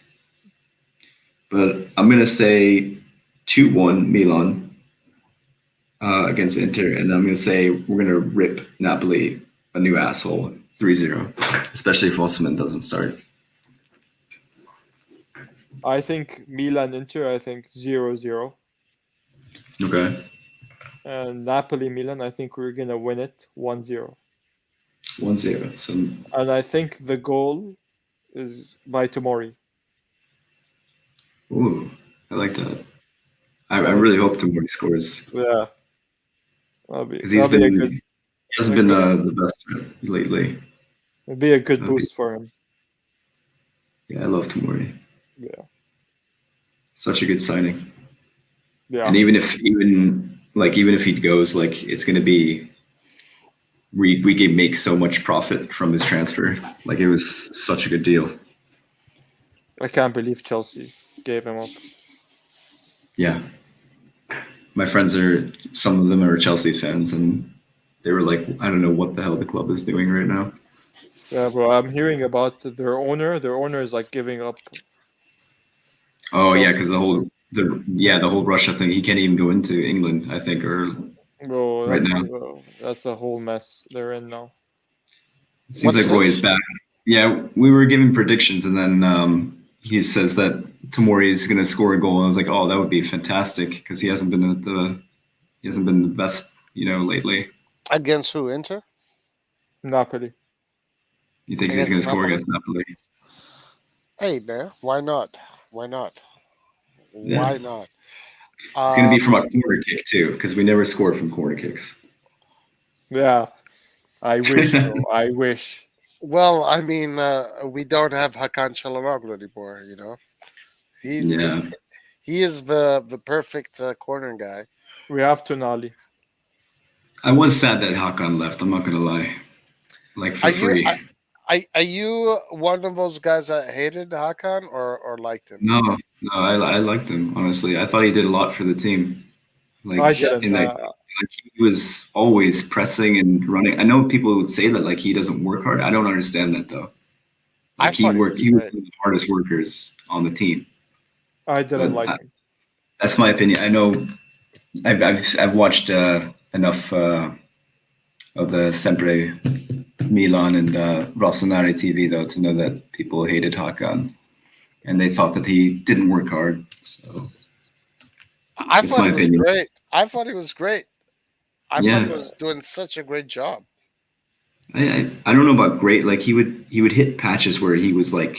E: But I'm going to say 2-1 Milan against Inter, and I'm going to say we're going to rip Napoli a new asshole 3-0, especially if Osimhen doesn't start.
C: I think Milan Inter. I think 0-0.
E: Okay.
C: And Napoli Milan. I think we're gonna win it 1-0.
E: 1-0. So,
C: And I think the goal is by Tomori.
E: ooh, I like that. I really hope Tomori scores
C: Yeah, that'll be
E: because he hasn't
C: a
E: been
C: good-
E: the best lately.
C: it'll be a good
E: That'll be-
C: boost for him.
E: Yeah, I love Tomori.
C: Yeah,
E: Such a good signing.
C: yeah.
E: And even if he goes, like it's gonna be we can make so much profit from his transfer. Like it was such a good deal.
C: I can't believe Chelsea gave him up.
E: Yeah. My friends some of them are Chelsea fans, and they were like, I don't know what the hell the club is doing right now.
C: Yeah, bro. I'm hearing about their owner. Their owner is like giving up.
E: Oh yeah,
C: Chelsea.
E: because the whole Russia thing, he can't even go into England, I think, or
C: Bro,
E: right
C: that's
E: now.
C: that's a whole mess they're in now.
E: It seems
A: What's
E: like Roy
A: this?
E: is back. Yeah, we were giving predictions, and then he says that Tomori is going to score a goal. I was like, oh, that would be fantastic because he hasn't been the best, lately.
A: Against who? Inter?
C: Napoli.
E: He thinks he's
A: Against
E: going to score
A: Napoli?
E: against Napoli.
A: Hey man, why not? Why not?
E: Yeah.
A: Why not?
E: It's going to be from a corner kick too, because we never scored from corner kicks.
C: Yeah, I wish, bro. I wish.
A: Well, I mean, we don't have Hakan Çalhanoğlu anymore.
E: Yeah,
A: he is the perfect corner guy.
C: We have Tonali.
E: I was sad that Hakan left. I'm not going to lie. Like for
A: Are you
E: free.
A: are you one of those guys that hated Hakan or liked him?
E: No, I liked him honestly. I thought he did a lot for the team. Like
C: I didn't.
E: in that, like he was always pressing and running. I know people would say that like he doesn't work hard. I don't understand that though.
A: I
E: Like he
A: thought he
E: worked.
A: was
E: He was
A: great.
E: one of the hardest workers on the team.
C: I didn't
E: But
C: like him.
E: That's my opinion. I know. I've watched enough of the Sempre Milan and Rossoneri TV though to know that people hated Hakan, and they thought that he didn't work hard. So
A: I
E: It's
A: thought
E: my
A: he was
E: opinion.
A: great. I thought he was great. I thought
E: Yeah.
A: he was doing such a great job.
E: I don't know about great. Like he would hit patches where he was like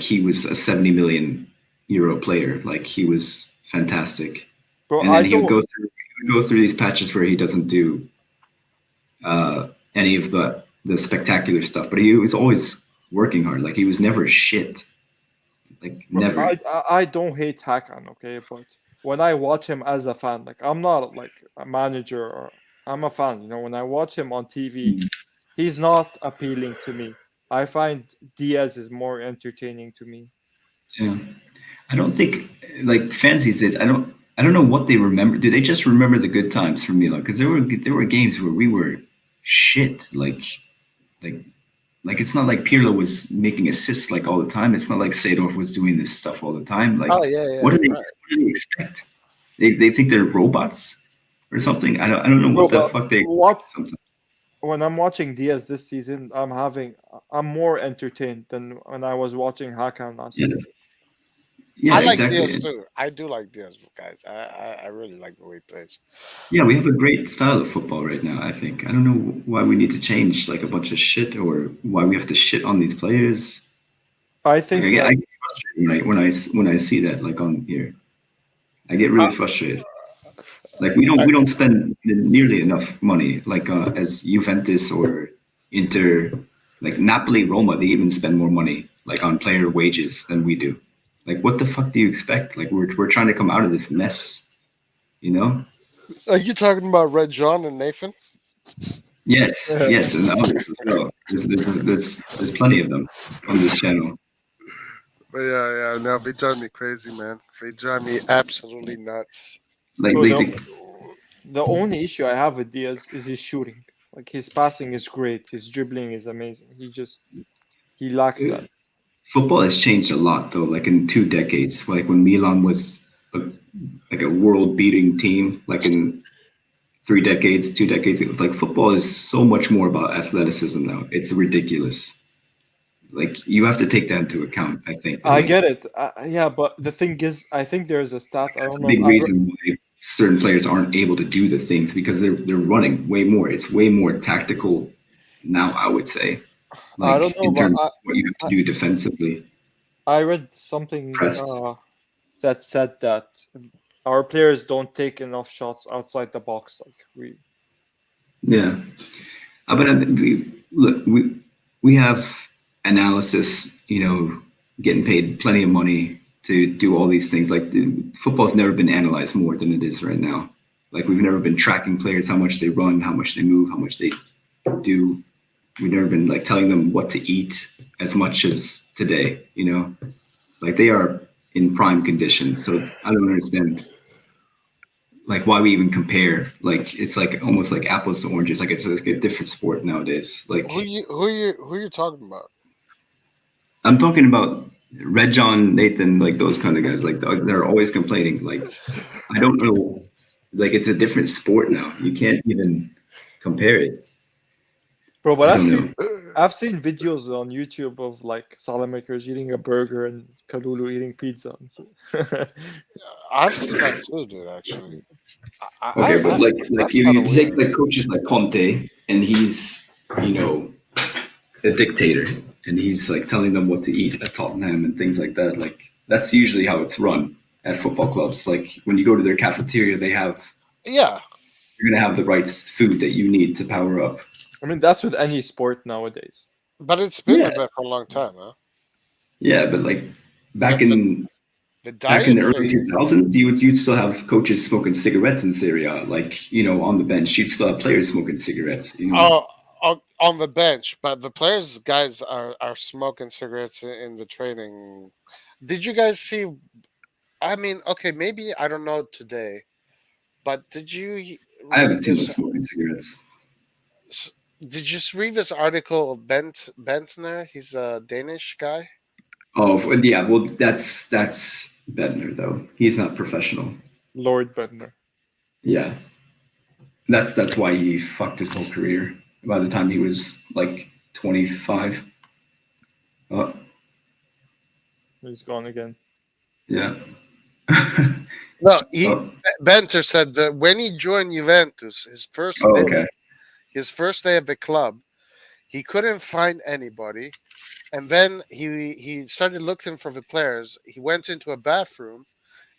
E: he was a 70 million euro player. Like he was fantastic.
C: Bro,
E: And then
C: I
E: he would
C: don't.
E: go through these patches where he doesn't do any of the spectacular stuff, but he was always working hard. Like he was never shit. Like
C: Bro,
E: never.
C: I don't hate Hakan, okay, but when I watch him as a fan, like I'm not like a manager or I'm a fan, when I watch him on TV, he's not appealing to me. I find Diaz is more entertaining to me.
E: Yeah. I don't think like fans these days. I don't know what they remember. Do they just remember the good times from Milan? Because there were games where we were shit. Like it's not like Pirlo was making assists like all the time. It's not like Seedorf was doing this stuff all the time. Like
A: Oh yeah.
E: what do they
A: right.
E: what do they expect? They think they're robots or something. I don't know what
C: No,
E: the
C: but
E: fuck they
C: what-
E: expect sometimes.
C: When I'm watching Diaz this season, I'm more entertained than when I was watching Hakan last
E: Yeah.
C: season.
E: Yeah,
A: I like
E: exactly.
A: Diaz too. I do like Diaz, guys. I really like the way he plays.
E: Yeah, we have a great style of football right now, I think. I don't know why we need to change like a bunch of shit or why we have to shit on these players.
C: I
E: Like
C: think
E: I
C: like
E: get frustrated when I see that like on here. I get
A: I,
E: really frustrated. Like we don't spend nearly enough money like as Juventus or Inter, like Napoli, Roma. They even spend more money like on player wages than we do. Like what the fuck do you expect? Like we're trying to come out of this mess, you know?
A: are you talking about Red John and Nathan?
E: Yes, yes, and others as well. There's plenty of them on this channel.
A: But yeah, no, they drive me crazy, man. They drive me absolutely nuts.
E: Like
C: bro,
E: like,
C: the
E: like
C: the only issue I have with Diaz is his shooting. Like his passing is great, his dribbling is amazing. He lacks that.
E: football has changed a lot though. Like in 2 decades, like when Milan was a, like a world beating team, like in 3 decades, 2 decades, it was like football is so much more about athleticism now. It's ridiculous. Like you have to take that into account. I think that
C: I
E: like
C: get it. Yeah, but the thing is, I think there's a stat. I
E: that's
C: don't
E: a
C: know.
E: big reason why certain players aren't able to do the things because they're running way more. It's way more tactical now. I would say,
C: I
E: like
C: don't know,
E: in
C: but
E: terms of what you have to
C: I,
E: do defensively,
C: I read something
E: press.
C: that said that our players don't take enough shots outside the box. Like
E: Yeah, but we have analysis. Getting paid plenty of money to do all these things. Like football's never been analyzed more than it is right now. Like we've never been tracking players, how much they run, how much they move, how much they do. We've never been like telling them what to eat as much as today. Like they are in prime condition. So I don't understand like why we even compare. Like it's like almost like apples to oranges. Like it's like a different sport nowadays. Like
A: Who you talking about?
E: I'm talking about Red John, Nathan, like those kind of guys. Like they're always complaining. Like I don't know. Like it's a different sport now. You can't even compare it.
C: bro, but
E: I don't know.
C: I've seen videos on YouTube of like Saelemaekers eating a burger and Kalulu eating pizza.
A: I've seen that too, dude. Actually,
E: Okay, but like
A: that's
E: you,
A: kind
E: you
A: of
E: take
A: weird.
E: like coaches like Conte, and he's you know a dictator, and he's like telling them what to eat at Tottenham and things like that. Like that's usually how it's run at football clubs. Like when you go to their cafeteria,
A: Yeah,
E: you're gonna have the right food that you need to power up.
C: I mean, that's with any sport nowadays.
A: but it's been
E: Yeah,
A: like that for a long time, huh?
E: yeah, but like
A: The
E: back
A: the,
E: in
A: the
E: back in the
A: diet
E: early
A: thing.
E: 2000s, you'd still have coaches smoking cigarettes in Serie A, like on the bench. You'd still have players smoking cigarettes.
A: Oh, on the bench, but the players, guys, are smoking cigarettes in the training. Did you guys see? I mean, okay, maybe I don't know today, but did you
E: I
A: read
E: haven't seen them
A: this?
E: smoking cigarettes.
A: Did you read this article of Bentner? He's a Danish guy.
E: Oh, yeah. Well, that's Bednar though. He's not professional.
C: Lord Bednar.
E: Yeah, that's why he fucked his whole career. By the time he was like 25. Oh,
C: He's gone again.
E: yeah.
A: No,
E: Oh,
A: Benter said that when he joined Juventus,
E: oh, okay.
A: his first day at the club, he couldn't find anybody, and then he started looking for the players. He went into a bathroom,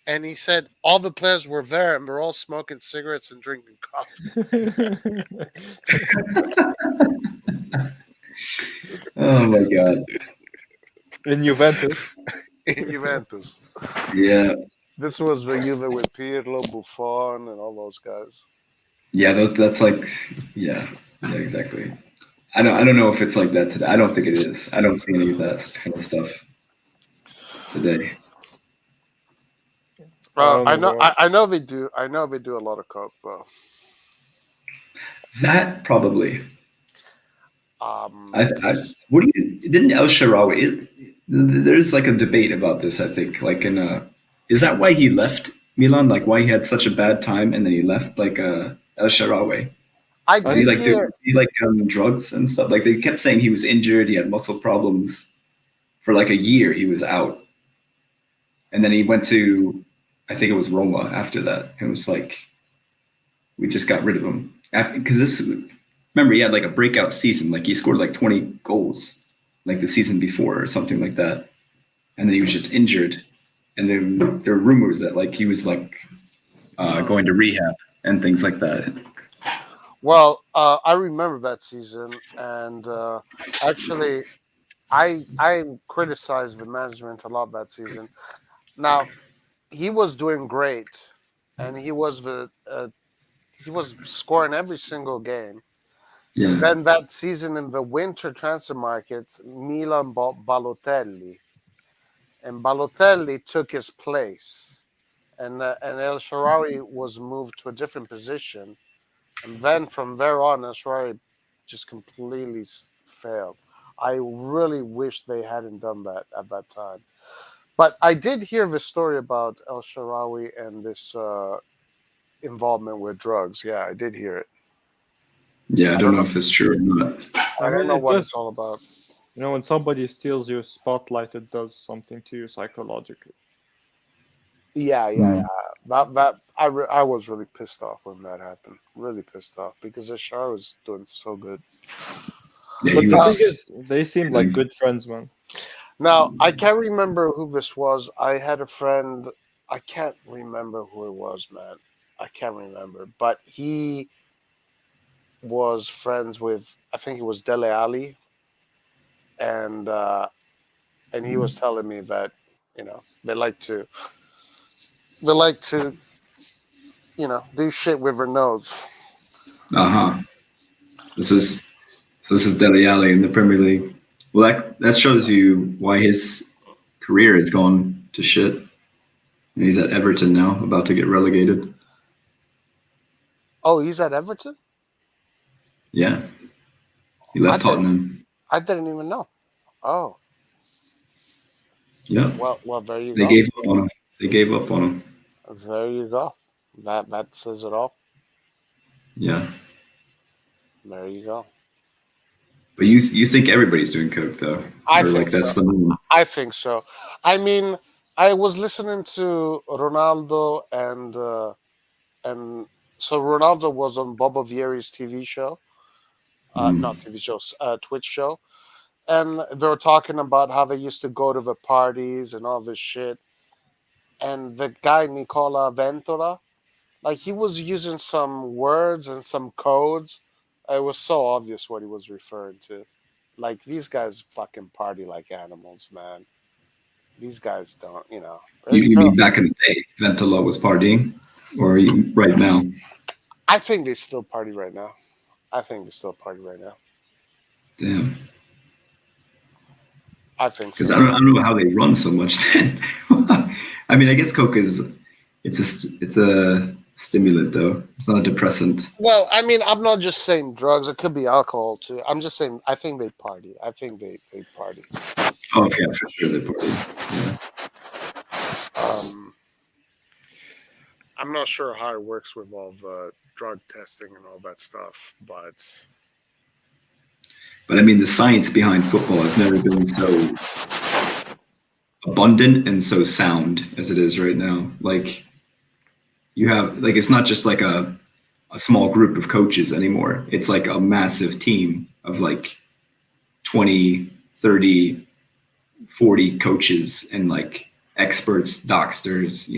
A: and he said all the players were there, and they're all smoking cigarettes and drinking coffee
E: Oh my god.
C: In Juventus.
A: in Juventus.
E: Yeah,
A: This was the Juve with Pirlo, Buffon, and all those guys.
E: yeah. That's like, yeah, exactly. I don't know if it's like that today. I don't think it is. I don't see any of that kind of stuff today.
C: I don't
A: I
C: know,
A: know,
C: bro.
A: I know they do. I know they do a lot of coke, though.
E: That probably.
A: Um,
E: What do you didn't El Shaarawy is there's like a debate about this, I think. Like is that why he left Milan? Like why he had such a bad time and then he left like El Shaarawy?
A: I
E: Was
C: I
E: he
A: did
E: like doing
A: hear.
E: was he like drugs and stuff? Like they kept saying he was injured, he had muscle problems for like a year he was out. and then he went to, I think it was Roma after that. It was like we just got rid of him because this. Remember, he had like a breakout season. Like he scored like 20 goals, like the season before or something like that, and then he was just injured. And then there were rumors that like he was like going to rehab and things like that.
A: Well, I remember that season, and actually, I criticized the management a lot that season. Now, he was doing great, and he was scoring every single game. And
E: Yeah,
A: then that season in the winter transfer markets, Milan bought Balotelli, and Balotelli took his place, and El Shaarawy was moved to a different position, and then from there on, El Shaarawy just completely failed. I really wish they hadn't done that at that time. But I did hear the story about El Shaarawy and this involvement with drugs. Yeah, I did hear it.
E: yeah. I
A: I
E: don't
A: don't
E: know
A: know.
E: if it's true or not.
A: I
C: I
A: don't
C: mean,
A: know
C: it
A: what it's
C: does.
A: all about.
C: You know, when somebody steals your spotlight, it does something to you psychologically.
A: Yeah. I was really pissed off when that happened. Really pissed off because Ashar was doing so good.
E: Yeah,
C: But
E: he
C: the thing
E: was.
C: is, they seem like good friends, man.
A: Now I can't remember who this was. I had a friend. I can't remember who it was, man. I can't remember, but he was friends with. I think it was Dele Ali, and he was telling me that they like to do shit with their nose.
E: Uh huh. This is this is Dele Alli in the Premier League. Well, that shows you why his career has gone to shit. And he's at Everton now, about to get relegated.
A: Oh, he's at Everton.
E: Yeah, he
A: I
E: left
A: didn't.
E: Tottenham.
A: I didn't even know. Oh,
E: Yeah,
A: well, there you
E: they
A: go.
E: gave up on him. They gave up on him.
A: There you go. That says it all.
E: Yeah,
A: There you go.
E: but you think everybody's doing coke though,
A: I
E: or like
A: think
E: that's
A: so.
E: the norm?
A: I think so. I mean, I was listening to Ronaldo and so Ronaldo was on Bobo Vieri's TV show, not
E: Mm.
A: TV shows, Twitch show, and they were talking about how they used to go to the parties and all this shit. And the guy Nicola Ventura, like he was using some words and some codes. It was so obvious what he was referring to. Like these guys fucking party like animals, man. These guys don't,
E: You mean back in the day, Ventolo was partying, or right now?
A: I think they still party right now. I think they still party right now.
E: Damn,
A: I think
E: because
A: so.
E: I don't know how they run so much. Then, I mean, I guess coke is it's a stimulant though. It's not a depressant.
A: Well, I mean, I'm not just saying drugs. It could be alcohol too. I'm just saying I think they party. I think they party.
E: Oh yeah, for sure they party. Yeah.
A: Um, I'm not sure how it works with all the drug testing and all that stuff, but
E: But I mean, the science behind football has never been so abundant and so sound as it is right now. Like you have, like it's not just like a small group of coaches anymore. It's like a massive team of like 20, 30, 40 coaches and like experts, doctors,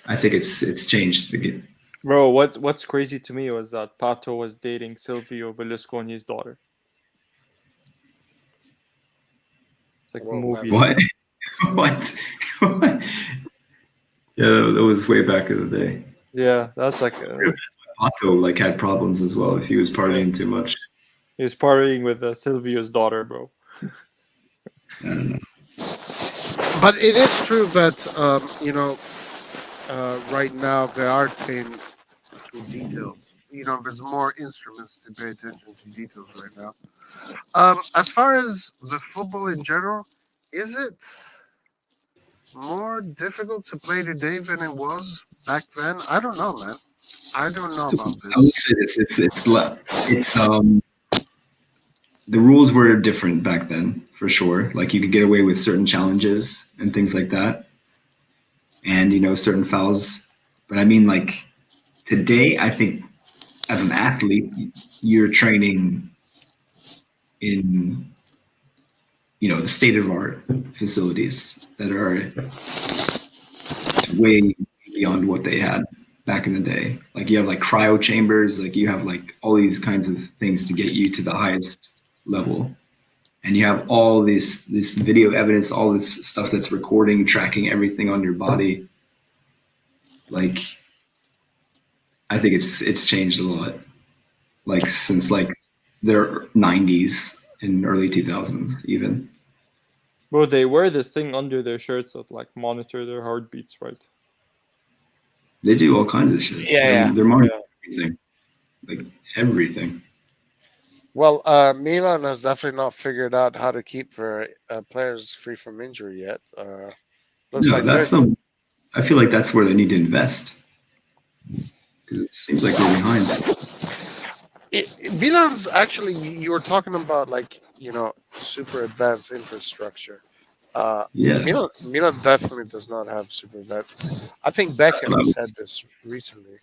E: I think it's changed the game.
C: Bro, what's crazy to me was that Pato was dating Silvio Berlusconi's daughter. It's like a
A: Well,
C: movie.
E: What? What? What? Yeah, that was way back in the day.
C: Yeah, that's like
E: Otto like had problems as well if he was partying too much.
C: he was partying with Silvio's daughter, bro.
E: I don't know.
A: but it is true that right now they are paying to details. There's more instruments to pay attention to details right now. As far as the football in general, is it more difficult to play today than it was back then? I don't know, man. I don't know about
E: I would
A: this.
E: say this. It's the rules were different back then, for sure. Like you could get away with certain challenges and things like that, and certain fouls. But I mean, like today, I think as an athlete, you're training in the state of art facilities that are way beyond what they had back in the day. Like you have like cryo chambers, like you have like all these kinds of things to get you to the highest level. And you have all this video evidence, all this stuff that's recording, tracking everything on your body. Like I think it's changed a lot. Like since like the 90s and early 2000s even.
C: Bro, they wear this thing under their shirts that like monitor their heartbeats, right?
E: They do all kinds of shit.
A: Yeah,
E: They're monitoring everything. Like everything.
A: Well, Milan has definitely not figured out how to keep their players free from injury yet. Looks
E: No,
A: like they're.
E: I feel like that's where they need to invest because it seems like they're behind.
A: Milan's actually, you were talking about like super advanced infrastructure.
E: Yeah,
A: Milan definitely does not have super advanced. I think Beckham said this recently.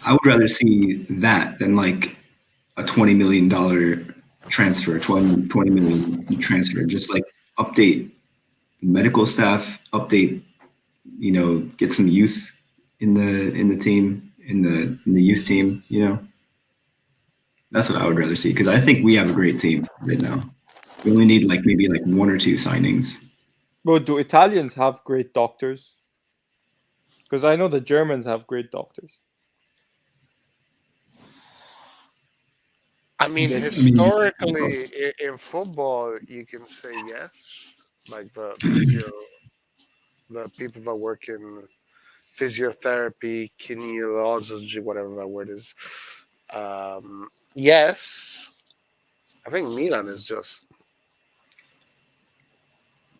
E: I would rather see that than like a $20 million transfer, 20 million transfer. Just like update the medical staff, update, get some youth in the team, in the youth team. That's what I would rather see because I think we have a great team right now. We only need like maybe like one or two signings.
C: Bro, do Italians have great doctors? Because I know the Germans have great doctors.
A: I mean, historically in football, you can say yes. Like the people that work in physiotherapy, kinesiology, whatever that word is. Yes, I think Milan is just.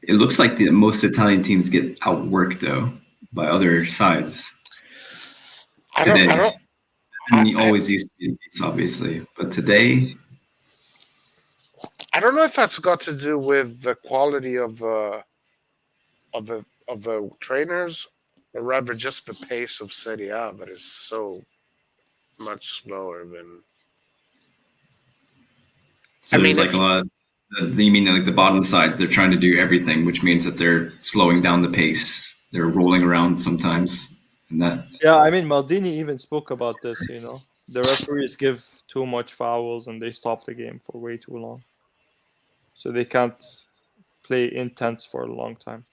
E: It looks like the most Italian teams get outworked though by other sides.
A: I don't.
E: And you always used to be the case, obviously, but today,
A: I don't know if that's got to do with the quality of the trainers, or rather just the pace of Serie A that is so much slower than.
E: so there's like a lot. You mean like the bottom sides? They're trying to do everything, which means that they're slowing down the pace. They're rolling around sometimes, and that.
C: Yeah, I mean, Maldini even spoke about this, The referees give too much fouls and they stop the game for way too long. So they can't play intense for a long time.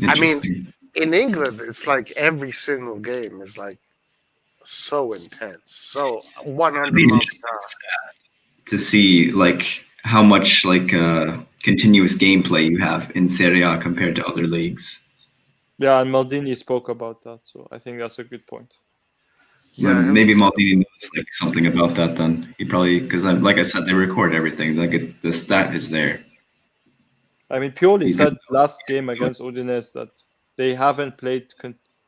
A: I mean, in England, it's like every single game is like so intense, so 100 miles an hour.
E: To see like how much like continuous gameplay you have in Serie A compared to other leagues.
C: Yeah, and Maldini spoke about that, so I think that's a good point.
E: Yeah, maybe Maldini knows like something about that. Then he probably because like I said, they record everything. Like the stat is there.
C: I mean, Pioli said last game against Udinese that they haven't played.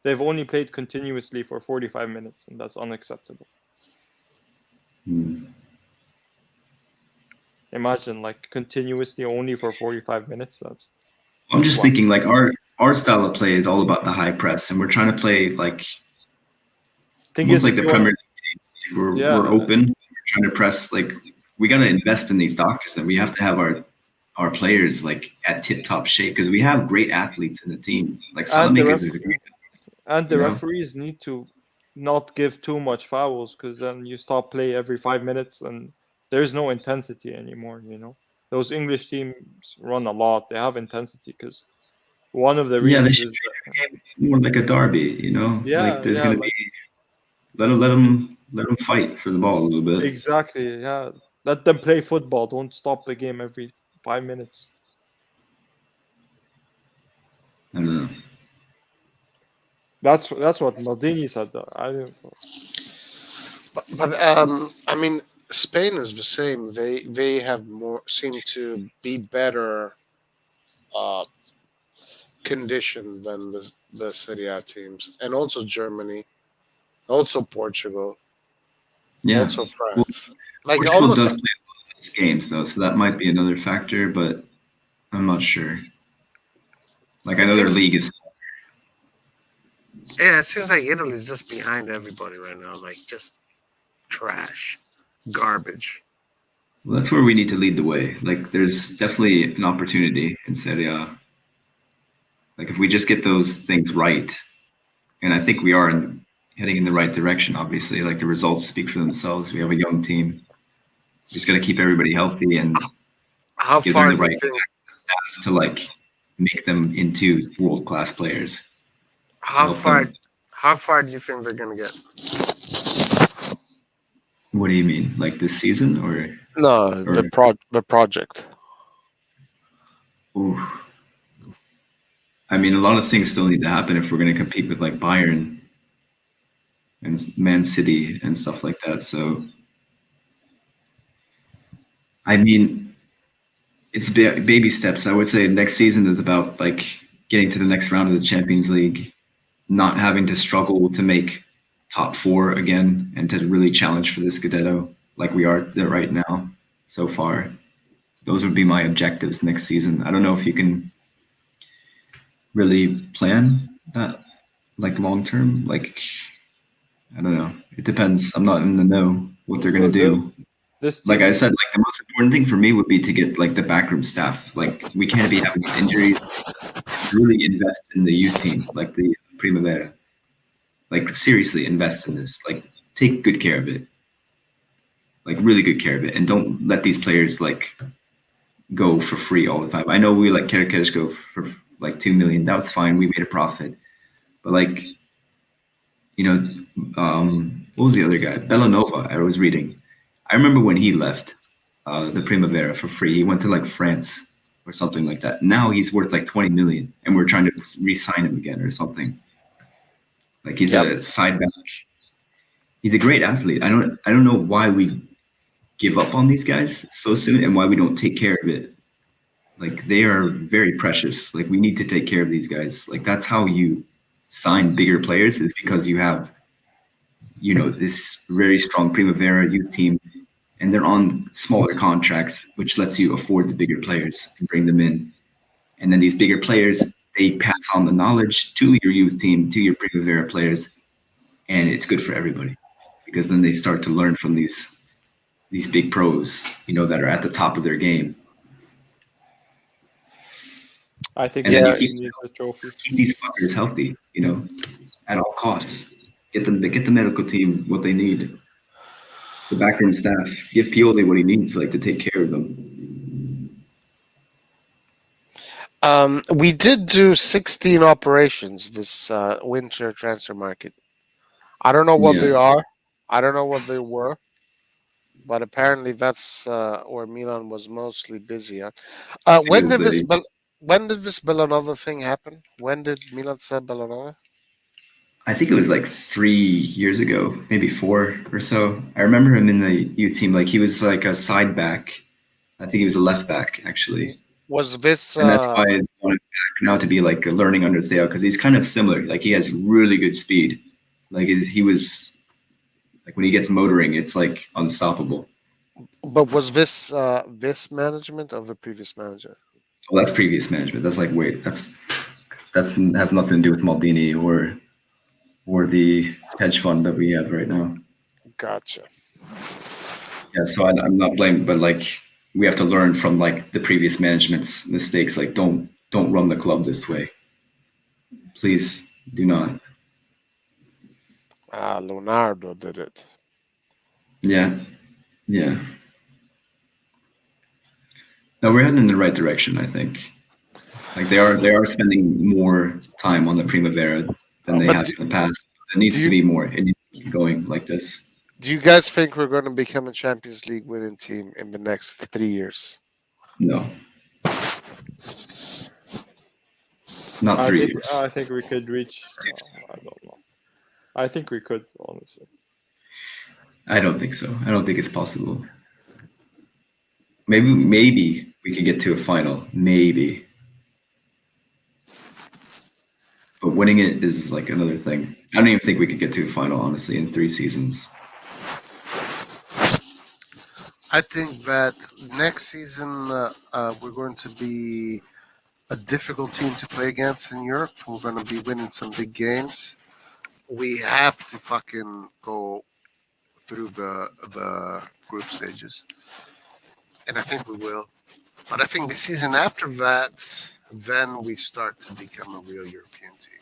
C: They've only played continuously for 45 minutes, and that's unacceptable. Imagine like continuously only for 45 minutes. That's.
E: I'm just thinking like our style of play is all about the high press, and we're trying to play like almost like the Premier League teams. We're open. We're trying to press. Like we got to invest in these doctors, and we have to have our players like at tip top shape because we have great athletes in the team. Like Saelemaekers is a great.
C: And the referees need to not give too much fouls because then you stop play every 5 minutes and there's no intensity anymore. Those English teams run a lot. They have intensity because one of the reasons is
E: more like a derby.
C: Yeah,
E: like there's gonna be let them fight for the ball a little bit.
C: Exactly. Yeah, let them play football. Don't stop the game every 5 minutes.
E: I don't know.
C: That's what Maldini said. Though. I don't know.
A: But I mean, Spain is the same. They have seem to be better conditioned than the Serie A teams, and also Germany, also Portugal.
E: Yeah.
A: Also
E: Well,
A: France. Like
E: Portugal
A: almost
E: does play a lot of these games though, so that might be another factor, but I'm not sure. Like I
A: it
E: know their
A: seems
E: league is.
A: yeah, it seems like Italy's just behind everybody right now. Like just trash. Garbage.
E: Well, that's where we need to lead the way. Like there's definitely an opportunity in Serie A. Like if we just get those things right, and I think we are heading in the right direction. Obviously, like the results speak for themselves. We have a young team. We just got to keep everybody healthy and
A: How
E: give them
A: far
E: the
A: do you
E: right
A: think
E: staff to like make them into world class players to
A: how
E: help
A: far
E: them.
A: how far do you think they're gonna get?
E: What do you mean, like this season
A: No,
E: or?
A: the project.
E: Ooh. I mean, a lot of things still need to happen if we're going to compete with like Bayern and Man City and stuff like that. So, I mean, it's baby steps. I would say next season is about like getting to the next round of the Champions League, not having to struggle to make top four again, and to really challenge for the Scudetto like we are there right now so far. Those would be my objectives next season. I don't know if you can really plan that like long term. Like I don't know. It depends. I'm not in the know what they're gonna
C: Well,
E: do.
C: this
E: Like
C: team
E: I
C: is
E: said, like the most important thing for me would be to get like the backroom staff. Like we can't be having these injuries. Really invest in the youth team, like the Primavera. Like seriously invest in this. Like take good care of it. Like really good care of it, and don't let these players like go for free all the time. I know we let Kerekes go for like 2 million. That's fine. We made a profit, but like you know, what was the other guy? Bellanova. I was reading. I remember when he left the Primavera for free. He went to like France or something like that. Now he's worth like 20 million, and we're trying to re-sign him again or something. Like he's
A: Yep.
E: a side back. He's a great athlete. I don't know why we give up on these guys so soon and why we don't take care of it. Like they are very precious. Like we need to take care of these guys. Like that's how you sign bigger players is because you have this very strong Primavera youth team, and they're on smaller contracts, which lets you afford the bigger players and bring them in. And then these bigger players, they pass on the knowledge to your youth team, to your Primavera players, and it's good for everybody because then they start to learn from these big pros, that are at the top of their game.
C: I think
E: And then
C: this
E: you
C: team needs a trophy.
E: keep these fuckers healthy, at all costs. Get the medical team what they need. The backroom staff, give Pioli what he needs, like to take care of them.
A: We did do 16 operations this winter transfer market. I don't know what they
E: Yeah,
A: are. I don't know what they were, but apparently that's where Milan was mostly busy.
E: I think it
A: When
E: was
A: did
E: the.
A: when did this Bellanova thing happen? When did Milan sell Bellanova?
E: I think it was like 3 years ago, maybe four or so. I remember him in the U team. Like he was like a side back. I think he was a left back actually,
A: Was this
E: and that's why I wanted back now to be like learning under Theo because he's kind of similar. Like he has really good speed. Like he was like when he gets motoring, it's like unstoppable.
A: but was this management of the previous manager?
E: Well, that's previous management. That's like wait, that's has nothing to do with Maldini or the hedge fund that we have right now.
A: Gotcha.
E: Yeah, so I'm not blaming, but like we have to learn from like the previous management's mistakes. Like don't run the club this way. Please do not.
A: Leonardo did it.
E: Yeah, yeah. No, we're heading in the right direction. I think. Like they are spending more time on the Primavera than they
A: But
E: have in the past. It needs
A: do
E: to
A: you
E: be more. It needs to keep going like this.
A: do you guys think we're going to become a Champions League winning team in the next 3 years?
E: No, not
C: I
E: 3
C: think
E: years.
C: I think we could reach. I don't know. I think we could honestly.
E: I don't think so. I don't think it's possible. Maybe we could get to a final. Maybe. But winning it is like another thing. I don't even think we could get to a final, honestly, in 3 seasons.
A: I think that next season we're going to be a difficult team to play against in Europe. We're going to be winning some big games. We have to fucking go through the group stages, and I think we will. But I think the season after that, then we start to become a real European team.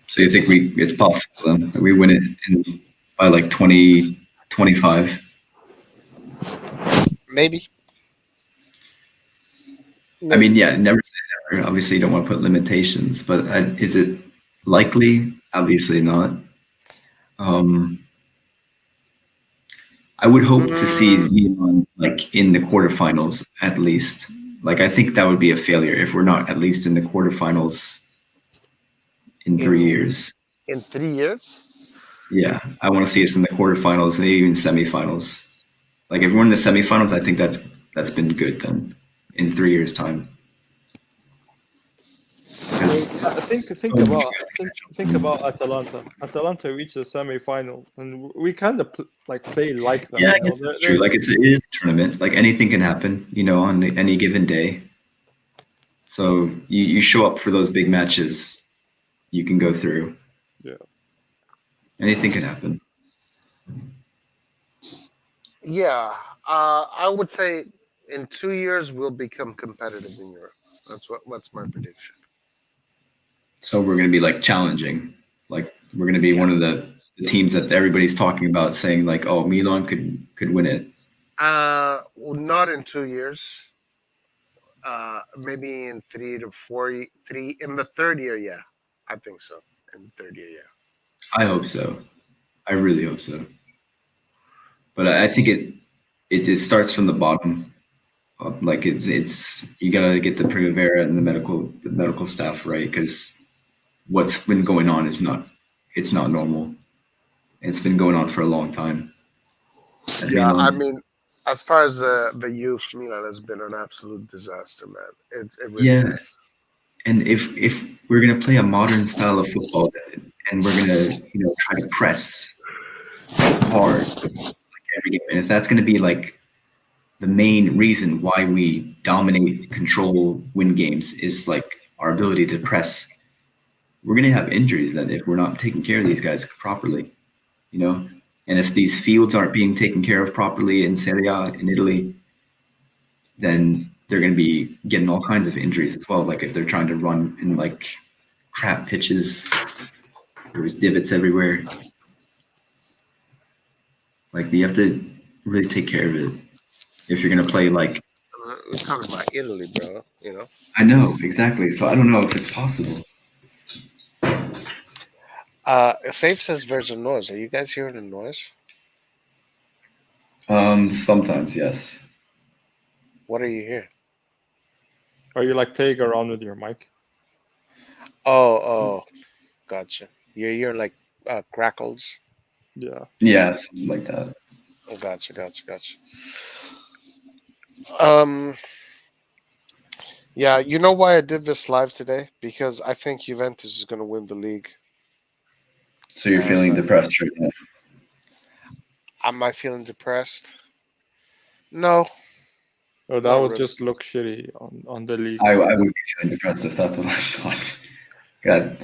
E: So you think it's possible then? We win it by like 2025?
A: Maybe.
E: I mean, yeah, never say never. Obviously, you don't want to put limitations, but is it likely? Obviously not. Um, I would hope to see
A: Mm,
E: Milan like in the quarterfinals at least. Like I think that would be a failure if we're not at least in the quarterfinals in 3 years.
A: in 3 years.
E: Yeah, I want to see us in the quarterfinals and even semifinals. Like if we're in the semifinals, I think that's been good then in 3 years' time. Because
C: I think
E: so much we have to
C: think
E: catch up on.
C: about Atalanta. Atalanta reached the semi-final, and we kind of play like them.
E: Yeah, I
C: You know,
E: guess that's true. Like it is a tournament. Like anything can happen, on any given day. So you show up for those big matches, you can go through.
C: Yeah.
E: Anything can happen.
A: Yeah, I would say in 2 years we'll become competitive in Europe. That's my prediction.
E: So we're going to be like challenging. Like we're going to be
A: Yeah.
E: one of the teams that everybody's talking about, saying like, "Oh, Milan could win it."
A: Well, not in 2 years. Maybe in 3 in the third year. Yeah, I think so. In the third year, yeah.
E: I hope so. I really hope so. But I think it starts from the bottom. Like it's you gotta get the Primavera and the medical staff right, because what's been going on is not it's not normal. It's been going on for a long time at
A: Yeah, I
E: Milan.
A: mean, as far as the youth, Milan has been an absolute disaster, man. It really
E: Yeah,
A: has.
E: and if we're gonna play a modern style of football and we're gonna try to press hard every game, and if that's gonna be like the main reason why we dominate, control, win games is like our ability to press, we're gonna have injuries then if we're not taking care of these guys properly, you know. And if these fields aren't being taken care of properly in Serie A in Italy, then they're going to be getting all kinds of injuries as well. Like if they're trying to run in like crap pitches, there's divots everywhere. Like you have to really take care of it if you're going to play like.
A: We're talking about Italy, bro.
E: I know exactly. So I don't know if it's possible.
A: Safe says there's a noise. Are you guys hearing a noise?
E: Sometimes yes.
A: What are you hearing?
C: Are you like playing around with your mic?
A: Oh, gotcha. You're hearing like crackles.
C: Yeah.
E: Yeah, something like that.
A: Oh, gotcha. Um, yeah, you know why I did this live today? Because I think Juventus is going to win the league.
E: So you're
A: And
E: feeling depressed right now.
A: am I feeling depressed? No,
C: Oh, that
A: not
C: would
A: really.
C: just look shitty on the league.
E: I would be feeling depressed if that's what I thought. God,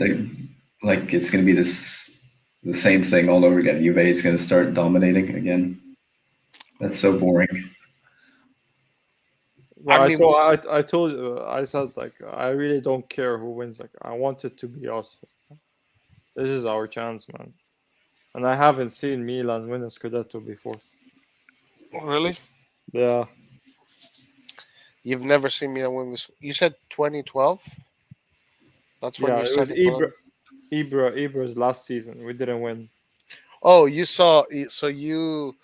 E: like it's going to be the same thing all over again. Juve is going to start dominating again. That's so boring.
C: Well,
A: I mean,
C: I told you, I said like I really don't care who wins. Like I want it to be us. This is our chance, man. And I haven't seen Milan win a Scudetto before.
A: really?
C: Yeah,
A: You've never seen me win this? You said 2012? That's when
C: yeah.
A: you
C: It was
A: started following?
C: Ibra's last season. We didn't win.
A: Oh, you saw. So you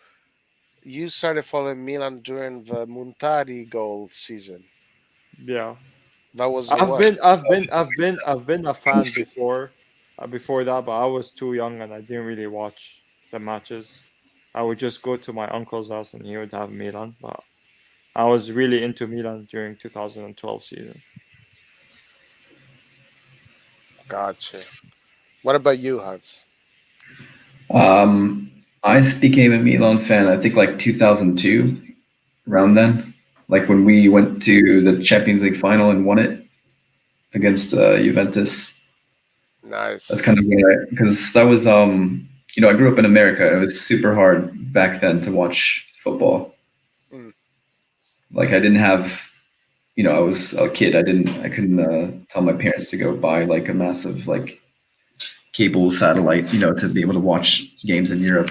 A: started following Milan during the Montari goal season.
C: Yeah,
A: That was your what?
C: I've been a fan before that, but I was too young and I didn't really watch the matches. I would just go to my uncle's house and he would have Milan. But I was really into Milan during 2012 season.
A: Gotcha. What about you, Hans?
E: Um, I became a Milan fan, I think like 2002, around then. Like when we went to the Champions League final and won it against Juventus. That's kind of
A: Nice.
E: because that was I grew up in America. It was super hard back then to watch football.
A: Mm.
E: Like I didn't have, I was a kid. I couldn't tell my parents to go buy like a massive like cable satellite, to be able to watch games in Europe.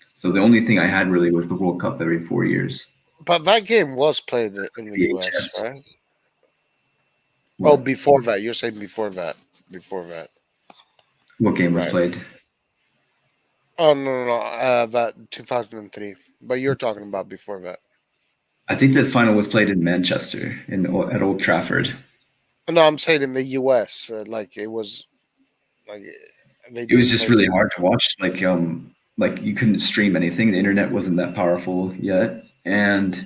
E: So the only thing I had really was the World Cup every 4 years.
A: But that game was played in the US,
E: VHS.
A: right? Oh,
E: What?
A: before that. You're saying before that. Before that.
E: What game was
A: Right.
E: played?
A: Oh, no. That 2003. But you're talking about before that.
E: I think the final was played in Manchester at Old Trafford.
A: No, I'm saying in the US. Like, it was, like, they
E: It was
A: did
E: just
A: play.
E: really hard to watch. Like you couldn't stream anything. The internet wasn't that powerful yet, and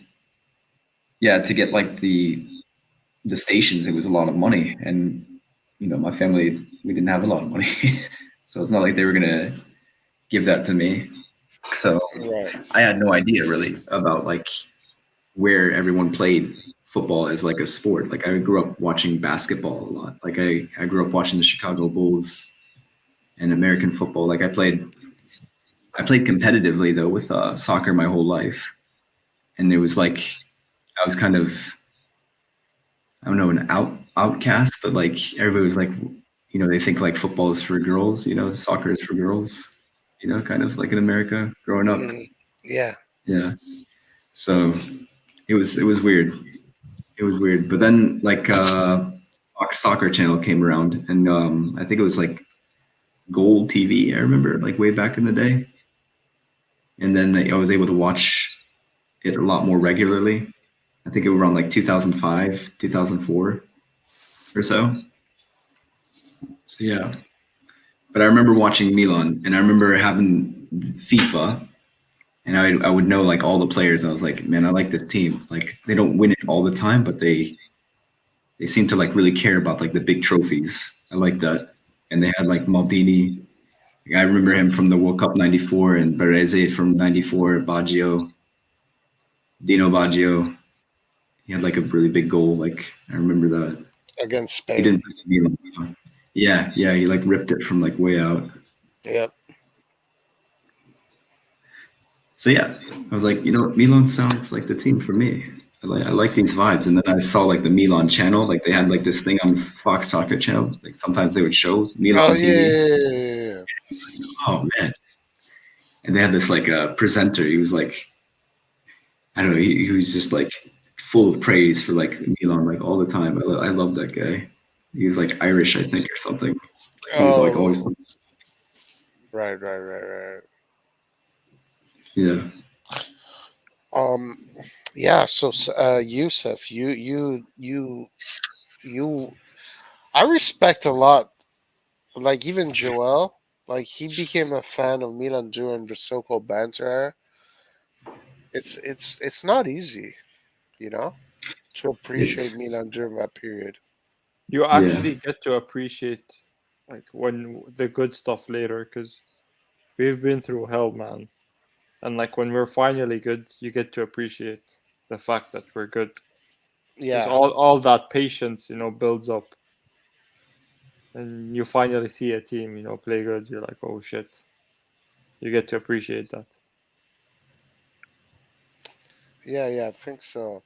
E: yeah, to get like the stations, it was a lot of money, and my family, we didn't have a lot of money, so it's not like they were gonna give that to me. So
A: Right.
E: I had no idea really about like where everyone played football as like a sport. Like I grew up watching basketball a lot. Like I grew up watching the Chicago Bulls and American football. Like I played competitively though with soccer my whole life, and it was like I was kind of, I don't know, an outcast, but like everybody was like, they think like football is for girls, soccer is for girls, kind of like in America growing up.
A: Mhm. Yeah.
E: Yeah. So it was weird. It was weird. But then like Fox Soccer Channel came around, and I think it was like Gold TV. I remember like way back in the day, and then I was able to watch it a lot more regularly. I think it was around like 2005, 2004 or so. So yeah. But I remember watching Milan, and I remember having FIFA, and I would know like all the players. I was like, man, I like this team. Like they don't win it all the time, but they seem to like really care about like the big trophies. I like that. And they had like Maldini. I remember him from the World Cup '94 and Baresi from '94. Baggio, Dino Baggio. He had like a really big goal. Like I remember that.
A: Against
E: He
A: Spain.
E: didn't play for Milan, though. Yeah, yeah. He like ripped it from like way out.
A: Yep.
E: So yeah, I was like, Milan sounds like the team for me. I like these vibes. And then I saw like the Milan channel, like they had like this thing on Fox Soccer Channel. Like sometimes they would show
A: Oh,
E: Milan
A: yeah.
E: TV.
A: Yeah, yeah, yeah.
E: It's like, oh man. And they had this like presenter. He was like, I don't know, he was just like full of praise for like Milan like all the time. I love that guy. He was like Irish, I think, or something. He was like always,
A: Oh, right.
E: yeah.
A: Um, yeah. So, Yusuf, you, I respect a lot. Like even Joel, like he became a fan of Milan during the so-called banter era. It's not easy, you know, to appreciate
E: It's
A: Milan during that period.
C: You
E: yeah.
C: actually get to appreciate like when the good stuff later, because we've been through hell, man. And like when we're finally good, you get to appreciate the fact that we're good, because
A: Yeah,
C: all that patience, builds up, and you finally see a team, play good. You're like, oh shit, you get to appreciate that.
A: yeah. I think so.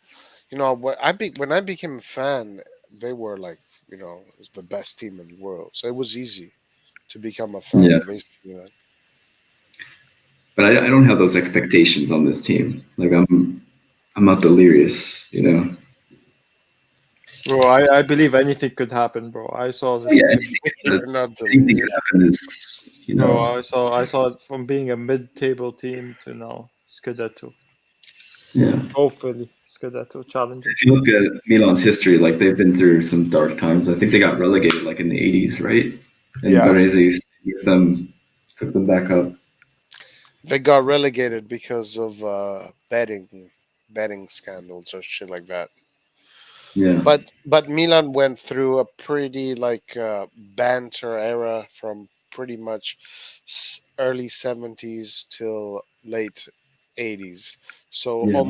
A: You know, when I became a fan, they were like, it was the best team in the world. So it was easy to become a fan
E: Yeah.
A: of AC Milan.
E: But I don't have those expectations on this team. Like I'm not delirious.
C: Bro, I believe anything could happen, bro. I saw
E: Yeah,
C: this team.
E: the
A: You're not
E: anything could
A: delirious.
E: happen is.
C: Bro, I saw it from being a mid-table team to now Scudetto.
E: Yeah.
C: Hopefully, Scudetto challengers.
E: If you look at Milan's history, like they've been through some dark times. I think they got relegated like in the '80s, right? And
A: Yeah,
E: Baresi stayed with them, took them back up.
A: they got relegated because of betting scandals or shit like that.
E: Yeah.
A: But Milan went through a pretty like banter era from pretty much early 70s till late 80s. So
E: Yeah.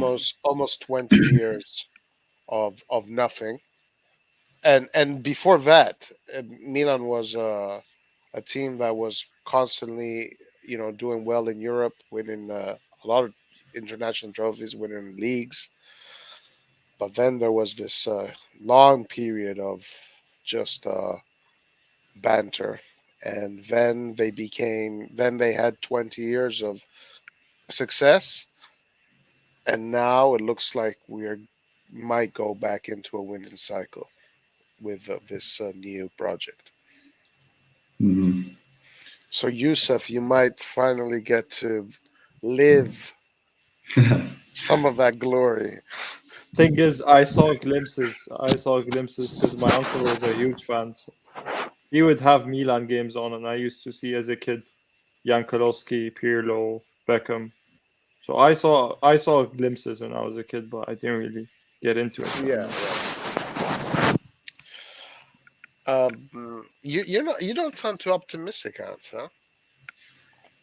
A: almost 20 years of nothing. And before that, Milan was a team that was constantly, doing well in Europe, winning a lot of international trophies, winning leagues. But then there was this long period of just banter, and then they had 20 years of success, and now it looks like we are might go back into a winning cycle with this new project.
E: Mhm.
A: So, Yusuf, you might finally get to live some of that glory.
C: Thing is, I saw glimpses. I saw glimpses because my uncle was a huge fan. So he would have Milan games on, and I used to see as a kid Jankolowski, Pirlo, Beckham. So I saw glimpses when I was a kid, but I didn't really get into it that
A: Yeah,
C: much.
A: yeah. You don't sound too optimistic, Hans, huh?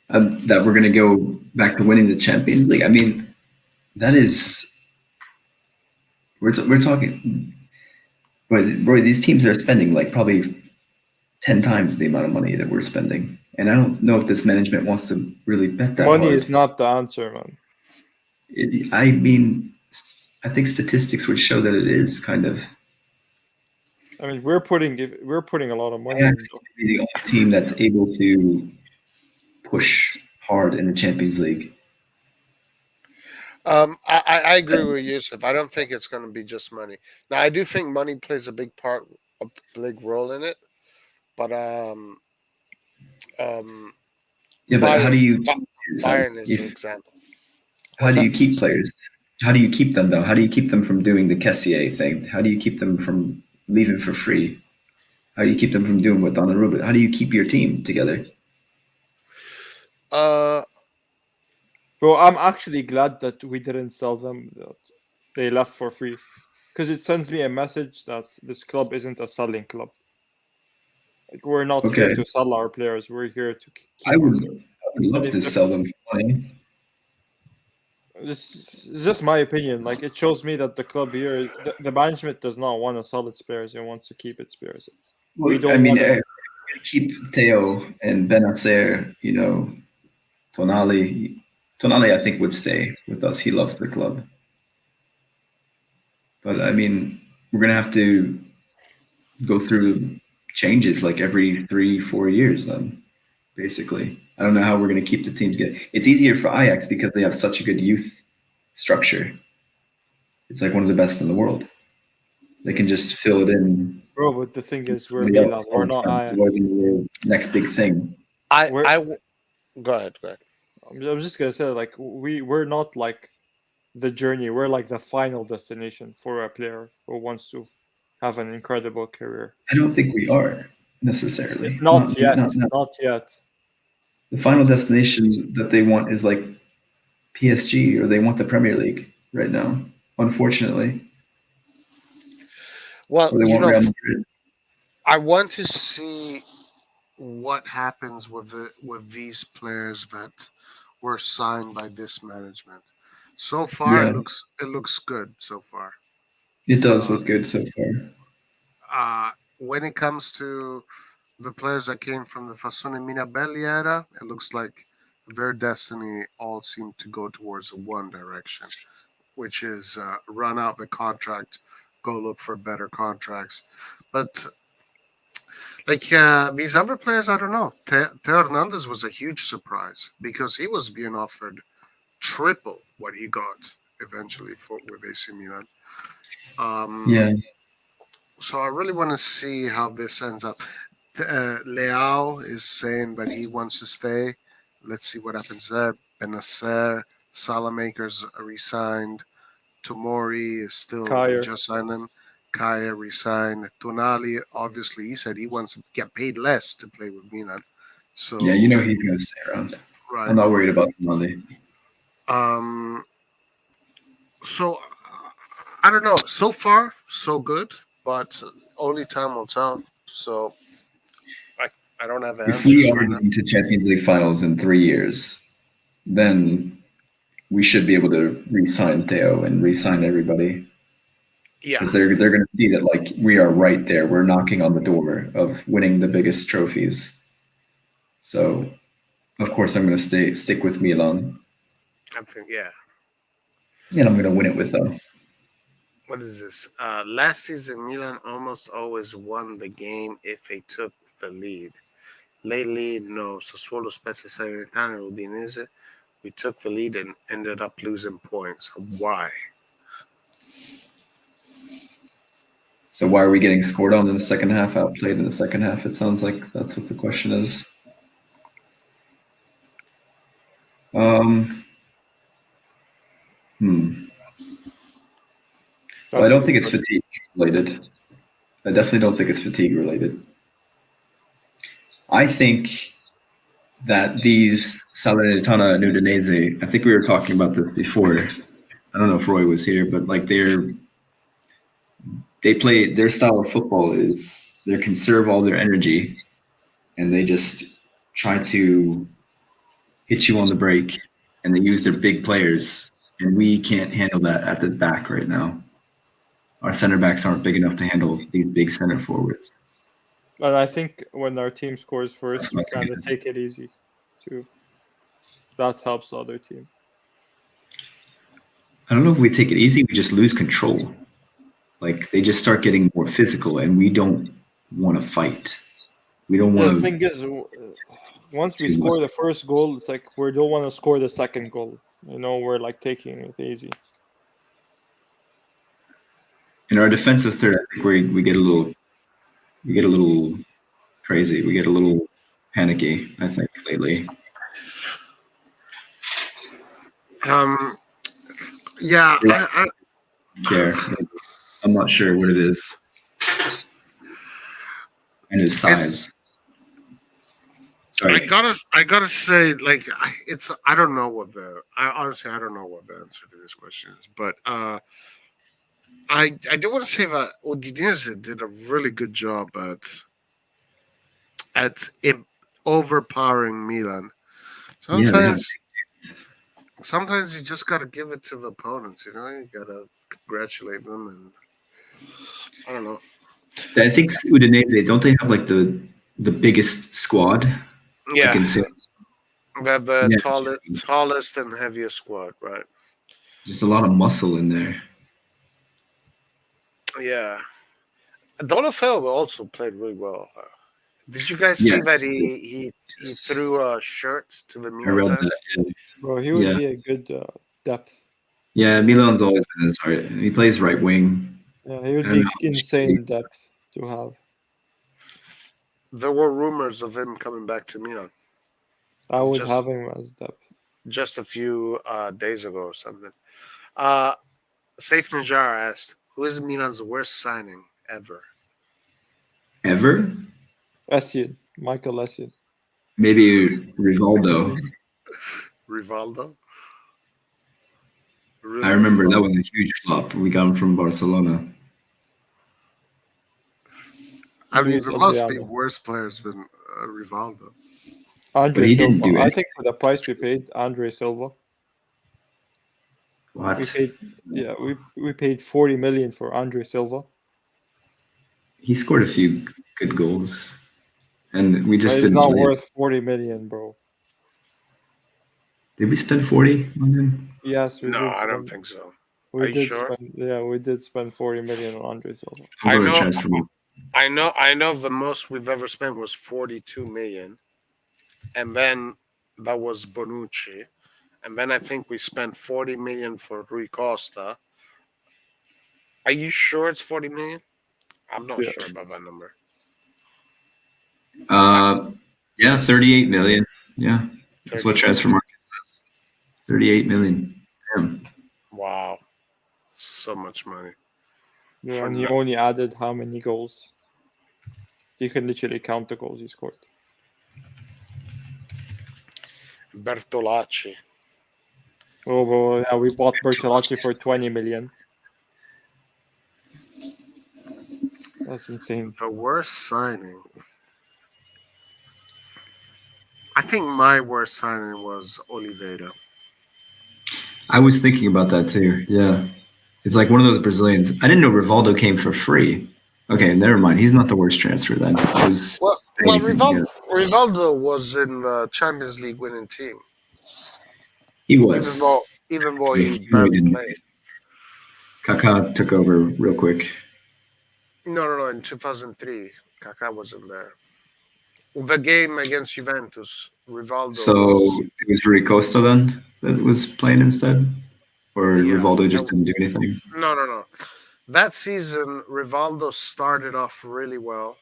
E: That we're going to go back to winning the Champions League. I mean, that is we're talking. Roy, these teams are spending like probably 10 times the amount of money that we're spending, and I don't know if this management wants to really bet that
C: Money
E: hard.
C: is not the answer, man.
E: I mean, I think statistics would show that it is kind of.
C: I mean, we're putting a lot of money
E: Ajax
C: in, though.
E: may be the only team that's able to push hard in the Champions League.
A: I agree with Yusuf. I don't think it's going to be just money. Now, I do think money plays a big role in it. But um,
E: Yeah, but how do
A: Bayern,
E: you
A: Ba-
E: keep players though?
A: Bayern is an
E: If
A: example.
E: how
A: What's
E: do
A: that?
E: you keep players? How do you keep them though? How do you keep them from doing the Kessier thing? How do you keep them from leaving for free? How do you keep them from doing what Donnarumma? How do you keep your team together?
A: Uh,
C: Bro, I'm actually glad that we didn't sell them, that they left for free. Because it sends me a message that this club isn't a selling club. Like, we're not here
E: Okay,
C: to sell our players, we're here to
E: I
C: keep our
E: would
C: players.
E: I would
C: And
E: love
C: if
E: to
C: the
E: sell them for money.
C: This is just my opinion. Like, it shows me that the club here, the management does not want to sell its players. It wants to keep its players. We
E: Well, I
C: don't
E: mean,
C: want to.
E: keep Teo and Benacer. Tonali. Tonali, I think would stay with us. He loves the club. But I mean, we're gonna have to go through changes like every 3, 4 years. Then basically, I don't know how we're gonna keep the teams good. It's easier for Ajax because they have such a good youth structure. It's like one of the best in the world. They can just fill it in.
C: Bro, but the thing is, we're
E: Somebody
C: Milan.
E: else
C: We're
E: all the
C: not
E: time,
C: Ajax.
E: avoiding the next big thing.
A: I
C: We're.
A: I w- Go ahead, go ahead.
C: I'm just gonna say, like, we're not like the journey. We're like the final destination for a player who wants to have an incredible career.
E: I don't think we are necessarily.
C: Not yet.
E: Not
C: Not yet.
E: the final
C: Not yet.
E: destination that they want is like PSG or they want the Premier League right now, unfortunately,
A: Well,
E: or they want Real Madrid.
A: I want to see what happens with these players that were signed by this management. So far,
E: Yeah,
A: it looks good so far.
E: it does
A: Uh,
E: look good so far.
A: when it comes to the players that came from the Fassone Minabelli era, it looks like their destiny all seem to go towards one direction, which is run out the contract, go look for better contracts. But like these other players, I don't know. Teo Hernandez was a huge surprise because he was being offered triple what he got eventually for with AC Milan. Um,
E: Yeah,
A: so I really want to see how this ends up. Leao is saying that he wants to stay. Let's see what happens there. Benacer, Saelemaekers resigned. Tomori is still they
C: Kyer.
A: just signed him. Kaya resigned. Tonali, obviously, he said he wants to get paid less to play with Milan.
E: yeah,
A: So
E: he's gonna stay around. I'm
A: right.
E: not worried about Monday.
A: Um. So I don't know. So far, so good, but only time will tell. So I I don't have
E: If we
A: answers
E: are
A: right now.
E: getting to Champions League finals in 3 years, then we should be able to re-sign Theo and re-sign everybody
A: Yeah,
E: because they're going to see that like we are right there. We're knocking on the door of winning the biggest trophies. So of course I'm going to stick with Milan,
A: I think yeah.
E: and I'm going to win it with them.
A: What is this? Last season, Milan almost always won the game if they took the lead. Lately, no. Sassuolo, Spezia, Salernitana, and Udinese, we took the lead and ended up losing points. Why?
E: So why are we getting scored on in the second half, outplayed in the second half? It sounds like that's what the question is. Um, Well, I
C: That's a
E: don't
C: good
E: think it's
C: question.
E: fatigue related. I definitely don't think it's fatigue related. I think that these Salernitana and Udinese, I think we were talking about this before. I don't know if Roy was here, but like they play their style of football is they conserve all their energy and they just try to hit you on the break and they use their big players and we can't handle that at the back right now. Our center backs aren't big enough to handle these big center forwards.
C: And I think when our team scores first,
E: That's
C: we
E: my
C: kind of
E: opinion.
C: take it easy too. That helps the other team.
E: I don't know if we take it easy, we just lose control. Like they just start getting more physical and we don't want to fight. We don't
C: The
E: want
C: thing is, once we
E: to
C: score the first goal, it's like we don't want to score the second goal. You know, we're like taking it easy.
E: in our defensive third, I think we get a little crazy. We get a little panicky, I think, lately.
A: Um, yeah,
E: Care. I'm not sure what it is. And his size. Sorry.
A: I gotta say, like, I don't know what I don't know what the answer to this question is, but I do want to say that Udinese did a really good job at overpowering Milan.
E: Yeah, they have.
A: Sometimes you just gotta give it to the opponents. You know, you gotta congratulate them, and I don't know.
E: I think Udinese, don't they have like the biggest squad?
A: Yeah,
E: Like in
A: they have the
E: yeah,
A: tallest and heaviest squad, right?
E: just a lot of muscle in there.
A: Yeah, Donofrio also played really well. Did you guys
E: Yeah,
A: see that he threw a shirt to the
E: I
A: Milan
E: read that.
A: fans?
C: Bro, he would
E: Yeah.
C: be a good depth.
E: Yeah, Milan's always been his heart. He plays right wing.
C: Yeah, he would
E: I don't
C: be
E: know.
C: insane depth to have.
A: There were rumors of him coming back to Milan
C: I would
A: just
C: have him as depth.
A: just a few days ago or something. Uh, Safe Najar asked, "Who is Milan's worst signing ever?"
E: Ever?
C: Essien, Michael Essien.
E: Maybe Rivaldo.
A: Rivaldo.
E: I
A: Really,
E: remember that
A: Rivaldo?
E: was a huge flop. We got him from Barcelona.
A: I mean,
C: Luis
A: there must be
C: Adriano.
A: worse players than Rivaldo.
C: Andre
E: But he didn't
C: Silva.
E: do
C: I
E: it.
C: think for the price we paid, Andre Silva. We
E: What?
C: paid we paid 40 million for Andre Silva.
E: He scored a few good goals, and we
C: But
E: just
C: he's
E: didn't
C: not
E: play him.
C: worth 40 million, bro.
E: Did we spend 40 on him?
C: Yes, we
A: No,
C: did
A: I don't
C: spend.
A: think so.
C: We
A: Are you
C: did
A: sure?
C: spend. Yeah, we did spend 40 million on Andre Silva.
E: I'll
A: I
E: go to
A: know,
E: transfer market.
A: I know. The most we've ever spent was 42 million, and then that was Bonucci, and then I think we spent 40 million for Rui Costa. Are you sure it's 40 million? I'm not
C: Yeah.
A: sure about that number.
E: Yeah, 38 million. Yeah, that's what
A: 38
E: transfer
A: million.
E: market says. 38 million. Damn.
A: Wow, so much money.
C: Yeah,
A: For
C: and he
A: no-
C: only added how many goals? You can literally count the goals he scored.
A: Bertolacci.
C: Oh, well, yeah, we bought Bertolacci for 20 million. That's insane.
A: The worst signing. I think my worst signing was Oliveira.
E: I was thinking about that too. Yeah. It's like one of those Brazilians. I didn't know Rivaldo came for free. Okay, never mind. He's not the worst transfer then. Because
A: Well, Rivaldo was in the Champions League winning team,
E: he
A: even
E: was.
A: though even though
E: He
A: he
E: really
A: barely
E: didn't.
A: played.
E: Kaká took over real quick.
A: No. In 2003, Kaká wasn't there. The game against Juventus, Rivaldo
E: So
A: was.
E: it was Rui Costa then that was playing instead? Or
A: Yeah.
E: Rivaldo just didn't do anything?
A: No. That season, Rivaldo started off really well,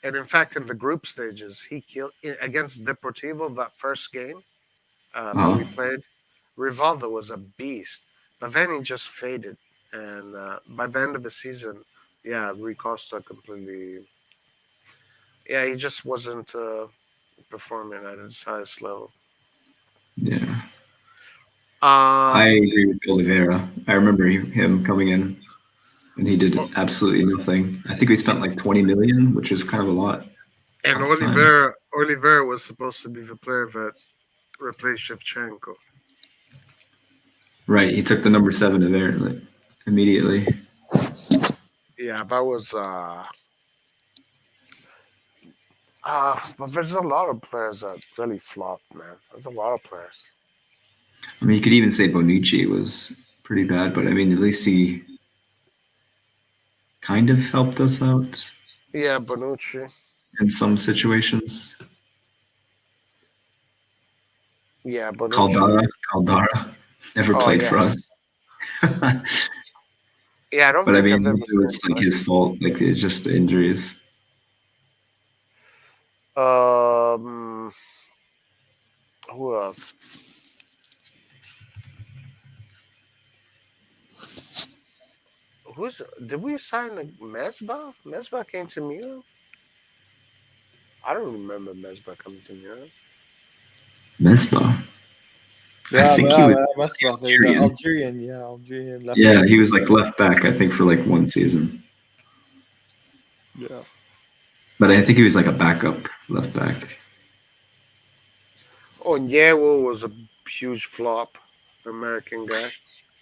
A: and in fact, in the group stages, he killed against Deportivo that first game that
E: Uh-huh.
A: we played. Rivaldo was a beast, but then he just faded, and by the end of the season, yeah, Rui Costa completely. Yeah, he just wasn't performing at his highest level.
E: Yeah.
A: Uh,
E: I agree with Oliveira. I remember him coming in and he did
A: oh,
E: absolutely nothing. I think we spent like 20 million, which is kind of a lot
A: and
E: at the time.
A: Oliveira was supposed to be the player that replaced Shevchenko.
E: Right. He took the number 7 of there like immediately.
A: Yeah, that was but there's a lot of players that really flopped, man. There's a lot of players.
E: I mean, you could even say Bonucci was pretty bad, but I mean, at least he kind of helped us out
A: Yeah, Bonucci.
E: in some situations.
A: Yeah, Bonucci.
E: Caldara never
A: Oh
E: played
A: yeah,
E: for us.
A: yeah. I don't
E: But I
A: think
E: mean,
A: I've ever
E: it
A: seen him
E: was like
A: play.
E: his fault. Like it's just the injuries.
A: Um, who else? Who's did we sign Mesba? Mesba came to Milan. I don't remember Mesba coming to Milan.
E: Mesba. I
C: Yeah,
E: think he was
C: Masbah, the
E: Algerian.
C: Algerian left
E: Yeah,
C: back.
E: he was like left back. I think for like one season,
C: Yeah.
E: but I think he was like a backup left back.
A: Onyewo was a huge flop. The American guy.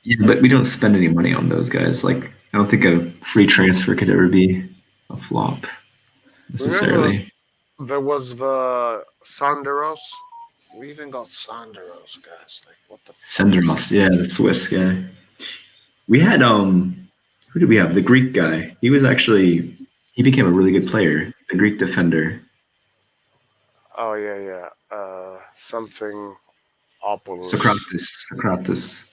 E: Yeah, but we don't spend any money on those guys. Like I don't think a free transfer could ever be a flop
A: Remember,
E: necessarily.
A: there was the Sanderos. We even got Sanderos, guys. Like, what the fuck?
E: Senderos, yeah, the Swiss guy. We had who did we have? The Greek guy. He became a really good player. The Greek defender.
A: Oh yeah. Something Opoulos.
E: Socrates.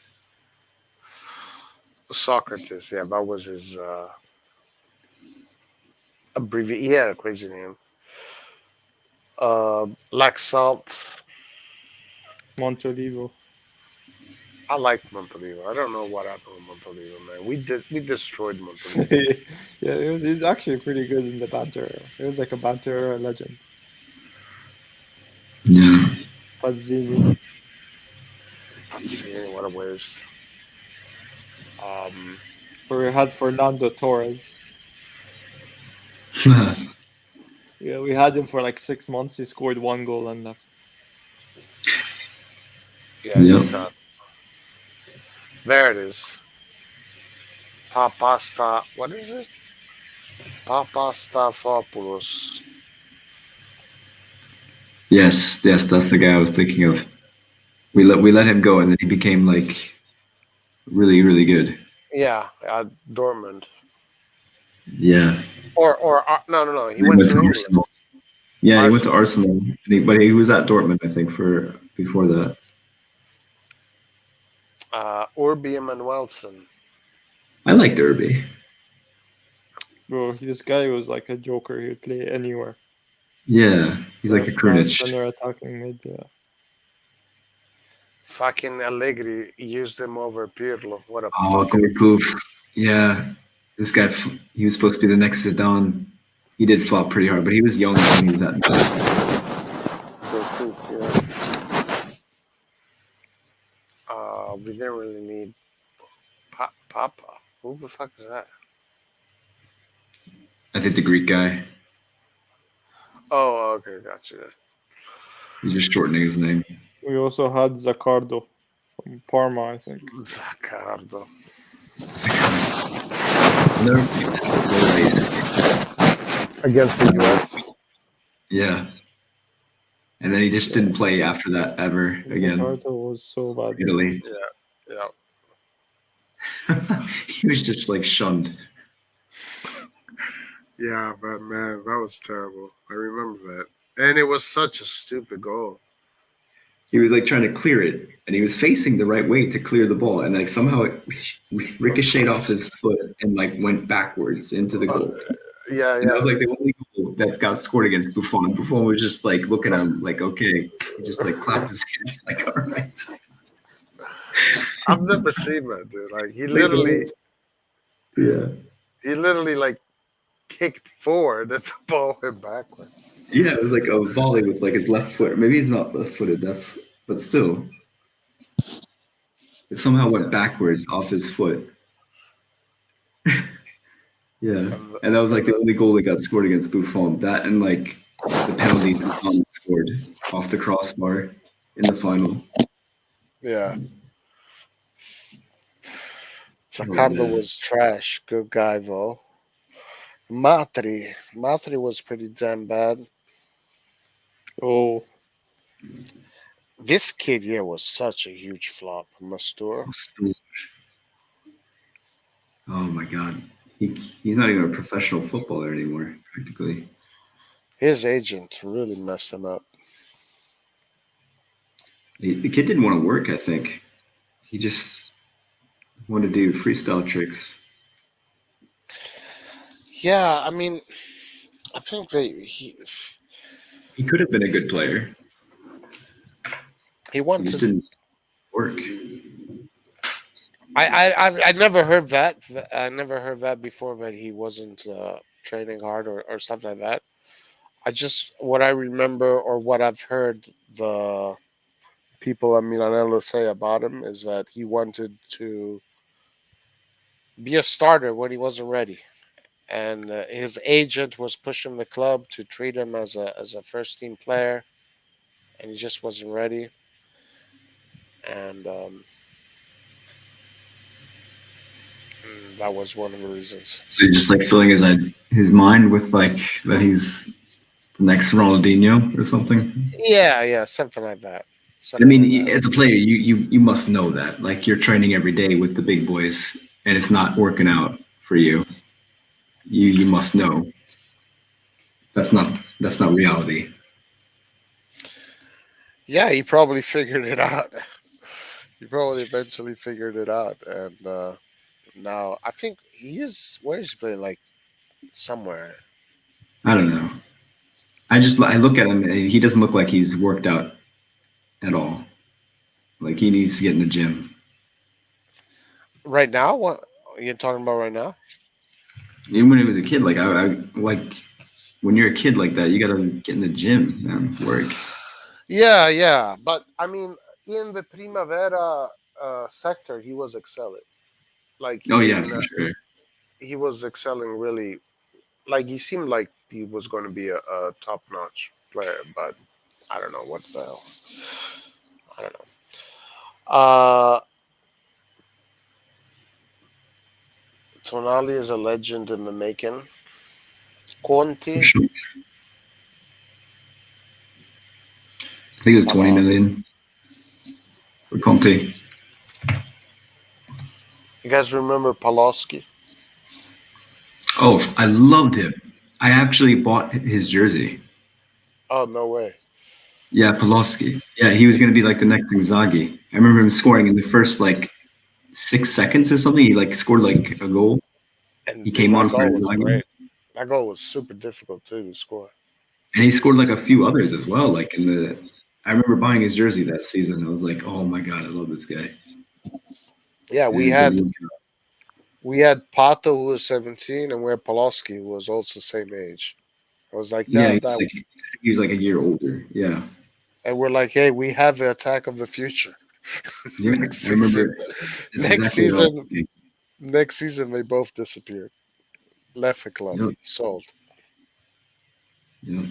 A: Socrates. Yeah, that was his abbreviation. He had a crazy name. Laxalt.
C: Montolivo.
A: I like Montolivo. I don't know what happened with Montolivo, man. We destroyed Montolivo.
C: Yeah, he's actually pretty good in the banter. He was like a banter legend.
E: Yeah.
C: Pazzini.
A: Pazzini, what a waste.
C: We had Fernando Torres. Yeah, we had him for like 6 months. He scored 1 goal and left.
A: Yeah,
E: Yep.
A: it's, there it is. Papasta. What is it? Papastafopoulos.
E: Yes, that's the guy I was thinking of. We let him go, and then he became like really, really good.
A: Yeah, Dortmund.
E: Yeah.
A: Or no. He
E: He
A: went
E: went
A: to
E: to
A: England.
E: Arsenal. Yeah, he went to
A: Arsenal.
E: Arsenal, but he was at Dortmund, I think, for before that.
A: Urbi Emanuelson.
E: I liked Derby.
C: Bro, this guy was like a joker. He would play anywhere.
E: Yeah, he's like a Krunic.
C: Center attacking mid. Yeah.
A: Fucking Allegri used him over Pirlo. What a
E: Oh,
A: fucking.
E: Gourcuff. Yeah, this guy. He was supposed to be the next Zidane. He did flop pretty hard, but he was young when he was at.
A: We didn't really need Papa. Who the fuck is that?
E: I think the Greek guy.
A: Oh, okay, gotcha.
E: He's just shortening his name.
C: We also had Zaccardo from Parma, I think.
A: Zaccardo.
E: Never played that role, basically.
A: Against the US.
E: Yeah. And then he just didn't play after that ever again.
C: Zaccardo was so bad.
E: Italy.
A: Yeah.
E: He was just like shunned.
A: Yeah, but man, that was terrible. I remember that. And it was such a stupid goal.
E: He was like trying to clear it, and he was facing the right way to clear the ball, and like somehow it ricocheted off his foot and like went backwards into the goal.
A: Yeah,
E: And that was like the only goal that got scored against Buffon. Buffon was just like looking at him like, okay. He just like clapped his hands like, all right.
A: I've never seen that, dude. Like he literally like kicked forward and the ball went backwards.
E: Yeah, it was like a volley with like his left foot. Maybe he's not left-footed. But still, it somehow went backwards off his foot. Yeah, and that was like the only goal that got scored against Buffon. That and like the penalty Buffon scored off the crossbar in the final.
A: Yeah. Zaccardo was trash. Good guy though. Matri was pretty damn bad.
C: Oh,
A: This kid here was such a huge flop. Mastur.
E: Oh my god, he's not even a professional footballer anymore, practically.
A: His agent really messed him up.
E: The kid didn't want to work. I think he just wanted to do freestyle tricks.
A: Yeah, I mean, I think
E: He could have been a good player.
A: he
E: He
A: wanted.
E: just didn't work.
A: I never heard that. I never heard that before, that he wasn't training hard or stuff like that. What I remember or what I've heard the people at Milanello say about him is that he wanted to be a starter when he wasn't ready, and his agent was pushing the club to treat him as a first team player, and he just wasn't ready, and that was one of the reasons.
E: So he's just like filling his mind with like that he's the next Ronaldinho or something.
A: Yeah, something like that.
E: I mean, as a player, you must know that. Like you're training every day with the big boys, and it's not working out for you. You must know that's not reality.
A: Yeah, he probably figured it out. He probably eventually figured it out, and now I think he is. Where is he playing? Like somewhere.
E: I don't know. I look at him, and he doesn't look like he's worked out at all. Like he needs to get in the gym.
A: Right now, what are you talking about? Right now?
E: Even when he was a kid, like I like when you're a kid like that, you gotta get in the gym, man. Work.
A: Yeah, but I mean, in the Primavera sector, he was excelling. Like,
E: Oh yeah, for sure.
A: He was excelling really. Like, he seemed like he was going to be a top-notch player, but I don't know what the hell. I don't know. Tonali is a legend in the making. Conti.
E: Sure. I think it was 20 million for Conte.
A: You guys remember Pawlowski?
E: Oh, I loved him. I actually bought his jersey.
A: Oh, no way.
E: Yeah, Pawlowski. Yeah, he was going to be like the next Inzaghi. I remember him scoring in the first like 6 seconds or something. He like scored like a goal.
A: And
E: he came on for
A: Inzaghi. Great. That goal was super difficult too to score.
E: And he scored like a few others as well. Like I remember buying his jersey that season. I was like, oh my god, I love this guy.
A: Yeah, we had Pato, who was 17, and we had Pawlowski, who was also the same age. I was like,
E: he was like a year older. Yeah.
A: And we're like, hey, we have the attack of the future.
E: Yeah,
A: next season, next season, they both disappeared. Left the club, sold.
E: Yep.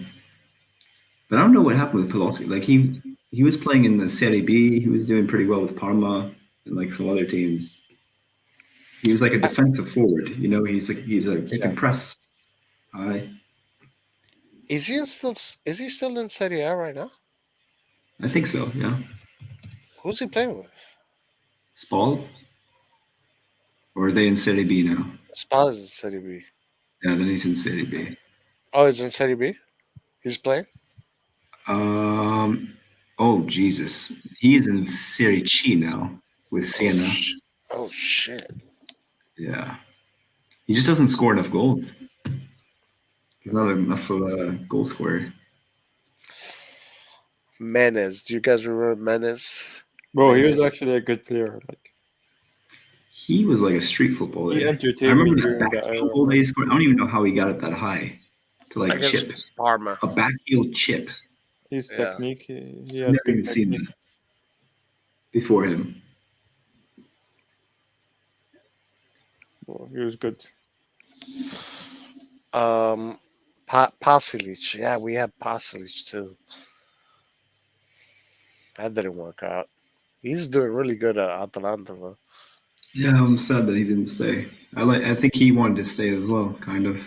E: But I don't know what happened with Pelossi. Like he was playing in the Serie B. He was doing pretty well with Parma and like some other teams. He was like a defensive forward. You know, he
A: Yeah.
E: can press high.
A: Is he still in Serie A right now?
E: I think so. Yeah,
A: Who's he playing with?
E: Spal, or are they in Serie B now?
A: Spal is in Serie B.
E: Yeah, then he's in Serie B.
A: Oh, he's in Serie B. He's playing.
E: Um. Oh Jesus, he is in Serie C now with Siena.
A: Oh shit.
E: Yeah, he just doesn't score enough goals. He's not enough of a goal scorer.
A: Menes. Do you guys remember Menes?
C: Bro, he was
A: Menez.
C: actually a good player. Like
E: He was like a street footballer.
C: he
E: I
C: entertained me
E: remember that
C: during that
E: backheel
C: era.
E: goal that he scored. I don't even know how he got it that high to like
A: Against
E: chip
A: Parma.
E: a backheel chip.
C: His
A: Yeah.
C: technique, he
E: I've
C: had
E: never even
C: good
E: seen
C: technique.
E: that before him.
C: Bro, he was good.
A: Pasilic. Yeah, we had Pasilic too. That didn't work out. He's doing really good at Atalanta, though.
E: Yeah, I'm sad that he didn't stay. I think he wanted to stay as well, kind of.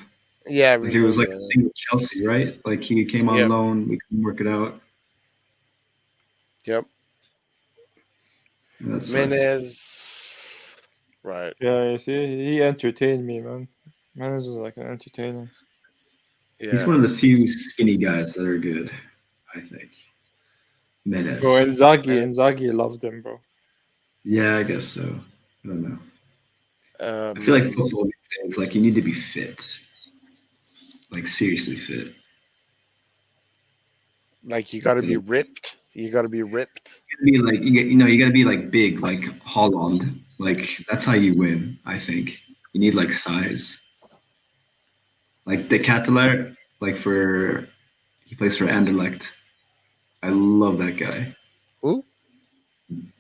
A: Yeah, I
E: Like it was like
A: remember.
E: a thing with Chelsea, right? Like he came on
A: Yep.
E: loan, we couldn't work it out.
A: Yep.
E: That sucks.
A: Menez. Right.
C: Yeah, you see, he entertained me, man. Menes was like an entertainer.
E: He's
A: Yeah.
E: one of the few skinny guys that are good, I think. Menez.
C: Bro, Inzaghi loved him, bro.
E: Yeah, I guess so. I don't know.
A: Um,
E: I feel like football these days, like you need to be fit, like seriously fit.
A: like you got to be ripped. You got to be ripped.
E: You gotta be like you gotta be like big, like Holland. Like that's how you win. I think you need like size. Like the Catalar, like he plays for Anderlecht. I love that guy.
A: Who?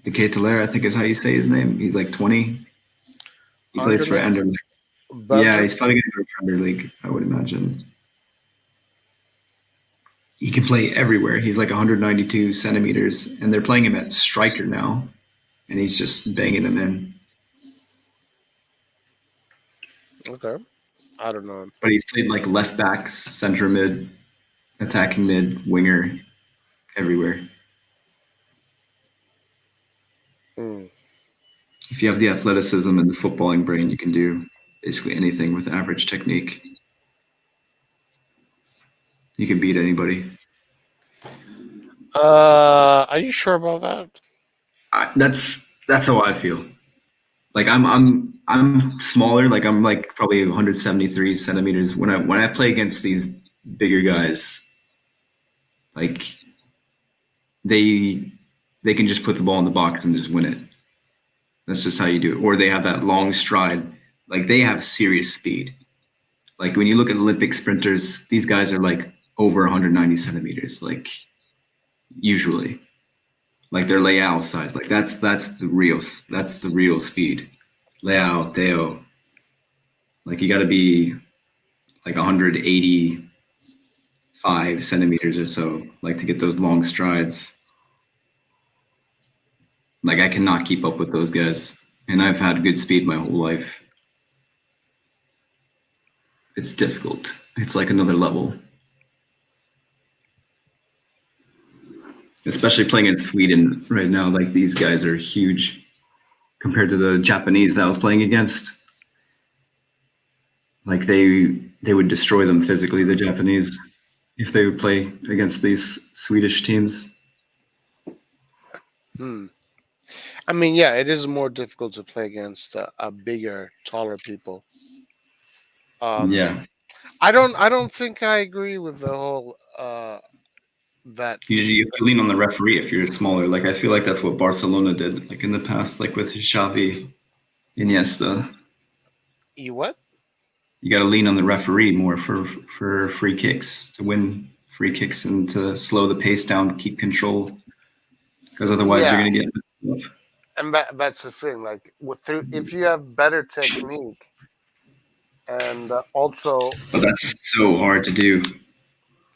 E: The Catalar, I think is how you say his name. He's like 20. He plays for
A: Anderlecht?
E: Anderlecht.
A: Belgium?
E: Yeah, he's probably gonna go to Premier League, I would imagine. He can play everywhere. He's like 192 centimeters, and they're playing him at striker now, and he's just banging them in.
A: Okay. I don't know.
E: But he's played like left back, center mid, attacking mid, winger, everywhere.
A: Hmm.
E: If you have the athleticism and the footballing brain, you can do basically anything with average technique. You can beat anybody.
A: Are you sure about that?
E: That's how I feel. Like I'm smaller. Like I'm like probably 173 centimeters. When I play against these bigger guys, like they can just put the ball in the box and just win it. That's just how you do it. Or they have that long stride. Like they have serious speed. Like when you look at Olympic sprinters, these guys are like over 190 centimeters. Like usually, like their Leao size. Like that's the real speed. Leao, Deo. Like you got to be like 185 centimeters or so, like to get those long strides. Like I cannot keep up with those guys, and I've had good speed my whole life. It's difficult. It's like another level. Especially playing in Sweden right now, like these guys are huge compared to the Japanese that I was playing against. Like they would destroy them physically, the Japanese, if they would play against these Swedish teams.
A: Hmm. I mean, yeah, it is more difficult to play against a bigger, taller people.
E: Yeah,
A: I don't think I agree with the whole that.
E: you have to lean on the referee if you're smaller. Like I feel like that's what Barcelona did, like in the past, like with Xavi, Iniesta.
A: You what?
E: You got to lean on the referee more for free kicks to win free kicks and to slow the pace down, keep control, because otherwise
A: Yeah,
E: you're gonna get messed up.
A: and that's the thing. Like if you have better technique, and also
E: But that's so hard to do.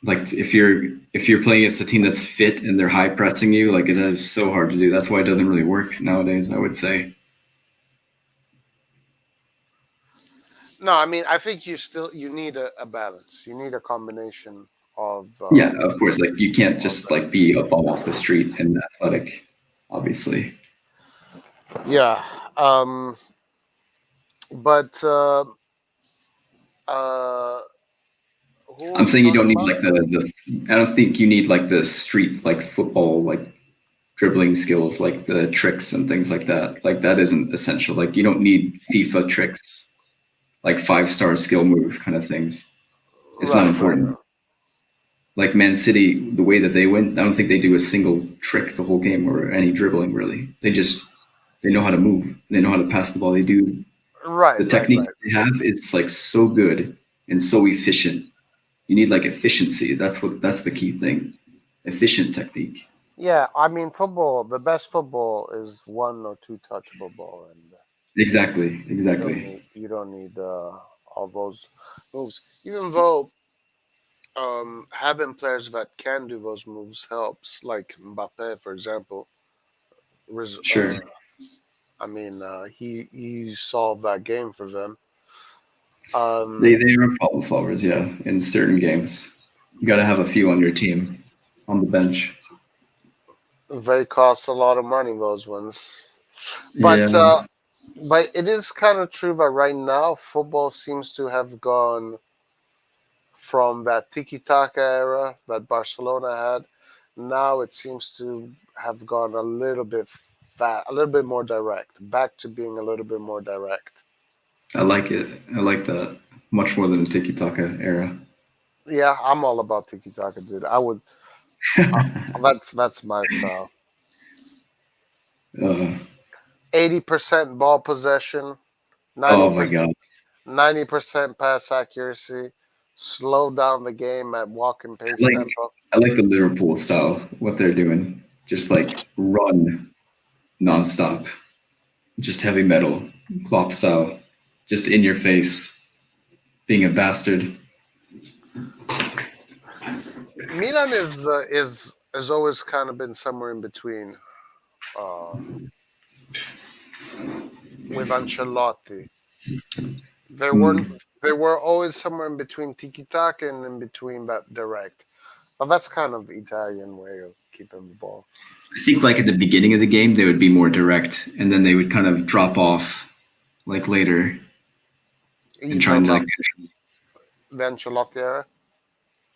E: like if you're playing against a team that's fit and they're high pressing you, like it is so hard to do. That's why it doesn't really work nowadays, I would say.
A: No, I mean, I think you need a balance. You need a combination of
E: Yeah, of course. Like you can't just like be a ball off the street and athletic, obviously.
A: yeah. But uh, who were
E: I'm
A: we
E: saying you don't
A: talking
E: need
A: about?
E: like the I don't think you need like the street like football like dribbling skills like the tricks and things like that. Like that isn't essential. Like you don't need FIFA tricks like 5-star skill move kind of things. It's not
A: Right, right.
E: important. Like Man City, the way that they win, I don't think they do a single trick the whole game or any dribbling really. They know how to move. They know how to pass the ball. They do
A: Right,
E: the
A: right,
E: technique
A: right.
E: they have. It's like so good and so efficient. You need like efficiency. That's the key thing. Efficient technique.
A: Yeah, I mean, football. The best football is 1 or 2 touch football, and
E: Exactly.
A: you don't
E: Exactly.
A: need all those moves. Even though having players that can do those moves helps, like Mbappe, for example. res-
E: Sure.
A: Uh, I mean, he solved that game for them. Um,
E: They are problem solvers, yeah, in certain games. You got to have a few on your team on the bench.
A: they cost a lot of money, those ones.
E: Yeah.
A: But it is kind of true that right now football seems to have gone from that tiki taka era that Barcelona had. Now it seems to have gone a little bit a little bit more direct, back to being a little bit more direct.
E: I like it. I like that much more than the tiki taka era.
A: Yeah, I'm all about tiki taka, dude. I would. Uh, that's my style.
E: uh,
A: 80% ball possession, 90
E: oh my
A: percent
E: god.
A: 90% pass accuracy. Slow down the game at walking
E: I
A: pace
E: like
A: tempo.
E: I like the Liverpool style, what they're doing. Just like run nonstop. Just heavy metal, Klopp style. Just in your face, being a bastard.
A: Milan is always kind of been somewhere in between uh, with Ancelotti. There weren't
E: Hmm.
A: they were always somewhere in between tiki taka and in between that direct. But that's kind of Italian way of keeping the ball.
E: I think like at the beginning of the game they would be more direct, and then they would kind of drop off like later
A: You
E: and
A: talking
E: trying to like
A: about the Ancelotti era?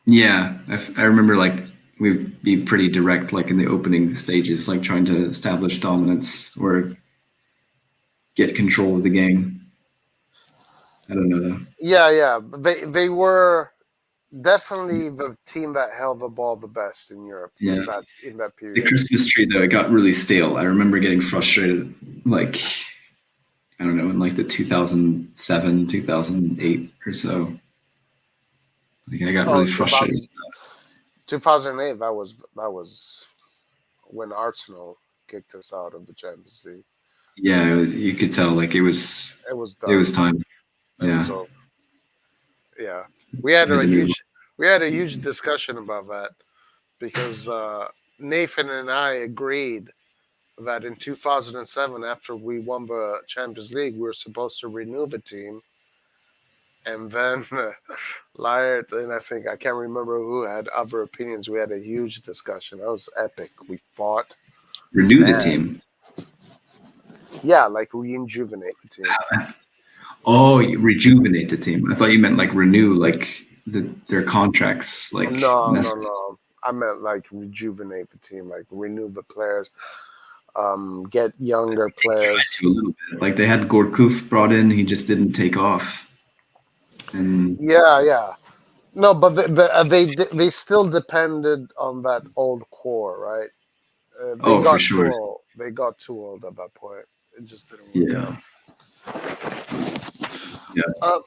E: yeah. I remember like we'd be pretty direct like in the opening stages, like trying to establish dominance or get control of the game. I don't know though.
A: Yeah, yeah. They were definitely the team that held the ball the best in Europe
E: Yeah.
A: in that
E: The
A: period.
E: Christmas tree though, it got really stale. I remember getting frustrated like I don't know, in like the 2007, 2008 or so. Like I got
A: Oh,
E: really frustrated.
A: 2008. That was when Arsenal kicked us out of the Champions League.
E: Yeah, you could tell like
A: It was
E: it was
A: done.
E: time.
A: It was
E: Yeah,
A: over. Yeah, we had
E: we had
A: a
E: to move on.
A: huge discussion about that because Nathan and I agreed that in 2007, after we won the Champions League, we were supposed to renew the team. And then Lyert and I can't remember who had other opinions. We had a huge discussion. That was epic. We fought.
E: Renew the
A: Man.
E: team.
A: Yeah, like rejuvenate the team.
E: Oh, you rejuvenate the team. I thought you meant like renew, like their contracts, like
A: No, no,
E: messed.
A: no. I meant like rejuvenate the team, like renew the players, get younger players.
E: To a little bit. Like they had Gorkuf brought in, he just didn't take off. And
A: Yeah, yeah. No, but they still depended on that old core, right? They
E: oh, for
A: got too
E: sure.
A: old. They got too old at that point. It just didn't work
E: Yeah,
A: out.
E: yeah.
A: Uh,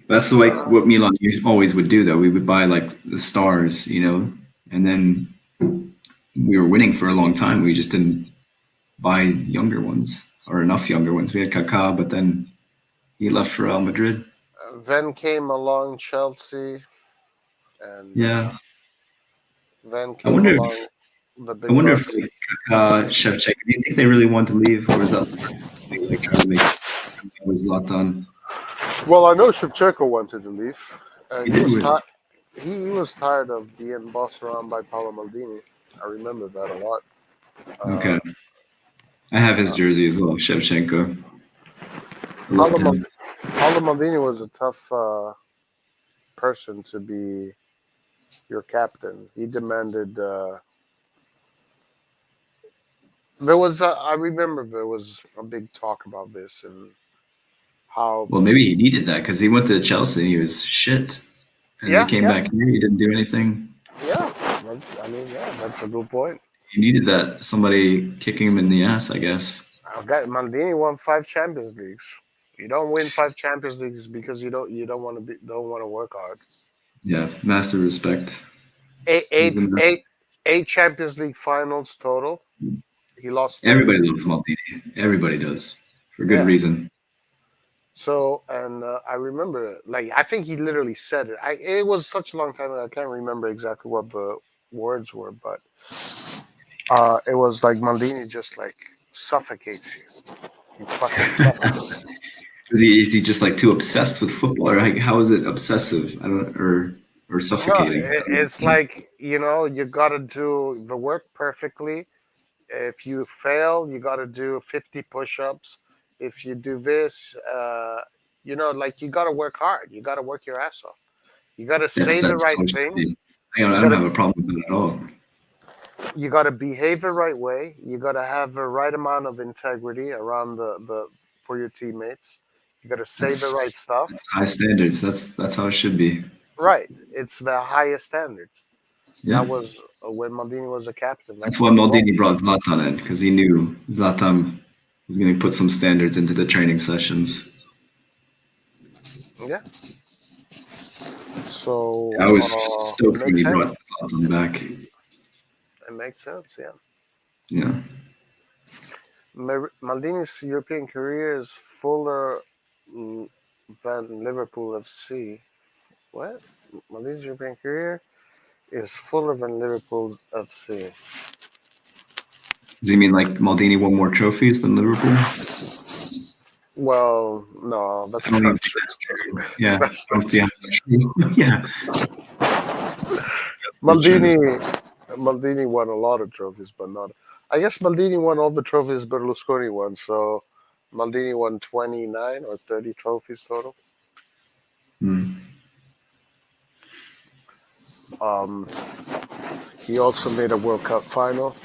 E: That's like what Milan always would do, though. We would buy like the stars, and then we were winning for a long time. We just didn't buy younger ones or enough younger ones. We had Kaká, but then he left for Real Madrid.
A: then came along Chelsea. and
E: Yeah.
A: then
E: I
A: came
E: wonder
A: along the
E: I
A: big
E: wonder if
A: bucks.
E: like Shevchenko, do you think they really want to leave, or is that like trying to make was Zlatan?
A: Well, I know Shevchenko wanted to leave, and
E: He did with
A: he was tired of being bossed around by Paolo Maldini. I remember that a lot.
E: okay.
A: Uh,
E: I have his jersey as well, Shevchenko. I
A: Paolo,
E: loved him.
A: Paolo Maldini was a tough person to be your captain. He demanded. There was, I remember, there was a big talk about this and how.
E: Well, maybe he needed that because he went to Chelsea and he was shit, and then he
A: Yeah,
E: came
A: yeah,
E: back here. He didn't do anything.
A: yeah. I mean, yeah, that's a good point.
E: He needed that somebody kicking him in the ass, I guess.
A: Maldini won 5 Champions Leagues. You don't win 5 Champions Leagues because you don't want to don't want to work hard.
E: Yeah, massive respect.
A: Eight,
E: He's
A: eight,
E: the
A: eight, 8 Champions League finals total. He lost
E: Everybody
A: 3.
E: loves Maldini. Everybody does for good
A: Yeah.
E: reason.
A: So, and I remember, like, I think he literally said it. It was such a long time ago. I can't remember exactly what the words were, but it was like Maldini just like suffocates you. He fucking suffocates.
E: Is he just like too obsessed with football, or like, how is it obsessive? I don't or
A: No,
E: suffocating.
A: it's like, you got to do the work perfectly. If you fail, you got to do 50 push-ups. If you do this, like you got to work hard. You got to work your ass off. You got to
E: That's
A: say the right
E: so
A: things.
E: shitty. I
A: You
E: don't
A: got
E: have
A: to
E: a problem with that at all.
A: you got to behave the right way. You got to have the right amount of integrity around the for your teammates. You got to say the right stuff.
E: That's high standards. That's how it should be.
A: Right. It's the highest standards.
E: Yeah.
A: That was when Maldini was a captain.
E: That's
A: That's
E: why
A: what it was.
E: Maldini brought Zlatan in, because he knew Zlatan was going to put some standards into the training sessions.
A: Yeah. So
E: I was
A: it
E: stoked when
A: makes
E: he
A: sense.
E: brought Zlatan back.
A: It makes sense. Yeah.
E: Yeah.
A: Maldini's European career is fuller than Liverpool FC. What? Maldini's European career is fuller than Liverpool's FC.
E: Does he mean like Maldini won more trophies than Liverpool?
A: Well, no,
E: I
A: that's
E: don't even
A: not
E: think
A: true.
E: that's true. Yeah.
A: That's
E: I
A: not
E: don't see how that's true. Yeah.
A: Maldini won a lot of trophies, but not. I guess Maldini won all the trophies Berlusconi won. So Maldini won 29 or 30 trophies total.
E: Hmm.
A: He also made a World Cup final.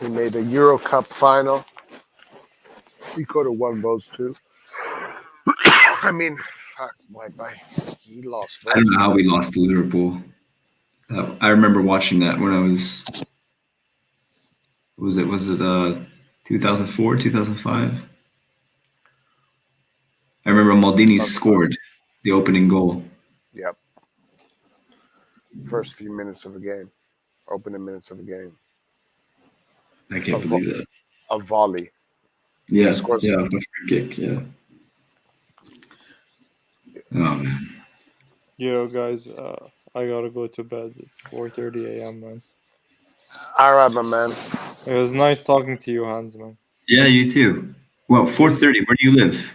A: He made a Euro Cup final. He could have won those too. I mean, fuck, he lost
E: I don't
A: those.
E: know how we lost to Liverpool. I remember watching that when I was it 2004, 2005? I remember Maldini scored the opening goal.
A: Yep. First few minutes of the game, opening minutes of the game.
E: I can't believe that.
A: A volley.
E: Yeah,
A: scores-
E: yeah, a free kick, yeah. Oh man.
C: Yo, guys, I gotta go to bed. It's 4:30 a.m., man.
A: All right, my man.
C: It was nice talking to you, Hans, man.
E: Yeah, you too. Well, 4:30. Where do you live?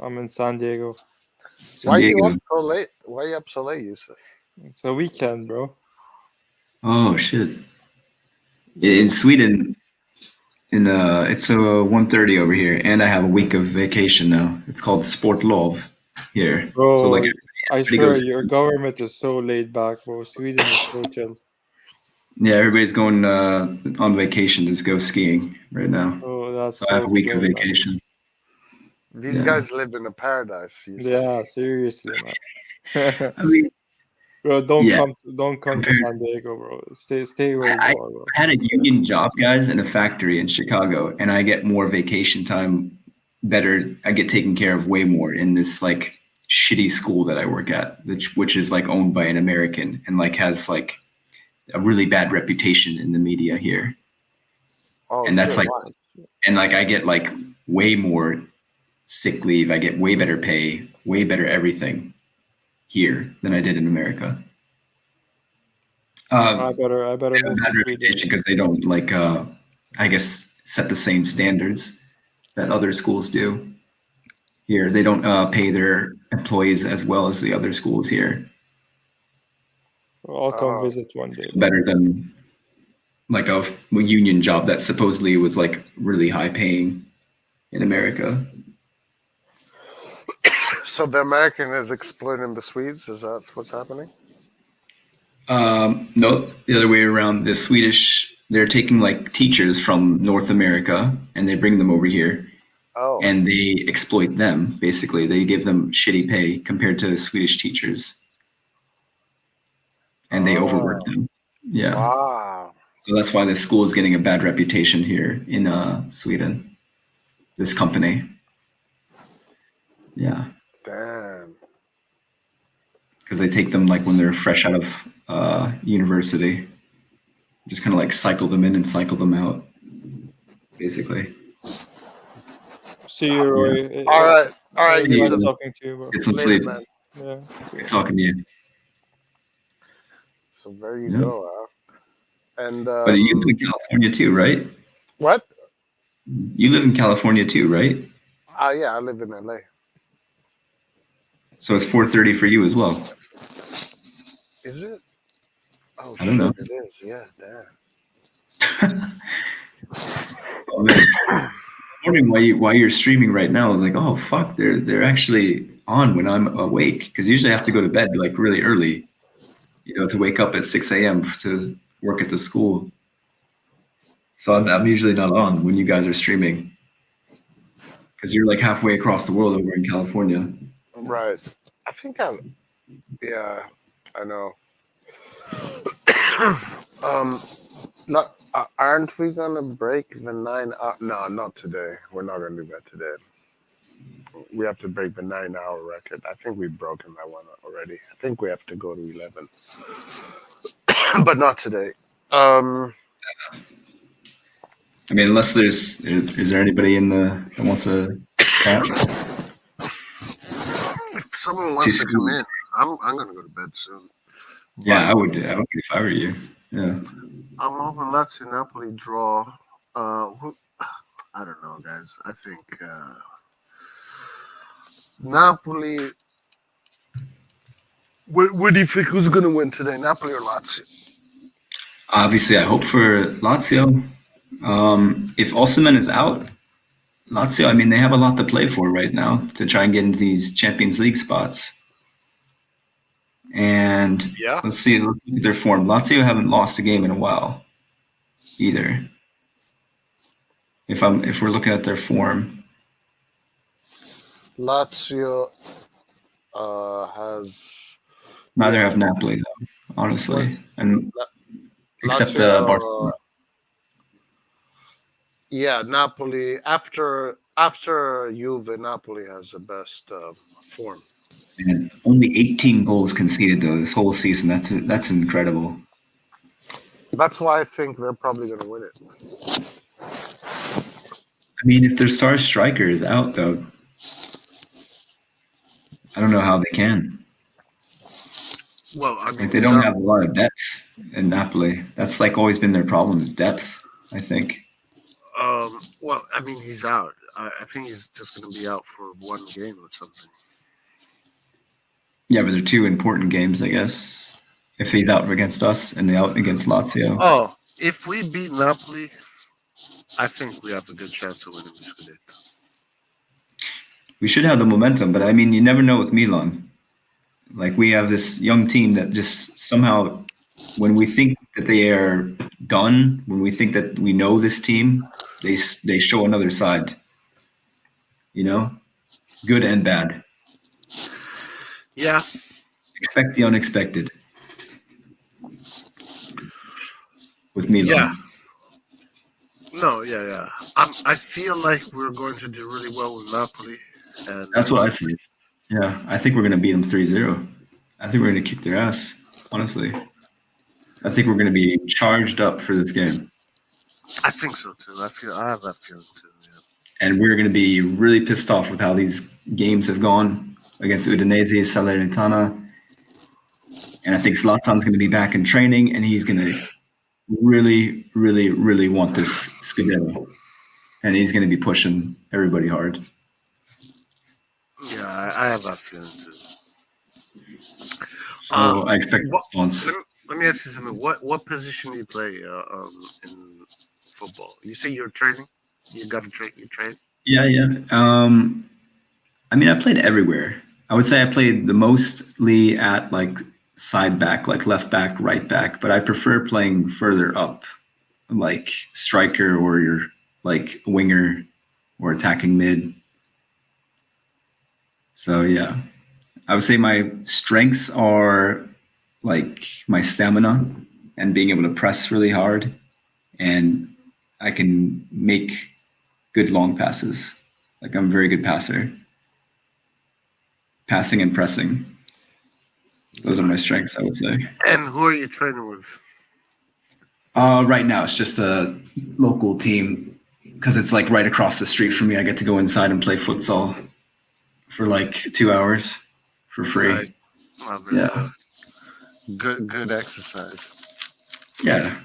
C: I'm in San Diego.
E: San
A: Why are
E: Diego.
A: you up so late? Why are you up so late, Yusuf?
C: It's a weekend, bro.
E: Oh shit. In Sweden, it's 1:30 over here, and I have a week of vacation now. It's called Sportlov here.
C: Bro,
E: So like
C: I
E: everybody
C: swear
E: goes-
C: your government is so laid back, bro. Sweden is so chill.
E: yeah, everybody's going on vacation to go skiing right now.
C: Oh, that's
E: So I have
C: so
E: a week
C: chill,
E: of
C: man.
E: vacation.
A: These
E: Yeah.
A: guys live in a paradise. Yusuf.
C: Yeah, seriously, man.
E: I mean,
C: Bro, don't
E: Yeah.
C: come to
E: Compared-
C: San Diego, bro. Stay where you
E: I-
C: are, bro.
E: I had a union job, guys, in a factory in Chicago, and I get more vacation time. Better, I get taken care of way more in this like shitty school that I work at, which is like owned by an American and like has like a really bad reputation in the media here.
A: Oh,
E: And that's
A: shit,
E: like-
A: why?
E: And like I get like way more sick leave. I get way better pay, way better everything here than I did in America.
C: I
E: They
C: better
E: have a
C: move
E: bad
C: to Sweden.
E: reputation because they don't like, I guess, set the same standards that other schools do. Here, they don't pay their employees as well as the other schools here.
C: I'll come
A: Oh.
C: visit one day.
E: Still better than like a union job that supposedly was like really high paying in America.
A: So the American is exploiting the Swedes. Is that what's happening?
E: No, the other way around. The Swedish, they're taking like teachers from North America and they bring them over here
A: Oh,
E: and they exploit them. Basically, they give them shitty pay compared to Swedish teachers, and they overwork them. Yeah.
A: wow.
E: So that's why this school is getting a bad reputation here in Sweden. This company. Yeah.
A: Damn.
E: Because they take them like when they're fresh out of university. Just kind of like cycle them in and cycle them out, basically.
C: See you, Roy.
A: All right. All right.
C: It was
E: Yeah.
C: nice talking to you, bro.
E: Get some
A: Later,
E: sleep.
A: man.
C: Yeah. see
E: Good
C: you.
E: talking to you.
A: So there you
E: Yeah.
A: go. And
E: But you live in California too, right?
A: what?
E: You live in California too, right?
A: Yeah, I live in LA.
E: So it's 4:30 for you as well.
A: Is it? Oh,
E: I don't know.
A: shit, it is. Yeah, damn.
E: Oh, man. I'm wondering why you're streaming right now. I was like, oh fuck, they're actually on when I'm awake because usually I have to go to bed like really early, to wake up at 6 a.m. to work at the school. So I'm usually not on when you guys are streaming because you're like halfway across the world over in California.
A: Right. I think yeah, I know. Not, aren't we gonna break the 9 hour? No, not today. We're not gonna do that today. We have to break the 9 hour record. I think we've broken that one already. I think we have to go to 11, but not today.
E: I mean, unless is there anybody that wants to chat?
A: If someone wants to come in, I'm gonna go to bed soon.
E: Yeah, I would if I were you. Yeah.
A: I'm hoping Lazio Napoli draw. I don't know, guys. I think Napoli. What do you think? Who's gonna win today, Napoli or Lazio?
E: Obviously, I hope for Lazio. If Osimhen is out, Lazio, I mean, they have a lot to play for right now to try and get into these Champions League spots. And
A: Yeah.
E: let's look at their form. Lazio haven't lost a game in a while either. If we're looking at their form,
A: Lazio has
E: neither have Napoli though, honestly, and except
A: Lazio,
E: Barcelona.
A: Yeah, Napoli after Juve, Napoli has the best form.
E: And only 18 goals conceded though this whole season. That's incredible.
A: That's why I think they're probably going to win it.
E: I mean, if their star striker is out though, I don't know how they can.
A: Well, I mean,
E: Like they don't have a lot of depth in Napoli. That's like always been their problem is depth, I think.
A: Well, I mean, he's out. I think he's just going to be out for one game or something.
E: Yeah, but they're two important games, I guess. If he's out against us and out against Lazio.
A: Oh, if we beat Napoli, I think we have a good chance of winning the Scudetto.
E: We should have the momentum, but I mean, you never know with Milan. Like we have this young team that just somehow, when we think that they are done, when we think that we know this team, they show another side. Good and bad.
A: Yeah.
E: Expect the unexpected. With Milan.
A: Yeah. No, yeah. I feel like we're going to do really well with Napoli. And
E: that's what I see. Yeah, I think we're going to beat them 3-0. I think we're going to kick their ass, honestly. I think we're going to be charged up for this game.
A: I think so, too. I have that feeling, too, yeah.
E: And we're going to be really pissed off with how these games have gone against Udinese, Salernitana, And I think Zlatan's going to be back in training, and he's going to really, really, really want this Scudetto. And he's going to be pushing everybody hard.
A: Yeah, I have that feeling too.
E: So I expect a
A: what-
E: response.
A: Let me ask you something. What position do you play in football? You say you're training. You got to train. You train.
E: Yeah. I mean, I played everywhere. I would say I played the mostly at like side back, like left back, right back, but I prefer playing further up, like striker or your like winger or attacking mid. So yeah, I would say my strengths are like my stamina and being able to press really hard, and I can make good long passes. Like I'm a very good passer. Passing and pressing. Those are my strengths, I would say.
A: And who are you training with?
E: Right now, it's just a local team because it's like right across the street from me. I get to go inside and play futsal for like 2 hours for free.
A: Right. Oh, very
E: Yeah.
A: Good exercise.
E: Yeah.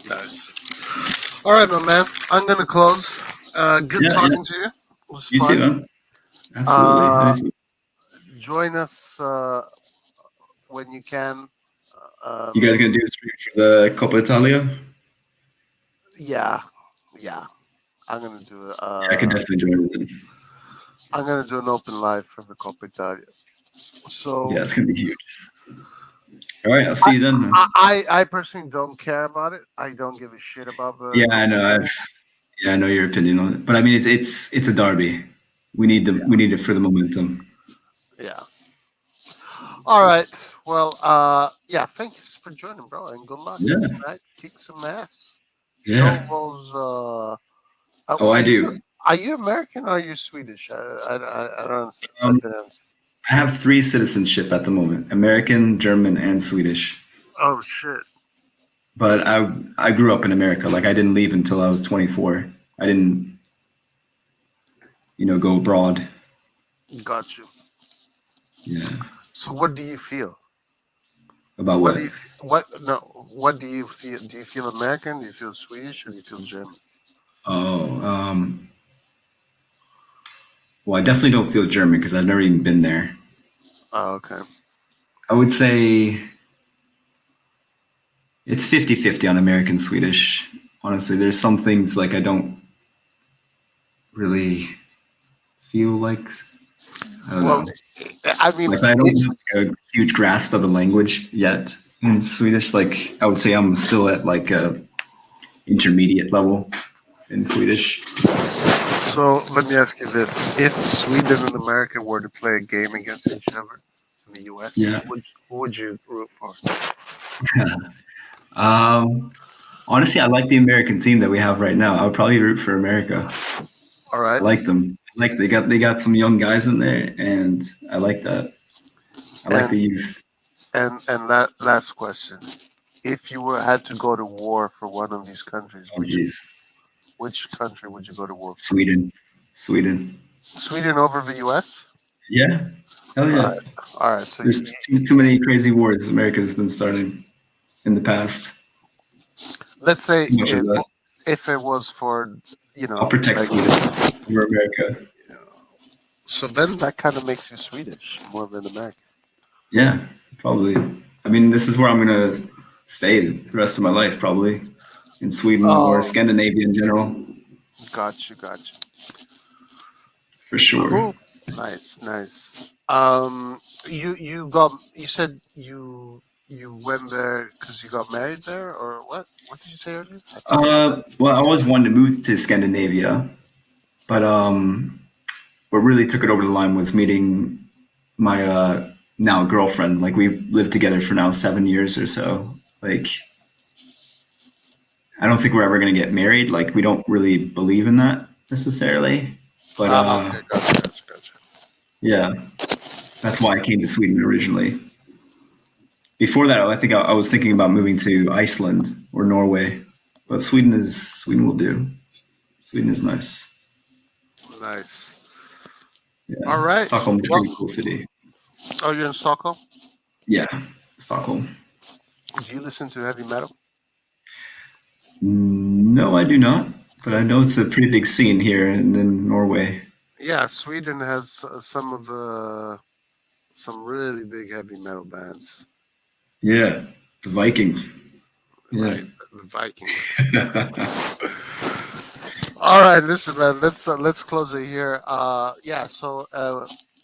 A: Nice. All right, my man. I'm gonna close. Good
E: Yeah,
A: talking to you. It was
E: You
A: fun.
E: too, man. Absolutely.
A: Join us when you can.
E: You guys gonna do a stream for the Coppa Italia?
A: Yeah. I'm gonna do it.
E: I can definitely join it.
A: I'm gonna do an open live for the Coppa Italia. So
E: Yeah, it's gonna be huge. All right, I'll see you then. Man.
A: I personally don't care about it. I don't give a shit about the.
E: Yeah, I know. I know your opinion on it, but I mean, it's a derby. We need it for the momentum.
A: Yeah. All right. Well, yeah. Thank you for joining, bro, and good luck
E: Yeah.
A: tonight. Kick some ass.
E: Yeah.
A: Show those.
E: Oh, I do.
A: Are you American or are you Swedish? I don't understand. I didn't understand.
E: I have 3 citizenship at the moment: American, German, and Swedish.
A: Oh shit.
E: But I grew up in America. Like I didn't leave until I was 24. I didn't, go abroad.
A: Got you.
E: Yeah.
A: So what do you feel?
E: About what?
A: What do you feel? Do you feel American? Do you feel Swedish? Or do you feel German?
E: Oh, well, I definitely don't feel German because I've never even been there.
A: Oh, okay.
E: I would say it's 50-50 on American Swedish. Honestly, there's some things like I don't really feel like. I don't know.
A: I mean,
E: Like I don't have a huge grasp of the language yet in Swedish. Like I would say I'm still at like a intermediate level in Swedish.
A: So let me ask you this: if Sweden and America were to play a game against each other in the U.S.,
E: Yeah.
A: who would you root for?
E: Honestly, I like the American team that we have right now. I would probably root for America.
A: All
E: I
A: right.
E: like them. Like they got some young guys in there, and I like that. I like the youth.
A: And that last question: if you had to go to war for one of these countries,
E: Oh, geez.
A: which country would you go to war for?
E: Sweden.
A: Sweden over the U.S.
E: Yeah. Hell yeah.
A: All right. So
E: There's too many crazy wars America's been starting in the past.
A: let's say
E: Too much of that.
A: if it was for
E: I'll protect Sweden over America.
A: So then that kind of makes you Swedish more than American.
E: Yeah, probably. I mean, this is where I'm gonna stay the rest of my life, probably in Sweden or Scandinavia in general.
A: Got you.
E: For sure.
A: Cool. Nice. You said you went there because you got married there, or what? What did you say earlier?
E: Well, I always wanted to move to Scandinavia, but what really took it over the line was meeting my now girlfriend. Like we've lived together for now 7 years or so. Like I don't think we're ever gonna get married. Like we don't really believe in that necessarily. But
A: Okay, gotcha.
E: yeah, that's why I came to Sweden originally. Before that, I think I was thinking about moving to Iceland or Norway, but Sweden will do. Sweden is nice.
A: Nice.
E: Yeah.
A: All right.
E: Stockholm is a pretty cool city.
A: Oh, you're in Stockholm?
E: Yeah, Stockholm.
A: Do you listen to heavy metal?
E: No, I do not. But I know it's a pretty big scene here in Norway.
A: Yeah, Sweden has some really big heavy metal bands.
E: Yeah, the Viking. Yeah.
A: Right, the Vikings. All right, listen, man. Let's close it here. Yeah. So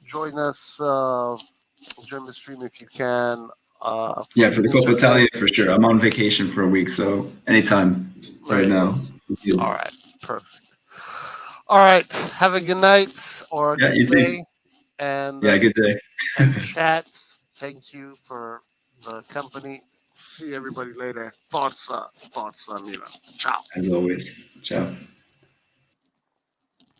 A: join us. Join the stream if you can. For
E: Yeah, for the
A: games
E: Coppa
A: or
E: Italia
A: anything.
E: for sure. I'm on vacation for a week, so anytime
A: There
E: right
A: you
E: now.
A: go. All right. Perfect. All right. Have a good night or a
E: Yeah,
A: good
E: you too.
A: day, and
E: Yeah, good day.
A: chat. Thank you for the company. See everybody later. Forza, Milan. Ciao.
E: As always. Ciao.